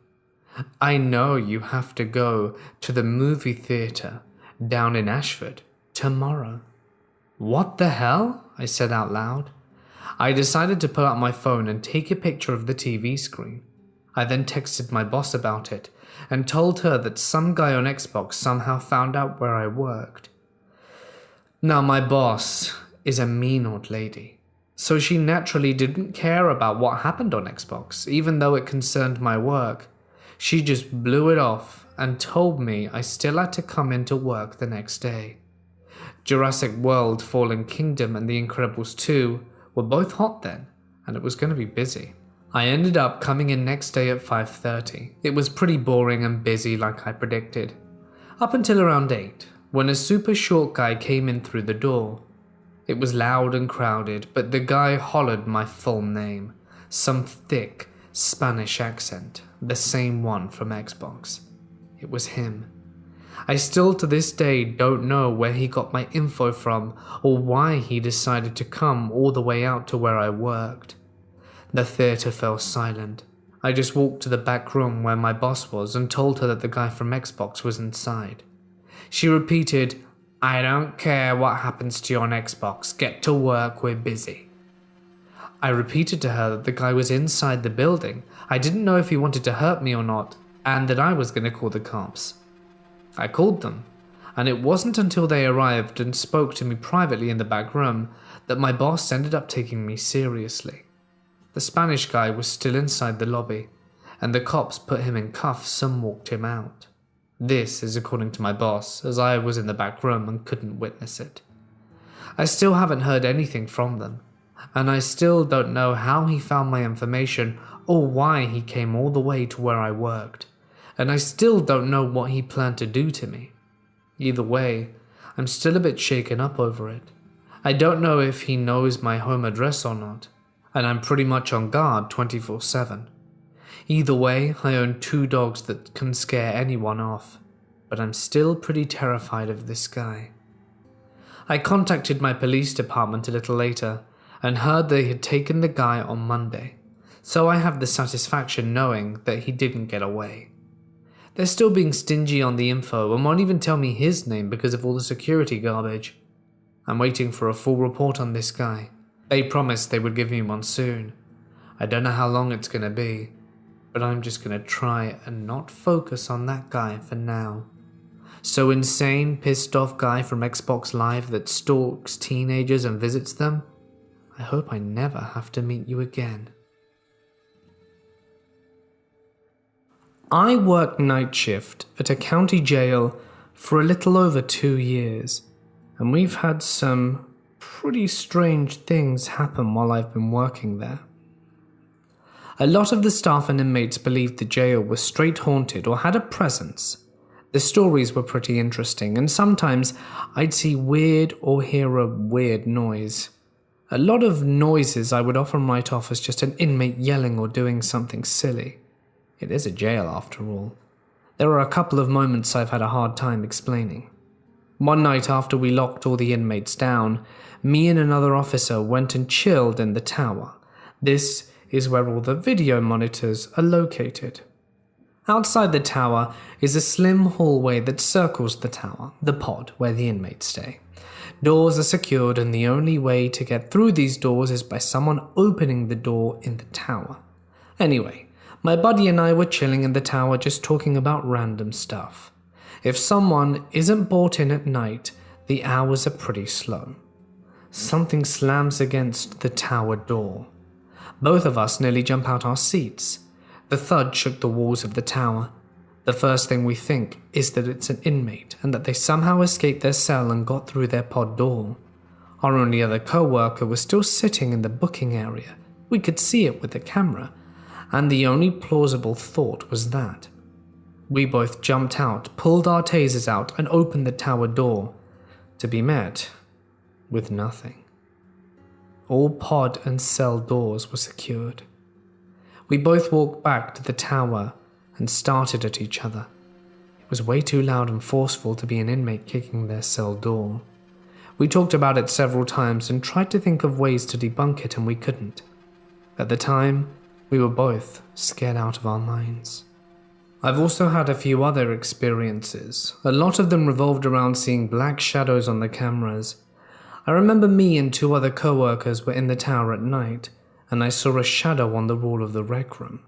I know you have to go to the movie theater down in Ashford tomorrow." "What the hell?" I said out loud. I decided to pull out my phone and take a picture of the TV screen. I then texted my boss about it and told her that some guy on Xbox somehow found out where I worked. Now my boss is a mean old lady, so she naturally didn't care about what happened on Xbox, even though it concerned my work. She just blew it off and told me I still had to come into work the next day. Jurassic World Fallen Kingdom and The Incredibles 2 were both hot then, and it was going to be busy. I ended up coming in next day at 5:30. It was pretty boring and busy like I predicted. Up until around 8, when a super short guy came in through the door. It was loud and crowded, but the guy hollered my full name, some thick Spanish accent, the same one from Xbox. It was him. I still to this day don't know where he got my info from or why he decided to come all the way out to where I worked. The theater fell silent. I just walked to the back room where my boss was and told her that the guy from Xbox was inside. She repeated, "I don't care what happens to you on Xbox, get to work, we're busy." I repeated to her that the guy was inside the building, I didn't know if he wanted to hurt me or not, and that I was going to call the cops. I called them, and it wasn't until they arrived and spoke to me privately in the back room that my boss ended up taking me seriously. The Spanish guy was still inside the lobby, and the cops put him in cuffs and walked him out. This is according to my boss, as I was in the back room and couldn't witness it. I still haven't heard anything from them, and I still don't know how he found my information or why he came all the way to where I worked, and I still don't know what he planned to do to me. Either way, I'm still a bit shaken up over it. I don't know if he knows my home address or not, and I'm pretty much on guard 24/7. Either way, I own 2 dogs that can scare anyone off, but I'm still pretty terrified of this guy. I contacted my police department a little later and heard they had taken the guy on Monday, so I have the satisfaction knowing that he didn't get away. They're still being stingy on the info and won't even tell me his name because of all the security garbage. I'm waiting for a full report on this guy. They promised they would give me one soon. I don't know how long it's gonna be, but I'm just gonna try and not focus on that guy for now. So insane, pissed off guy from Xbox Live that stalks teenagers and visits them, I hope I never have to meet you again. I worked night shift at a county jail for a little over 2 years, and we've had some pretty strange things happen while I've been working there. A lot of the staff and inmates believed the jail was straight haunted or had a presence. The stories were pretty interesting, and sometimes I'd see weird or hear a weird noise. A lot of noises I would often write off as just an inmate yelling or doing something silly. It is a jail after all. There are a couple of moments I've had a hard time explaining. One night after we locked all the inmates down, me and another officer went and chilled in the tower. This is where all the video monitors are located. Outside the tower is a slim hallway that circles the tower, the pod where the inmates stay. Doors are secured, and the only way to get through these doors is by someone opening the door in the tower. Anyway, my buddy and I were chilling in the tower just talking about random stuff. If someone isn't brought in at night, the hours are pretty slow. Something slams against the tower door. Both of us nearly jump out our seats. The thud shook the walls of the tower. The first thing we think is that it's an inmate and that they somehow escaped their cell and got through their pod door. Our only other co-worker was still sitting in the booking area. We could see it with the camera, and the only plausible thought was that. We both jumped out, pulled our tasers out, and opened the tower door, to be met with nothing. All pod and cell doors were secured. We both walked back to the tower and started at each other. It was way too loud and forceful to be an inmate kicking their cell door. We talked about it several times and tried to think of ways to debunk it, and we couldn't. At the time, we were both scared out of our minds. I've also had a few other experiences. A lot of them revolved around seeing black shadows on the cameras. I remember me and 2 other co-workers were in the tower at night, and I saw a shadow on the wall of the rec room.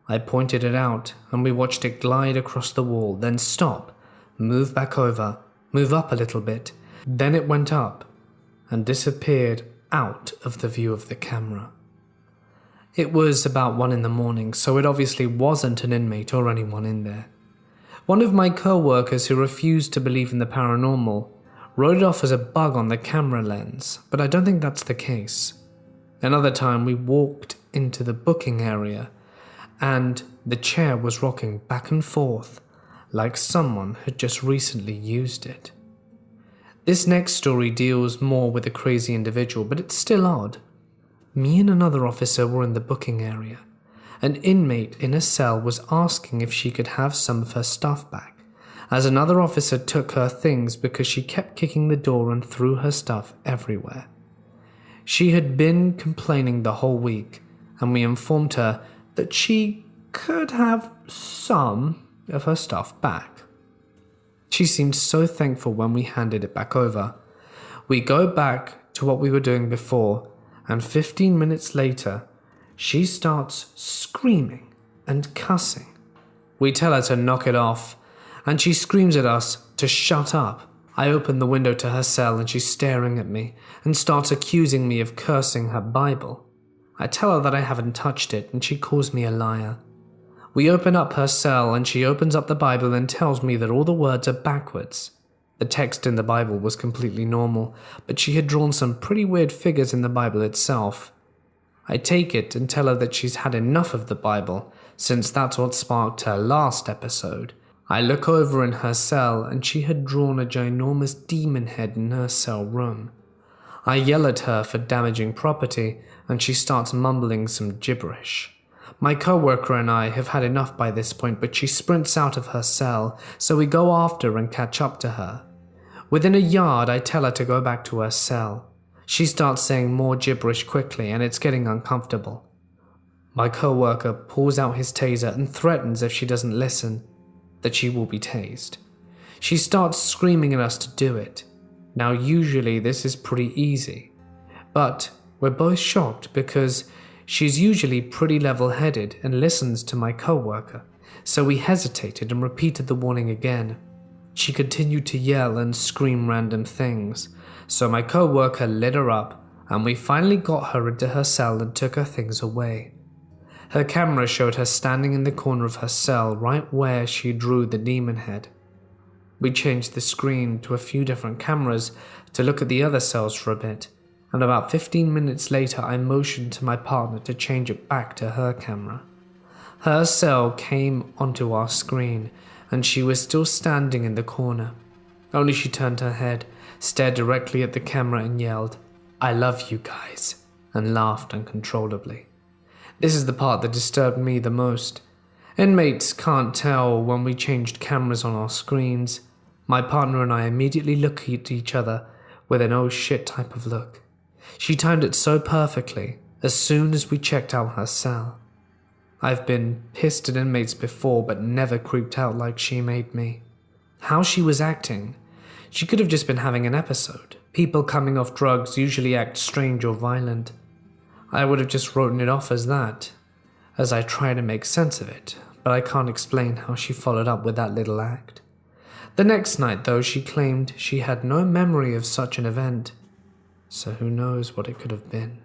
I pointed it out, and we watched it glide across the wall, then stop, move back over, move up a little bit. Then it went up and disappeared out of the view of the camera. It was about 1 in the morning, so it obviously wasn't an inmate or anyone in there. One of my co-workers who refused to believe in the paranormal wrote it off as a bug on the camera lens, but I don't think that's the case. Another time we walked into the booking area, and the chair was rocking back and forth like someone had just recently used it. This next story deals more with a crazy individual, but it's still odd. Me and another officer were in the booking area. An inmate in a cell was asking if she could have some of her stuff back, as another officer took her things because she kept kicking the door and threw her stuff everywhere. She had been complaining the whole week, and we informed her that she could have some of her stuff back. She seemed so thankful when we handed it back over. We go back to what we were doing before, and 15 minutes later, she starts screaming and cussing. We tell her to knock it off, and she screams at us to shut up. I open the window to her cell and she's staring at me and starts accusing me of cursing her Bible. I tell her that I haven't touched it and she calls me a liar. We open up her cell and she opens up the Bible and tells me that all the words are backwards. The text in the Bible was completely normal, but she had drawn some pretty weird figures in the Bible itself. I take it and tell her that she's had enough of the Bible, since that's what sparked her last episode. I look over in her cell and she had drawn a ginormous demon head in her cell room. I yell at her for damaging property and she starts mumbling some gibberish. My coworker and I have had enough by this point, but she sprints out of her cell, so we go after and catch up to her. Within a yard, I tell her to go back to her cell. She starts saying more gibberish quickly and it's getting uncomfortable. My coworker pulls out his taser and threatens if she doesn't listen, that she will be tased. She starts screaming at us to do it. Now usually this is pretty easy, but we're both shocked because she's usually pretty level-headed and listens to my coworker, so we hesitated and repeated the warning again. She continued to yell and scream random things, so my coworker lit her up and we finally got her into her cell and took her things away. Her camera showed her standing in the corner of her cell right where she drew the demon head. We changed the screen to a few different cameras to look at the other cells for a bit, and about 15 minutes later I motioned to my partner to change it back to her camera. Her cell came onto our screen and she was still standing in the corner. Only she turned her head, stared directly at the camera and yelled, "I love you guys," and laughed uncontrollably. This is the part that disturbed me the most. Inmates can't tell when we changed cameras on our screens. My partner and I immediately look at each other with an oh shit type of look. She timed it so perfectly as soon as we checked out her cell. I've been pissed at inmates before but never creeped out like she made me. How she was acting. She could have just been having an episode. People coming off drugs usually act strange or violent. I would have just written it off as that, as I try to make sense of it, but I can't explain how she followed up with that little act. The next night, though, she claimed she had no memory of such an event, so who knows what it could have been.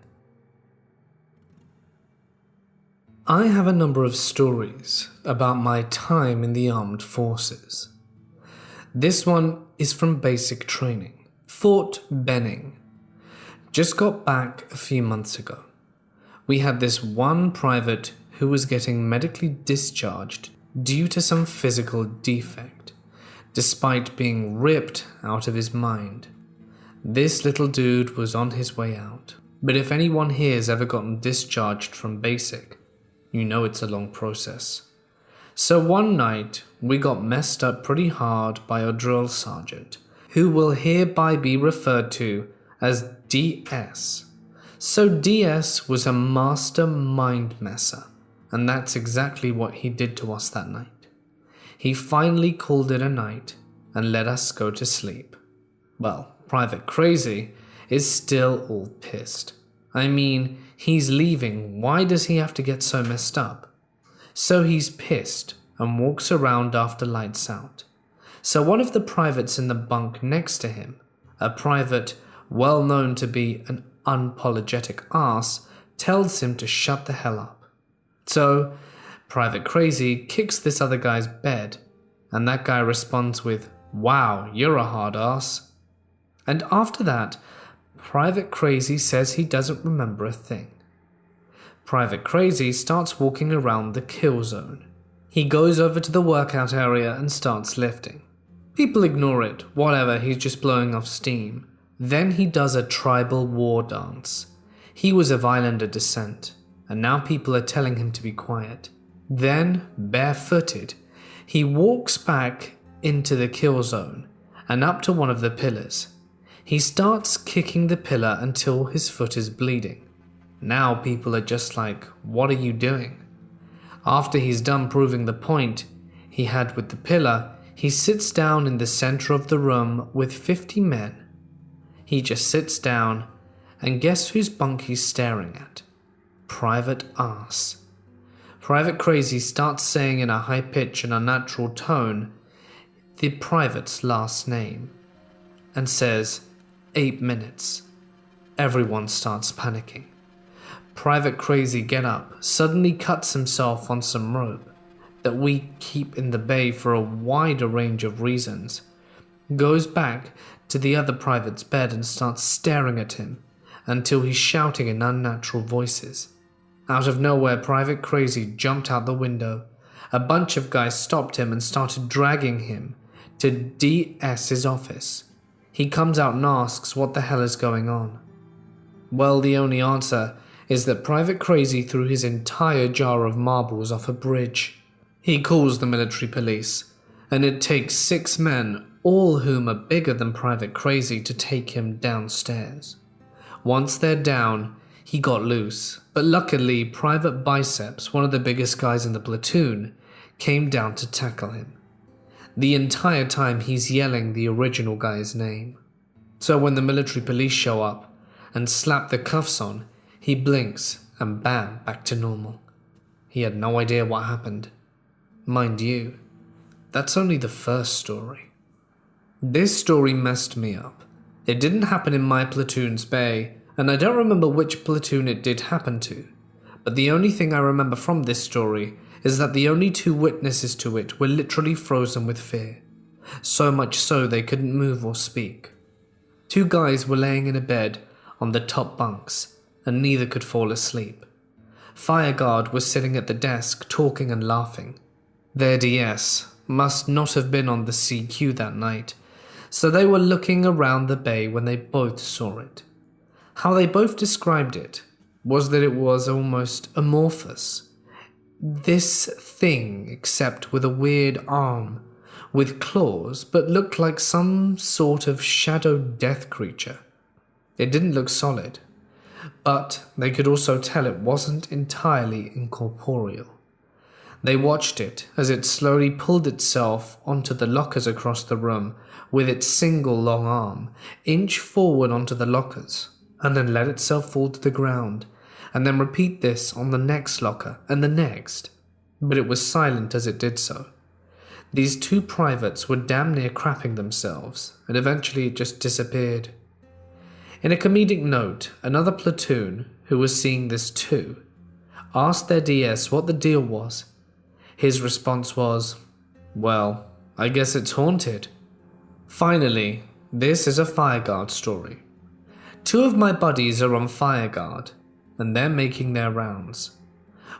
I have a number of stories about my time in the armed forces. This one is from basic training, Fort Benning. Just got back a few months ago. We had this one private who was getting medically discharged due to some physical defect, despite being ripped out of his mind. This little dude was on his way out, but if anyone here has ever gotten discharged from basic, you know it's a long process. So one night, we got messed up pretty hard by our drill sergeant, who will hereby be referred to as DS. So DS was a master mind messer, and that's exactly what he did to us that night. He finally called it a night and let us go to sleep. Well, Private Crazy is still all pissed. I mean, he's leaving, why does he have to get so messed up? So he's pissed and walks around after lights out. So one of the privates in the bunk next to him, a private well known to be an unapologetic ass, tells him to shut the hell up. So Private Crazy kicks this other guy's bed, and that guy responds with, "Wow, you're a hard ass." And after that, Private Crazy says he doesn't remember a thing. Private Crazy starts walking around the kill zone. He goes over to the workout area and starts lifting. People ignore it, whatever, he's just blowing off steam. Then he does a tribal war dance. He was of Islander descent, and now people are telling him to be quiet. Then, barefooted, he walks back into the kill zone and up to one of the pillars. He starts kicking the pillar until his foot is bleeding. Now people are just like, "What are you doing?" After he's done proving the point he had with the pillar, he sits down in the center of the room with 50 men. He just sits down, and guess whose bunk he's staring at? Private Arse. Private Crazy starts saying in a high pitch and unnatural tone the private's last name, and says, 8 minutes. Everyone starts panicking. Private Crazy Get Up suddenly cuts himself on some rope that we keep in the bay for a wider range of reasons, goes back to the other private's bed and starts staring at him until he's shouting in unnatural voices. Out of nowhere, Private Crazy jumped out the window. A bunch of guys stopped him and started dragging him to DS's office. He comes out and asks what the hell is going on. Well, the only answer is that Private Crazy threw his entire jar of marbles off a bridge. He calls the military police, and it takes 6 men, all whom are bigger than Private Crazy, to take him downstairs. Once they're down, he got loose, but luckily Private Biceps, one of the biggest guys in the platoon, came down to tackle him. The entire time he's yelling the original guy's name. So when the military police show up and slap the cuffs on, he blinks and bam, back to normal. He had no idea what happened. Mind you, that's only the first story. This story messed me up. It didn't happen in my platoon's bay, and I don't remember which platoon it did happen to, but the only thing I remember from this story is that the only 2 witnesses to it were literally frozen with fear, so much so they couldn't move or speak. 2 guys were laying in a bed on the top bunks, and neither could fall asleep. Fireguard was sitting at the desk talking and laughing. Their DS must not have been on the CQ that night, so they were looking around the bay when they both saw it. How they both described it was that it was almost amorphous. This thing, except with a weird arm, with claws, but looked like some sort of shadow death creature. It didn't look solid, but they could also tell it wasn't entirely incorporeal. They watched it as it slowly pulled itself onto the lockers across the room with its single long arm, inch forward onto the lockers, and then let itself fall to the ground, and then repeat this on the next locker and the next, but it was silent as it did so. These 2 privates were damn near crapping themselves, and eventually it just disappeared. In a comedic note, another platoon, who was seeing this too, asked their DS what the deal was. His response was, "Well, I guess it's haunted." Finally, this is a Fireguard story. 2 of my buddies are on Fireguard, and they're making their rounds.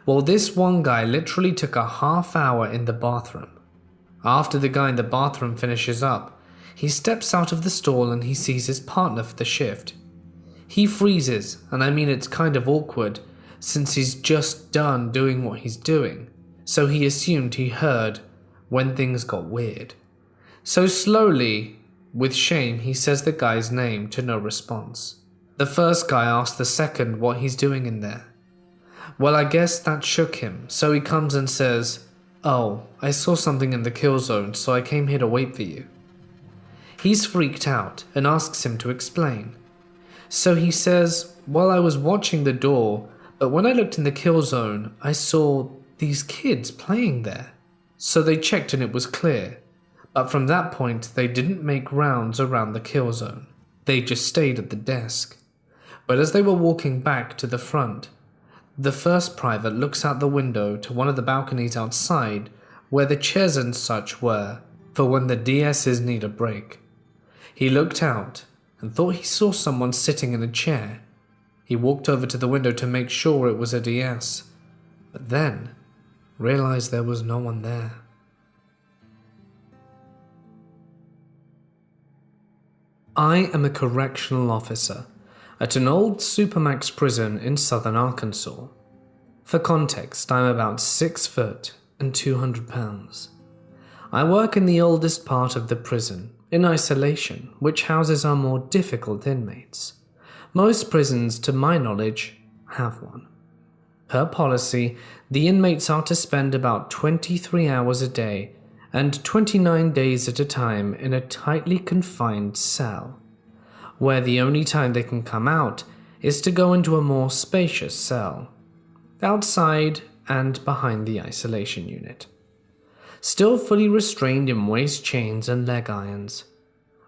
Well, this one guy literally took a half hour in the bathroom. After the guy in the bathroom finishes up, he steps out of the stall and he sees his partner for the shift. He freezes, and I mean it's kind of awkward since he's just done doing what he's doing, so he assumed he heard when things got weird. So slowly, with shame, he says the guy's name to no response. The first guy asks the second what he's doing in there. Well, I guess that shook him, so he comes and says, "Oh, I saw something in the kill zone, so I came here to wait for you." He's freaked out and asks him to explain. So he says, "Well, I was watching the door, but when I looked in the kill zone, I saw these kids playing there." So they checked and it was clear, but from that point they didn't make rounds around the kill zone. They just stayed at the desk. But as they were walking back to the front, the first private looks out the window to one of the balconies outside where the chairs and such were for when the DSs need a break. He looked out and thought he saw someone sitting in a chair. He walked over to the window to make sure it was a DS, but then realized there was no one there. I am a correctional officer at an old Supermax prison in southern Arkansas. For context, I'm about 6 foot and 200 pounds. I work in the oldest part of the prison, in isolation, which houses our more difficult inmates. Most prisons, to my knowledge, have one. Per policy, the inmates are to spend about 23 hours a day and 29 days at a time in a tightly confined cell, where the only time they can come out is to go into a more spacious cell, outside and behind the isolation unit. Still fully restrained in waist chains and leg irons.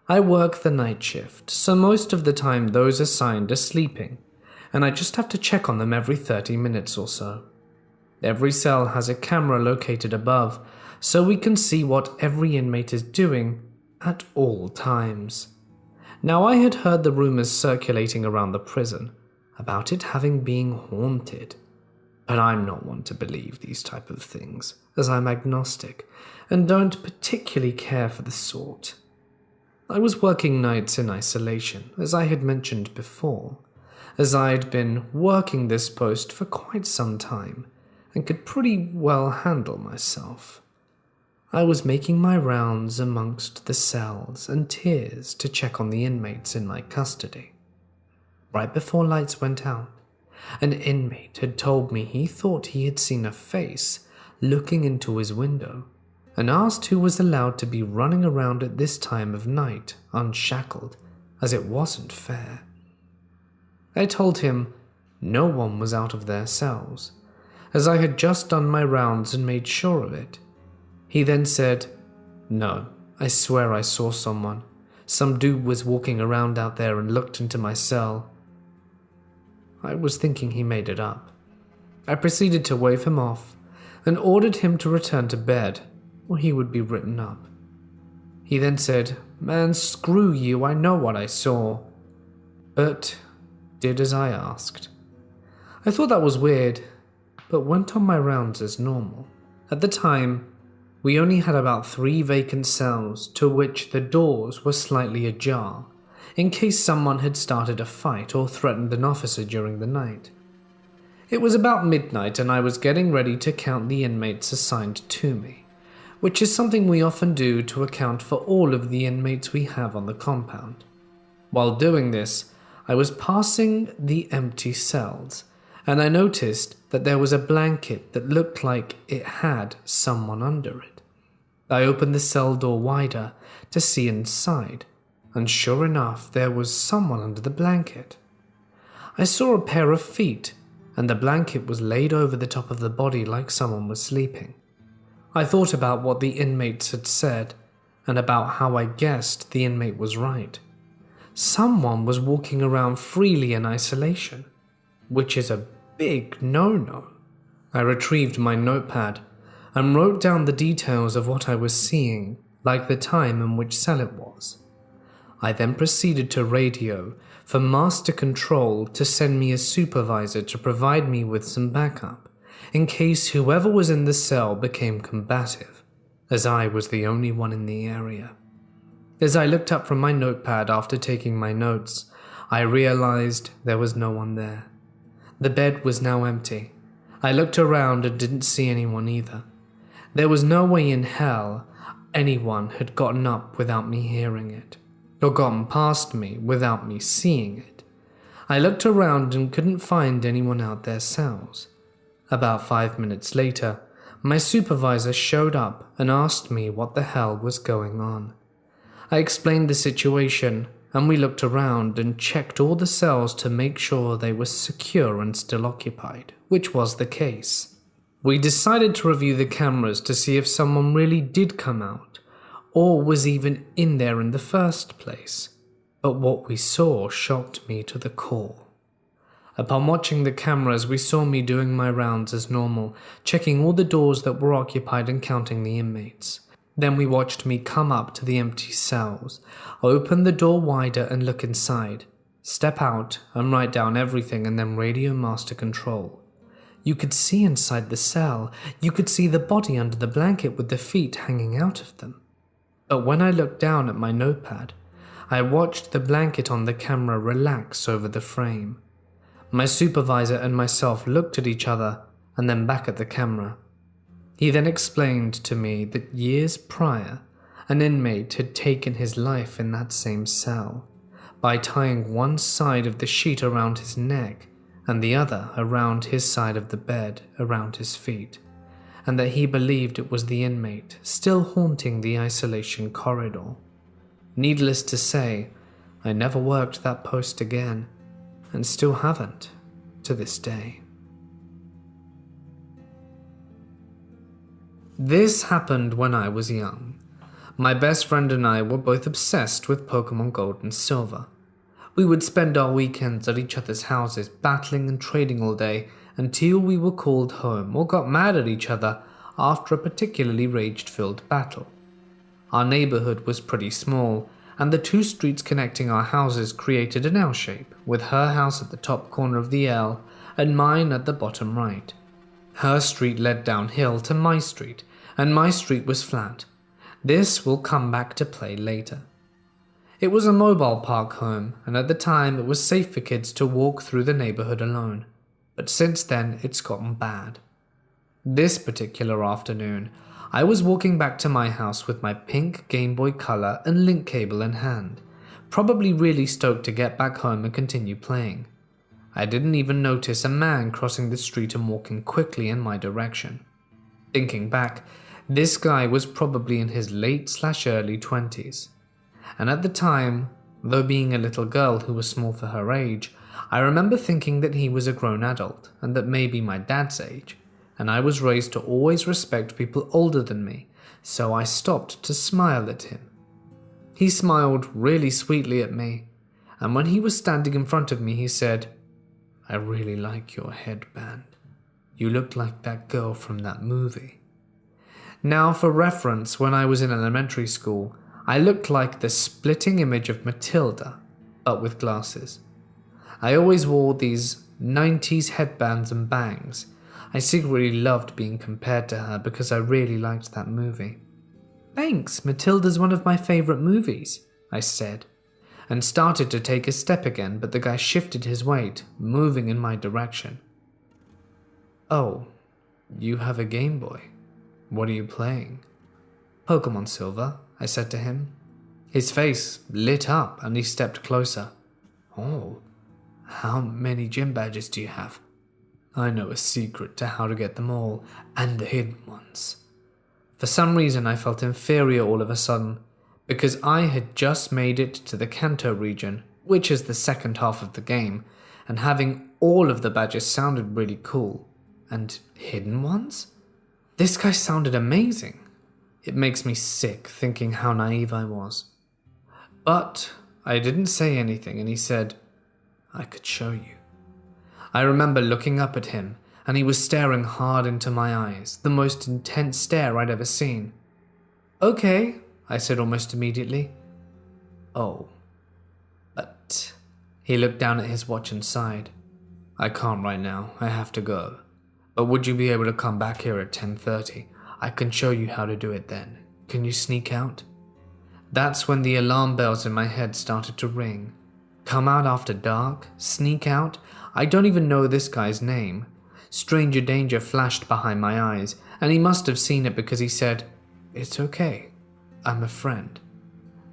I work the night shift, so most of the time those assigned are sleeping, and I just have to check on them every 30 minutes or so. Every cell has a camera located above, so we can see what every inmate is doing at all times. Now, I had heard the rumors circulating around the prison about it having been haunted, but I'm not one to believe these type of things, as I'm agnostic and don't particularly care for the sort. I was working nights in isolation, as I had mentioned before, as I'd been working this post for quite some time and could pretty well handle myself. I was making my rounds amongst the cells and tiers to check on the inmates in my custody. Right before lights went out, an inmate had told me he thought he had seen a face looking into his window and asked who was allowed to be running around at this time of night unshackled, as it wasn't fair. I told him no one was out of their cells, as I had just done my rounds and made sure of it. He then said, "No, I swear I saw someone. Some dude was walking around out there and looked into my cell." I was thinking he made it up. I proceeded to wave him off and ordered him to return to bed, or he would be written up. He then said, "Man, screw you, I know what I saw," but did as I asked. I thought that was weird, but went on my rounds as normal. At the time, we only had about 3 vacant cells, to which the doors were slightly ajar, in case someone had started a fight or threatened an officer during the night. It was about midnight and I was getting ready to count the inmates assigned to me, which is something we often do to account for all of the inmates we have on the compound. While doing this, I was passing the empty cells, and I noticed that there was a blanket that looked like it had someone under it. I opened the cell door wider to see inside, and sure enough, there was someone under the blanket. I saw a pair of feet, and the blanket was laid over the top of the body like someone was sleeping. I thought about what the inmates had said, and about how I guessed the inmate was right. Someone was walking around freely in isolation, which is a big no-no. I retrieved my notepad and wrote down the details of what I was seeing, like the time and which cell it was. I then proceeded to radio for Master Control to send me a supervisor to provide me with some backup, in case whoever was in the cell became combative, as I was the only one in the area. As I looked up from my notepad after taking my notes, I realized there was no one there. The bed was now empty. I looked around and didn't see anyone either. There was no way in hell anyone had gotten up without me hearing it, or gotten past me without me seeing it. I looked around and couldn't find anyone out their cells. About 5 minutes later, my supervisor showed up and asked me what the hell was going on. I explained the situation, and we looked around and checked all the cells to make sure they were secure and still occupied, which was the case. We decided to review the cameras to see if someone really did come out, or was even in there in the first place, but what we saw shocked me to the core. Upon watching the cameras, we saw me doing my rounds as normal, checking all the doors that were occupied and counting the inmates. Then we watched me come up to the empty cells, open the door wider and look inside, step out and write down everything and then radio Master Control. You could see inside the cell, you could see the body under the blanket with the feet hanging out of them. But when I looked down at my notepad, I watched the blanket on the camera relax over the frame. My supervisor and myself looked at each other and then back at the camera. He then explained to me that years prior, an inmate had taken his life in that same cell by tying one side of the sheet around his neck and the other around his side of the bed, around his feet, and that he believed it was the inmate still haunting the isolation corridor. Needless to say, I never worked that post again, and still haven't to this day. This happened when I was young. My best friend and I were both obsessed with Pokemon Gold and Silver. We would spend our weekends at each other's houses battling and trading all day until we were called home or got mad at each other after a particularly rage-filled battle. Our neighborhood was pretty small, and the two streets connecting our houses created an L shape, with her house at the top corner of the L and mine at the bottom right. Her street led downhill to my street, and my street was flat. This will come back to play later. It was a mobile park home, and at the time it was safe for kids to walk through the neighborhood alone. But since then, it's gotten bad. This particular afternoon, I was walking back to my house with my pink Game Boy Color and link cable in hand, probably really stoked to get back home and continue playing. I didn't even notice a man crossing the street and walking quickly in my direction. Thinking back, this guy was probably in his late/early 20s. And at the time, though being a little girl who was small for her age, I remember thinking that he was a grown adult and that maybe my dad's age, and I was raised to always respect people older than me, so I stopped to smile at him. He smiled really sweetly at me, and when he was standing in front of me, he said, "I really like your headband. You look like that girl from that movie." Now, for reference, when I was in elementary school, I looked like the splitting image of Matilda, but with glasses. I always wore these 90s headbands and bangs. I secretly loved being compared to her because I really liked that movie. "Thanks, Matilda's one of my favorite movies," I said, and started to take a step again, but the guy shifted his weight, moving in my direction. "Oh, you have a Game Boy. What are you playing?" "Pokemon Silver," I said to him. His face lit up and he stepped closer. "Oh, how many gym badges do you have?" "I know a secret to how to get them all, and the hidden ones." For some reason I felt inferior all of a sudden, because I had just made it to the Kanto region, which is the second half of the game, and having all of the badges sounded really cool. And hidden ones? This guy sounded amazing. It makes me sick thinking how naive I was. But I didn't say anything, and he said, "I could show you." I remember looking up at him, and he was staring hard into my eyes, the most intense stare I'd ever seen. "Okay," I said almost immediately. "Oh, but..." He looked down at his watch and sighed. "I can't right now, I have to go. But would you be able to come back here at 10:30? I can show you how to do it then. Can you sneak out?" That's when the alarm bells in my head started to ring. Come out after dark? Sneak out? I don't even know this guy's name. Stranger danger flashed behind my eyes, and he must have seen it because he said, "It's okay. I'm a friend.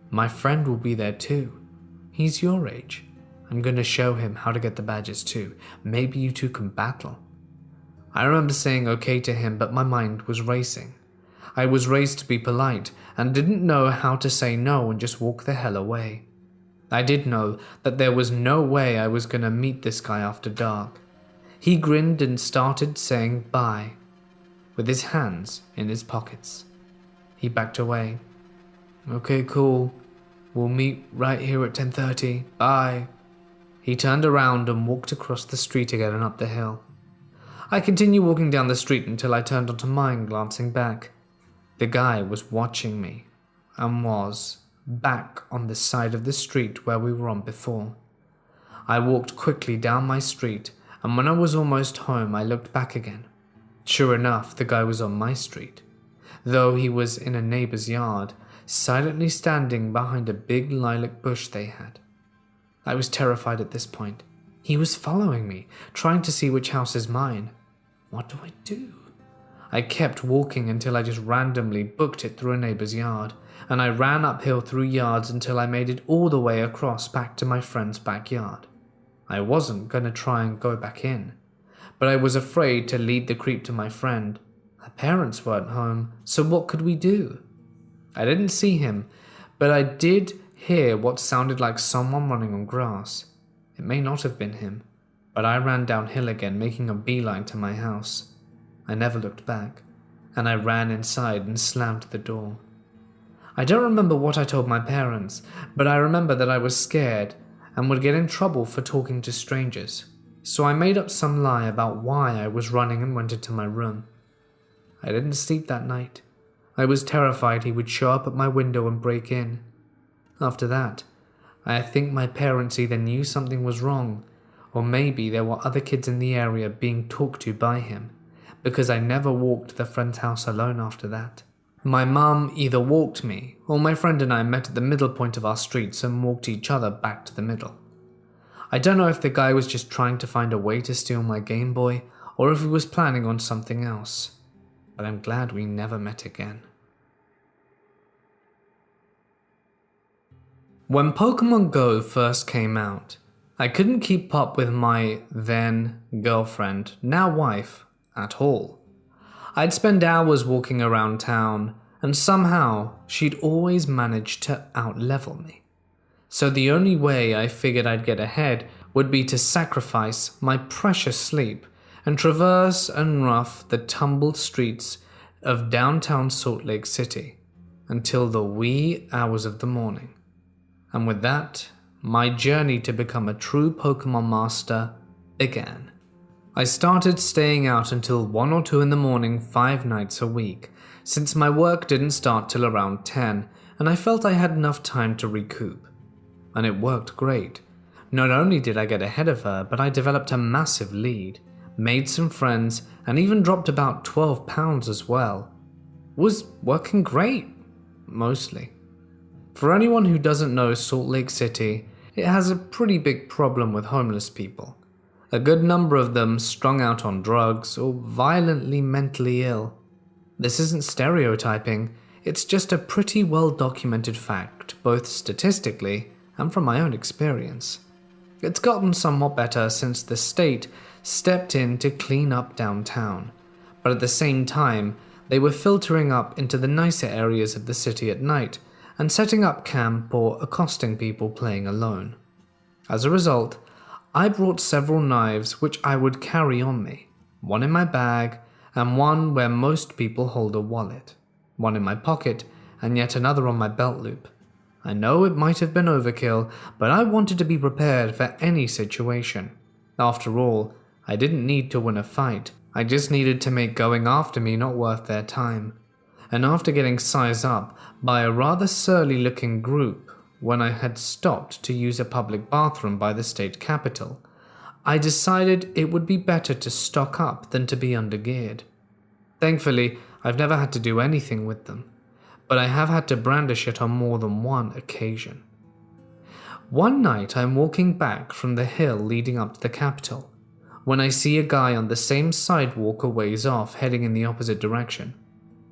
My friend will be there too. He's your age. I'm going to show him how to get the badges too. Maybe you two can battle." I remember saying okay to him, but my mind was racing. I was raised to be polite and didn't know how to say no and just walk the hell away. I did know that there was no way I was going to meet this guy after dark. He grinned and started saying bye, with his hands in his pockets. He backed away. "Okay, cool. We'll meet right here at 10:30. Bye." He turned around and walked across the street again and up the hill. I continued walking down the street until I turned onto mine, glancing back. The guy was watching me, and was back on the side of the street where we were on before. I walked quickly down my street, and when I was almost home, I looked back again. Sure enough, the guy was on my street, though he was in a neighbor's yard, silently standing behind a big lilac bush they had. I was terrified at this point. He was following me, trying to see which house is mine. What do I do? I kept walking until I just randomly booked it through a neighbor's yard, and I ran uphill through yards until I made it all the way across back to my friend's backyard. I wasn't gonna try and go back in, but I was afraid to lead the creep to my friend. Her parents weren't home, so what could we do? I didn't see him, but I did hear what sounded like someone running on grass. It may not have been him, but I ran downhill again, making a beeline to my house. I never looked back, and I ran inside and slammed the door. I don't remember what I told my parents, but I remember that I was scared and would get in trouble for talking to strangers, so I made up some lie about why I was running and went into my room. I didn't sleep that night. I was terrified he would show up at my window and break in. After that, I think my parents either knew something was wrong, or maybe there were other kids in the area being talked to by him, because I never walked to the friend's house alone after that. My mum either walked me, or my friend and I met at the middle point of our streets and walked each other back to the middle. I don't know if the guy was just trying to find a way to steal my Game Boy, or if he was planning on something else, but I'm glad we never met again. When Pokemon Go first came out, I couldn't keep up with my then girlfriend, now wife, at all. I'd spend hours walking around town, and somehow she'd always managed to outlevel me. So the only way I figured I'd get ahead would be to sacrifice my precious sleep and traverse and rough the tumbled streets of downtown Salt Lake City until the wee hours of the morning. And with that, my journey to become a true Pokemon master began. I started staying out until 1 or 2 in the morning 5 nights a week, since my work didn't start till around 10, and I felt I had enough time to recoup. And it worked great. Not only did I get ahead of her, but I developed a massive lead, made some friends, and even dropped about 12 pounds as well. It was working great, mostly. For anyone who doesn't know Salt Lake City, it has a pretty big problem with homeless people. A good number of them strung out on drugs or violently mentally ill. This isn't stereotyping, it's just a pretty well documented fact, both statistically and from my own experience. It's gotten somewhat better since the state stepped in to clean up downtown, but at the same time, they were filtering up into the nicer areas of the city at night and setting up camp or accosting people playing alone. As a result, I brought several knives which I would carry on me, one in my bag and one where most people hold a wallet, one in my pocket and yet another on my belt loop. I know it might have been overkill, but I wanted to be prepared for any situation. After all, I didn't need to win a fight, I just needed to make going after me not worth their time. And after getting sized up by a rather surly looking group, when I had stopped to use a public bathroom by the state capitol, I decided it would be better to stock up than to be undergeared. Thankfully, I've never had to do anything with them, but I have had to brandish it on more than one occasion. One night I'm walking back from the hill leading up to the capitol, when I see a guy on the same sidewalk a ways off heading in the opposite direction.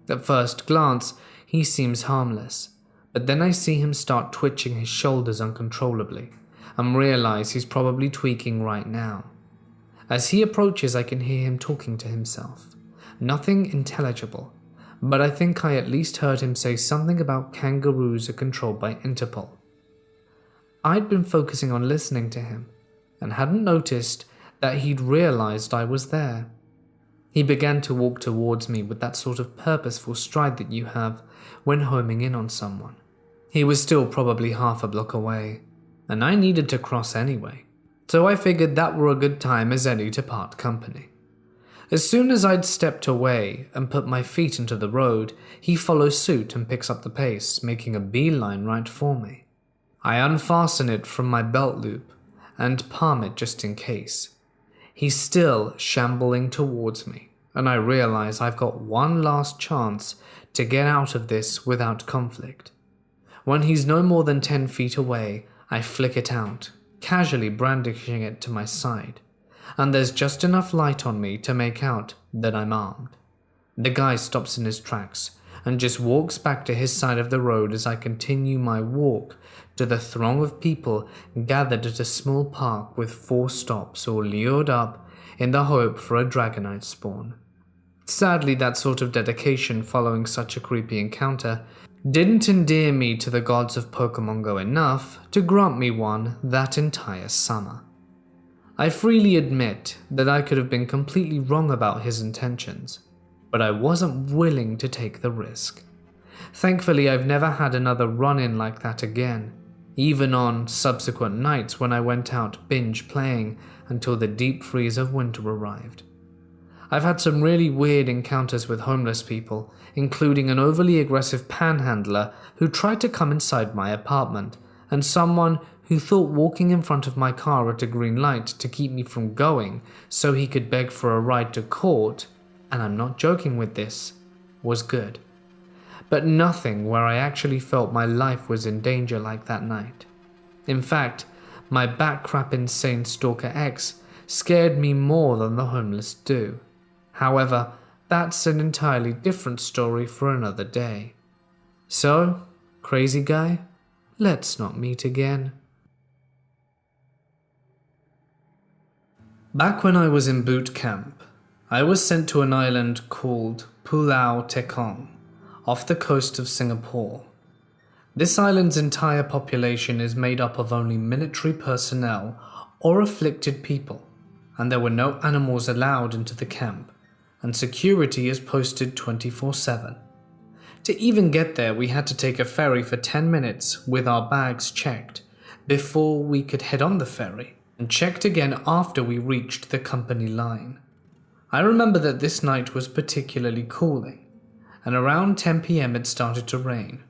At first glance, he seems harmless, but then I see him start twitching his shoulders uncontrollably and realize he's probably tweaking right now. As he approaches, I can hear him talking to himself. Nothing intelligible, but I think I at least heard him say something about kangaroos are controlled by Interpol. I'd been focusing on listening to him and hadn't noticed that he'd realized I was there. He began to walk towards me with that sort of purposeful stride that you have when homing in on someone. He was still probably half a block away, and I needed to cross anyway, so I figured that were a good time as any to part company. As soon as I'd stepped away and put my feet into the road, he follows suit and picks up the pace, making a beeline right for me. I unfasten it from my belt loop and palm it just in case. He's still shambling towards me, and I realize I've got one last chance to get out of this without conflict. When he's no more than 10 feet away, I flick it out, casually brandishing it to my side, and there's just enough light on me to make out that I'm armed. The guy stops in his tracks and just walks back to his side of the road as I continue my walk to the throng of people gathered at a small park with 4 stops all lured up in the hope for a dragonite spawn. Sadly, that sort of dedication following such a creepy encounter didn't endear me to the gods of Pokemon Go enough to grant me one that entire summer. I freely admit that I could have been completely wrong about his intentions, but I wasn't willing to take the risk. Thankfully, I've never had another run-in like that again, even on subsequent nights when I went out binge playing until the deep freeze of winter arrived. I've had some really weird encounters with homeless people, including an overly aggressive panhandler who tried to come inside my apartment, and someone who thought walking in front of my car at a green light to keep me from going so he could beg for a ride to court, and I'm not joking with this, was good. But nothing where I actually felt my life was in danger like that night. In fact, my backcrap insane stalker ex scared me more than the homeless do. However, that's an entirely different story for another day. So, crazy guy, let's not meet again. Back when I was in boot camp, I was sent to an island called Pulau Tekong, off the coast of Singapore. This island's entire population is made up of only military personnel or afflicted people, and there were no animals allowed into the camp, and security is posted 24/7. To even get there, we had to take a ferry for 10 minutes with our bags checked before we could head on the ferry, and checked again after we reached the company line. I remember that this night was particularly cooling, and around 10 p.m. it started to rain.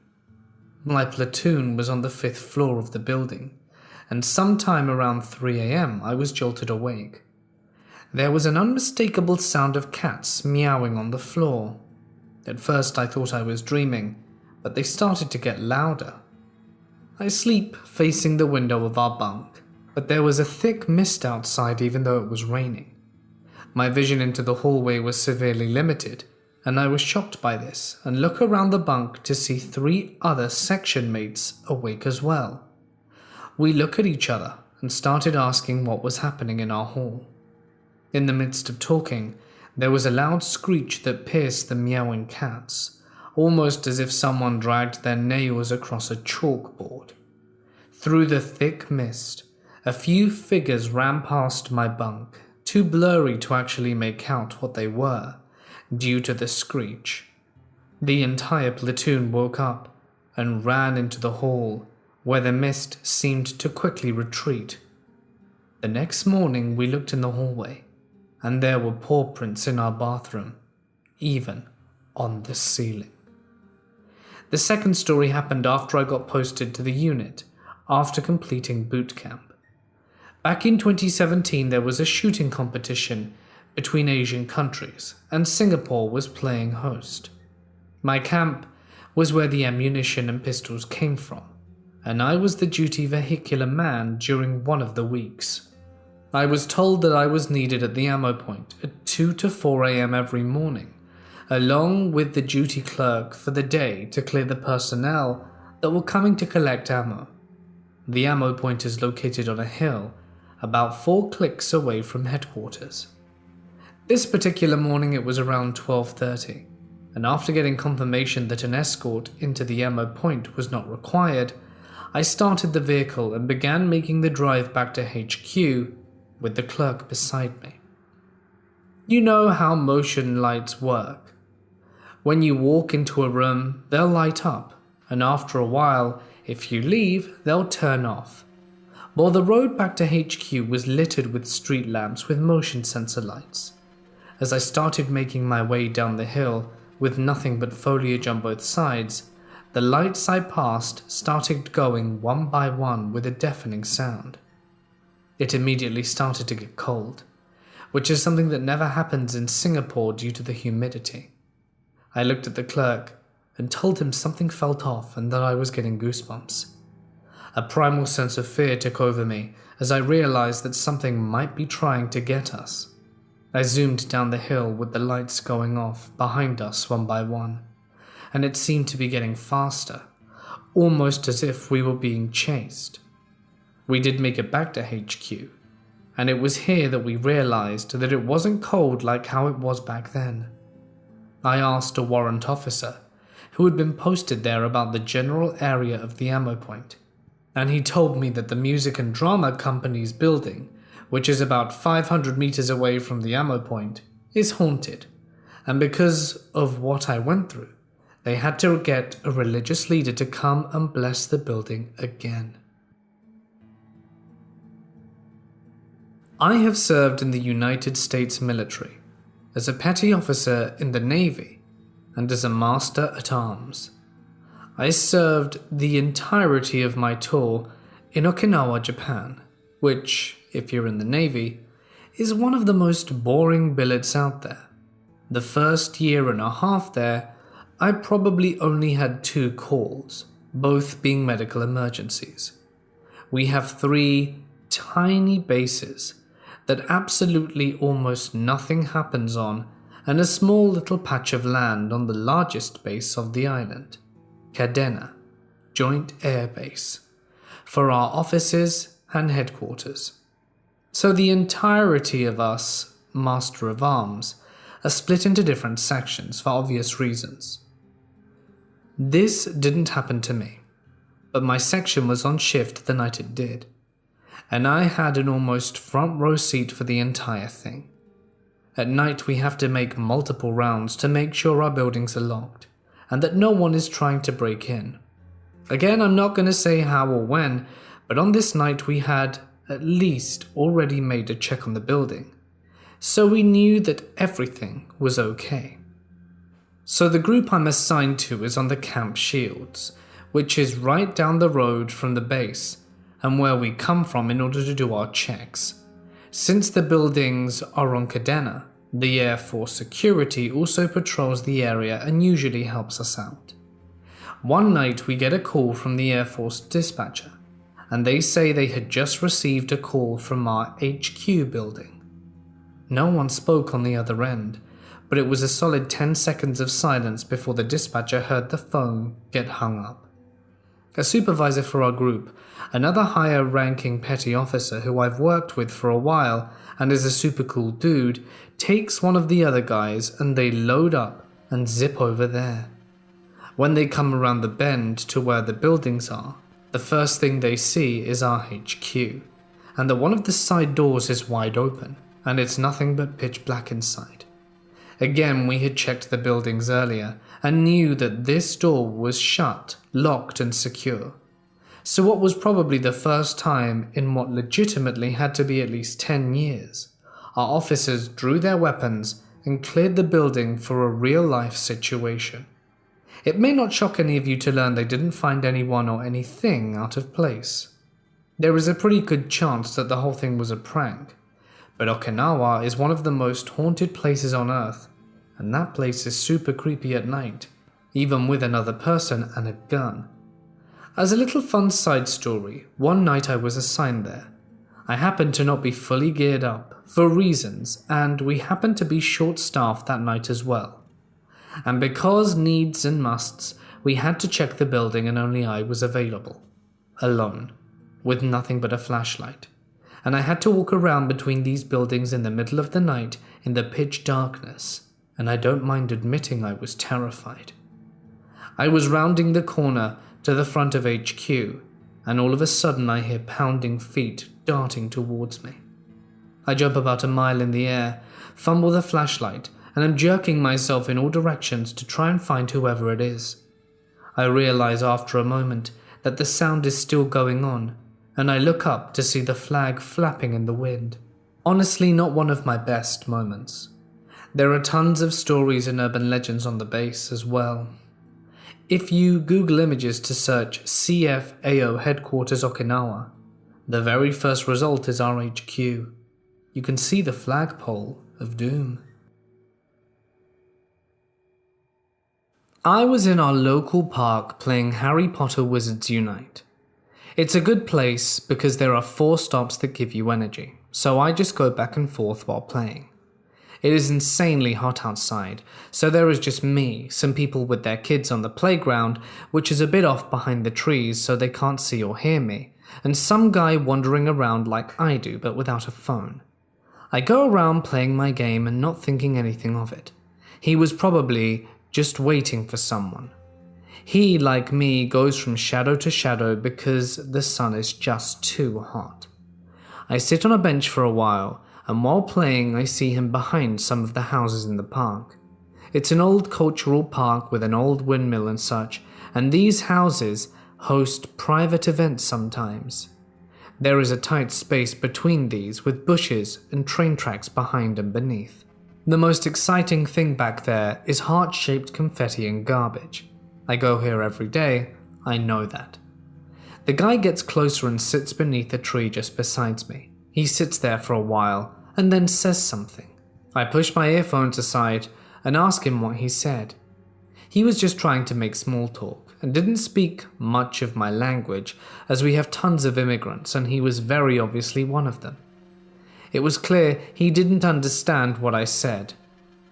My platoon was on the 5th floor of the building, and sometime around 3 a.m. I was jolted awake. There was an unmistakable sound of cats meowing on the floor. At first I thought I was dreaming, but they started to get louder. I sleep facing the window of our bunk, but there was a thick mist outside even though it was raining. My vision into the hallway was severely limited, and I was shocked by this and look around the bunk to see 3 other section mates awake as well. We look at each other and started asking what was happening in our hall. In the midst of talking, there was a loud screech that pierced the meowing cats, almost as if someone dragged their nails across a chalkboard. Through the thick mist, a few figures ran past my bunk, too blurry to actually make out what they were, due to the screech. The entire platoon woke up and ran into the hall, where the mist seemed to quickly retreat. The next morning we looked in the hallway, and there were paw prints in our bathroom, even on the ceiling. The second story happened after I got posted to the unit, after completing boot camp. Back in 2017 there was a shooting competition between Asian countries, and Singapore was playing host. My camp was where the ammunition and pistols came from, and I was the duty vehicular man during one of the weeks. I was told that I was needed at the ammo point at 2 to 4 a.m. every morning, along with the duty clerk for the day to clear the personnel that were coming to collect ammo. The ammo point is located on a hill, about 4 clicks away from headquarters. This particular morning it was around 12:30, and after getting confirmation that an escort into the ammo point was not required, I started the vehicle and began making the drive back to HQ with the clerk beside me. You know how motion lights work. When you walk into a room, they'll light up, and after a while, if you leave, they'll turn off. Well, the road back to HQ was littered with street lamps with motion sensor lights. As I started making my way down the hill with nothing but foliage on both sides, the lights I passed started going one by one with a deafening sound. It immediately started to get cold, which is something that never happens in Singapore due to the humidity. I looked at the clerk and told him something felt off and that I was getting goosebumps. A primal sense of fear took over me as I realized that something might be trying to get us. I zoomed down the hill with the lights going off behind us one by one. and it seemed to be getting faster, almost as if we were being chased. We did make it back to HQ, and it was here that we realized that it wasn't cold like how it was back then. I asked a warrant officer who had been posted there about the general area of the ammo point, and he told me that the music and drama company's building, which is about 500 meters away from the ammo point, is haunted, and because of what I went through, they had to get a religious leader to come and bless the building again. I have served in the United States military, as a petty officer in the Navy, and as a master at arms. I served the entirety of my tour in Okinawa, Japan, which, if you're in the Navy, is one of the most boring billets out there. The first year and a half there, I probably only had 2 calls, both being medical emergencies. We have 3 tiny bases that absolutely almost nothing happens on, and a small little patch of land on the largest base of the island, Kadena Joint Air Base, for our offices and headquarters. So the entirety of us, Master of Arms, are split into different sections for obvious reasons. This didn't happen to me, but my section was on shift the night it did, and I had an almost front row seat for the entire thing. At night we have to make multiple rounds to make sure our buildings are locked, and that no one is trying to break in. Again, I'm not going to say how or when, but on this night we had at least already made a check on the building, so we knew that everything was okay. So the group I'm assigned to is on the Camp Shields, which is right down the road from the base, and where we come from in order to do our checks. Since the buildings are on Kadena, the Air Force security also patrols the area and usually helps us out. One night we get a call from the Air Force dispatcher, and they say they had just received a call from our HQ building. No one spoke on the other end, but it was a solid 10 seconds of silence before the dispatcher heard the phone get hung up. A supervisor for our group, another higher-ranking petty officer who I've worked with for a while and is a super cool dude, takes one of the other guys and they load up and zip over there. When they come around the bend to where the buildings are, the first thing they see is our HQ, and that one of the side doors is wide open, and it's nothing but pitch black inside. Again, we had checked the buildings earlier and knew that this door was shut, locked and secure. So what was probably the first time in what legitimately had to be at least 10 years, our officers drew their weapons and cleared the building for a real-life situation. It may not shock any of you to learn they didn't find anyone or anything out of place. There is a pretty good chance that the whole thing was a prank, but Okinawa is one of the most haunted places on Earth, and that place is super creepy at night, even with another person and a gun. As a little fun side story, one night I was assigned there. I happened to not be fully geared up, for reasons, and we happened to be short-staffed that night as well. And because needs and musts, we had to check the building and only I was available. Alone, with nothing but a flashlight. And I had to walk around between these buildings in the middle of the night in the pitch darkness, and I don't mind admitting I was terrified. I was rounding the corner to the front of HQ, and all of a sudden I hear pounding feet darting towards me. I jump about a mile in the air, fumble the flashlight, and am jerking myself in all directions to try and find whoever it is. I realize after a moment that the sound is still going on, and I look up to see the flag flapping in the wind. Honestly, not one of my best moments. There are tons of stories and urban legends on the base as well. If you Google images to search CFAO Headquarters Okinawa, the very first result is our HQ. You can see the flagpole of doom. I was in our local park playing Harry Potter Wizards Unite. It's a good place because there are 4 stops that give you energy, so I just go back and forth while playing. It is insanely hot outside, so there is just me, some people with their kids on the playground, which is a bit off behind the trees so they can't see or hear me, and some guy wandering around like I do but without a phone. I go around playing my game and not thinking anything of it. He was probably just waiting for someone. He, like me, goes from shadow to shadow because the sun is just too hot. I sit on a bench for a while, and while playing I see him behind some of the houses in the park. It's an old cultural park with an old windmill and such, and these houses host private events sometimes. There is a tight space between these with bushes and train tracks behind and beneath. The most exciting thing back there is heart-shaped confetti and garbage. I go here every day, I know that. The guy gets closer and sits beneath a tree just beside me. He sits there for a while and then says something. I push my earphones aside and ask him what he said. He was just trying to make small talk and didn't speak much of my language as we have tons of immigrants and he was very obviously one of them. It was clear he didn't understand what I said.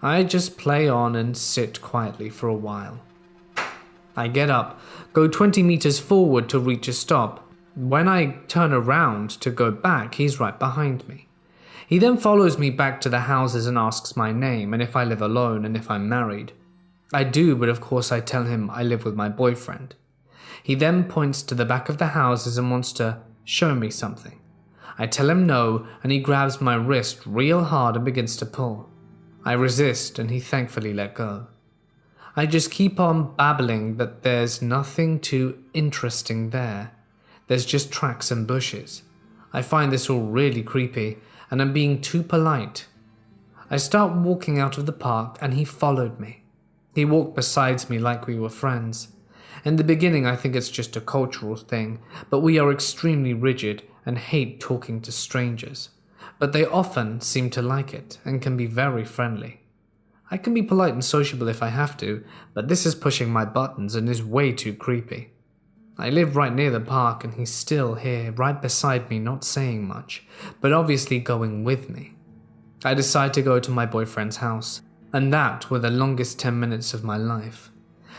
I just play on and sit quietly for a while. I get up, go 20 meters forward to reach a stop. When I turn around to go back, he's right behind me. He then follows me back to the houses and asks my name and if I live alone and if I'm married. I do, but of course I tell him I live with my boyfriend. He then points to the back of the houses and wants to show me something. I tell him no, and he grabs my wrist real hard and begins to pull. I resist and he thankfully let go. I just keep on babbling that there's nothing too interesting there. There's just tracks and bushes. I find this all really creepy and I'm being too polite. I start walking out of the park and he followed me. He walked beside me like we were friends. In the beginning I think it's just a cultural thing, but we are extremely rigid and hate talking to strangers. But they often seem to like it and can be very friendly. I can be polite and sociable if I have to, but this is pushing my buttons and is way too creepy. I live right near the park and he's still here, right beside me, not saying much, but obviously going with me. I decide to go to my boyfriend's house, and that were the longest 10 minutes of my life.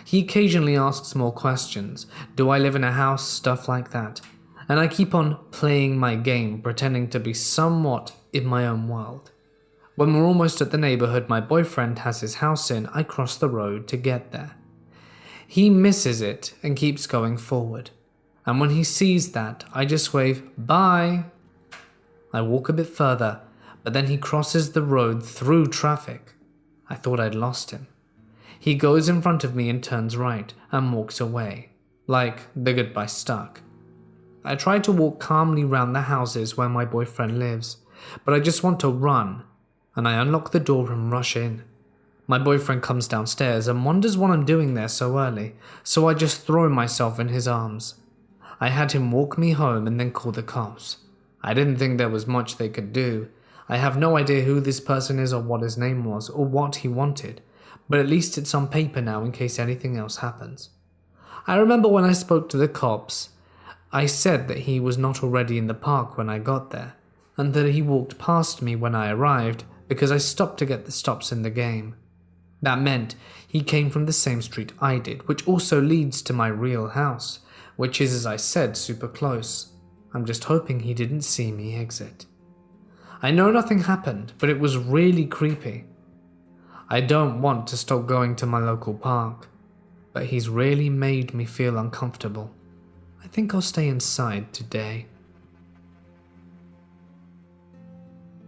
He occasionally asks more questions, do I live in a house, stuff like that, and I keep on playing my game, pretending to be somewhat in my own world. When we're almost at the neighborhood my boyfriend has his house in, I cross the road to get there. He misses it and keeps going forward, and when he sees that, I just wave, bye. I walk a bit further, but then he crosses the road through traffic. I thought I'd lost him. He goes in front of me and turns right and walks away, like the goodbye stuck. I try to walk calmly round the houses where my boyfriend lives, but I just want to run, and I unlock the door and rush in. My boyfriend comes downstairs and wonders what I'm doing there so early, so I just throw myself in his arms. I had him walk me home and then call the cops. I didn't think there was much they could do. I have no idea who this person is or what his name was or what he wanted, but at least it's on paper now in case anything else happens. I remember when I spoke to the cops, I said that he was not already in the park when I got there, and that he walked past me when I arrived because I stopped to get the stops in the game. That meant he came from the same street I did, which also leads to my real house, which is, as I said, super close. I'm just hoping he didn't see me exit. I know nothing happened, but it was really creepy. I don't want to stop going to my local park, but he's really made me feel uncomfortable. I think I'll stay inside today.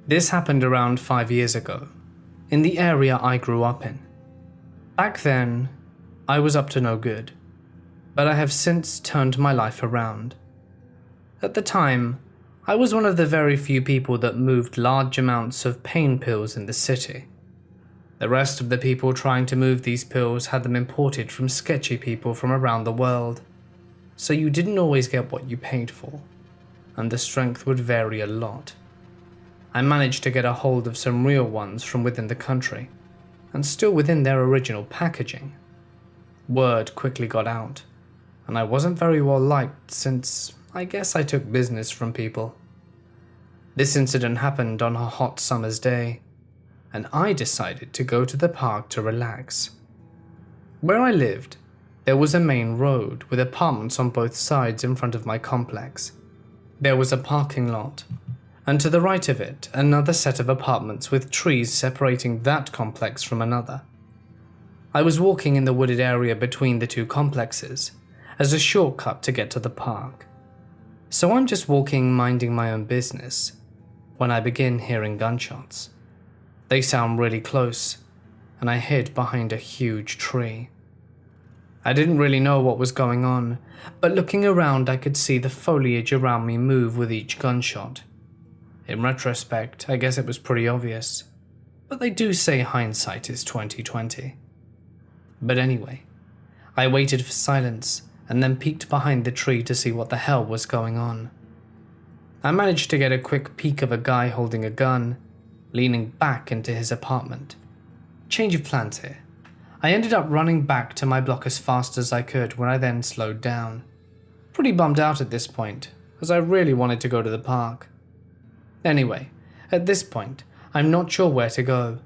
This happened around 5 years ago, in the area I grew up in. Back then, I was up to no good, but I have since turned my life around. At the time, I was one of the very few people that moved large amounts of pain pills in the city. The rest of the people trying to move these pills had them imported from sketchy people from around the world, so you didn't always get what you paid for, and the strength would vary a lot. I managed to get a hold of some real ones from within the country, and still within their original packaging. Word quickly got out, and I wasn't very well liked since I guess I took business from people. This incident happened on a hot summer's day. and I decided to go to the park to relax. Where I lived, there was a main road with apartments on both sides in front of my complex. There was a parking lot, and to the right of it, another set of apartments with trees separating that complex from another. I was walking in the wooded area between the two complexes as a shortcut to get to the park. So I'm just walking, minding my own business, when I begin hearing gunshots. They sound really close, and I hid behind a huge tree. I didn't really know what was going on, but looking around I could see the foliage around me move with each gunshot. In retrospect, I guess it was pretty obvious, but they do say hindsight is 20/20. But anyway, I waited for silence and then peeked behind the tree to see what the hell was going on. I managed to get a quick peek of a guy holding a gun, leaning back into his apartment. Change of plans here. I ended up running back to my block as fast as I could when I then slowed down. Pretty bummed out at this point, as I really wanted to go to the park. Anyway, at this point, I'm not sure where to go.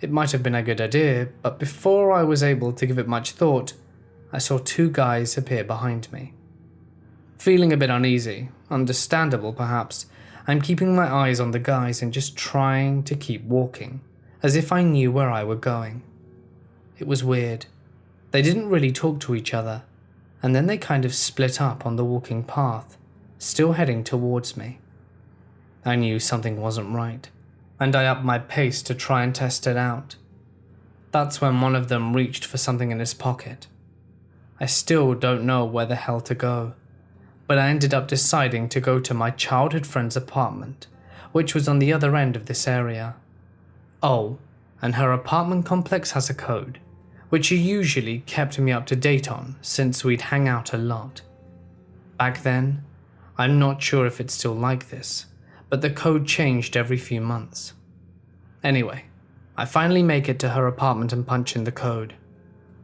It might have been a good idea, but before I was able to give it much thought, I saw two guys appear behind me. Feeling a bit uneasy, understandable perhaps, I'm keeping my eyes on the guys and just trying to keep walking, as if I knew where I were going. It was weird. They didn't really talk to each other, and then they kind of split up on the walking path, still heading towards me. I knew something wasn't right, and I upped my pace to try and test it out. That's when one of them reached for something in his pocket. I still don't know where the hell to go, but I ended up deciding to go to my childhood friend's apartment, which was on the other end of this area. Oh, and her apartment complex has a code, which she usually kept me up to date on since we'd hang out a lot. Back then, I'm not sure if it's still like this, but the code changed every few months. Anyway, I finally make it to her apartment and punch in the code.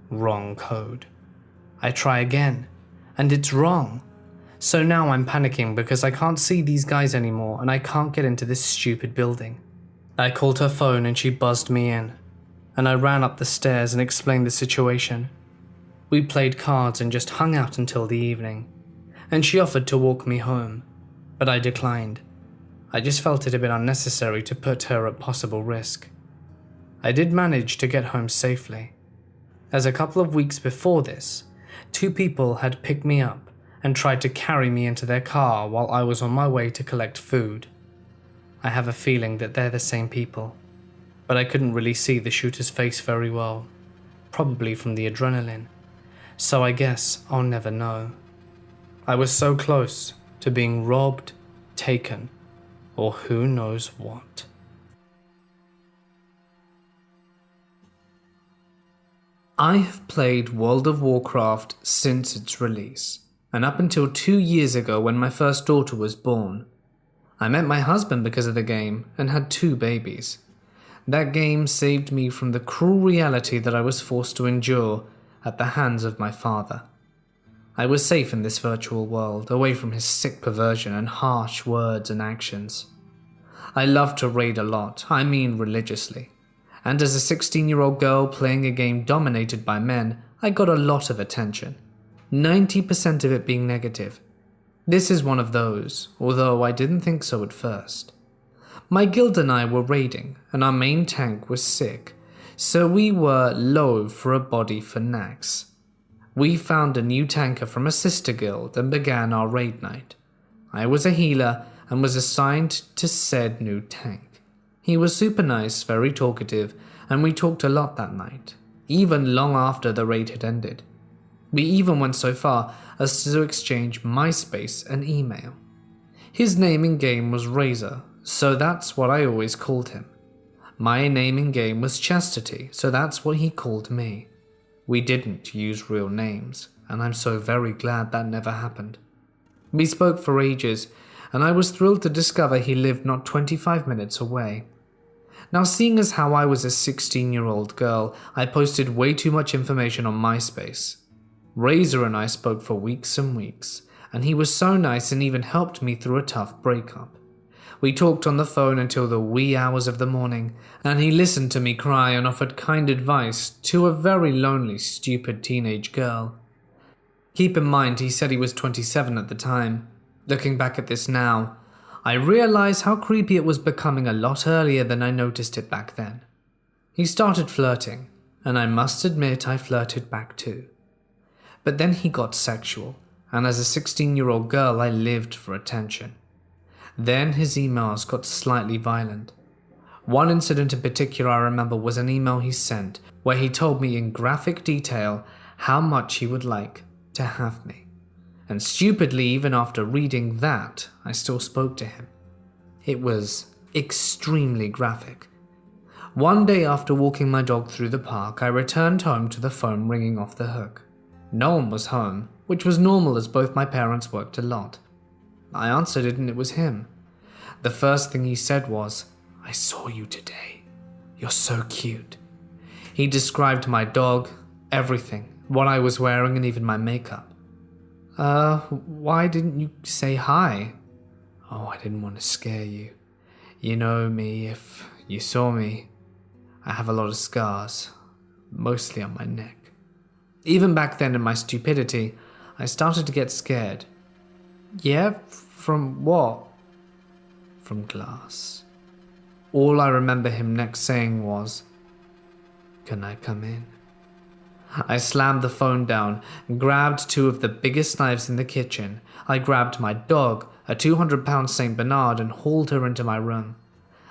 Wrong code. I try again, and it's wrong. So now I'm panicking because I can't see these guys anymore and I can't get into this stupid building. I called her phone and she buzzed me in, and I ran up the stairs and explained the situation. We played cards and just hung out until the evening, and she offered to walk me home, but I declined. I just felt it a bit unnecessary to put her at possible risk. I did manage to get home safely, as a couple of weeks before this, two people had picked me up and tried to carry me into their car while I was on my way to collect food. I have a feeling that they're the same people, but I couldn't really see the shooter's face very well, probably from the adrenaline, so I guess I'll never know. I was so close to being robbed, taken, or who knows what. I have played World of Warcraft since its release, and up until 2 years ago when my first daughter was born. I met my husband because of the game and had 2 babies. That game saved me from the cruel reality that I was forced to endure at the hands of my father. I was safe in this virtual world, away from his sick perversion and harsh words and actions. I loved to raid a lot, I mean religiously. And as a 16-year-old girl playing a game dominated by men, I got a lot of attention, 90% of it being negative. This is one of those, although I didn't think so at first. My guild and I were raiding, and our main tank was sick, so we were low for a body for Nax. We found a new tanker from a sister guild and began our raid night. I was a healer and was assigned to said new tank. He was super nice, very talkative, and we talked a lot that night, even long after the raid had ended. We even went so far as to exchange MySpace and email. His name in-game was Razor, so that's what I always called him. My name in-game was Chastity, so that's what he called me. We didn't use real names, and I'm so very glad that never happened. We spoke for ages, and I was thrilled to discover he lived not 25 minutes away. Now, seeing as how I was a 16-year-old girl, I posted way too much information on MySpace. Razor and I spoke for weeks and weeks, and he was so nice and even helped me through a tough breakup. We talked on the phone until the wee hours of the morning, and he listened to me cry and offered kind advice to a very lonely, stupid teenage girl. Keep in mind, he said he was 27 at the time. Looking back at this now, I realize how creepy it was becoming a lot earlier than I noticed it back then. He started flirting, and I must admit I flirted back too. But then he got sexual, and as a 16-year-old girl I lived for attention. Then his emails got slightly violent. One incident in particular I remember was an email he sent where he told me in graphic detail how much he would like to have me. And stupidly, even after reading that, I still spoke to him. It was extremely graphic. One day after walking my dog through the park, I returned home to the phone ringing off the hook. No one was home, which was normal as both my parents worked a lot. I answered it and it was him. The first thing he said was, "I saw you today. You're so cute." He described my dog, everything, what I was wearing and even my makeup. Why didn't you say hi?" "Oh, I didn't want to scare you. You know me, if you saw me. I have a lot of scars, mostly on my neck." Even back then in my stupidity, I started to get scared. "Yeah, from what?" "From glass." All I remember him next saying was, "Can I come in?" I slammed the phone down, grabbed two of the biggest knives in the kitchen. I grabbed my dog, a 200-pound St. Bernard, and hauled her into my room.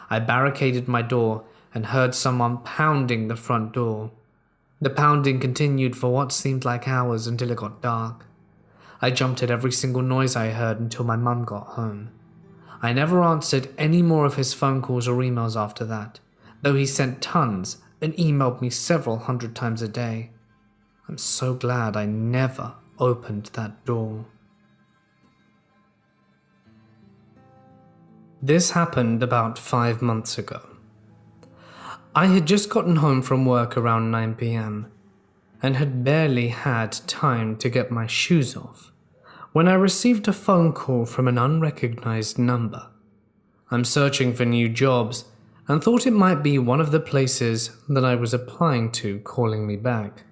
I barricaded my door and heard someone pounding the front door. The pounding continued for what seemed like hours until it got dark. I jumped at every single noise I heard until my mum got home. I never answered any more of his phone calls or emails after that, though he sent tons and emailed me several hundred times a day. I'm so glad I never opened that door. This happened about 5 months ago. I had just gotten home from work around 9 p.m. and had barely had time to get my shoes off when I received a phone call from an unrecognized number. I'm searching for new jobs and thought it might be one of the places that I was applying to calling me back.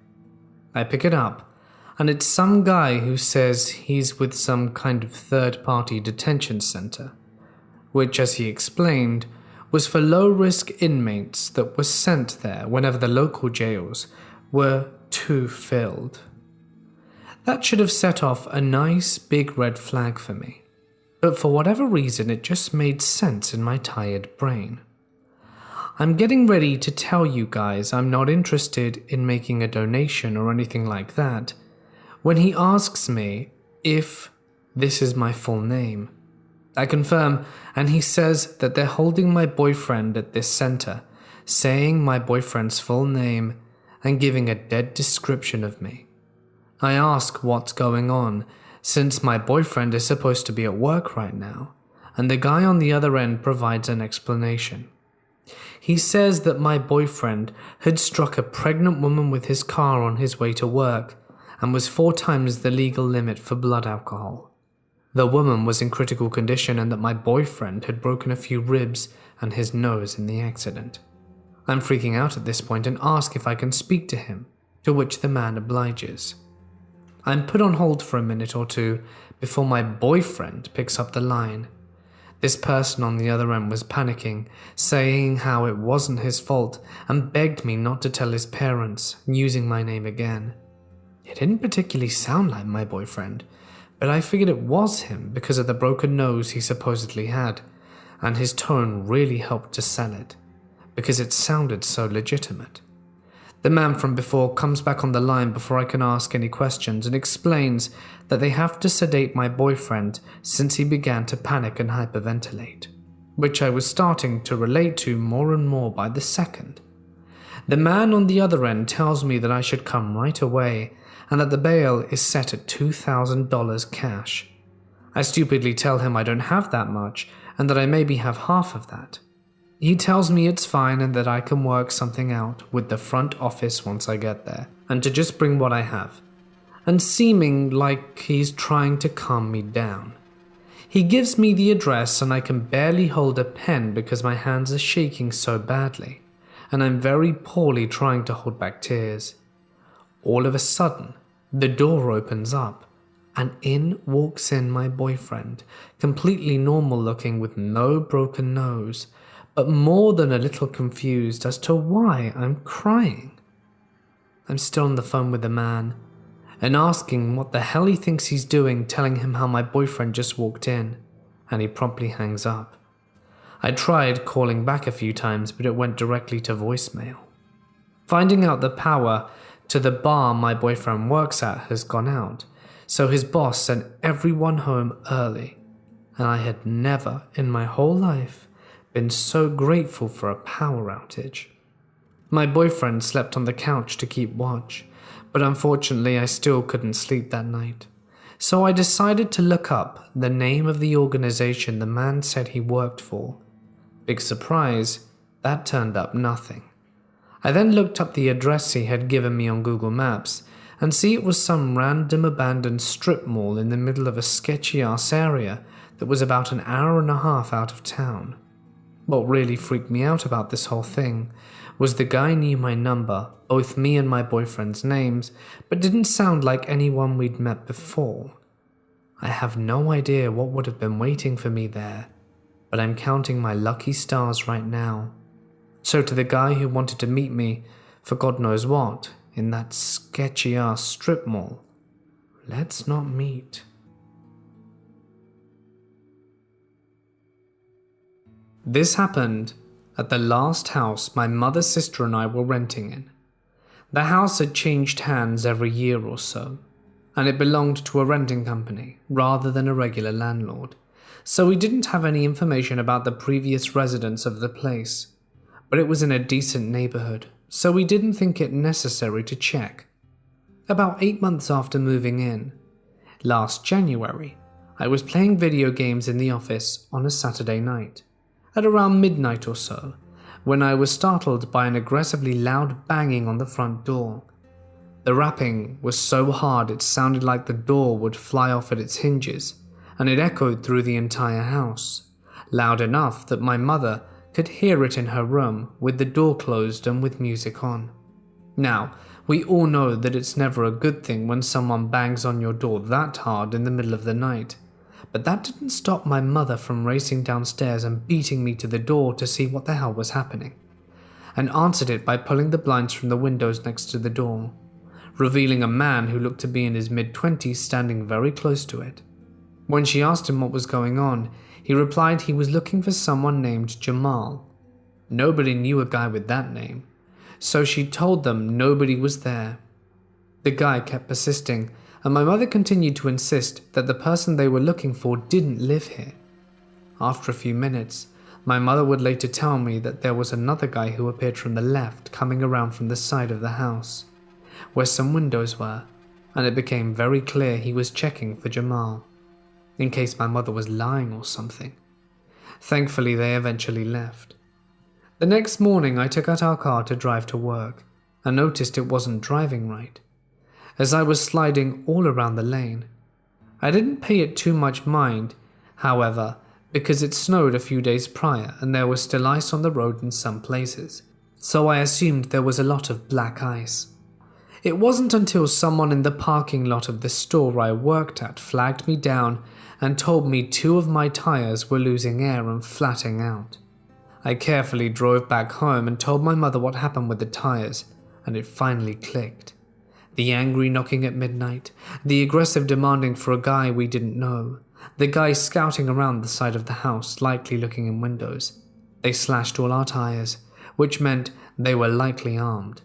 I pick it up, and it's some guy who says he's with some kind of third-party detention center, which, as he explained, was for low-risk inmates that were sent there whenever the local jails were too filled. That should have set off a nice big red flag for me, but for whatever reason it just made sense in my tired brain. I'm getting ready to tell you guys I'm not interested in making a donation or anything like that, when he asks me if this is my full name. I confirm, and he says that they're holding my boyfriend at this center, saying my boyfriend's full name and giving a dead description of me. I ask what's going on, since my boyfriend is supposed to be at work right now, and the guy on the other end provides an explanation. He says that my boyfriend had struck a pregnant woman with his car on his way to work and was 4 times the legal limit for blood alcohol. The woman was in critical condition and that my boyfriend had broken a few ribs and his nose in the accident. I'm freaking out at this point and ask if I can speak to him, to which the man obliges. I'm put on hold for a minute or two before my boyfriend picks up the line. This person on the other end was panicking, saying how it wasn't his fault and begged me not to tell his parents, using my name again. It didn't particularly sound like my boyfriend, but I figured it was him because of the broken nose he supposedly had, and his tone really helped to sell it, because it sounded so legitimate. The man from before comes back on the line before I can ask any questions and explains that they have to sedate my boyfriend since he began to panic and hyperventilate, which I was starting to relate to more and more by the second. The man on the other end tells me that I should come right away and that the bail is set at $2,000 cash. I stupidly tell him I don't have that much and that I maybe have half of that. He tells me it's fine and that I can work something out with the front office once I get there, and to just bring what I have, and seeming like he's trying to calm me down. He gives me the address and I can barely hold a pen because my hands are shaking so badly, and I'm very poorly trying to hold back tears. All of a sudden, the door opens up, and in walks in my boyfriend, completely normal looking with no broken nose, but more than a little confused as to why I'm crying. I'm still on the phone with the man, and asking what the hell he thinks he's doing, telling him how my boyfriend just walked in, and he promptly hangs up. I tried calling back a few times, but it went directly to voicemail. Finding out the power to the bar my boyfriend works at has gone out, so his boss sent everyone home early, and I had never in my whole life been so grateful for a power outage. My boyfriend slept on the couch to keep watch, but unfortunately I still couldn't sleep that night. So I decided to look up the name of the organization the man said he worked for. Big surprise, that turned up nothing. I then looked up the address he had given me on Google Maps and see it was some random abandoned strip mall in the middle of a sketchy-ass area that was about an hour and a half out of town. What really freaked me out about this whole thing was the guy knew my number, both me and my boyfriend's names, but didn't sound like anyone we'd met before. I have no idea what would have been waiting for me there, but I'm counting my lucky stars right now. So to the guy who wanted to meet me for God knows what in that sketchy-ass strip mall, let's not meet. This happened at the last house my mother's sister and I were renting in. The house had changed hands every year or so, and it belonged to a renting company rather than a regular landlord, so we didn't have any information about the previous residents of the place, but it was in a decent neighborhood, so we didn't think it necessary to check. About 8 months after moving in, last January, I was playing video games in the office on a Saturday night, at around midnight or so, when I was startled by an aggressively loud banging on the front door. The rapping was so hard it sounded like the door would fly off at its hinges, and it echoed through the entire house, loud enough that my mother could hear it in her room with the door closed and with music on. Now, we all know that it's never a good thing when someone bangs on your door that hard in the middle of the night, but that didn't stop my mother from racing downstairs and beating me to the door to see what the hell was happening, and answered it by pulling the blinds from the windows next to the door, revealing a man who looked to be in his mid-20s standing very close to it. When she asked him what was going on, he replied he was looking for someone named Jamal. Nobody knew a guy with that name, so she told them nobody was there. The guy kept persisting, and my mother continued to insist that the person they were looking for didn't live here. After a few minutes, my mother would later tell me that there was another guy who appeared from the left coming around from the side of the house, where some windows were, and it became very clear he was checking for Jamal, in case my mother was lying or something. Thankfully, they eventually left. The next morning, I took out our car to drive to work, and noticed it wasn't driving right, as I was sliding all around the lane. I didn't pay it too much mind, however, because it snowed a few days prior and there was still ice on the road in some places, so I assumed there was a lot of black ice. It wasn't until someone in the parking lot of the store I worked at flagged me down and told me 2 of my tires were losing air and flatting out. I carefully drove back home and told my mother what happened with the tires, and it finally clicked. The angry knocking at midnight, the aggressive demanding for a guy we didn't know, the guy scouting around the side of the house, likely looking in windows. They slashed all our tires, which meant they were likely armed.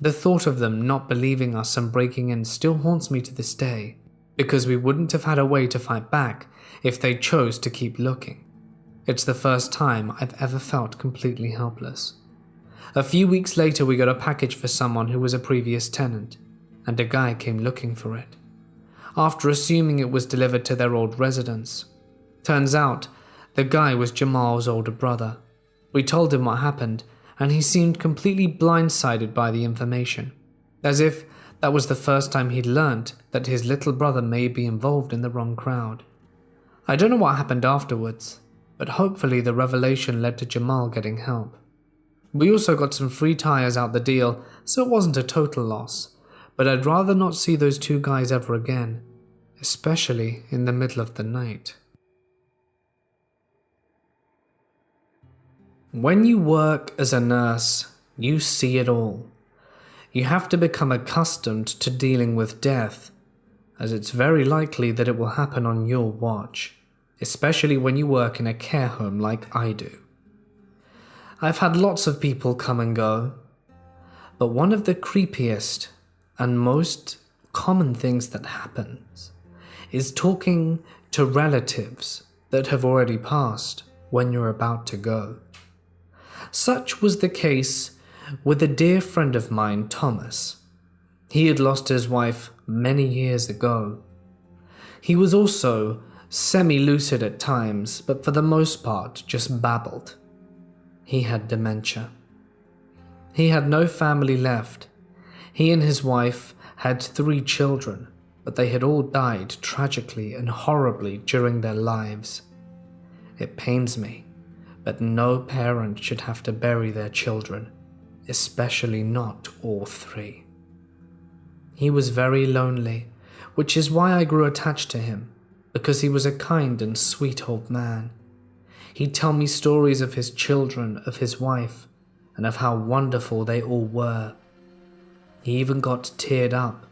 The thought of them not believing us and breaking in still haunts me to this day, because we wouldn't have had a way to fight back if they chose to keep looking. It's the first time I've ever felt completely helpless. A few weeks later, we got a package for someone who was a previous tenant, and a guy came looking for it, after assuming it was delivered to their old residence. Turns out, the guy was Jamal's older brother. We told him what happened, and he seemed completely blindsided by the information, as if that was the first time he'd learnt that his little brother may be involved in the wrong crowd. I don't know what happened afterwards, but hopefully the revelation led to Jamal getting help. We also got some free tires out the deal, so it wasn't a total loss, but I'd rather not see those two guys ever again, especially in the middle of the night. When you work as a nurse, you see it all. You have to become accustomed to dealing with death, as it's very likely that it will happen on your watch, especially when you work in a care home like I do. I've had lots of people come and go, but one of the creepiest and most common things that happens is talking to relatives that have already passed when you're about to go. Such was the case with a dear friend of mine, Thomas. He had lost his wife many years ago. He was also semi-lucid at times, but for the most part just babbled. He had dementia. He had no family left. He and his wife had 3 children, but they had all died tragically and horribly during their lives. It pains me, but no parent should have to bury their children, especially not all 3. He was very lonely, which is why I grew attached to him, because he was a kind and sweet old man. He'd tell me stories of his children, of his wife, and of how wonderful they all were. He even got teared up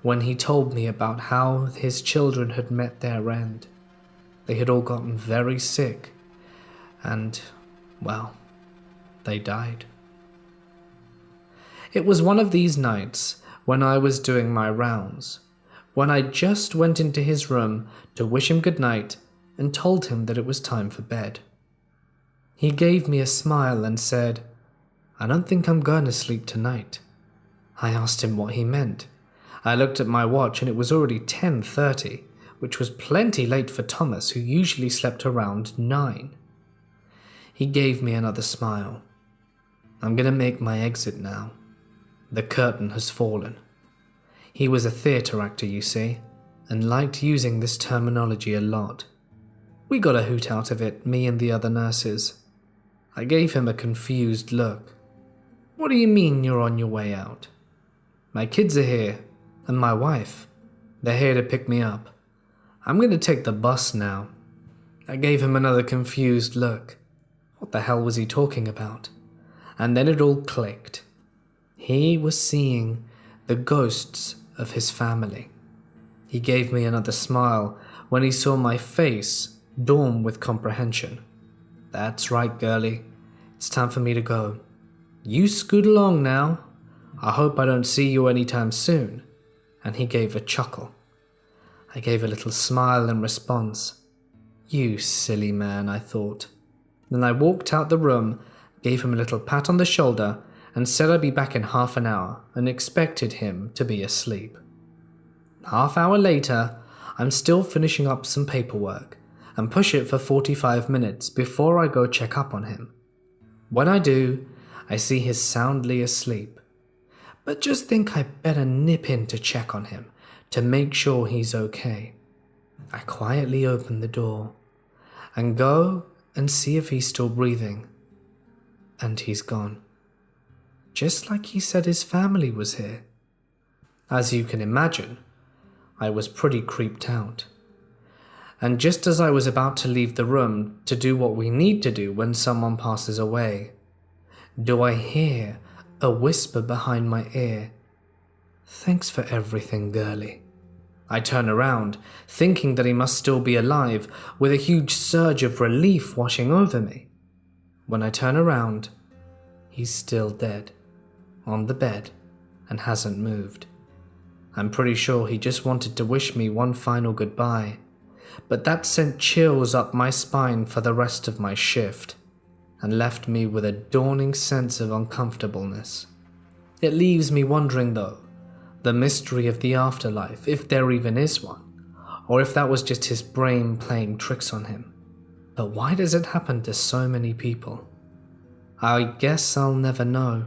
when he told me about how his children had met their end. They had all gotten very sick, and, well, they died. It was one of these nights when I was doing my rounds, when I just went into his room to wish him good night and told him that it was time for bed. He gave me a smile and said, "I don't think I'm going to sleep tonight." I asked him what he meant. I looked at my watch and it was already 10:30, which was plenty late for Thomas, who usually slept around 9. He gave me another smile. "I'm going to make my exit now. The curtain has fallen." He was a theatre actor, you see, and liked using this terminology a lot. We got a hoot out of it, me and the other nurses. I gave him a confused look. "What do you mean you're on your way out?" "My kids are here, and my wife. They're here to pick me up. I'm going to take the bus now." I gave him another confused look. What the hell was he talking about? And then it all clicked. He was seeing the ghosts of his family. He gave me another smile when he saw my face dawn with comprehension. "That's right, girlie. It's time for me to go. You scoot along now. I hope I don't see you anytime soon." And he gave a chuckle. I gave a little smile in response. "You silly man," I thought. Then I walked out the room, gave him a little pat on the shoulder, and said I'd be back in half an hour and expected him to be asleep. Half-hour later, I'm still finishing up some paperwork and push it for 45 minutes before I go check up on him. When I do, I see he's soundly asleep, but just think I better nip in to check on him to make sure he's okay. I quietly open the door and go and see if he's still breathing, and he's gone. Just like he said his family was here. As you can imagine, I was pretty creeped out. And just as I was about to leave the room to do what we need to do when someone passes away, do I hear a whisper behind my ear, "Thanks for everything, girlie." I turn around, thinking that he must still be alive, with a huge surge of relief washing over me. When I turn around, he's still dead, on the bed, and hasn't moved. I'm pretty sure he just wanted to wish me one final goodbye, but that sent chills up my spine for the rest of my shift, and left me with a dawning sense of uncomfortableness. It leaves me wondering though, the mystery of the afterlife, if there even is one, or if that was just his brain playing tricks on him. But why does it happen to so many people? I guess I'll never know,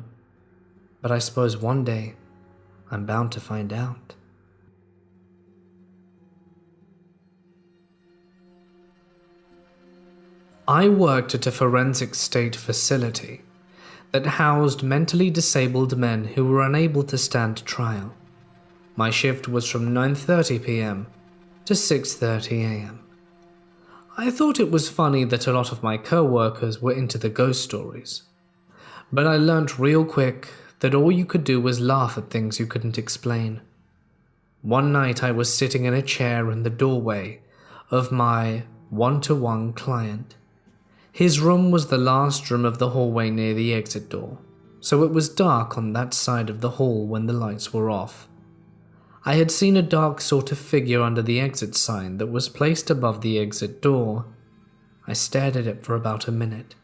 but I suppose one day I'm bound to find out. I worked at a forensic state facility that housed mentally disabled men who were unable to stand trial. My shift was from 9:30 p.m. to 6:30 a.m. I thought it was funny that a lot of my co-workers were into the ghost stories, but I learnt real quick that all you could do was laugh at things you couldn't explain. One night I was sitting in a chair in the doorway of my one-to-one client. His room was the last room of the hallway near the exit door, so it was dark on that side of the hall when the lights were off. I had seen a dark sort of figure under the exit sign that was placed above the exit door. I stared at it for about a minute,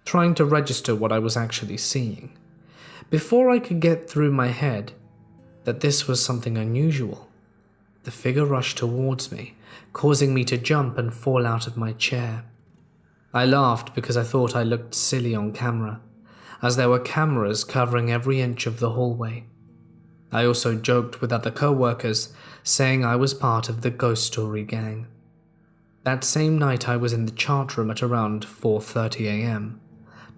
trying to register what I was actually seeing, before I could get through my head that this was something unusual. The figure rushed towards me, causing me to jump and fall out of my chair. I laughed because I thought I looked silly on camera, as there were cameras covering every inch of the hallway. I also joked with other co-workers, saying I was part of the ghost story gang. That same night I was in the chart room at around 4:30 a.m.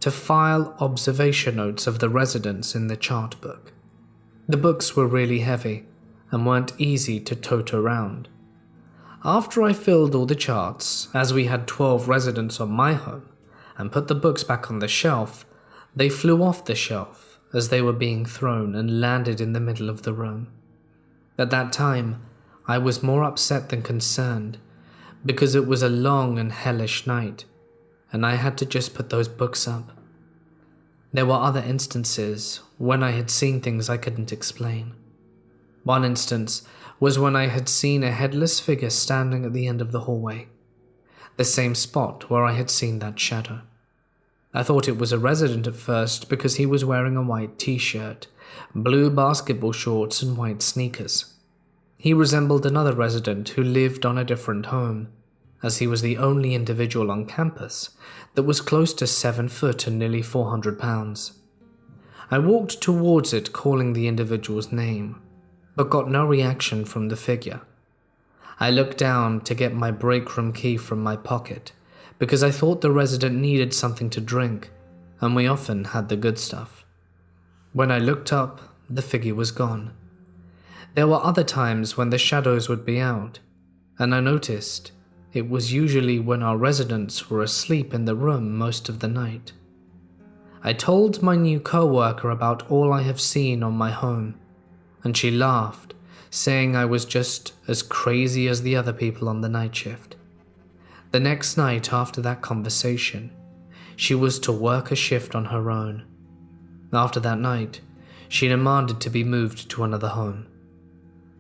to file observation notes of the residents in the chart book. The books were really heavy and weren't easy to tote around. After I filled all the charts, as we had 12 residents on my home, and put the books back on the shelf, they flew off the shelf as they were being thrown and landed in the middle of the room. At that time, I was more upset than concerned, because it was a long and hellish night, and I had to just put those books up. There were other instances when I had seen things I couldn't explain. One instance was when I had seen a headless figure standing at the end of the hallway, the same spot where I had seen that shadow. I thought it was a resident at first because he was wearing a white t-shirt, blue basketball shorts and white sneakers. He resembled another resident who lived on a different home, as he was the only individual on campus that was close to 7 foot and nearly 400 pounds. I walked towards it calling the individual's name, but got no reaction from the figure. I looked down to get my break room key from my pocket, because I thought the resident needed something to drink, and we often had the good stuff. When I looked up, the figure was gone. There were other times when the shadows would be out, and I noticed it was usually when our residents were asleep in the room most of the night. I told my new co-worker about all I have seen on my home, and she laughed, saying I was just as crazy as the other people on the night shift. The next night after that conversation, she was to work a shift on her own. After that night, she demanded to be moved to another home.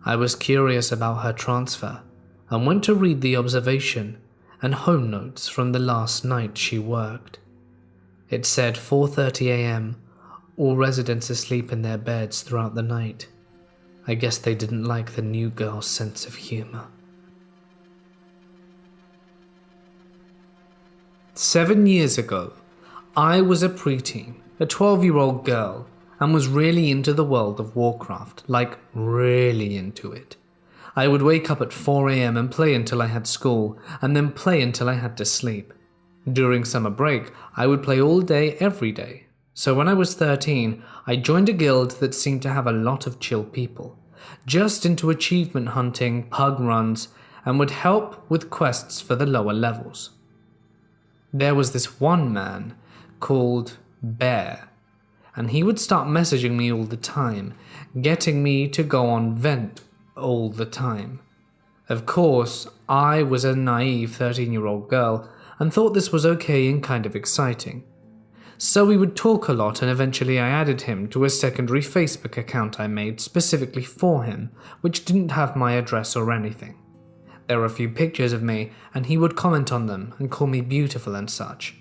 I was curious about her transfer and went to read the observation and home notes from the last night she worked. It said 4:30 a.m., all residents asleep in their beds throughout the night. I guess they didn't like the new girl's sense of humor. 7 years ago, I was a preteen, a 12-year-old girl, and was really into the world of Warcraft, like really into it. I would wake up at 4 a.m. and play until I had school, and then play until I had to sleep. During summer break, I would play all day, every day. So when I was 13, I joined a guild that seemed to have a lot of chill people, just into achievement hunting, pug runs, and would help with quests for the lower levels. There was this one man called Bear, and he would start messaging me all the time, getting me to go on vent all the time. Of course, I was a naive 13-year-old girl and thought this was okay and kind of exciting. So we would talk a lot, and eventually I added him to a secondary Facebook account I made specifically for him, which didn't have my address or anything. There were a few pictures of me, and he would comment on them and call me beautiful and such.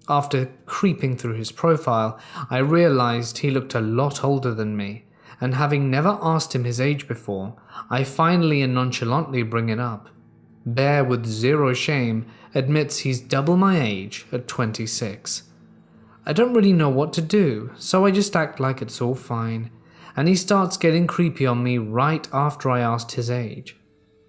After creeping through his profile, I realized he looked a lot older than me, and having never asked him his age before, I finally and nonchalantly bring it up. Bear, with zero shame, admits he's double my age at 26. I don't really know what to do, so I just act like it's all fine, and he starts getting creepy on me right after I asked his age.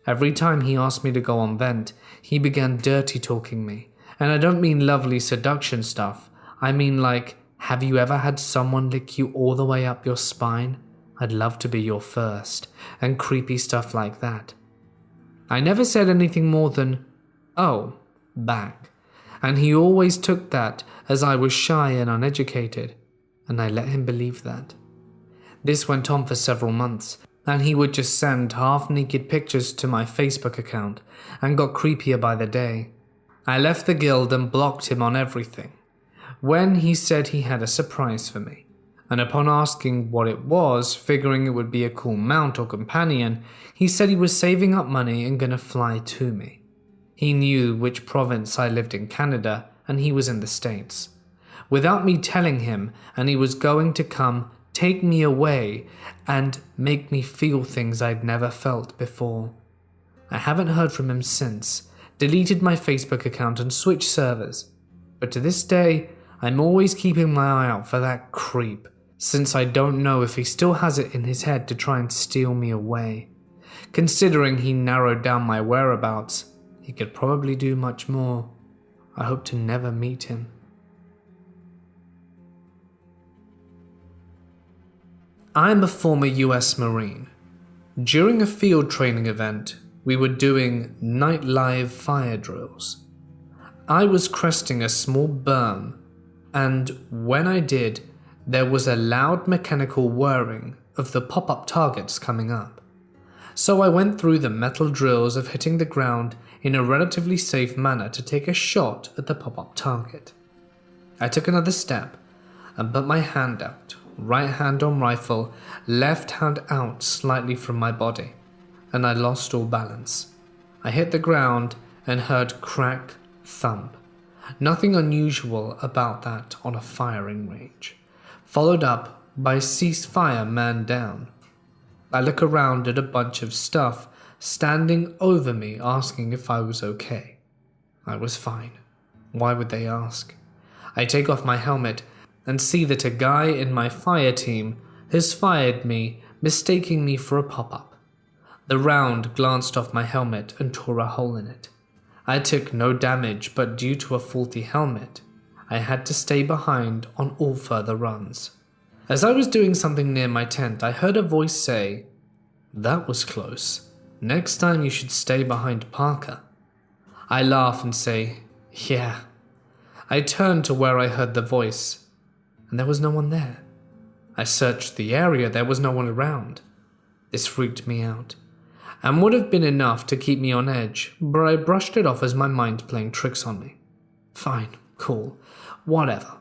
Every time he asked me to go on vent, he began dirty talking me And I don't mean lovely seduction stuff. I mean like, have you ever had someone lick you all the way up your spine? I'd love to be your first, and creepy stuff like that. I never said anything more than, "Oh," back, and he always took that as I was shy and uneducated, and I let him believe that. This went on for several months, and he would just send half-naked pictures to my Facebook account and got creepier by the day. I left the guild and blocked him on everything. When he said he had a surprise for me, and upon asking what it was, figuring it would be a cool mount or companion, he said he was saving up money and gonna fly to me. He knew which province I lived in Canada, and he was in the States. Without me telling him, and he was going to come take me away and make me feel things I'd never felt before. I haven't heard from him since, deleted my Facebook account and switched servers. But to this day, I'm always keeping my eye out for that creep, since I don't know if he still has it in his head to try and steal me away. Considering he narrowed down my whereabouts, he could probably do much more. I hope to never meet him. I'm a former US Marine. During a field training event, we were doing night live fire drills. I was cresting a small berm, and when I did, there was a loud mechanical whirring of the pop-up targets coming up. So I went through the metal drills of hitting the ground in a relatively safe manner to take a shot at the pop-up target. I took another step and put my hand out, right hand on rifle, left hand out slightly from my body, and I lost all balance. I hit the ground and heard crack, thump. Nothing unusual about that on a firing range. Followed up by cease fire, man down. I look around at a bunch of stuff standing over me asking if I was okay. I was fine. Why would they ask? I take off my helmet and see that a guy in my fire team has fired me, mistaking me for a pop-up. The round glanced off my helmet and tore a hole in it. I took no damage, but due to a faulty helmet, I had to stay behind on all further runs. As I was doing something near my tent, I heard a voice say, "That was close. Next time you should stay behind Parker." I laugh and say, "Yeah." I turned to where I heard the voice, and there was no one there. I searched the area, there was no one around. This freaked me out, and would have been enough to keep me on edge, but I brushed it off as my mind playing tricks on me. Fine, cool, whatever.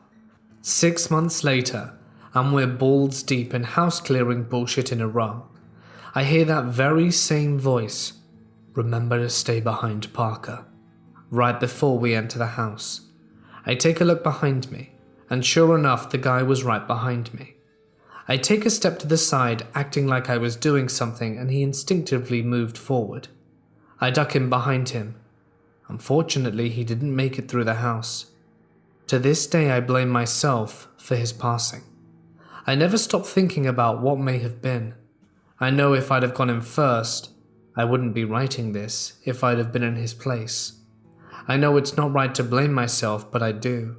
6 months later, and we're balls deep in house clearing bullshit in Iraq. I hear that very same voice, "Remember to stay behind Parker," right before we enter the house. I take a look behind me, and sure enough, the guy was right behind me. I take a step to the side, acting like I was doing something, and he instinctively moved forward. I duck in behind him. Unfortunately, he didn't make it through the house. To this day, I blame myself for his passing. I never stop thinking about what may have been. I know if I'd have gone in first, I wouldn't be writing this if I'd have been in his place. I know it's not right to blame myself, but I do.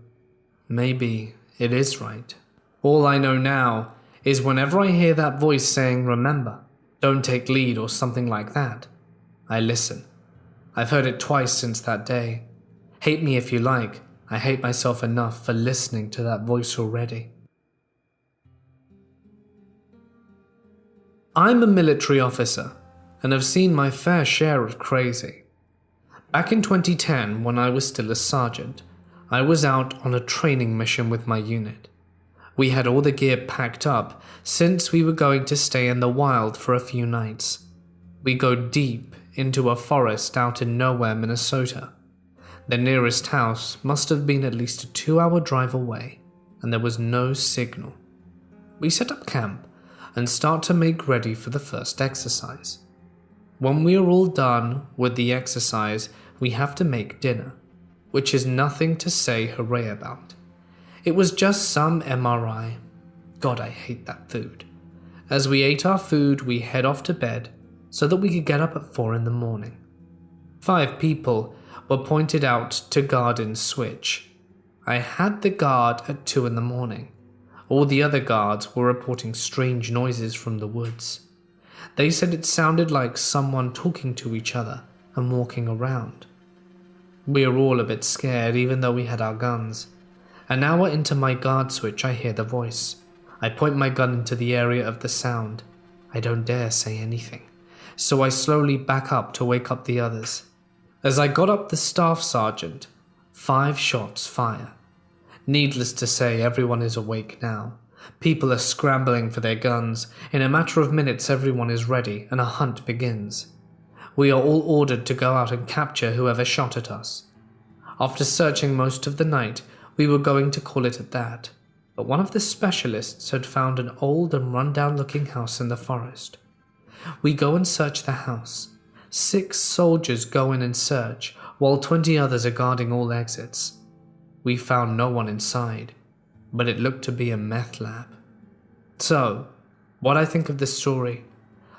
Maybe it is right. All I know now is whenever I hear that voice saying, "Remember, don't take lead," or something like that, I listen. I've heard it twice since that day. Hate me if you like, I hate myself enough for listening to that voice already. I'm a military officer and have seen my fair share of crazy. Back in 2010, when I was still a sergeant, I was out on a training mission with my unit. We had all the gear packed up since we were going to stay in the wild for a few nights. We go deep into a forest out in nowhere, Minnesota. The nearest house must have been at least a 2-hour drive away, and there was no signal. We set up camp and start to make ready for the first exercise. When we are all done with the exercise, we have to make dinner, which is nothing to say hooray about. It was just some MRI. God, I hate that food. As we ate our food, we head off to bed so that we could get up at 4 in the morning. 5 people were pointed out to guard in switch. I had the guard at 2 in the morning. All the other guards were reporting strange noises from the woods. They said it sounded like someone talking to each other and walking around. We were all a bit scared even though we had our guns. An hour into my guard switch, I hear the voice. I point my gun into the area of the sound. I don't dare say anything, so I slowly back up to wake up the others. As I got up the staff sergeant, 5 shots fire. Needless to say, everyone is awake now. People are scrambling for their guns. In a matter of minutes, everyone is ready and a hunt begins. We are all ordered to go out and capture whoever shot at us. After searching most of the night, we were going to call it at that, but one of the specialists had found an old and run-down looking house in the forest. We go and search the house. 6 soldiers go in and search, while 20 others are guarding all exits. We found no one inside, but it looked to be a meth lab. So, what I think of this story,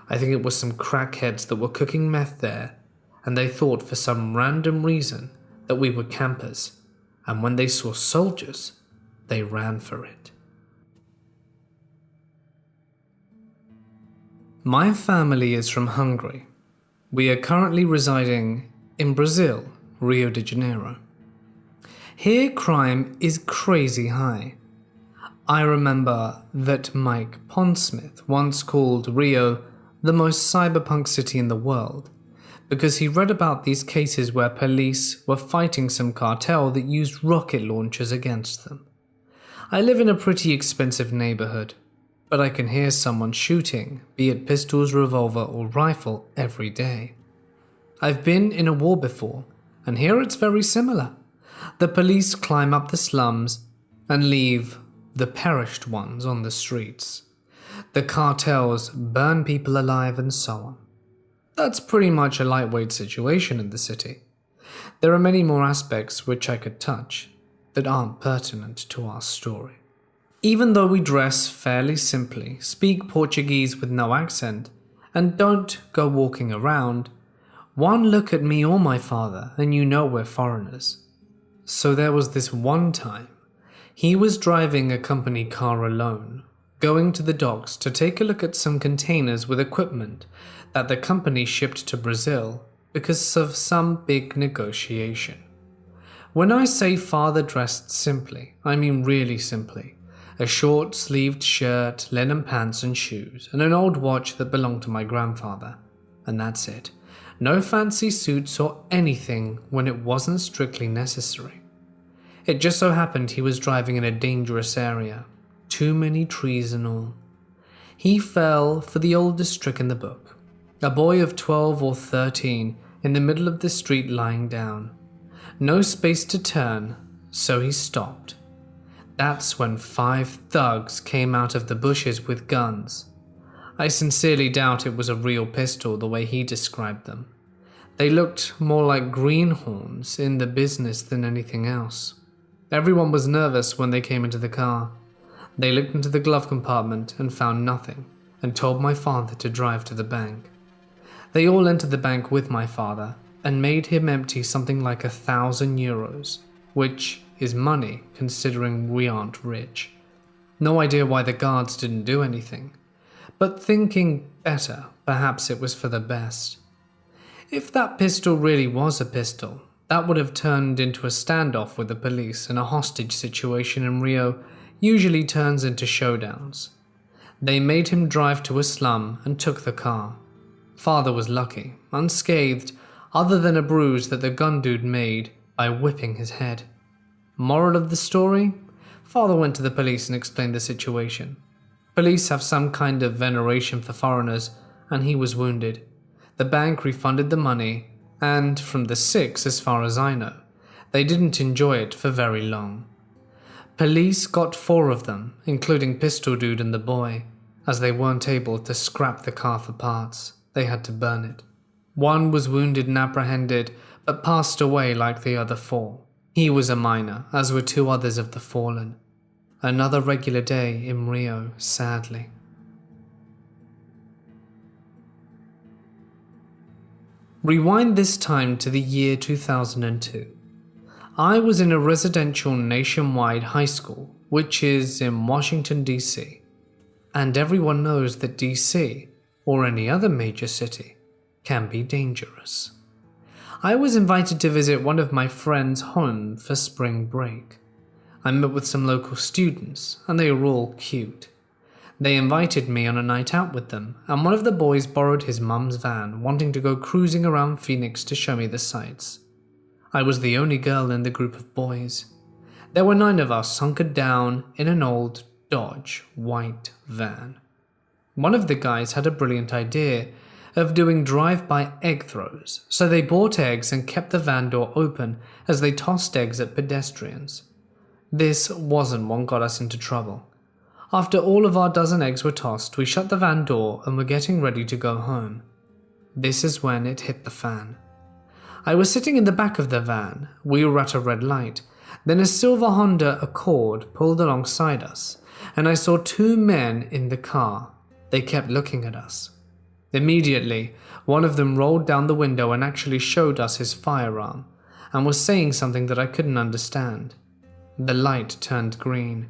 I think it was some crackheads that were cooking meth there, and they thought for some random reason that we were campers, and when they saw soldiers, they ran for it. My family is from Hungary. We are currently residing in Brazil, Rio de Janeiro. Here crime is crazy high. I remember that Mike Pondsmith once called Rio the most cyberpunk city in the world because he read about these cases where police were fighting some cartel that used rocket launchers against them. I live in a pretty expensive neighborhood, but I can hear someone shooting, be it pistols, revolver, or rifle, every day. I've been in a war before, and here it's very similar. The police climb up the slums and leave the perished ones on the streets. The cartels burn people alive and so on. That's pretty much a lightweight situation in the city. There are many more aspects which I could touch that aren't pertinent to our story. Even though we dress fairly simply, speak Portuguese with no accent, and don't go walking around, one look at me or my father and you know we're foreigners. So there was this one time, he was driving a company car alone, going to the docks to take a look at some containers with equipment that the company shipped to Brazil because of some big negotiation. When I say father dressed simply, I mean really simply. A short-sleeved shirt, linen pants and shoes, and an old watch that belonged to my grandfather. And that's it. No fancy suits or anything when it wasn't strictly necessary. It just so happened he was driving in a dangerous area. Too many trees and all. He fell for the oldest trick in the book. A boy of 12 or 13 in the middle of the street lying down. No space to turn, so he stopped. That's when 5 thugs came out of the bushes with guns. I sincerely doubt it was a real pistol the way he described them. They looked more like greenhorns in the business than anything else. Everyone was nervous when they came into the car. They looked into the glove compartment and found nothing, and told my father to drive to the bank. They all entered the bank with my father, and made him empty something like 1,000 euros, which is money considering we aren't rich. No idea why the guards didn't do anything, but thinking better, perhaps it was for the best. If that pistol really was a pistol, that would have turned into a standoff with the police, and a hostage situation in Rio usually turns into showdowns. They made him drive to a slum and took the car. Father was lucky, unscathed, other than a bruise that the gun dude made by whipping his head. Moral of the story? Father went to the police and explained the situation. Police have some kind of veneration for foreigners, and he was wounded. The bank refunded the money, and from the 6, as far as I know, they didn't enjoy it for very long. Police got 4 of them, including Pistol Dude and the boy, as they weren't able to scrap the car for parts. They had to burn it. 1 was wounded and apprehended, but passed away like the other 4. He was a minor, as were 2 others of the fallen. Another regular day in Rio, sadly. Rewind this time to the year 2002. I was in a residential nationwide high school, which is in Washington, D.C. And everyone knows that D.C., or any other major city, can be dangerous. I was invited to visit one of my friends' home for spring break. I met with some local students, and they were all cute. They invited me on a night out with them, and one of the boys borrowed his mum's van, wanting to go cruising around Phoenix to show me the sights. I was the only girl in the group of boys. There were 9 of us hunkered down in an old Dodge white van. One of the guys had a brilliant idea of doing drive-by egg throws, so they bought eggs and kept the van door open as they tossed eggs at pedestrians. This wasn't what got us into trouble. After all of our dozen eggs were tossed, we shut the van door and were getting ready to go home. This is when it hit the fan. I was sitting in the back of the van. We were at a red light. Then a silver Honda Accord pulled alongside us, and I saw 2 men in the car. They kept looking at us. Immediately, one of them rolled down the window and actually showed us his firearm, and was saying something that I couldn't understand. The light turned green.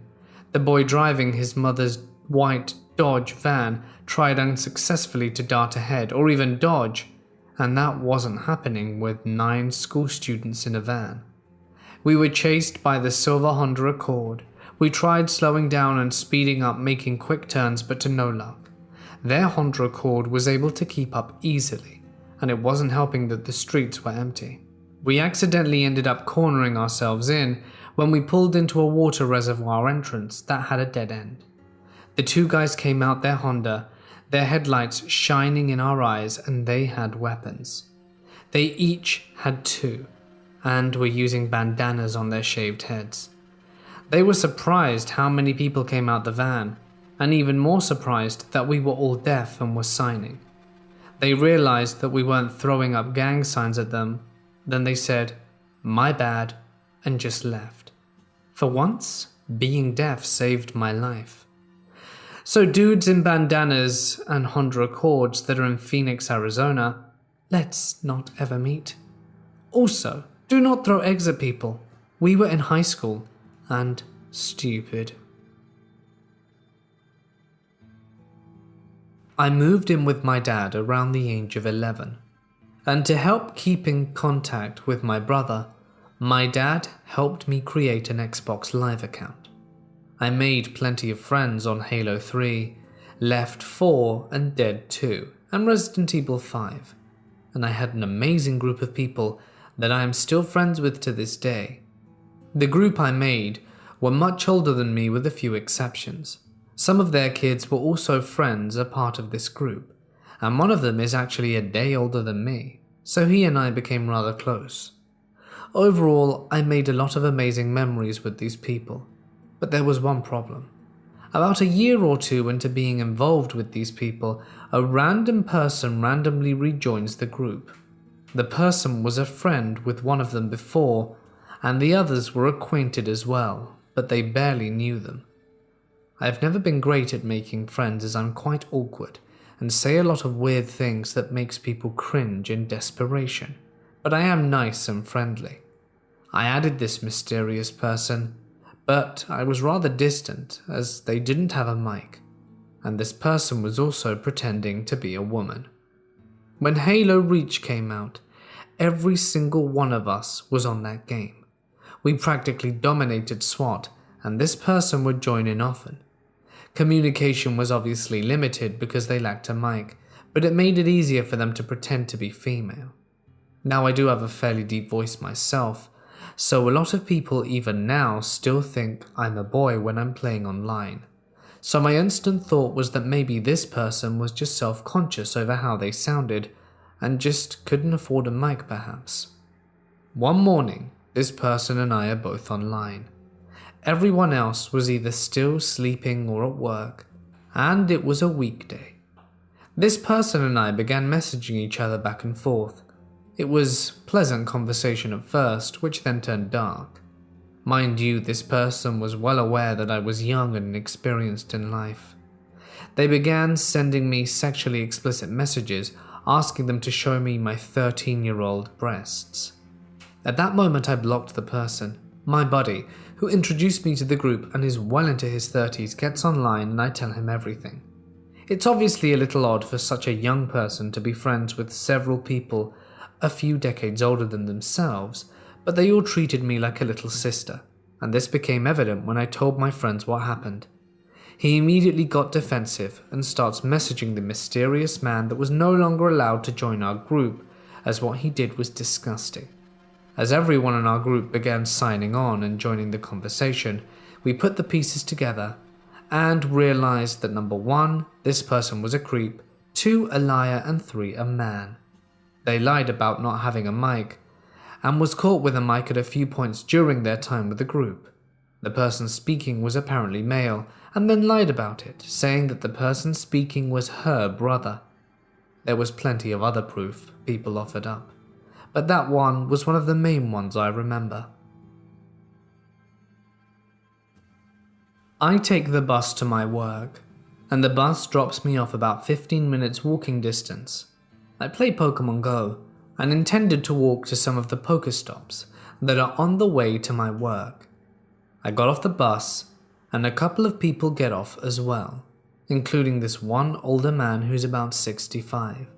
The boy driving his mother's white Dodge van tried unsuccessfully to dart ahead or even dodge, and that wasn't happening with 9 school students in a van. We were chased by the silver Honda Accord. We tried slowing down and speeding up, making quick turns, but to no luck. Their Honda Accord was able to keep up easily, and it wasn't helping that the streets were empty. We accidentally ended up cornering ourselves in when we pulled into a water reservoir entrance that had a dead end. The 2 guys came out their Honda, their headlights shining in our eyes, and they had weapons. They each had 2, and were using bandanas on their shaved heads. They were surprised how many people came out the van, and even more surprised that we were all deaf and were signing. They realized that we weren't throwing up gang signs at them. Then they said, "My bad," and just left. For once, being deaf saved my life. So dudes in bandanas and Honda Accords that are in Phoenix, Arizona, let's not ever meet. Also, do not throw eggs at people. We were in high school and stupid. I moved in with my dad around the age of 11, and to help keep in contact with my brother, my dad helped me create an Xbox Live account. I made plenty of friends on Halo 3, Left 4 and Dead 2, and Resident Evil 5, and I had an amazing group of people that I am still friends with to this day. The group I made were much older than me with a few exceptions. Some of their kids were also friends, a part of this group, and one of them is actually a day older than me, so he and I became rather close. Overall, I made a lot of amazing memories with these people, but there was one problem. About a year or 2 into being involved with these people, a random person randomly rejoins the group. The person was a friend with one of them before, and the others were acquainted as well, but they barely knew them. I've never been great at making friends as I'm quite awkward and say a lot of weird things that makes people cringe in desperation, but I am nice and friendly. I added this mysterious person, but I was rather distant as they didn't have a mic, and this person was also pretending to be a woman. When Halo Reach came out, every single one of us was on that game. We practically dominated SWAT, and this person would join in often. Communication was obviously limited because they lacked a mic, but it made it easier for them to pretend to be female. Now I do have a fairly deep voice myself, so a lot of people even now still think I'm a boy when I'm playing online. So my instant thought was that maybe this person was just self-conscious over how they sounded and just couldn't afford a mic perhaps. One morning, this person and I are both online. Everyone else was either still sleeping or at work, and it was a weekday. This person and I began messaging each other back and forth. It was pleasant conversation at first, which then turned dark. Mind you, this person was well aware that I was young and inexperienced in life. They began sending me sexually explicit messages, asking them to show me my 13-year-old breasts. At that moment I blocked the person. My buddy, who introduced me to the group and is well into his 30s, gets online and I tell him everything. It's obviously a little odd for such a young person to be friends with several people a few decades older than themselves, but they all treated me like a little sister, and this became evident when I told my friends what happened. He immediately got defensive and starts messaging the mysterious man that was no longer allowed to join our group, as what he did was disgusting. As everyone in our group began signing on and joining the conversation, we put the pieces together and realized that number 1, this person was a creep, 2, a liar, and 3, a man. They lied about not having a mic, and was caught with a mic at a few points during their time with the group. The person speaking was apparently male, and then lied about it, saying that the person speaking was her brother. There was plenty of other proof people offered up, but that one was one of the main ones I remember. I take the bus to my work, and the bus drops me off about 15 minutes walking distance. I play Pokemon Go, and intended to walk to some of the Pokestops that are on the way to my work. I got off the bus, and a couple of people get off as well, including this one older man who's about 65.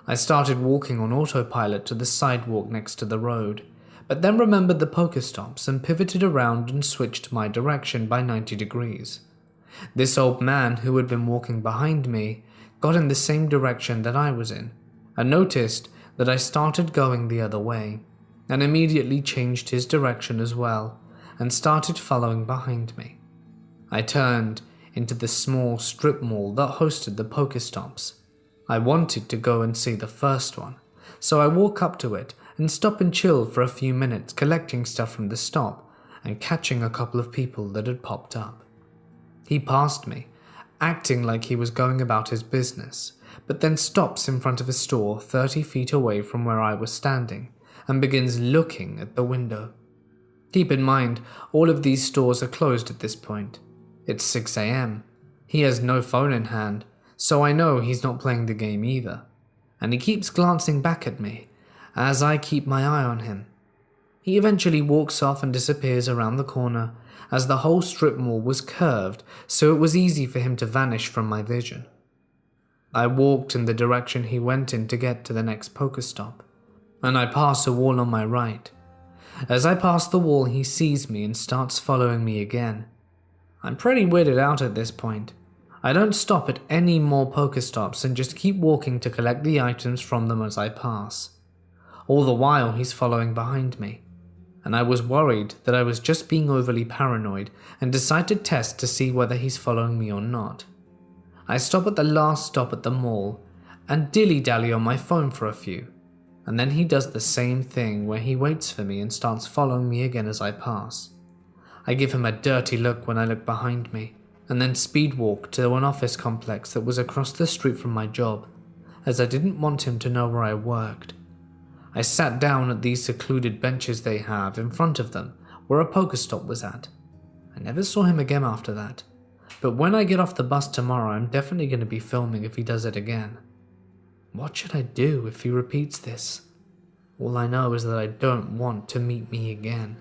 I started walking on autopilot to the sidewalk next to the road, but then remembered the Pokestops and pivoted around and switched my direction by 90 degrees. This old man who had been walking behind me got in the same direction that I was in, and noticed that I started going the other way, and immediately changed his direction as well, and started following behind me. I turned into the small strip mall that hosted the Pokestops. I wanted to go and see the first one, so I walk up to it and stop and chill for a few minutes, collecting stuff from the stop and catching a couple of people that had popped up. He passed me, acting like he was going about his business, but then stops in front of a store 30 feet away from where I was standing and begins looking at the window. Keep in mind, all of these stores are closed at this point. It's 6 a.m. He has no phone in hand, so I know he's not playing the game either, and he keeps glancing back at me as I keep my eye on him. He eventually walks off and disappears around the corner, as the whole strip mall was curved, so it was easy for him to vanish from my vision. I walked in the direction he went in to get to the next Pokestop, and I pass a wall on my right. As I pass the wall, he sees me and starts following me again. I'm pretty weirded out at this point. I don't stop at any more Pokestops and just keep walking to collect the items from them as I pass. All the while he's following behind me, and I was worried that I was just being overly paranoid and decide to test to see whether he's following me or not. I stop at the last stop at the mall and dilly-dally on my phone for a few, and then he does the same thing where he waits for me and starts following me again as I pass. I give him a dirty look when I look behind me, and then speed walk to an office complex that was across the street from my job, as I didn't want him to know where I worked. I sat down at these secluded benches they have in front of them where a Pokestop was at. I never saw him again after that, but when I get off the bus tomorrow, I'm definitely going to be filming if he does it again. What should I do if he repeats this? All I know is that I don't want to meet me again.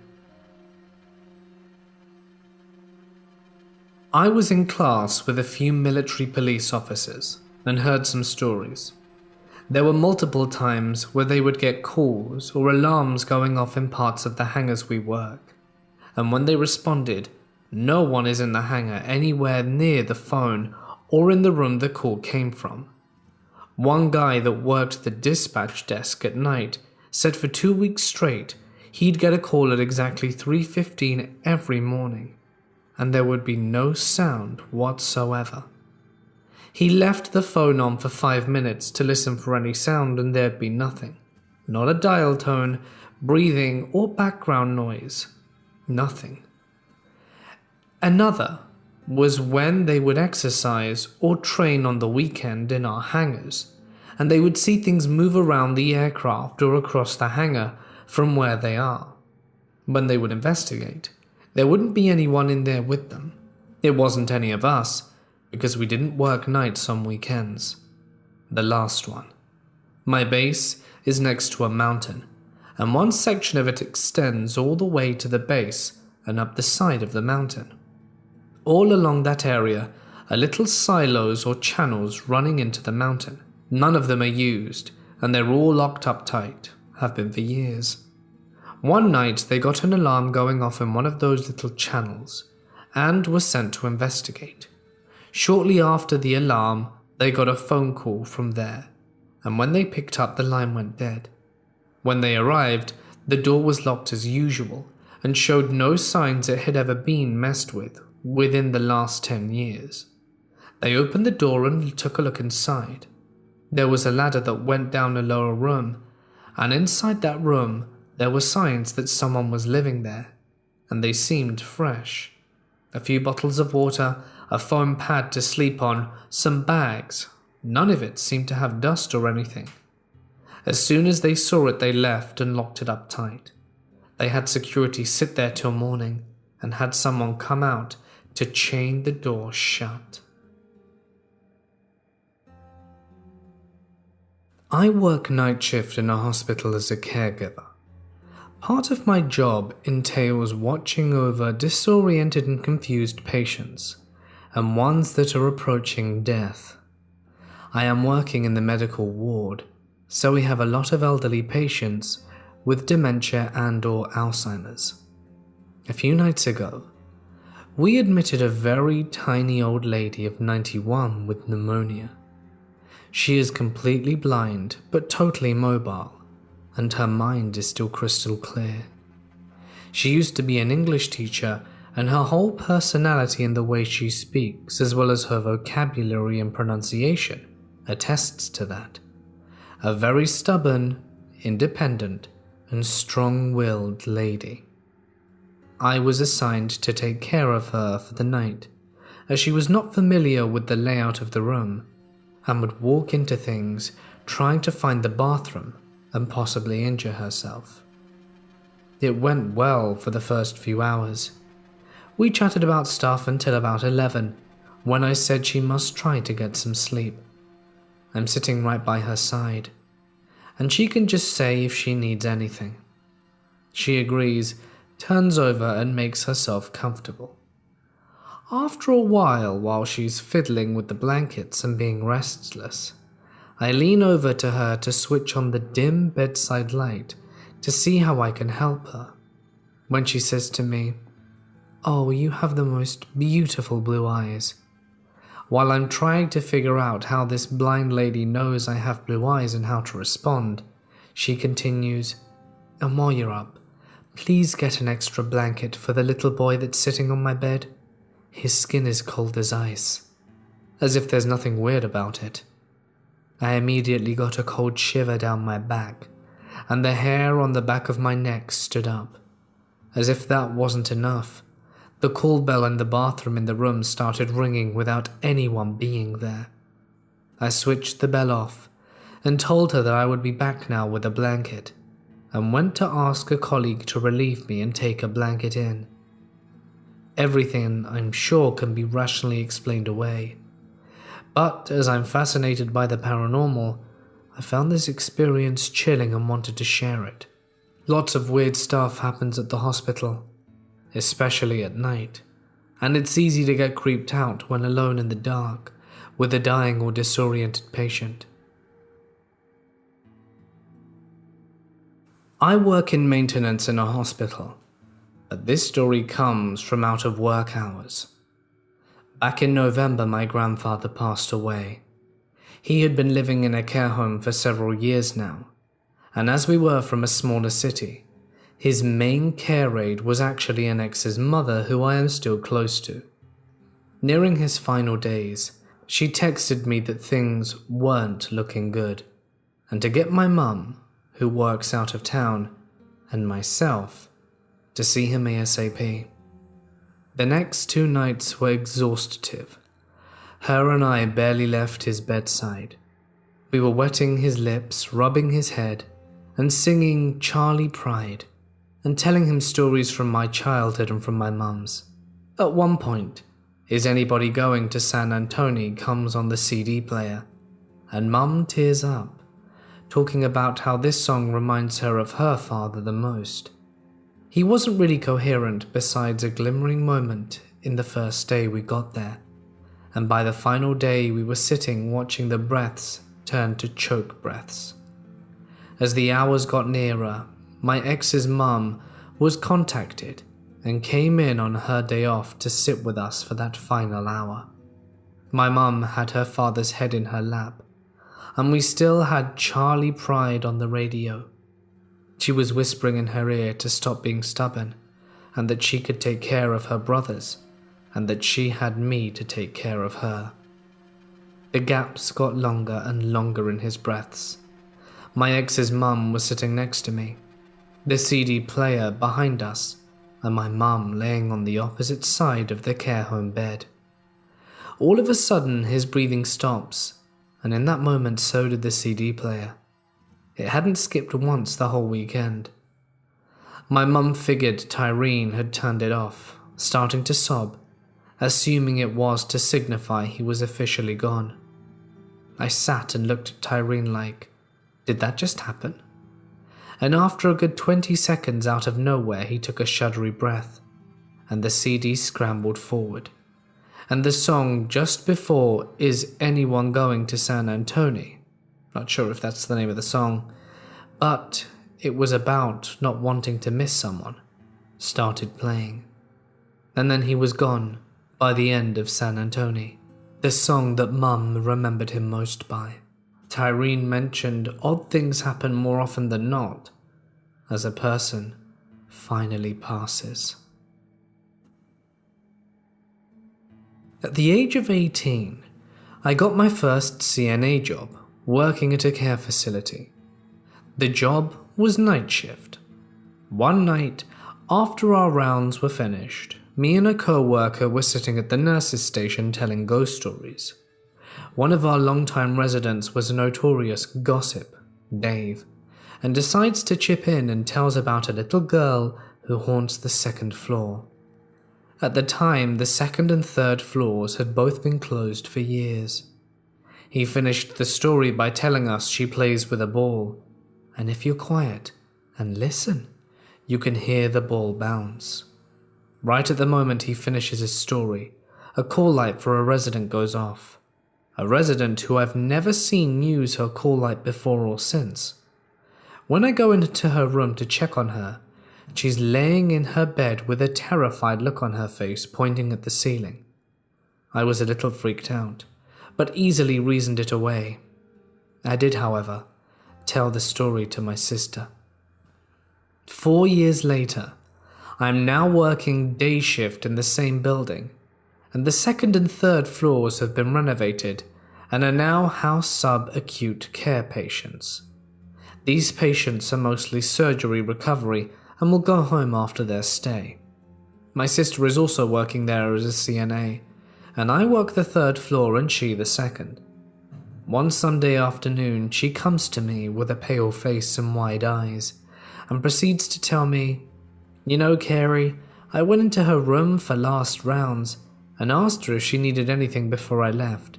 I was in class with a few military police officers and heard some stories. There were multiple times where they would get calls or alarms going off in parts of the hangars we work, and when they responded, no one is in the hangar anywhere near the phone or in the room the call came from. One guy that worked the dispatch desk at night said for 2 weeks straight he'd get a call at exactly 3:15 every morning, and there would be no sound whatsoever. He left the phone on for 5 minutes to listen for any sound, and there'd be nothing. Not a dial tone, breathing, or background noise. Nothing. Another was when they would exercise or train on the weekend in our hangars, and they would see things move around the aircraft or across the hangar from where they are. When they would investigate, there wouldn't be anyone in there with them. It wasn't any of us, because we didn't work nights on weekends. The last one My base is next to a mountain, and one section of it extends all the way to the base and up the side of the mountain. All along that area are little silos or channels running into the mountain. None of them are used, and they're all locked up tight, have been for years. One night they got an alarm going off in one of those little channels, and were sent to investigate. Shortly after the alarm, they got a phone call from there, and when they picked up, the line went dead. When they arrived, the door was locked as usual, and showed no signs it had ever been messed with within the last 10 years. They opened the door and took a look inside. There was a ladder that went down a lower room, and inside that room there were signs that someone was living there, and they seemed fresh. A few bottles of water, a foam pad to sleep on, some bags. None of it seemed to have dust or anything. As soon as they saw it, they left and locked it up tight. They had security sit there till morning and had someone come out to chain the door shut. I work night shift in a hospital as a caregiver. Part of my job entails watching over disoriented and confused patients, and ones that are approaching death. I am working in the medical ward, so we have a lot of elderly patients with dementia and/or Alzheimer's. A few nights ago, we admitted a very tiny old lady of 91 with pneumonia. She is completely blind but totally mobile, and her mind is still crystal clear. She used to be an English teacher, and her whole personality and the way she speaks, as well as her vocabulary and pronunciation, attests to that. A very stubborn, independent, and strong-willed lady. I was assigned to take care of her for the night, as she was not familiar with the layout of the room, and would walk into things trying to find the bathroom and possibly injure herself. It went well for the first few hours. We chatted about stuff until about 11, when I said she must try to get some sleep. I'm sitting right by her side, and she can just say if she needs anything. She agrees, turns over and makes herself comfortable. After a while she's fiddling with the blankets and being restless, I lean over to her to switch on the dim bedside light to see how I can help her. When she says to me, "Oh, you have the most beautiful blue eyes." While I'm trying to figure out how this blind lady knows I have blue eyes and how to respond, she continues, "And while you're up, please get an extra blanket for the little boy that's sitting on my bed. His skin is cold as ice." As if there's nothing weird about it. I immediately got a cold shiver down my back, and the hair on the back of my neck stood up. As if that wasn't enough, the call bell in the bathroom in the room started ringing without anyone being there. I switched the bell off and told her that I would be back now with a blanket, and went to ask a colleague to relieve me and take a blanket in. Everything, I'm sure, can be rationally explained away, but as I'm fascinated by the paranormal, I found this experience chilling and wanted to share it. Lots of weird stuff happens at the hospital, especially at night, and it's easy to get creeped out when alone in the dark with a dying or disoriented patient. I work in maintenance in a hospital, but this story comes from out of work hours. Back in November, my grandfather passed away. He had been living in a care home for several years now, and as we were from a smaller city, his main care aide was actually an ex's mother who I am still close to. Nearing his final days, she texted me that things weren't looking good, and to get my mum, who works out of town, and myself, to see him ASAP. The next 2 nights were exhaustive. Her and I barely left his bedside. We were wetting his lips, rubbing his head, and singing Charlie Pride, and telling him stories from my childhood and from my mum's. At one point, Is Anybody Going to San Antonio comes on the CD player, and Mum tears up, talking about how this song reminds her of her father the most. He wasn't really coherent besides a glimmering moment in the first day we got there, and by the final day we were sitting watching the breaths turn to choke breaths. As the hours got nearer, my ex's mum was contacted and came in on her day off to sit with us for that final hour. My mum had her father's head in her lap, and we still had Charlie Pride on the radio. She was whispering in her ear to stop being stubborn, and that she could take care of her brothers, and that she had me to take care of her. The gaps got longer and longer in his breaths. My ex's mum was sitting next to me, the CD player behind us, and my mum laying on the opposite side of the care home bed. All of a sudden his breathing stops, and in that moment so did the CD player. It hadn't skipped once the whole weekend. My mum figured Tyreen had turned it off, starting to sob, assuming it was to signify he was officially gone. I sat and looked at Tyreen like, did that just happen? And after a good 20 seconds out of nowhere he took a shuddery breath, and the CD scrambled forward. And the song just before Is Anyone Going to San Antonio? Not sure if that's the name of the song, but it was about not wanting to miss someone, started playing. And then he was gone by the end of San Antonio, the song that Mum remembered him most by. Tyreen mentioned odd things happen more often than not, as a person finally passes. At the age of 18, I got my first CNA job, working at a care facility. The job was night shift. One night, after our rounds were finished, me and a co-worker were sitting at the nurse's station telling ghost stories. One of our longtime residents was a notorious gossip, Dave, and decides to chip in and tells about a little girl who haunts the second floor. At the time, the second and third floors had both been closed for years. He finished the story by telling us she plays with a ball, and if you're quiet and listen, you can hear the ball bounce. Right at the moment he finishes his story, a call light for a resident goes off. A resident who I've never seen use her call light before or since. When I go into her room to check on her, she's laying in her bed with a terrified look on her face pointing at the ceiling. I was a little freaked out, but easily reasoned it away. I did, however, tell the story to my sister. 4 years later, I am now working day shift in the same building, and the second and third floors have been renovated and are now house sub-acute care patients. These patients are mostly surgery recovery and will go home after their stay. My sister is also working there as a CNA, and I work the third floor and she the second. One Sunday afternoon, she comes to me with a pale face and wide eyes, and proceeds to tell me, "You know, Carrie, I went into her room for last rounds and asked her if she needed anything before I left.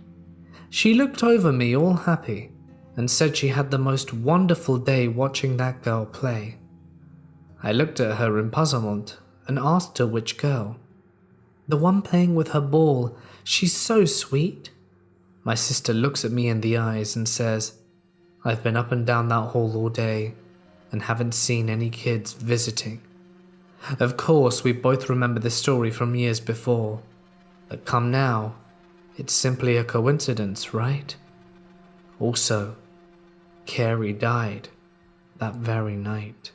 She looked over me all happy and said she had the most wonderful day watching that girl play." I looked at her in puzzlement and asked her which girl. "The one playing with her ball, she's so sweet." My sister looks at me in the eyes and says, "I've been up and down that hall all day and haven't seen any kids visiting." Of course, we both remember the story from years before, but come now, it's simply a coincidence, right? Also, Carrie died that very night.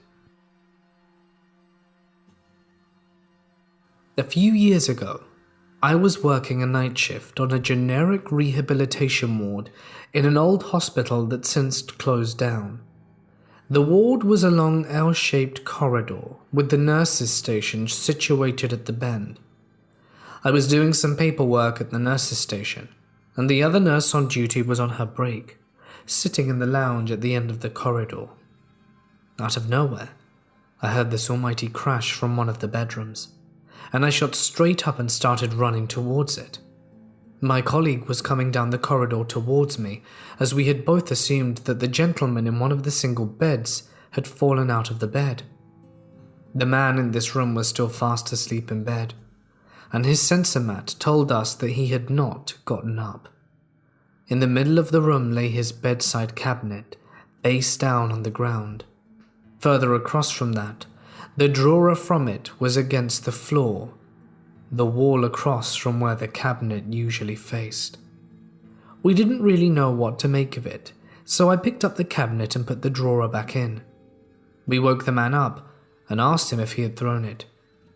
A few years ago, I was working a night shift on a generic rehabilitation ward in an old hospital that since closed down. The ward was a long L-shaped corridor with the nurses' station situated at the bend. I was doing some paperwork at the nurses' station, and the other nurse on duty was on her break, sitting in the lounge at the end of the corridor. Out of nowhere, I heard this almighty crash from one of the bedrooms, and I shot straight up and started running towards it. My colleague was coming down the corridor towards me, as we had both assumed that the gentleman in one of the single beds had fallen out of the bed. The man in this room was still fast asleep in bed, and his sensor mat told us that he had not gotten up. In the middle of the room lay his bedside cabinet, face down on the ground. Further across from that, the drawer from it was against the floor, the wall across from where the cabinet usually faced. We didn't really know what to make of it, so I picked up the cabinet and put the drawer back in. We woke the man up and asked him if he had thrown it,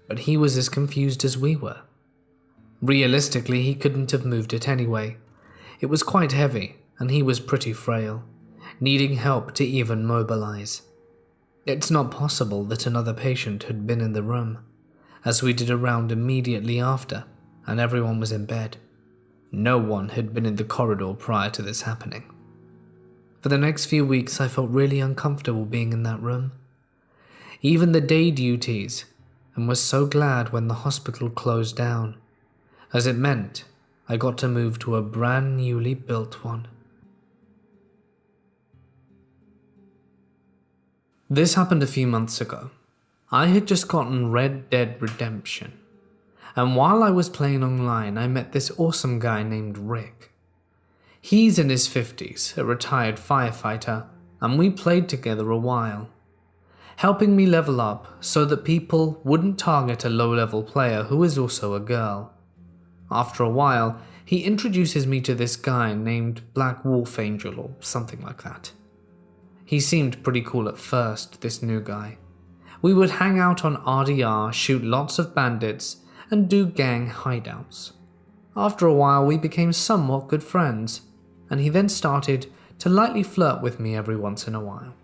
but he was as confused as we were. Realistically, he couldn't have moved it anyway. It was quite heavy, and he was pretty frail, needing help to even mobilize. It's not possible that another patient had been in the room, as we did a round immediately after, and everyone was in bed. No one had been in the corridor prior to this happening. For the next few weeks, I felt really uncomfortable being in that room, even the day duties, and was so glad when the hospital closed down, as it meant I got to move to a brand newly built one. This happened a few months ago. I had just gotten Red Dead Redemption, and while I was playing online, I met this awesome guy named Rick. He's in his 50s, a retired firefighter, and we played together a while, helping me level up so that people wouldn't target a low-level player who is also a girl. After a while, he introduces me to this guy named Black Wolf Angel or something like that. He seemed pretty cool at first, this new guy. We would hang out on RDR, shoot lots of bandits, and do gang hideouts. After a while, we became somewhat good friends, and he then started to lightly flirt with me every once in a while.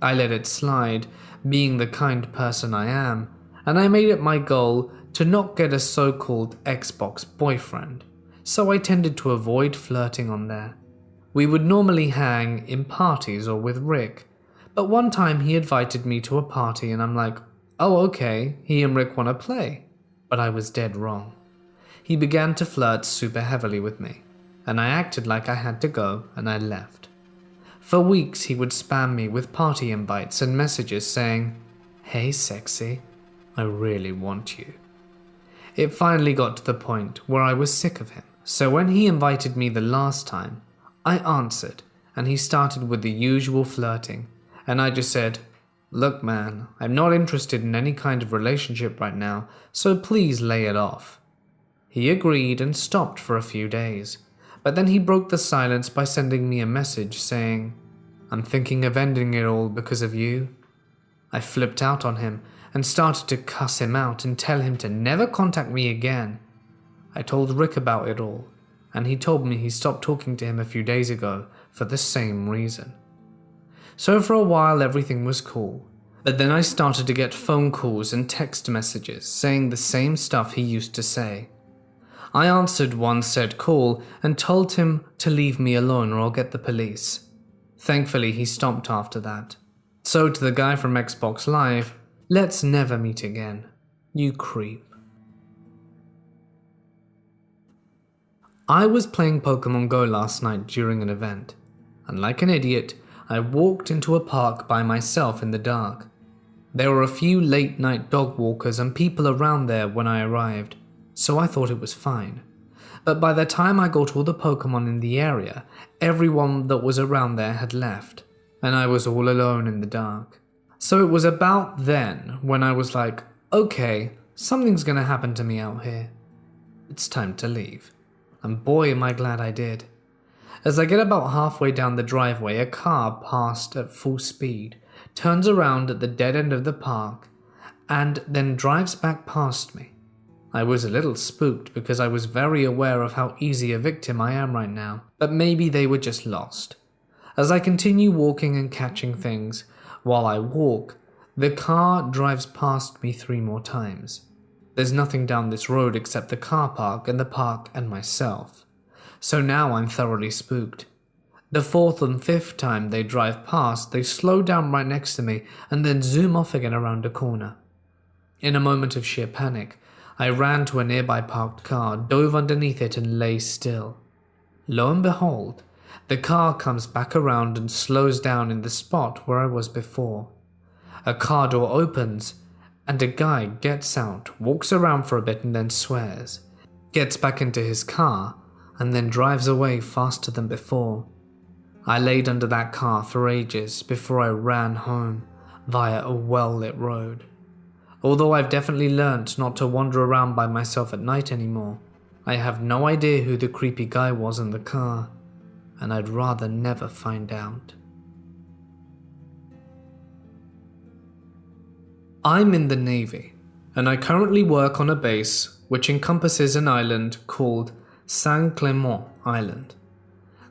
I let it slide, being the kind person I am, and I made it my goal to not get a so-called Xbox boyfriend, so I tended to avoid flirting on there. We would normally hang in parties or with Rick, but one time he invited me to a party and I'm like, oh okay, he and Rick want to play. But I was dead wrong. He began to flirt super heavily with me, and I acted like I had to go and I left. For weeks he would spam me with party invites and messages saying, hey sexy, I really want you. It finally got to the point where I was sick of him, so when he invited me the last time, I answered and he started with the usual flirting, and I just said, look man, I'm not interested in any kind of relationship right now, so please lay it off. He agreed and stopped for a few days, but then he broke the silence by sending me a message saying, I'm thinking of ending it all because of you. I flipped out on him and started to cuss him out and tell him to never contact me again. I told Rick about it all, and he told me he stopped talking to him a few days ago for the same reason. So for a while everything was cool, but then I started to get phone calls and text messages saying the same stuff he used to say. I answered one said call and told him to leave me alone or I'll get the police. Thankfully he stopped after that. So to the guy from Xbox Live, let's never meet again, you creep. I was playing Pokemon Go last night during an event, and like an idiot, I walked into a park by myself in the dark. There were a few late night dog walkers and people around there when I arrived, so I thought it was fine. But by the time I got all the Pokemon in the area, everyone that was around there had left, and I was all alone in the dark. So it was about then when I was like, okay, something's gonna happen to me out here. It's time to leave. And boy am I glad I did. As I get about halfway down the driveway, a car passed at full speed, turns around at the dead end of the park, and then drives back past me. I was a little spooked because I was very aware of how easy a victim I am right now, but maybe they were just lost. As I continue walking and catching things, while I walk, the car drives past me 3 more times. There's nothing down this road except the car park and myself. So now I'm thoroughly spooked. The 4th and 5th time they drive past, they slow down right next to me and then zoom off again around a corner. In a moment of sheer panic, I ran to a nearby parked car, dove underneath it and lay still. Lo and behold, the car comes back around and slows down in the spot where I was before. A car door opens, and a guy gets out, walks around for a bit and then swears, gets back into his car, and then drives away faster than before. I laid under that car for ages before I ran home via a well-lit road. Although I've definitely learnt not to wander around by myself at night anymore, I have no idea who the creepy guy was in the car, and I'd rather never find out. I'm in the Navy, and I currently work on a base which encompasses an island called Saint Clement Island.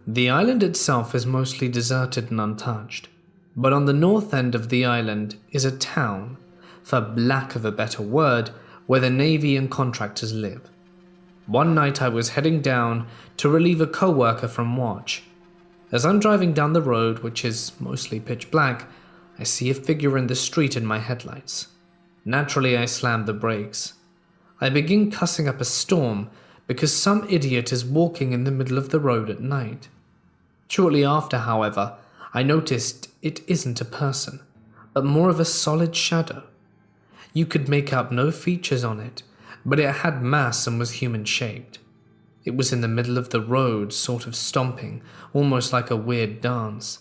The island itself is mostly deserted and untouched, but on the north end of the island is a town, for lack of a better word, where the Navy and contractors live. One night I was heading down to relieve a co-worker from watch. As I'm driving down the road, which is mostly pitch black, I see a figure in the street in my headlights. Naturally, I slam the brakes. I begin cussing up a storm because some idiot is walking in the middle of the road at night. Shortly after, however, I noticed it isn't a person, but more of a solid shadow. You could make out no features on it, but it had mass and was human-shaped. It was in the middle of the road, sort of stomping, almost like a weird dance.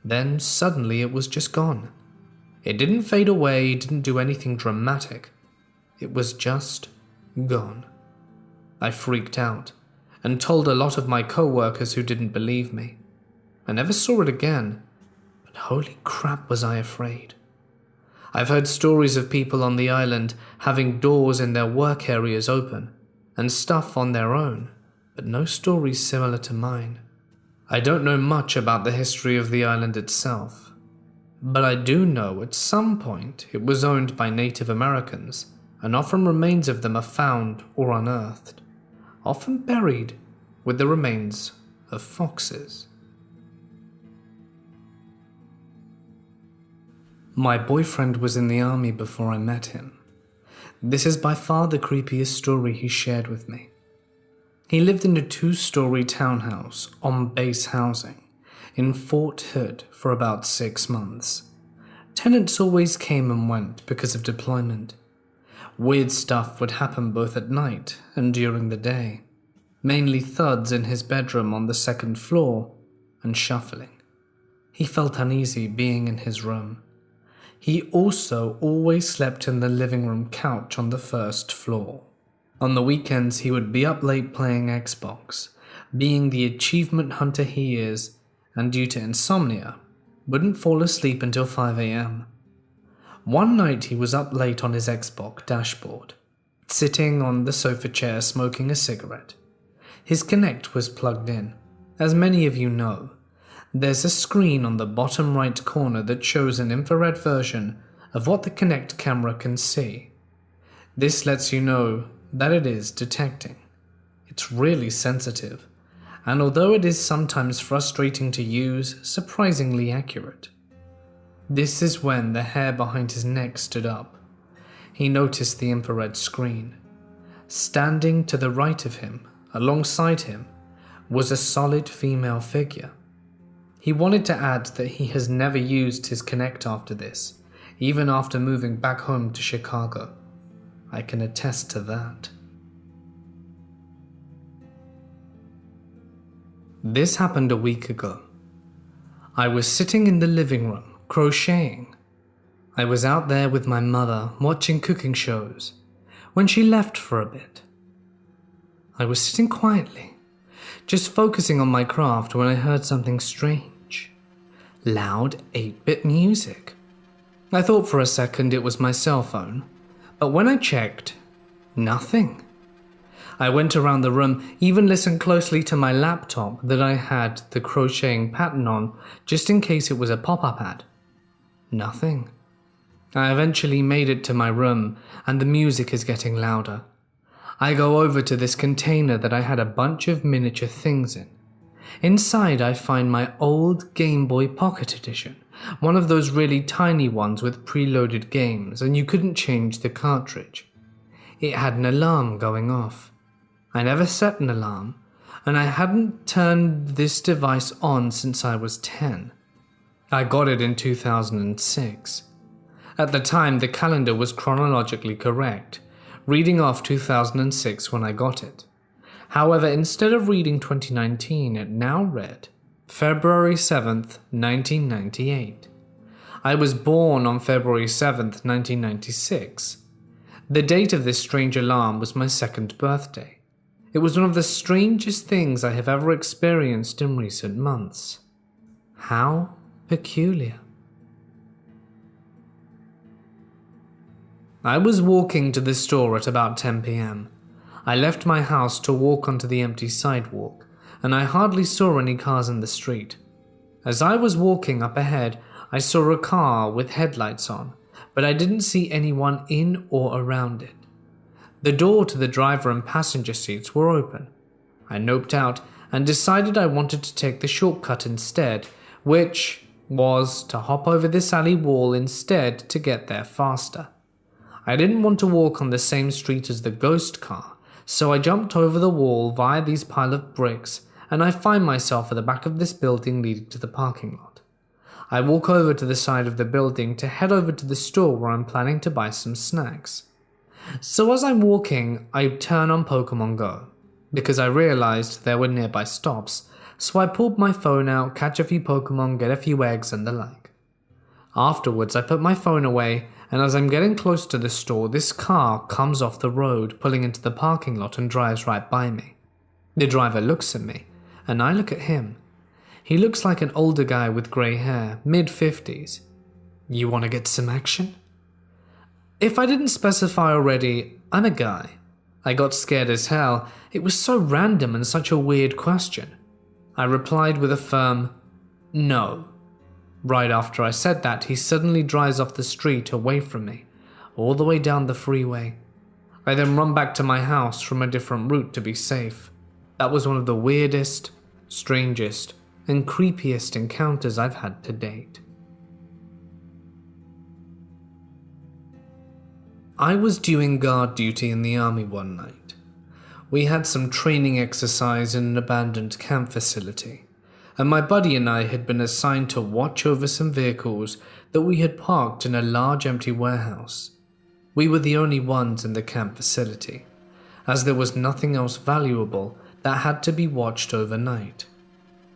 Then, suddenly, it was just gone. It didn't fade away, didn't do anything dramatic. It was just gone. I freaked out, and told a lot of my co-workers who didn't believe me. I never saw it again, but holy crap was I afraid. I've heard stories of people on the island having doors in their work areas open, and stuff on their own, but no stories similar to mine. I don't know much about the history of the island itself, but I do know at some point it was owned by Native Americans, and often remains of them are found or unearthed, often buried with the remains of foxes. My boyfriend was in the army before I met him. This is by far the creepiest story he shared with me. He lived in a 2-story townhouse on base housing in Fort Hood for about 6 months. Tenants always came and went because of deployment. Weird stuff would happen both at night and during the day, mainly thuds in his bedroom on the 2nd floor and shuffling. He felt uneasy being in his room. He also always slept in the living room couch on the 1st floor. On the weekends, he would be up late playing Xbox, being the achievement hunter he is, and due to insomnia, wouldn't fall asleep until 5 a.m. One night he was up late on his Xbox dashboard, sitting on the sofa chair smoking a cigarette. His Kinect was plugged in. As many of you know, there's a screen on the bottom right corner that shows an infrared version of what the Kinect camera can see. This lets you know that it is detecting. It's really sensitive, and although it is sometimes frustrating to use, surprisingly accurate. This is when the hair behind his neck stood up. He noticed the infrared screen. Standing to the right of him, alongside him, was a solid female figure. He wanted to add that he has never used his Kinect after this, even after moving back home to Chicago. I can attest to that. This happened a week ago. I was sitting in the living room, crocheting. I was out there with my mother watching cooking shows when she left for a bit. I was sitting quietly, just focusing on my craft when I heard something strange. Loud 8-bit music. I thought for a second it was my cell phone, but when I checked, nothing. I went around the room, even listened closely to my laptop that I had the crocheting pattern on, just in case it was a pop-up ad. Nothing. I eventually made it to my room, and the music is getting louder. I go over to this container that I had a bunch of miniature things in. Inside I find my old Game Boy Pocket Edition, one of those really tiny ones with preloaded games, and you couldn't change the cartridge. it had an alarm going off. I never set an alarm, and I hadn't turned this device on since I was 10. I got it in 2006. At the time, the calendar was chronologically correct, reading off 2006 when I got it. However, instead of reading 2019, it now read February 7th, 1998. I was born on February 7th, 1996. The date of this strange alarm was my 2nd birthday. It was one of the strangest things I have ever experienced in recent months. How peculiar. I was walking to the store at about 10 p.m. I left my house to walk onto the empty sidewalk, and I hardly saw any cars in the street. As I was walking up ahead, I saw a car with headlights on, but I didn't see anyone in or around it. The door to the driver and passenger seats were open. I noped out and decided I wanted to take the shortcut instead, which was to hop over this alley wall instead to get there faster. I didn't want to walk on the same street as the ghost car, so I jumped over the wall via these pile of bricks, and I find myself at the back of this building leading to the parking lot. I walk over to the side of the building to head over to the store where I'm planning to buy some snacks. So as I'm walking, I turn on Pokemon Go, because I realized there were nearby stops, so I pulled my phone out, catch a few Pokemon, get a few eggs and the like. Afterwards, I put my phone away, and as I'm getting close to the store, this car comes off the road, pulling into the parking lot and drives right by me. The driver looks at me, and I look at him. He looks like an older guy with grey hair, mid-50s. You want to get some action? If I didn't specify already, I'm a guy. I got scared as hell. It was so random and such a weird question. I replied with a firm, no. Right after I said that, he suddenly drives off the street away from me, all the way down the freeway. I then run back to my house from a different route to be safe. That was one of the weirdest, strangest, and creepiest encounters I've had to date. I was doing guard duty in the army one night. We had some training exercise in an abandoned camp facility, and my buddy and I had been assigned to watch over some vehicles that we had parked in a large empty warehouse. We were the only ones in the camp facility, as there was nothing else valuable that had to be watched overnight.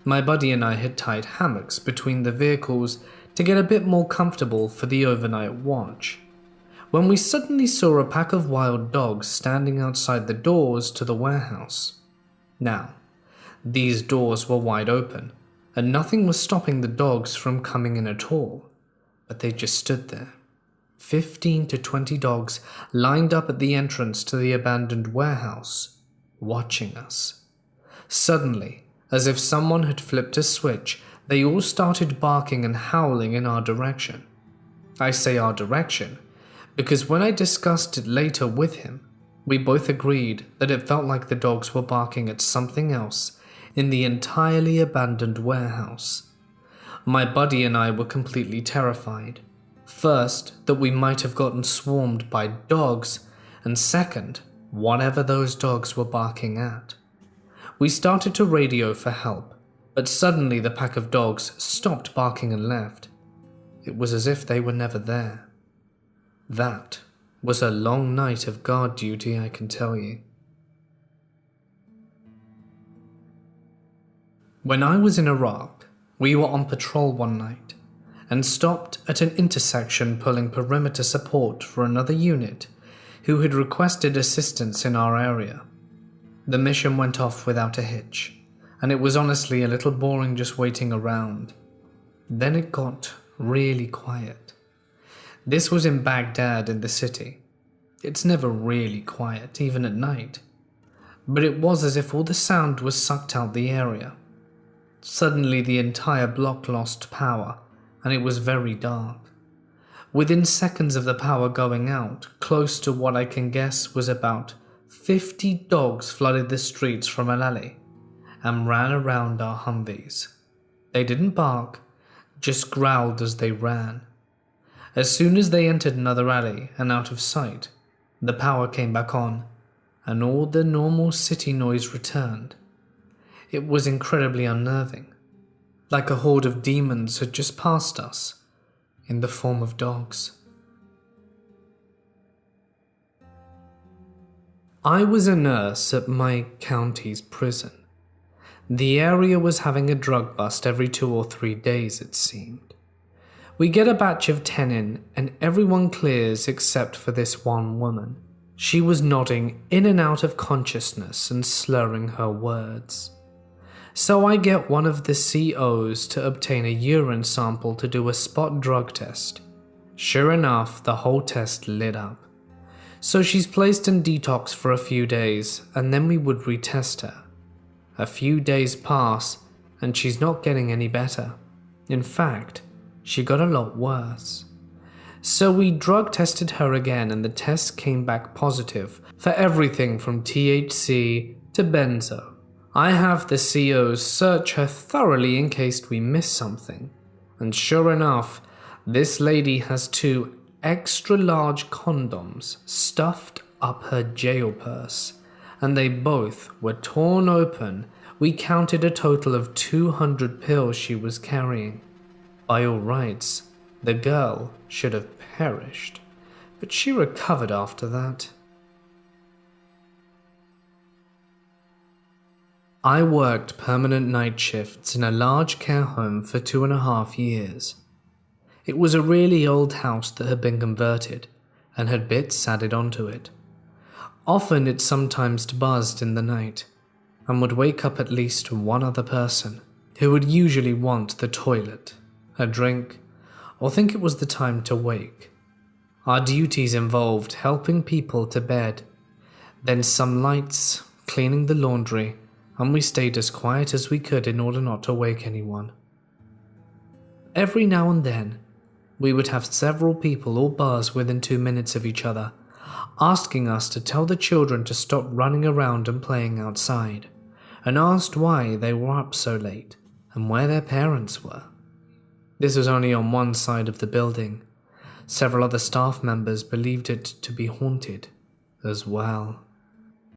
My buddy and I had tied hammocks between the vehicles to get a bit more comfortable for the overnight watch, when we suddenly saw a pack of wild dogs standing outside the doors to the warehouse. Now, these doors were wide open, and nothing was stopping the dogs from coming in at all, but they just stood there. 15 to 20 dogs lined up at the entrance to the abandoned warehouse, watching us. Suddenly, as if someone had flipped a switch, they all started barking and howling in our direction. I say our direction because when I discussed it later with him, we both agreed that it felt like the dogs were barking at something else in the entirely abandoned warehouse. My buddy and I were completely terrified. First, that we might have gotten swarmed by dogs, and second, whatever those dogs were barking at. We started to radio for help, but suddenly the pack of dogs stopped barking and left. It was as if they were never there. That was a long night of guard duty, I can tell you. When I was in Iraq, we were on patrol one night and stopped at an intersection pulling perimeter support for another unit who had requested assistance in our area. The mission went off without a hitch, and it was honestly a little boring just waiting around. Then it got really quiet. This was in Baghdad in the city. It's never really quiet, even at night. But it was as if all the sound was sucked out the area. Suddenly the entire block lost power, and it was very dark. Within seconds of the power going out, close to what I can guess was about 50 dogs flooded the streets from an alley and ran around our Humvees. They didn't bark, just growled as they ran. As soon as they entered another alley and out of sight, The power came back on, and all the normal city noise returned. It was incredibly unnerving, like a horde of demons had just passed us, in the form of dogs. I was a nurse at my county's prison. The area was having a drug bust every 2 or 3 days, it seemed. We get a batch of 10 in, and everyone clears except for this one woman. She was nodding in and out of consciousness and slurring her words. So I get one of the COs to obtain a urine sample to do a spot drug test. Sure enough, the whole test lit up. So she's placed in detox for a few days, and then we would retest her. A few days pass, and she's not getting any better. In fact, she got a lot worse. So we drug tested her again, and the test came back positive for everything from THC to benzo. I have the COs search her thoroughly in case we miss something. And sure enough, this lady has 2 extra large condoms stuffed up her jail purse, and they both were torn open. We counted a total of 200 pills she was carrying. By all rights, the girl should have perished, but she recovered after that. I worked permanent night shifts in a large care home for 2.5 years. It was a really old house that had been converted and had bits added onto it. Often it sometimes buzzed in the night and would wake up at least one other person who would usually want the toilet, a drink, or think it was the time to wake. Our duties involved helping people to bed, then some lights, cleaning the laundry, and we stayed as quiet as we could in order not to wake anyone. Every now and then, we would have several people or bars within 2 minutes of each other, asking us to tell the children to stop running around and playing outside, and asked why they were up so late and where their parents were. This was only on one side of the building. Several other staff members believed it to be haunted as well.